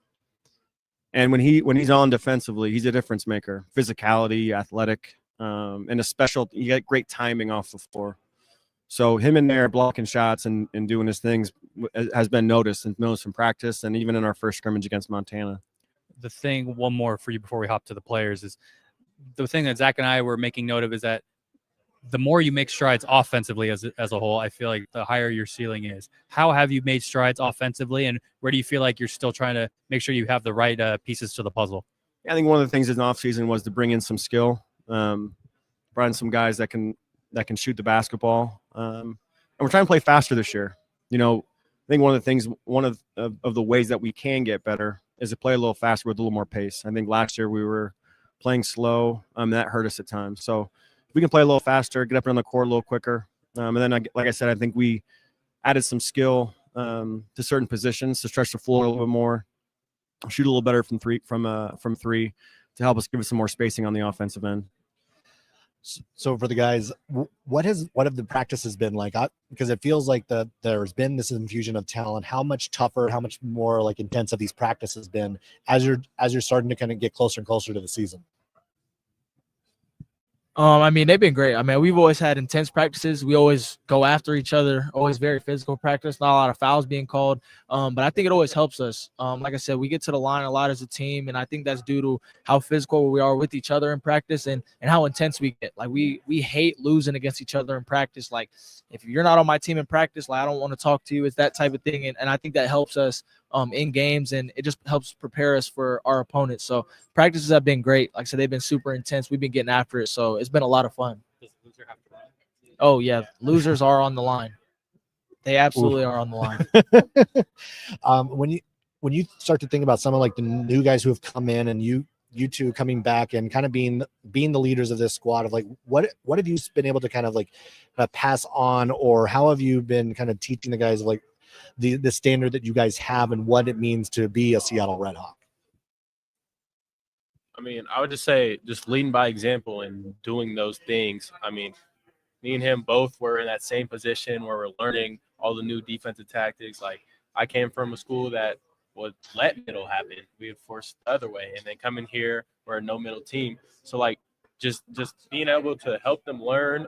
when he's on defensively, he's a difference maker. Physicality, athletic, and he got great timing off the floor. So him in there blocking shots and doing his things has been noticed in practice and even in our first scrimmage against Montana. the thing, one more for you before we hop to the players, is the thing that Zach and I were making note of is that the more you make strides offensively as a whole, I feel like the higher your ceiling is. How have you made strides offensively, and where do you feel like you're still trying to make sure you have the right pieces to the puzzle? I think one of the things in the offseason was to bring in some skill, bring in some guys that can shoot the basketball, and we're trying to play faster this year. You know, I think one of the ways that we can get better is to play a little faster with a little more pace. I think last year we were playing slow, that hurt us at times. So we can play a little faster, get up on the court a little quicker. And then, like I said, I think we added some skill to certain positions to stretch the floor a little bit more, shoot a little better from three to help us give us some more spacing on the offensive end. So for the guys, what have the practices been like? Because it feels like there's been this infusion of talent. How much tougher, how much more like intense have these practices been as you're starting to kind of get closer and closer to the season? I mean, they've been great. I mean, we've always had intense practices. We always go after each other, always very physical practice, not a lot of fouls being called. But I think it always helps us. Like I said, we get to the line a lot as a team, and I think that's due to how physical we are with each other in practice and how intense we get. Like, we hate losing against each other in practice. Like, if you're not on my team in practice, like, I don't want to talk to you. It's that type of thing. And I think that helps us in games, and it just helps prepare us for our opponents. So practices have been great. Like I said, they've been super intense. We've been getting after it. So it's been a lot of fun. Oh, yeah. Losers are on the line. They absolutely are on the line. When you start to think about some of like the new guys who have come in and you two coming back and kind of being the leaders of this squad, of like what have you been able to kind of like pass on, or how have you been kind of teaching the guys like the standard that you guys have and what it means to be a Seattle Redhawk? I mean, I would just say just leading by example and doing those things. I mean, me and him both were in that same position where we're learning all the new defensive tactics. Like, I came from a school that would let middle happen. We would force the other way. And then coming here, we're a no middle team. So, like, just being able to help them learn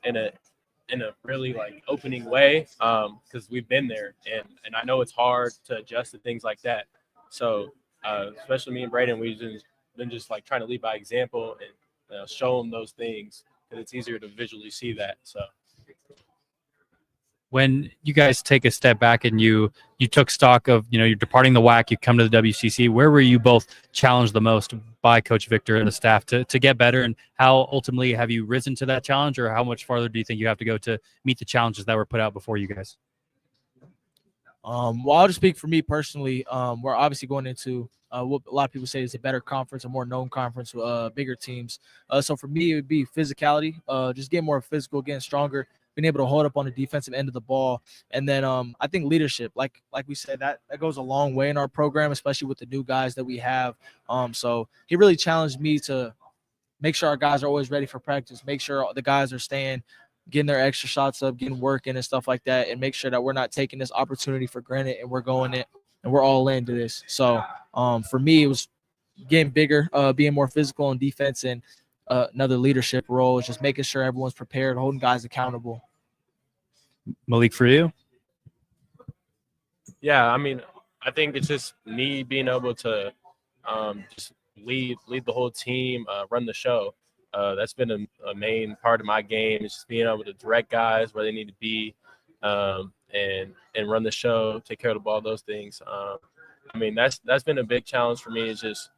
in a really like opening way, because we've been there, and I know it's hard to adjust to things like that. So especially me and Braden, we've been just like trying to lead by example and show them those things, because it's easier to visually see that. So when you guys take a step back and you took stock of, you're departing the WAC, you come to the WCC, where were you both challenged the most by Coach Victor and the staff to get better, and how ultimately have you risen to that challenge, or how much farther do you think you have to go to meet the challenges that were put out before you guys? Well, I'll just speak for me personally. We're obviously going into what a lot of people say is a better conference, a more known conference, bigger teams. So for me, it would be physicality, just getting more physical, getting stronger, being able to hold up on the defensive end of the ball. And then I think leadership, like we said, that goes a long way in our program, especially with the new guys that we have. So he really challenged me to make sure our guys are always ready for practice, make sure the guys are staying, getting their extra shots up, getting work in and stuff like that, and make sure that we're not taking this opportunity for granted and we're going in and we're all into this. So for me, it was getting bigger, being more physical on defense, and another leadership role is just making sure everyone's prepared, holding guys accountable. Malik, for you? yeah, I mean, I think it's just me being able to just lead the whole team, run the show. That's been a main part of my game, is just being able to direct guys where they need to be, and run the show, take care of the ball, those things. I mean, that's been a big challenge for me, is just,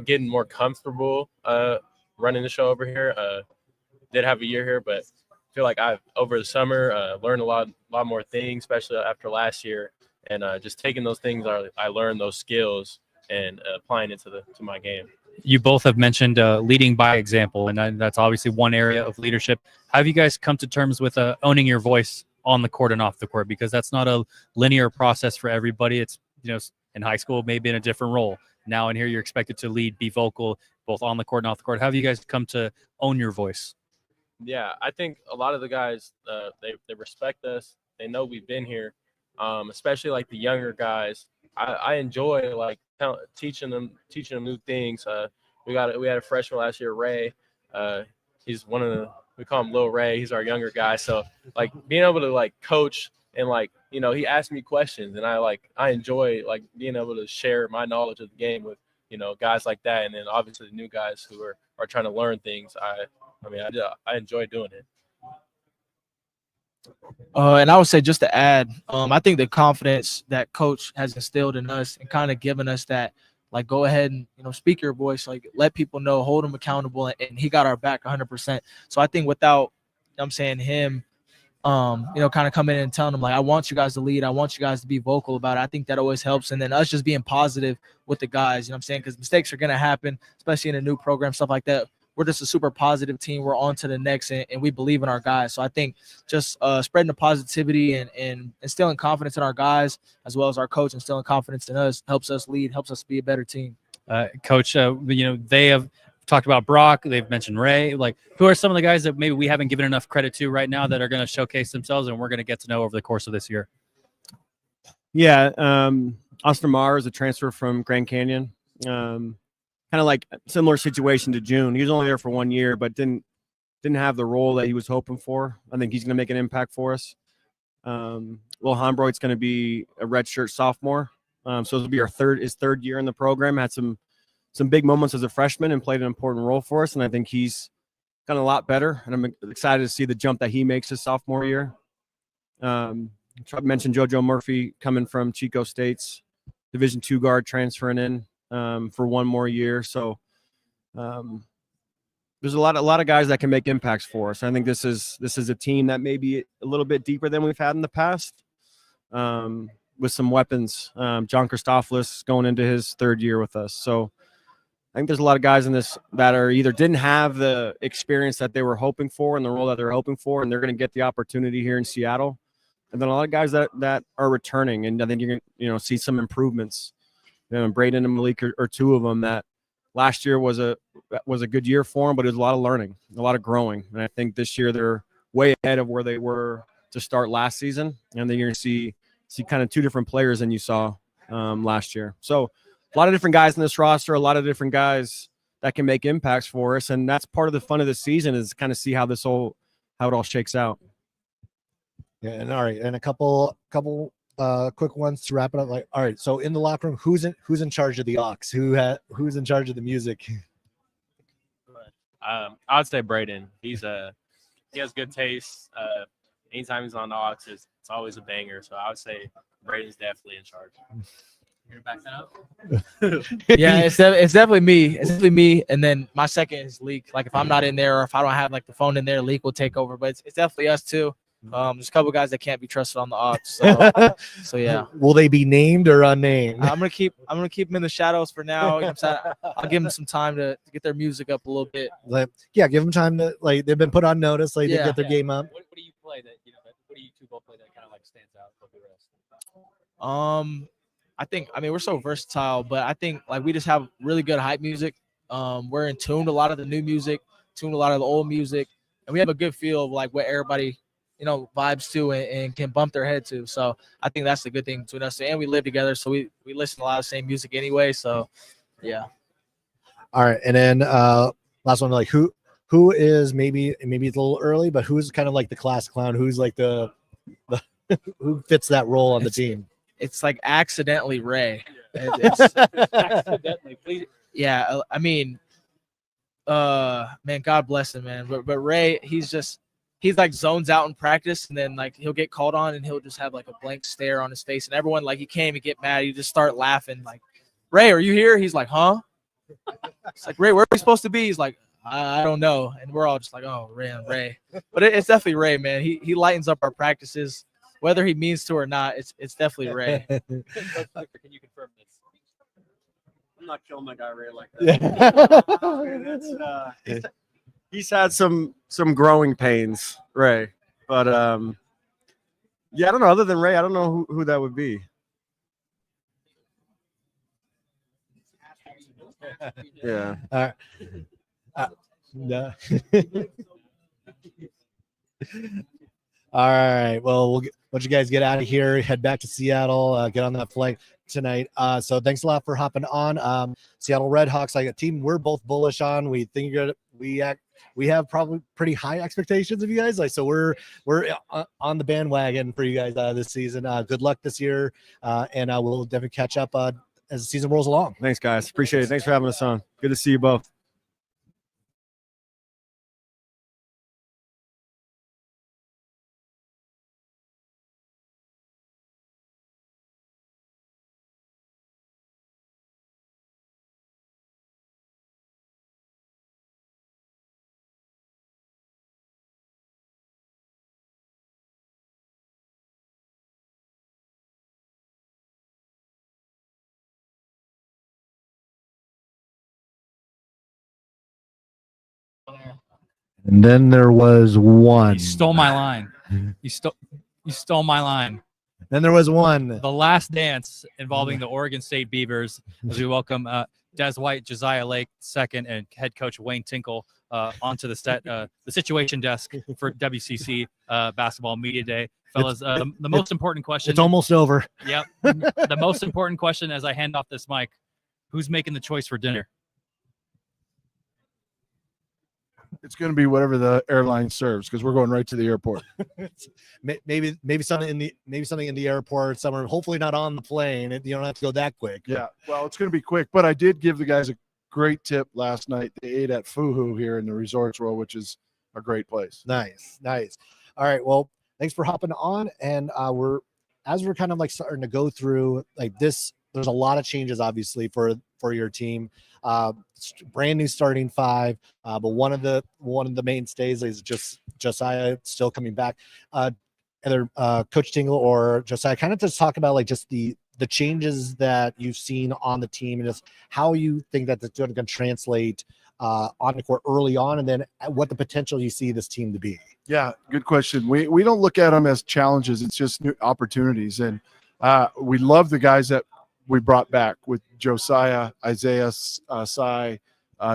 getting more comfortable running the show over here. Did have a year here, but I feel like I've, over the summer, learned a lot more things, especially after last year, and just taking those things I learned, those skills, and applying it to my game. You both have mentioned leading by example, and that's obviously one area of leadership. How have you guys come to terms with owning your voice on the court and off the court? Because that's not a linear process for everybody. It's, in high school, maybe in a different role. Now in here, you're expected to lead, be vocal, both on the court and off the court. How have you guys come to own your voice? Yeah, I think a lot of the guys, they respect us. They know we've been here, especially like the younger guys. I enjoy like teaching them new things. We had a freshman last year, Ray. He's we call him Lil Ray. He's our younger guy. So like being able to like coach And like, you know, he asked me questions, and I enjoy like being able to share my knowledge of the game with, you know, guys like that. And then obviously the new guys who are trying to learn things. I enjoy doing it. And I would say, just to add, I think the confidence that coach has instilled in us and kind of given us that, like, go ahead and, you know, speak your voice, like let people know, hold them accountable, and he got our back 100%. So I think without, you know, I'm saying, him, you know, kind of coming in and telling them, like, I want you guys to lead, I want you guys to be vocal about it, I think that always helps. And then us just being positive with the guys, you know what I'm saying, because mistakes are going to happen, especially in a new program, stuff like that. We're just a super positive team. We're on to the next, and we believe in our guys. So I think just spreading the positivity and instilling confidence in our guys, as well as our coach instilling confidence in us, helps us lead, helps us be a better team. Coach, you know, they have talked about Brock. They've mentioned Ray. Like, who are some of the guys that maybe we haven't given enough credit to right now that are going to showcase themselves and we're going to get to know over the course of this year? Yeah, Austin Marr is a transfer from Grand Canyon. Kind of like a similar situation to June. He was only there for 1 year, but didn't have the role that he was hoping for. I think he's going to make an impact for us. Will Honbroit's going to be a redshirt sophomore, so this will be his third year in the program. Had some big moments as a freshman and played an important role for us, and I think he's gotten a lot better. And I'm excited to see the jump that he makes his sophomore year. I mentioned JoJo Murphy coming from Chico State's Division II guard, transferring in for 1 more year. So there's a lot of guys that can make impacts for us. I think this is a team that may be a little bit deeper than we've had in the past, with some weapons. John Christopoulos going into his 3rd year with us. So I think there's a lot of guys in this that are either didn't have the experience that they were hoping for and the role that they're hoping for, and they're going to get the opportunity here in Seattle. And then a lot of guys that are returning, and I think you're going to see some improvements. You know, Braden and Malik are 2 of them that last year was a good year for them, but it was a lot of learning, a lot of growing. And I think this year they're way ahead of where they were to start last season. And then you're going to see kind of 2 different players than you saw last year. So a lot of different guys in this roster, a lot of different guys that can make impacts for us. And that's part of the fun of the season, is kind of see how it all shakes out. Yeah, and all right, and a couple quick ones to wrap it up. Like, all right, so in the locker room, who's in charge of the aux? Who's in charge of the music? I'd say Braden. He has good taste. Anytime he's on the aux, it's always a banger. So I would say Braden's definitely in charge. You're gonna back that up? Yeah, it's definitely me. It's definitely me, and then my second is Leak. Like, if I'm not in there, or if I don't have like the phone in there, Leak will take over. But it's definitely us too. There's a couple guys that can't be trusted on the aux. So yeah. Will they be named or unnamed? I'm gonna keep them in the shadows for now. You know what I'm saying? I'll give them some time to get their music up a little bit. Like, yeah, give them time to, like, they've been put on notice, like, to get their game up. What do you play that, you know, what do you 2 both play that kind of like stands out from the rest? I mean, we're so versatile, but I think, like, we just have really good hype music. We're in tune to a lot of the new music, tuned a lot of the old music, and we have a good feel of like what everybody, you know, vibes to and can bump their head to. So I think that's the good thing between us. And we live together, so we listen to a lot of the same music anyway. So yeah. All right, and then last one, like, who is, maybe it's a little early, but who's kind of like the class clown? Who's like the who fits that role on the team? It's like accidentally Ray. Accidentally, please. Yeah, I mean, man, God bless him, man. But Ray, he's like zones out in practice, and then like he'll get called on, and he'll just have like a blank stare on his face, and everyone, like, he can't even get mad. He just start laughing, like, Ray, are you here? He's like, huh? It's like, Ray, where are we supposed to be? He's like, I don't know. And we're all just like, oh, Ray. But it's definitely Ray, man. He lightens up our practices, whether he means to or not. It's definitely Ray. Can you confirm this? I'm not killing my guy Ray like that. Yeah. He's had some growing pains, Ray. But yeah, I don't know. Other than Ray, I don't know who that would be. Yeah. No. All right. Well, we'll let you guys get out of here, head back to Seattle, get on that flight tonight. So thanks a lot for hopping on. Seattle Redhawks, like a team, we're both bullish on. We think we have probably pretty high expectations of you guys. Like, so we're on the bandwagon for you guys this season. Good luck this year, and we'll definitely catch up as the season rolls along. Thanks, guys. Appreciate it. Thanks for having us on. Good to see you both. And then there was one. You stole my line. You stole my line. Then there was one. The Last Dance involving the Oregon State Beavers, as we welcome Des White, Josiah Lake II, and head coach Wayne Tinkle onto the situation desk for WCC Basketball Media Day. Fellas, the most important question. It's almost over. Yep. The most important question as I hand off this mic, who's making the choice for dinner? It's going to be whatever the airline serves because we're going right to the airport. maybe something in the airport somewhere. Hopefully not on the plane. You don't have to go that quick. Yeah, well, it's going to be quick. But I did give the guys a great tip last night. They ate at Fuhu here in the Resorts World, which is a great place. Nice. All right. Well, thanks for hopping on. And we're kind of like starting to go through like this. There's a lot of changes, obviously, for your team. Brand new starting five, but one of the mainstays is just Josiah still coming back. Either Coach Tingle or Josiah, kind of just talk about like just the changes that you've seen on the team and just how you think that that's going to translate on the court early on, and then what the potential you see this team to be. Yeah, good question. We don't look at them as challenges; it's just new opportunities, and we love the guys that we brought back with Josiah, Isaiah, Sai,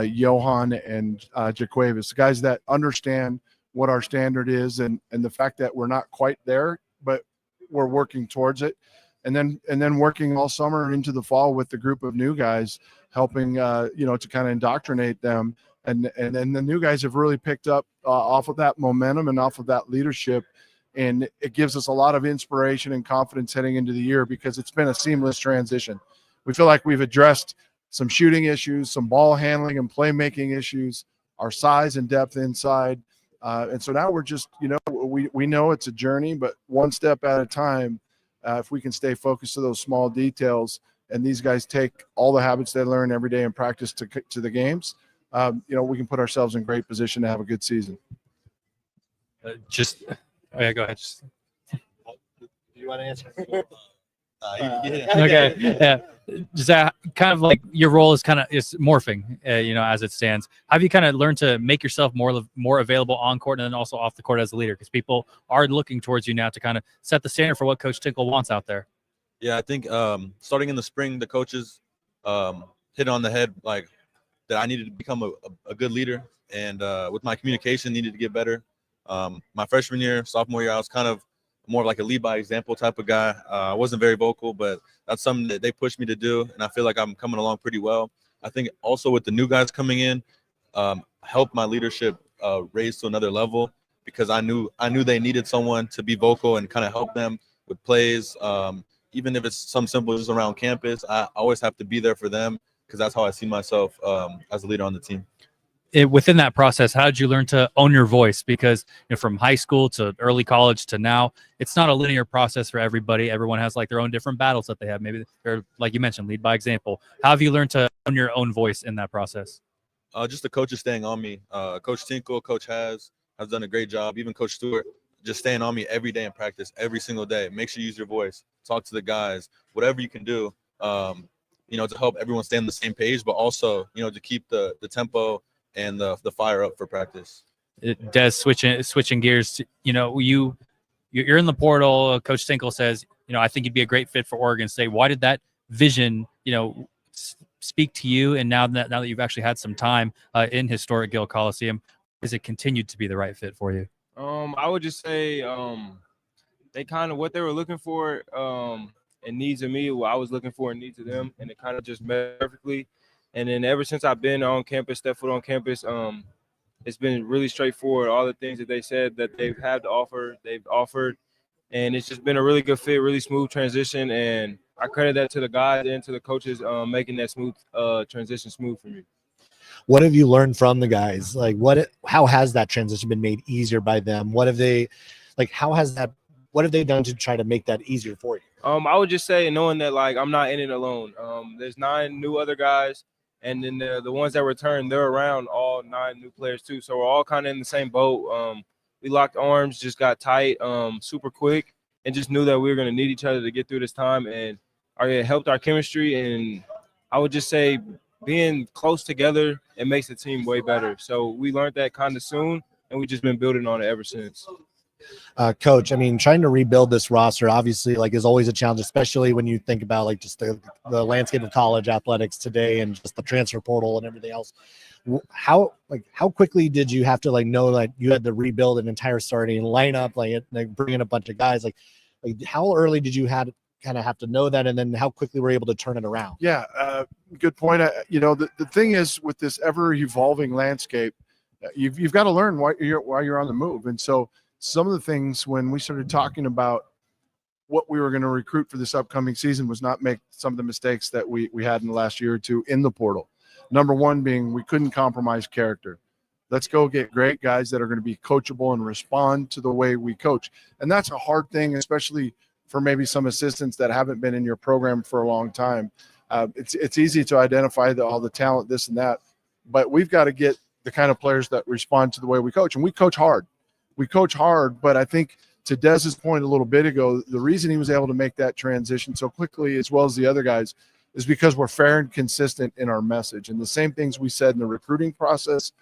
Johan, and Jaquavis, guys that understand what our standard is and the fact that we're not quite there, but we're working towards it. And then working all summer into the fall with the group of new guys, helping to kind of indoctrinate them. And then the new guys have really picked up off of that momentum and off of that leadership. And it gives us a lot of inspiration and confidence heading into the year because it's been a seamless transition. We feel like we've addressed some shooting issues, some ball handling and playmaking issues, our size and depth inside. And so now we're just, we know it's a journey, but one step at a time, if we can stay focused to those small details and these guys take all the habits they learn every day in practice to the games, we can put ourselves in great position to have a good season. Oh yeah, go ahead. Do you want to answer? Okay. Yeah. Just kind of like your role is morphing, as it stands. Have you kind of learned to make yourself more available on court and then also off the court as a leader? Because people are looking towards you now to kind of set the standard for what Coach Tinkle wants out there. Yeah, I think starting in the spring, the coaches hit on the head like that. I needed to become a good leader, and with my communication, needed to get better. My freshman year, sophomore year, I was kind of more like a lead by example type of guy. I wasn't very vocal, but that's something that they pushed me to do, and I feel like I'm coming along pretty well. I think also with the new guys coming in, helped my leadership raise to another level because I knew they needed someone to be vocal and kind of help them with plays. Even if it's some simple just around campus, I always have to be there for them because that's how I see myself as a leader on the team. Within that process, how did you learn to own your voice? Because from high school to early college to now, it's not a linear process for everybody. Everyone has like their own different battles that they have. Maybe they're, like you mentioned, lead by example. How have you learned to own your own voice in that process? Just the coaches staying on me. Coach Tinkle, Coach has done a great job. Even Coach Stewart, just staying on me every day in practice, every single day. Make sure you use your voice. Talk to the guys. Whatever you can do, to help everyone stay on the same page, but also, to keep the tempo and the fire up for practice. Des, switching gears, you're in the portal. Coach Tinkle says, I think you'd be a great fit for Oregon State. Why did that vision, speak to you? And now that you've actually had some time in historic Gill Coliseum, has it continued to be the right fit for you? I would just say they kind of what they were looking for and needs of me, what I was looking for and needs of them, and it kind of just met perfectly. And then ever since I've been on campus, stepped foot on campus, it's been really straightforward. All the things that they said that they've had to offer, they've offered, and it's just been a really good fit, really smooth transition. And I credit that to the guys and to the coaches making that smooth transition smooth for me. What have you learned from the guys? Like how has that transition been made easier by them? What have they done to try to make that easier for you? I would just say knowing that like I'm not in it alone. There's 9 new other guys, and then the ones that return, they're around all 9 new players too. So we're all kind of in the same boat. We locked arms, just got tight, super quick, and just knew that we were going to need each other to get through this time. And it helped our chemistry. And I would just say being close together, it makes the team way better. So we learned that kind of soon, and we've just been building on it ever since. Coach, I mean, trying to rebuild this roster obviously is always a challenge, especially when you think about like just the landscape of college athletics today and just the transfer portal and everything else. How quickly did you have to know that you had to rebuild an entire starting lineup, like bring in a bunch of guys? Like how early did you have to know that, and then how quickly were you able to turn it around? Yeah, good point. The thing is with this ever evolving landscape, you've got to learn while you're on the move. And so some of the things when we started talking about what we were going to recruit for this upcoming season was not make some of the mistakes that we had in the last year or two in the portal. Number one being we couldn't compromise character. Let's go get great guys that are going to be coachable and respond to the way we coach. And that's a hard thing, especially for maybe some assistants that haven't been in your program for a long time. It's easy to identify all the talent, this and that, but we've got to get the kind of players that respond to the way we coach. And we coach hard. But I think to Dez's point a little bit ago, the reason he was able to make that transition so quickly as well as the other guys is because we're fair and consistent in our message. And the same things we said in the recruiting process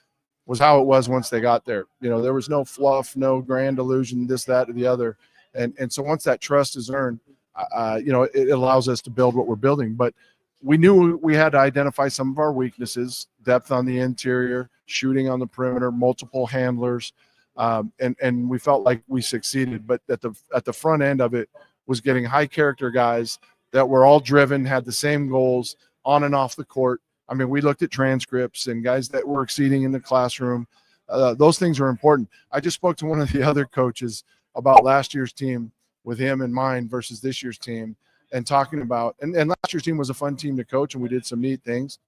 was how it was once they got there. There was no fluff, no grand illusion, this, that, or the other. And so once that trust is earned, it allows us to build what we're building. But we knew we had to identify some of our weaknesses: depth on the interior, shooting on the perimeter, multiple handlers. And we felt like we succeeded, but at the front end of it was getting high character guys that were all driven, had the same goals on and off the court. I mean, we looked at transcripts and guys that were exceeding in the classroom. Those things are important. I just spoke to one of the other coaches about last year's team with him in mind versus this year's team, and talking about, and last year's team was a fun team to coach, and we did some neat things.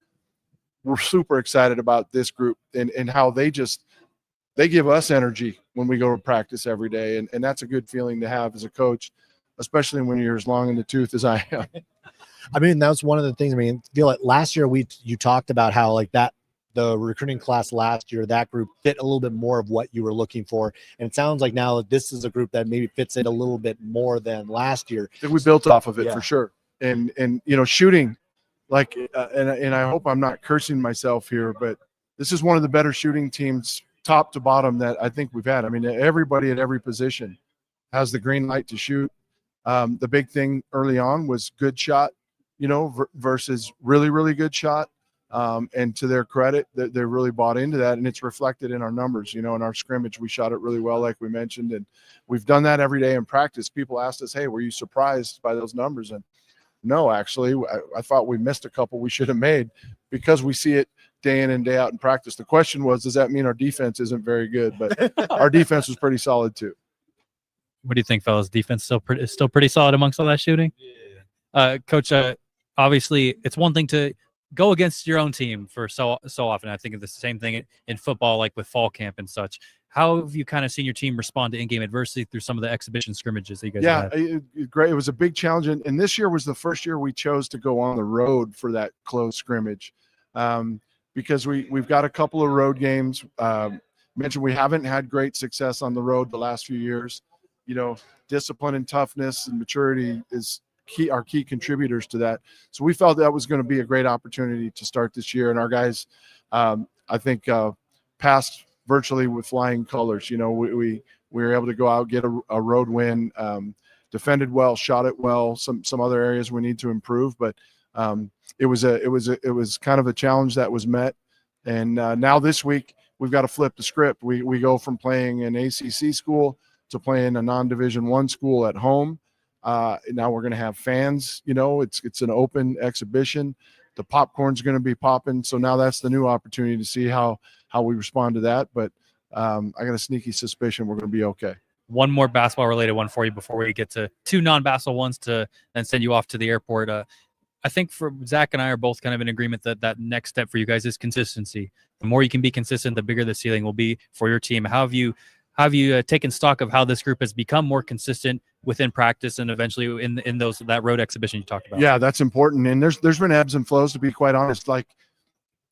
We're super excited about this group and how they give us energy when we go to practice every day. And that's a good feeling to have as a coach, especially when you're as long in the tooth as I am. I mean, that's one of the things. I mean, feel like last year you talked about how the recruiting class last year, that group fit a little bit more of what you were looking for. And it sounds like now that this is a group that maybe fits it a little bit more than last year. I think we built off of it for sure. And shooting, and I hope I'm not cursing myself here, but this is one of the better shooting teams top to bottom that I think we've had. I mean, everybody at every position has the green light to shoot. The big thing early on was good shot, versus really, really good shot. And to their credit, they really bought into that, and it's reflected in our numbers. In our scrimmage, we shot it really well, like we mentioned, and we've done that every day in practice. People asked us, hey, were you surprised by those numbers? And no, actually, I thought we missed a couple we should have made because we see it day in and day out in practice. The question was, does that mean our defense isn't very good? But our defense was pretty solid too. What do you think, fellas? Defense is still pretty solid amongst all that shooting? Yeah. Coach, obviously, it's one thing to go against your own team for so often. I think of the same thing in football, like with fall camp and such. How have you kind of seen your team respond to in-game adversity through some of the exhibition scrimmages that you guys had? Great. It was a big challenge. And this year was the first year we chose to go on the road for that close scrimmage, because we've got a couple of road games. Mentioned we haven't had great success on the road the last few years. Discipline and toughness and maturity are key contributors to that. So we felt that was going to be a great opportunity to start this year. And our guys, I think, passed virtually with flying colors. We were able to go out, get a road win, defended well, shot it well. Some other areas we need to improve, but it was kind of a challenge that was met. And now this week we've got to flip the script. We go from playing an ACC school to playing a non-Division I school at home. Now we're going to have fans. It's an open exhibition. The popcorn's going to be popping. So now that's the new opportunity to see how we respond to that. But I got a sneaky suspicion we're going to be okay. One more basketball related one for you before we get to two non-basketball ones to then send you off to the airport. I think for Zach and I are both kind of in agreement that next step for you guys is consistency. The more you can be consistent, the bigger the ceiling will be for your team. How have you taken stock of how this group has become more consistent within practice and eventually in that road exhibition you talked about? Yeah, that's important. And there's been ebbs and flows, to be quite honest. Like,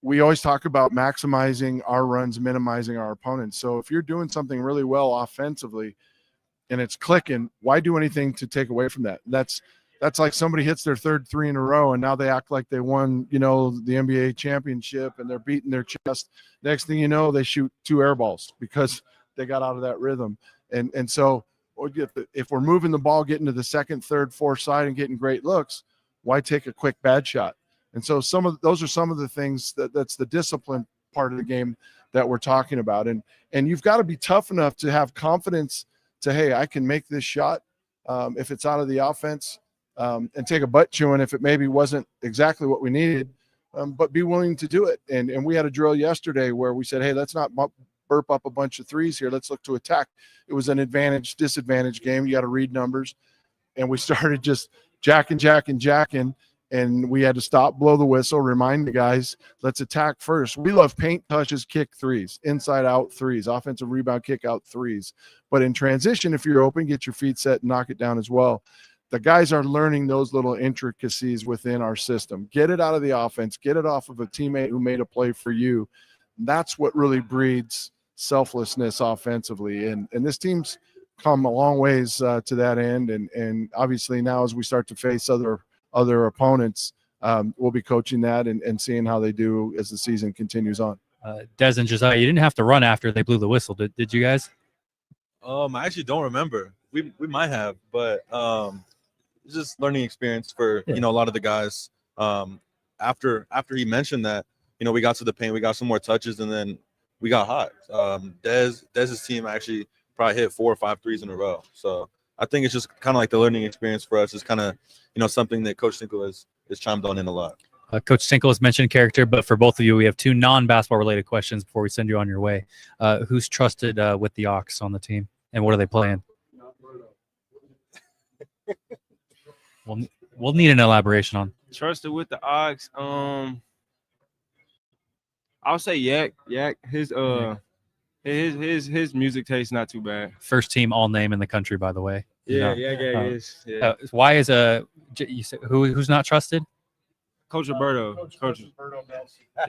we always talk about maximizing our runs, minimizing our opponents. So if you're doing something really well offensively and it's clicking, why do anything to take away from that? That's like somebody hits their third 3 in a row and now they act like they won, the NBA championship and they're beating their chest. Next thing you know, they shoot 2 air balls because they got out of that rhythm. And so if we're moving the ball, getting to the second, third, fourth side and getting great looks, why take a quick bad shot? And so those are some of the things that's the discipline part of the game that we're talking about. And you've got to be tough enough to have confidence to, hey, I can make this shot if it's out of the offense, and take a butt chewing if it maybe wasn't exactly what we needed, but be willing to do it. And we had a drill yesterday where we said, hey, let's not burp up a bunch of threes here. Let's look to attack. It was an disadvantage game. You got to read numbers. And we started just jacking, and we had to stop, blow the whistle, remind the guys, let's attack first. We love paint touches, kick threes, inside out threes, offensive rebound, kick out threes. But in transition, if you're open, get your feet set and knock it down as well. The guys are learning those little intricacies within our system. Get it out of the offense. Get it off of a teammate who made a play for you. That's what really breeds selflessness offensively. And this team's come a long ways to that end. And obviously now as we start to face other opponents, we'll be coaching that and seeing how they do as the season continues on. Des and Josiah, you didn't have to run after they blew the whistle, did you guys? I actually don't remember. We might have, but it's just learning experience for a lot of the guys. After he mentioned that, we got to the paint, we got some more touches, and then we got hot. Dez's team actually probably hit 4 or 5 threes in a row. So I think it's just kind of like the learning experience for us. It's kind of something that Coach Tinkle has chimed on in a lot. Coach Tinkle has mentioned character, but for both of you, we have 2 non-basketball related questions before we send you on your way. Who's trusted with the Ox on the team, and what are they playing? We'll need an elaboration on. Trusted with the Ox. I'll say Yak. His music taste not too bad. First team all name in the country, by the way. Yeah, is. Yeah. Why is you say, who's not trusted? Coach Roberto. Coach.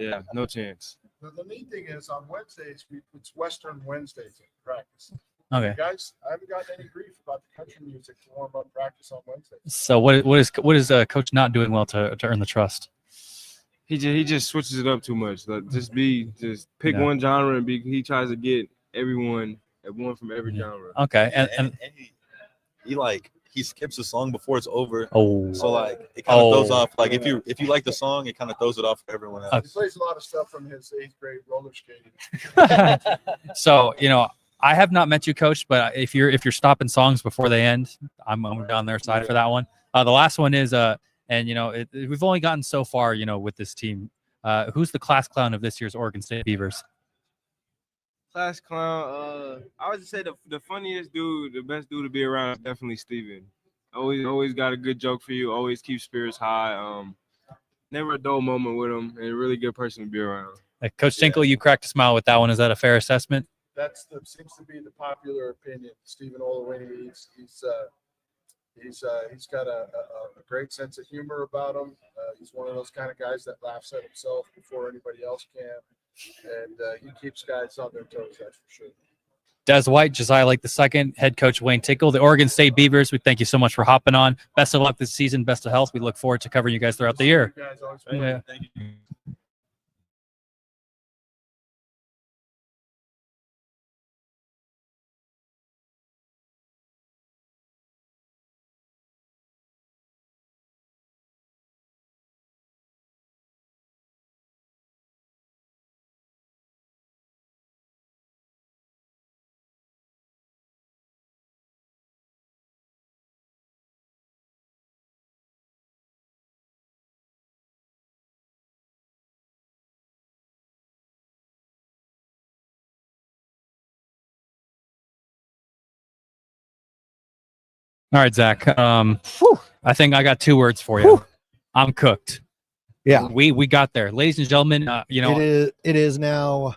Yeah, no chance. The neat thing is on Wednesdays, it's Western Wednesdays in practice. Okay. Guys, I haven't gotten any grief about the country music to warm up practice on Wednesdays. So what is Coach not doing well to earn the trust? He just switches it up too much. Like, just pick one genre and he tries to get everyone at one from every genre. Okay, and he skips a song before it's over. Oh, so it kind of throws off. Like if you like the song, it kind of throws it off for everyone else. He plays a lot of stuff from his 8th grade roller skating. So I have not met you, Coach, but if you're stopping songs before they end, I'm down their side for that one. The last one is we've only gotten so far, with this team. Who's the class clown of this year's Oregon State Beavers? Class clown. I would say the funniest dude, the best dude to be around is definitely Steven. Always got a good joke for you. Always keeps spirits high. Never a dull moment with him, and a really good person to be around. Coach Tinkle, you cracked a smile with that one. Is that a fair assessment? Seems to be the popular opinion. Stephen Olawini, he's got a great sense of humor about him. He's one of those kind of guys that laughs at himself before anybody else can, and he keeps guys on their toes. That's for sure. Des White, Josiah Lake II, head coach Wayne Tinkle, the Oregon State Beavers. We thank you so much for hopping on. Best of luck this season. Best of health. We look forward to covering you guys throughout the year. Thank you. All right, Zach. I think I got 2 words for you. I'm cooked. Yeah, we got there, ladies and gentlemen. it is now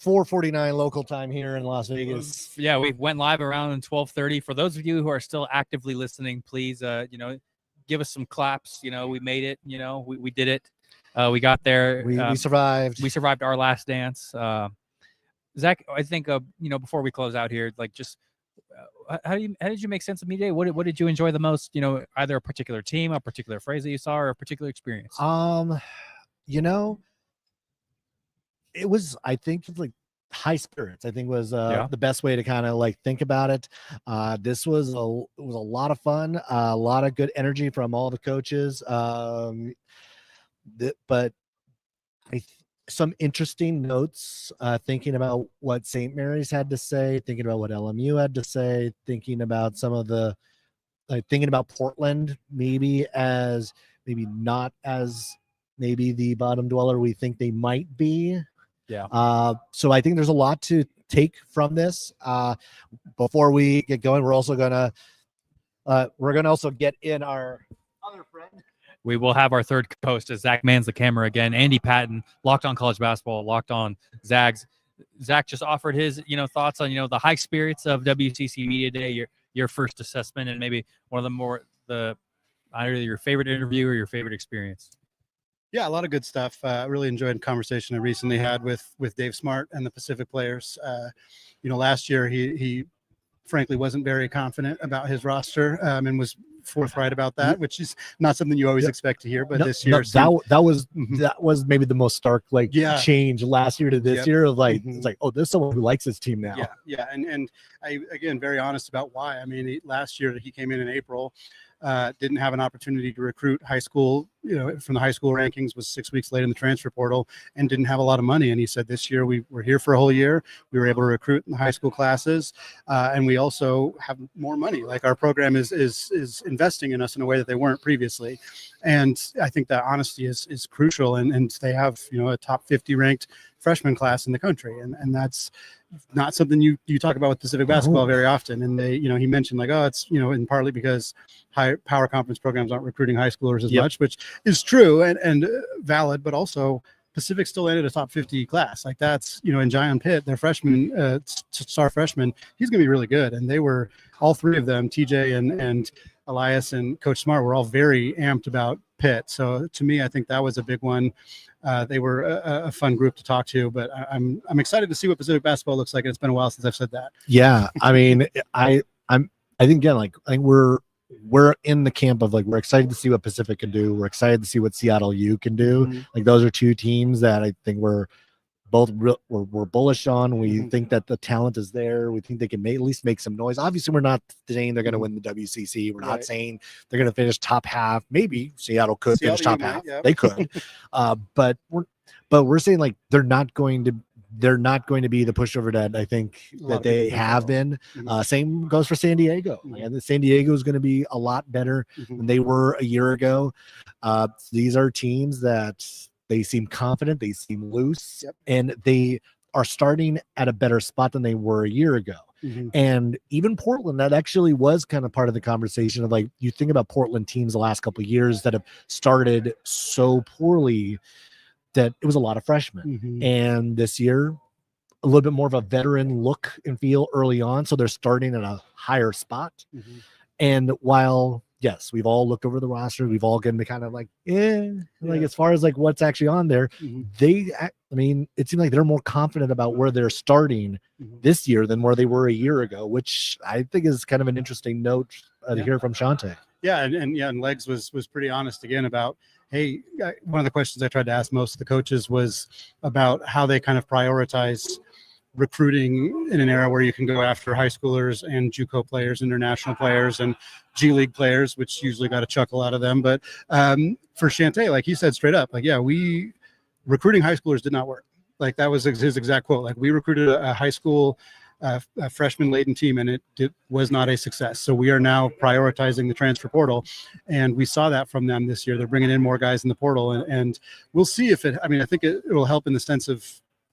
4:49 local time here in Las Vegas. Yeah, we went live around 12:30. For those of you who are still actively listening, please, give us some claps. We made it. We did it. We got there. We survived. We survived our last dance. Zach, I think before we close out here, like just how did you make sense of media day? What did you enjoy the most? Either a particular team, a particular phrase that you saw, or a particular experience. It was, I think, like high spirits. I think was the best way to kind of like think about it. This was a lot of fun, a lot of good energy from all the coaches. But some interesting notes, thinking about what St. Mary's had to say, thinking about what LMU had to say, thinking about some of the, thinking about Portland, maybe not as maybe the bottom dweller we think they might be. Yeah. So I think there's a lot to take from this. Before we get going, we're gonna also get in our other friend. We will have our third host as Zach mans the camera again. Andy Patton, Locked On College Basketball, Locked On Zags. Zach just offered his, thoughts on, the high spirits of WCC Media Day, your first assessment, and maybe one of either your favorite interview or your favorite experience. Yeah, a lot of good stuff. I really enjoyed a conversation I recently had with Dave Smart and the Pacific players. Last year he frankly wasn't very confident about his roster and was forthright about that, which is not something you always expect to hear. But this year, that was maybe the most stark change last year to this year of it's like, oh, there's someone who likes his team now. Yeah, and I again very honest about why. I mean, last year he came in April. Didn't have an opportunity to recruit high school, from the high school rankings, was 6 weeks late in the transfer portal and didn't have a lot of money. And he said, this year we were here for a whole year. We were able to recruit in the high school classes. And we also have more money. Like our program is investing in us in a way that they weren't previously. And I think that honesty is crucial. And they have, a top 50 ranked freshman class in the country. And that's not something you talk about with Pacific basketball very often. And they, he mentioned it's, and partly because high power conference programs aren't recruiting high schoolers as much, which is true and valid, but also Pacific still ended a top 50 class. Like that's, in Zion Pitt, their freshman, star freshman, he's going to be really good. And they were, all three of them, TJ and Elias and Coach Smart, were all very amped about Pitt. So to me, I think that was a big one. They were a fun group to talk to, but I'm excited to see what Pacific basketball looks like. It's been a while since I've said that. Yeah, I mean, I think again, I think we're in the camp of we're excited to see what Pacific can do. We're excited to see what Seattle U can do. Mm-hmm. Those are two teams that I think we're bullish on. We think that the talent is there. We think they can at least make some noise. Obviously, we're not saying they're going to win the WCC. We're not saying they're going to finish top half. Maybe Seattle could finish top half. Yeah. They could, but we're saying they're not going to be the pushover that I think that they have been. Same goes for San Diego. And San Diego is going to be a lot better than they were a year ago. These are teams that they seem confident, they seem loose, and they are starting at a better spot than they were a year ago. And even Portland, that actually was kind of part of the conversation of you think about Portland teams the last couple of years that have started so poorly that it was a lot of freshmen. And this year, a little bit more of a veteran look and feel early on. So they're starting at a higher spot. And while, yes, we've all looked over the roster, we've all gotten to kind of as far as what's actually on there, it seems like they're more confident about where they're starting this year than where they were a year ago, which I think is kind of an interesting note to hear from Shante. Yeah, and Legs was pretty honest again about, hey, one of the questions I tried to ask most of the coaches was about how they kind of prioritize recruiting in an era where you can go after high schoolers and JUCO players, international players, and G League players, which usually got a chuckle out of them. But for Shante, he said straight up, we recruiting high schoolers did not work. That was his exact quote. We recruited a high school a freshman-laden team, and it was not a success. So we are now prioritizing the transfer portal, and we saw that from them this year. They're bringing in more guys in the portal, and we'll see if I think it will help in the sense of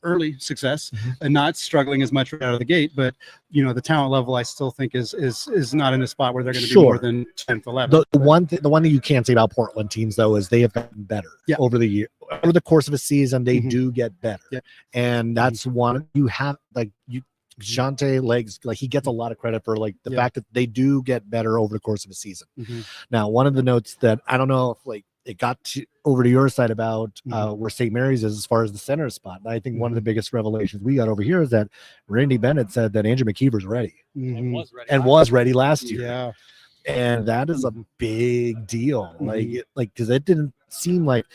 early success and not struggling as much right out of the gate. But the talent level I still think is not in a spot where they're going to be more than 10th, 11th. The one thing you can't say about Portland teams though is they have gotten better over the year. Over the course of a season, they do get better, and that's one you have Shante Legs, like he gets a lot of credit for like the fact that they do get better over the course of a season. Now, one of the notes that I don't know if it got over to your side about where St. Mary's is as far as the center spot. And I think one of the biggest revelations we got over here is that Randy Bennett said that Andrew McKeever's ready and was ready last year. Yeah. And that is a big deal. Because it didn't seem like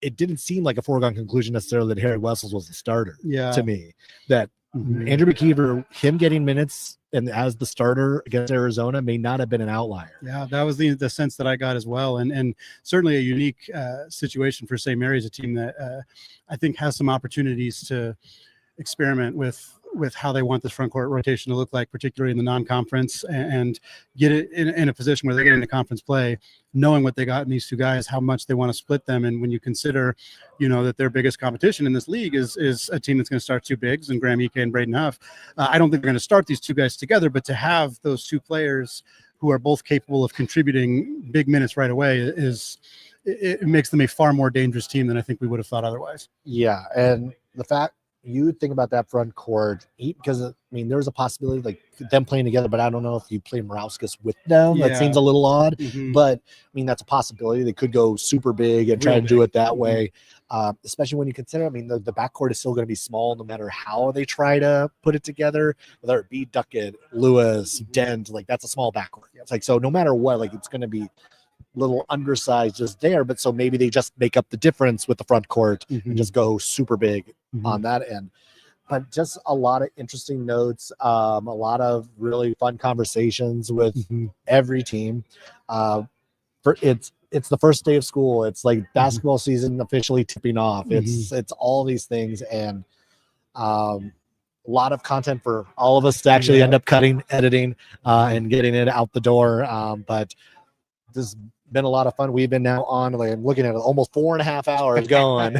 it didn't seem like a foregone conclusion necessarily that Harry Wessels was the starter. To me, that Andrew McKeever, him getting minutes and as the starter against Arizona may not have been an outlier. Yeah, that was the sense that I got as well, and certainly a unique situation for St. Mary's, a team that I think has some opportunities to experiment with how they want this front court rotation to look like, particularly in the non-conference, and get it in a position where they get into conference play, knowing what they got in these two guys, how much they want to split them. And when you consider, that their biggest competition in this league is a team that's going to start two bigs and Graham Ike and Braden Huff. I don't think they're going to start these two guys together, but to have those two players who are both capable of contributing big minutes right away it makes them a far more dangerous team than I think we would have thought otherwise. Yeah, and the fact you think about that front court, because there was a possibility like them playing together, but I don't know if you play Morauskas with them. That seems a little odd, but that's a possibility. They could go super big and try to do it that way, especially when you consider, the backcourt is still going to be small no matter how they try to put it together, whether it be Duckett, Lewis, Dent, that's a small backcourt. It's so no matter what, it's going to be little undersized just there, but so maybe they just make up the difference with the front court and just go super big on that end. But just a lot of interesting notes, a lot of really fun conversations with every team. It's the first day of school. It's like basketball season officially tipping off. It's all these things, and a lot of content for all of us to actually end up cutting, editing, and getting it out the door. But this been a lot of fun. We've been now on, I'm looking at it, almost 4.5 hours going.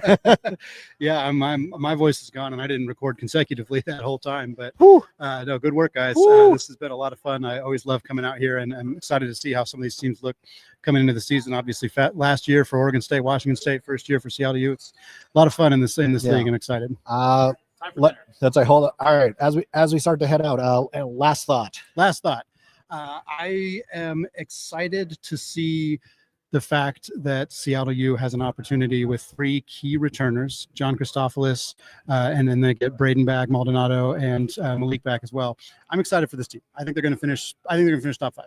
Yeah, my voice is gone, and I didn't record consecutively that whole time. But no, good work, guys. This has been a lot of fun. I always love coming out here, and I'm excited to see how some of these teams look coming into the season. Obviously, last year for Oregon State, Washington State, first year for CLU. It's a lot of fun in this league. I'm excited. That's hold on. All right, as we start to head out, last thought. I am excited to see the fact that Seattle U has an opportunity with 3 key returners, John Christophilus, and then they get Braden back, Maldonado, and Malik back as well. I'm excited for this team. I think they're going to finish. Top 5.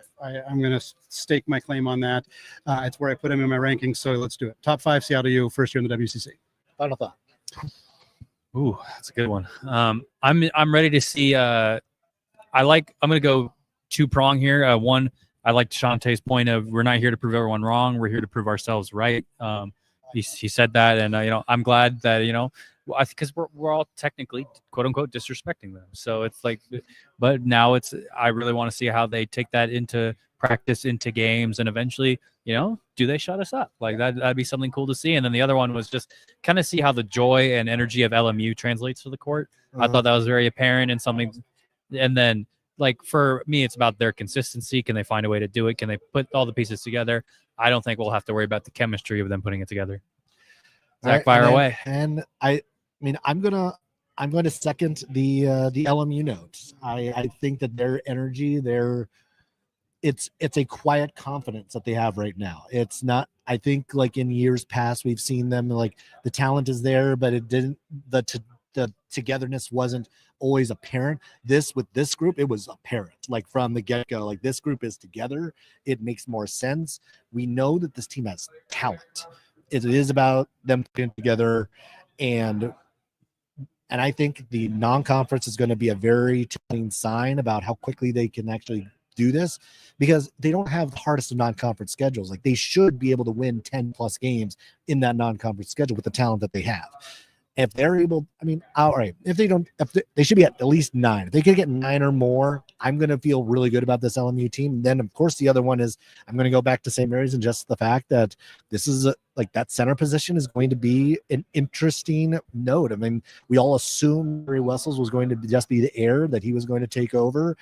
I'm going to stake my claim on that. It's where I put them in my rankings. So let's do it. Top 5 Seattle U, first year in the WCC. Final thought. Ooh, that's a good one. I'm ready to see. I'm going to go 2-prong here. One, I like Shantae's point of we're not here to prove everyone wrong. We're here to prove ourselves right. He said that, and I'm glad that because we're all technically quote unquote disrespecting them. So it's but now I really want to see how they take that into practice, into games, and eventually, do they shut us up? That'd be something cool to see. And then the other one was just kind of see how the joy and energy of LMU translates to the court. I thought that was very apparent and something. And then, for me, it's about their consistency. Can they find a way to do it? Can they put all the pieces together? I don't think we'll have to worry about the chemistry of them putting it together. Zach, fire away. And I'm going to second the LMU notes. I think that their energy, it's a quiet confidence that they have right now. It's not, I think in years past, we've seen them the talent is there, but it didn't, the togetherness wasn't always apparent. With this group, it was apparent from the get-go. This group is together. It makes more sense. We know that this team has talent. It is about them putting together, and I think the non-conference is going to be a very telling sign about how quickly they can actually do this, because they don't have the hardest of non-conference schedules. They should be able to win 10 plus games in that non-conference schedule with the talent that they have. If they're able, I mean, all right, if they don't, they should be at least 9. If they can get 9 or more, I'm going to feel really good about this LMU team. And then, of course, the other one is I'm going to go back to St. Mary's and just the fact that this is like that center position is going to be an interesting note. I mean, we all assumed Barry Wessels was going to just be the heir, that he was going to take over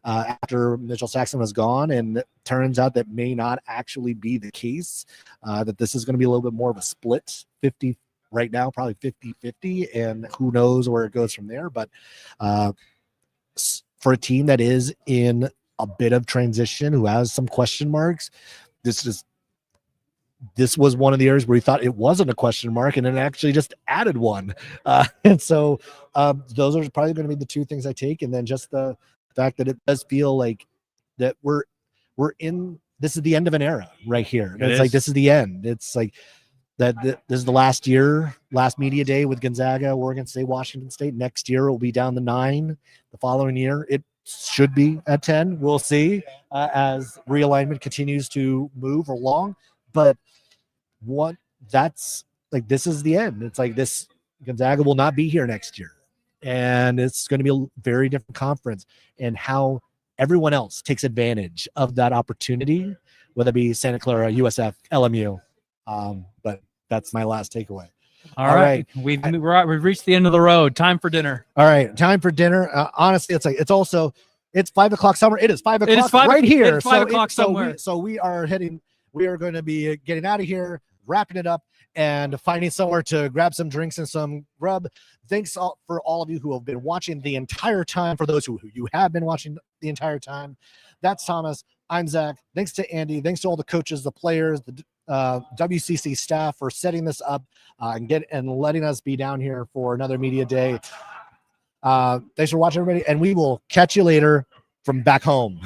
after Mitchell Saxon was gone. And it turns out that may not actually be the case, that this is going to be a little bit more of a split 50 right now, probably 50-50, and who knows where it goes from there. But for a team that is in a bit of transition, who has some question marks, this was one of the areas where we thought it wasn't a question mark, and then actually just added one. And so those are probably going to be the 2 things I take. And then just the fact that it does feel like that we're in, this is the end of an era right here. It's like, this is the end. It's like, that this is the last media day with Gonzaga, Oregon State, Washington State. Next year will be down to 9. The following year, it should be at 10. We'll see as realignment continues to move along. But that's like, this is the end. It's like this Gonzaga will not be here next year. And it's going to be a very different conference, and how everyone else takes advantage of that opportunity, whether it be Santa Clara, USF, LMU. But that's my last takeaway. All right. We've reached the end of the road. Time for dinner. All right. Time for dinner. Honestly, it's 5 o'clock somewhere. It is 5 o'clock It is 5 right here. It's 5 o'clock somewhere. So we are going to be getting out of here, wrapping it up, and finding somewhere to grab some drinks and some grub. Thanks for all of you who have been watching the entire time. For those who you have been watching the entire time, that's Thomas. I'm Zach. Thanks to Andy. Thanks to all the coaches, the players, the WCC staff for setting this up and letting us be down here for another media day. Thanks for watching, everybody, and we will catch you later from back home.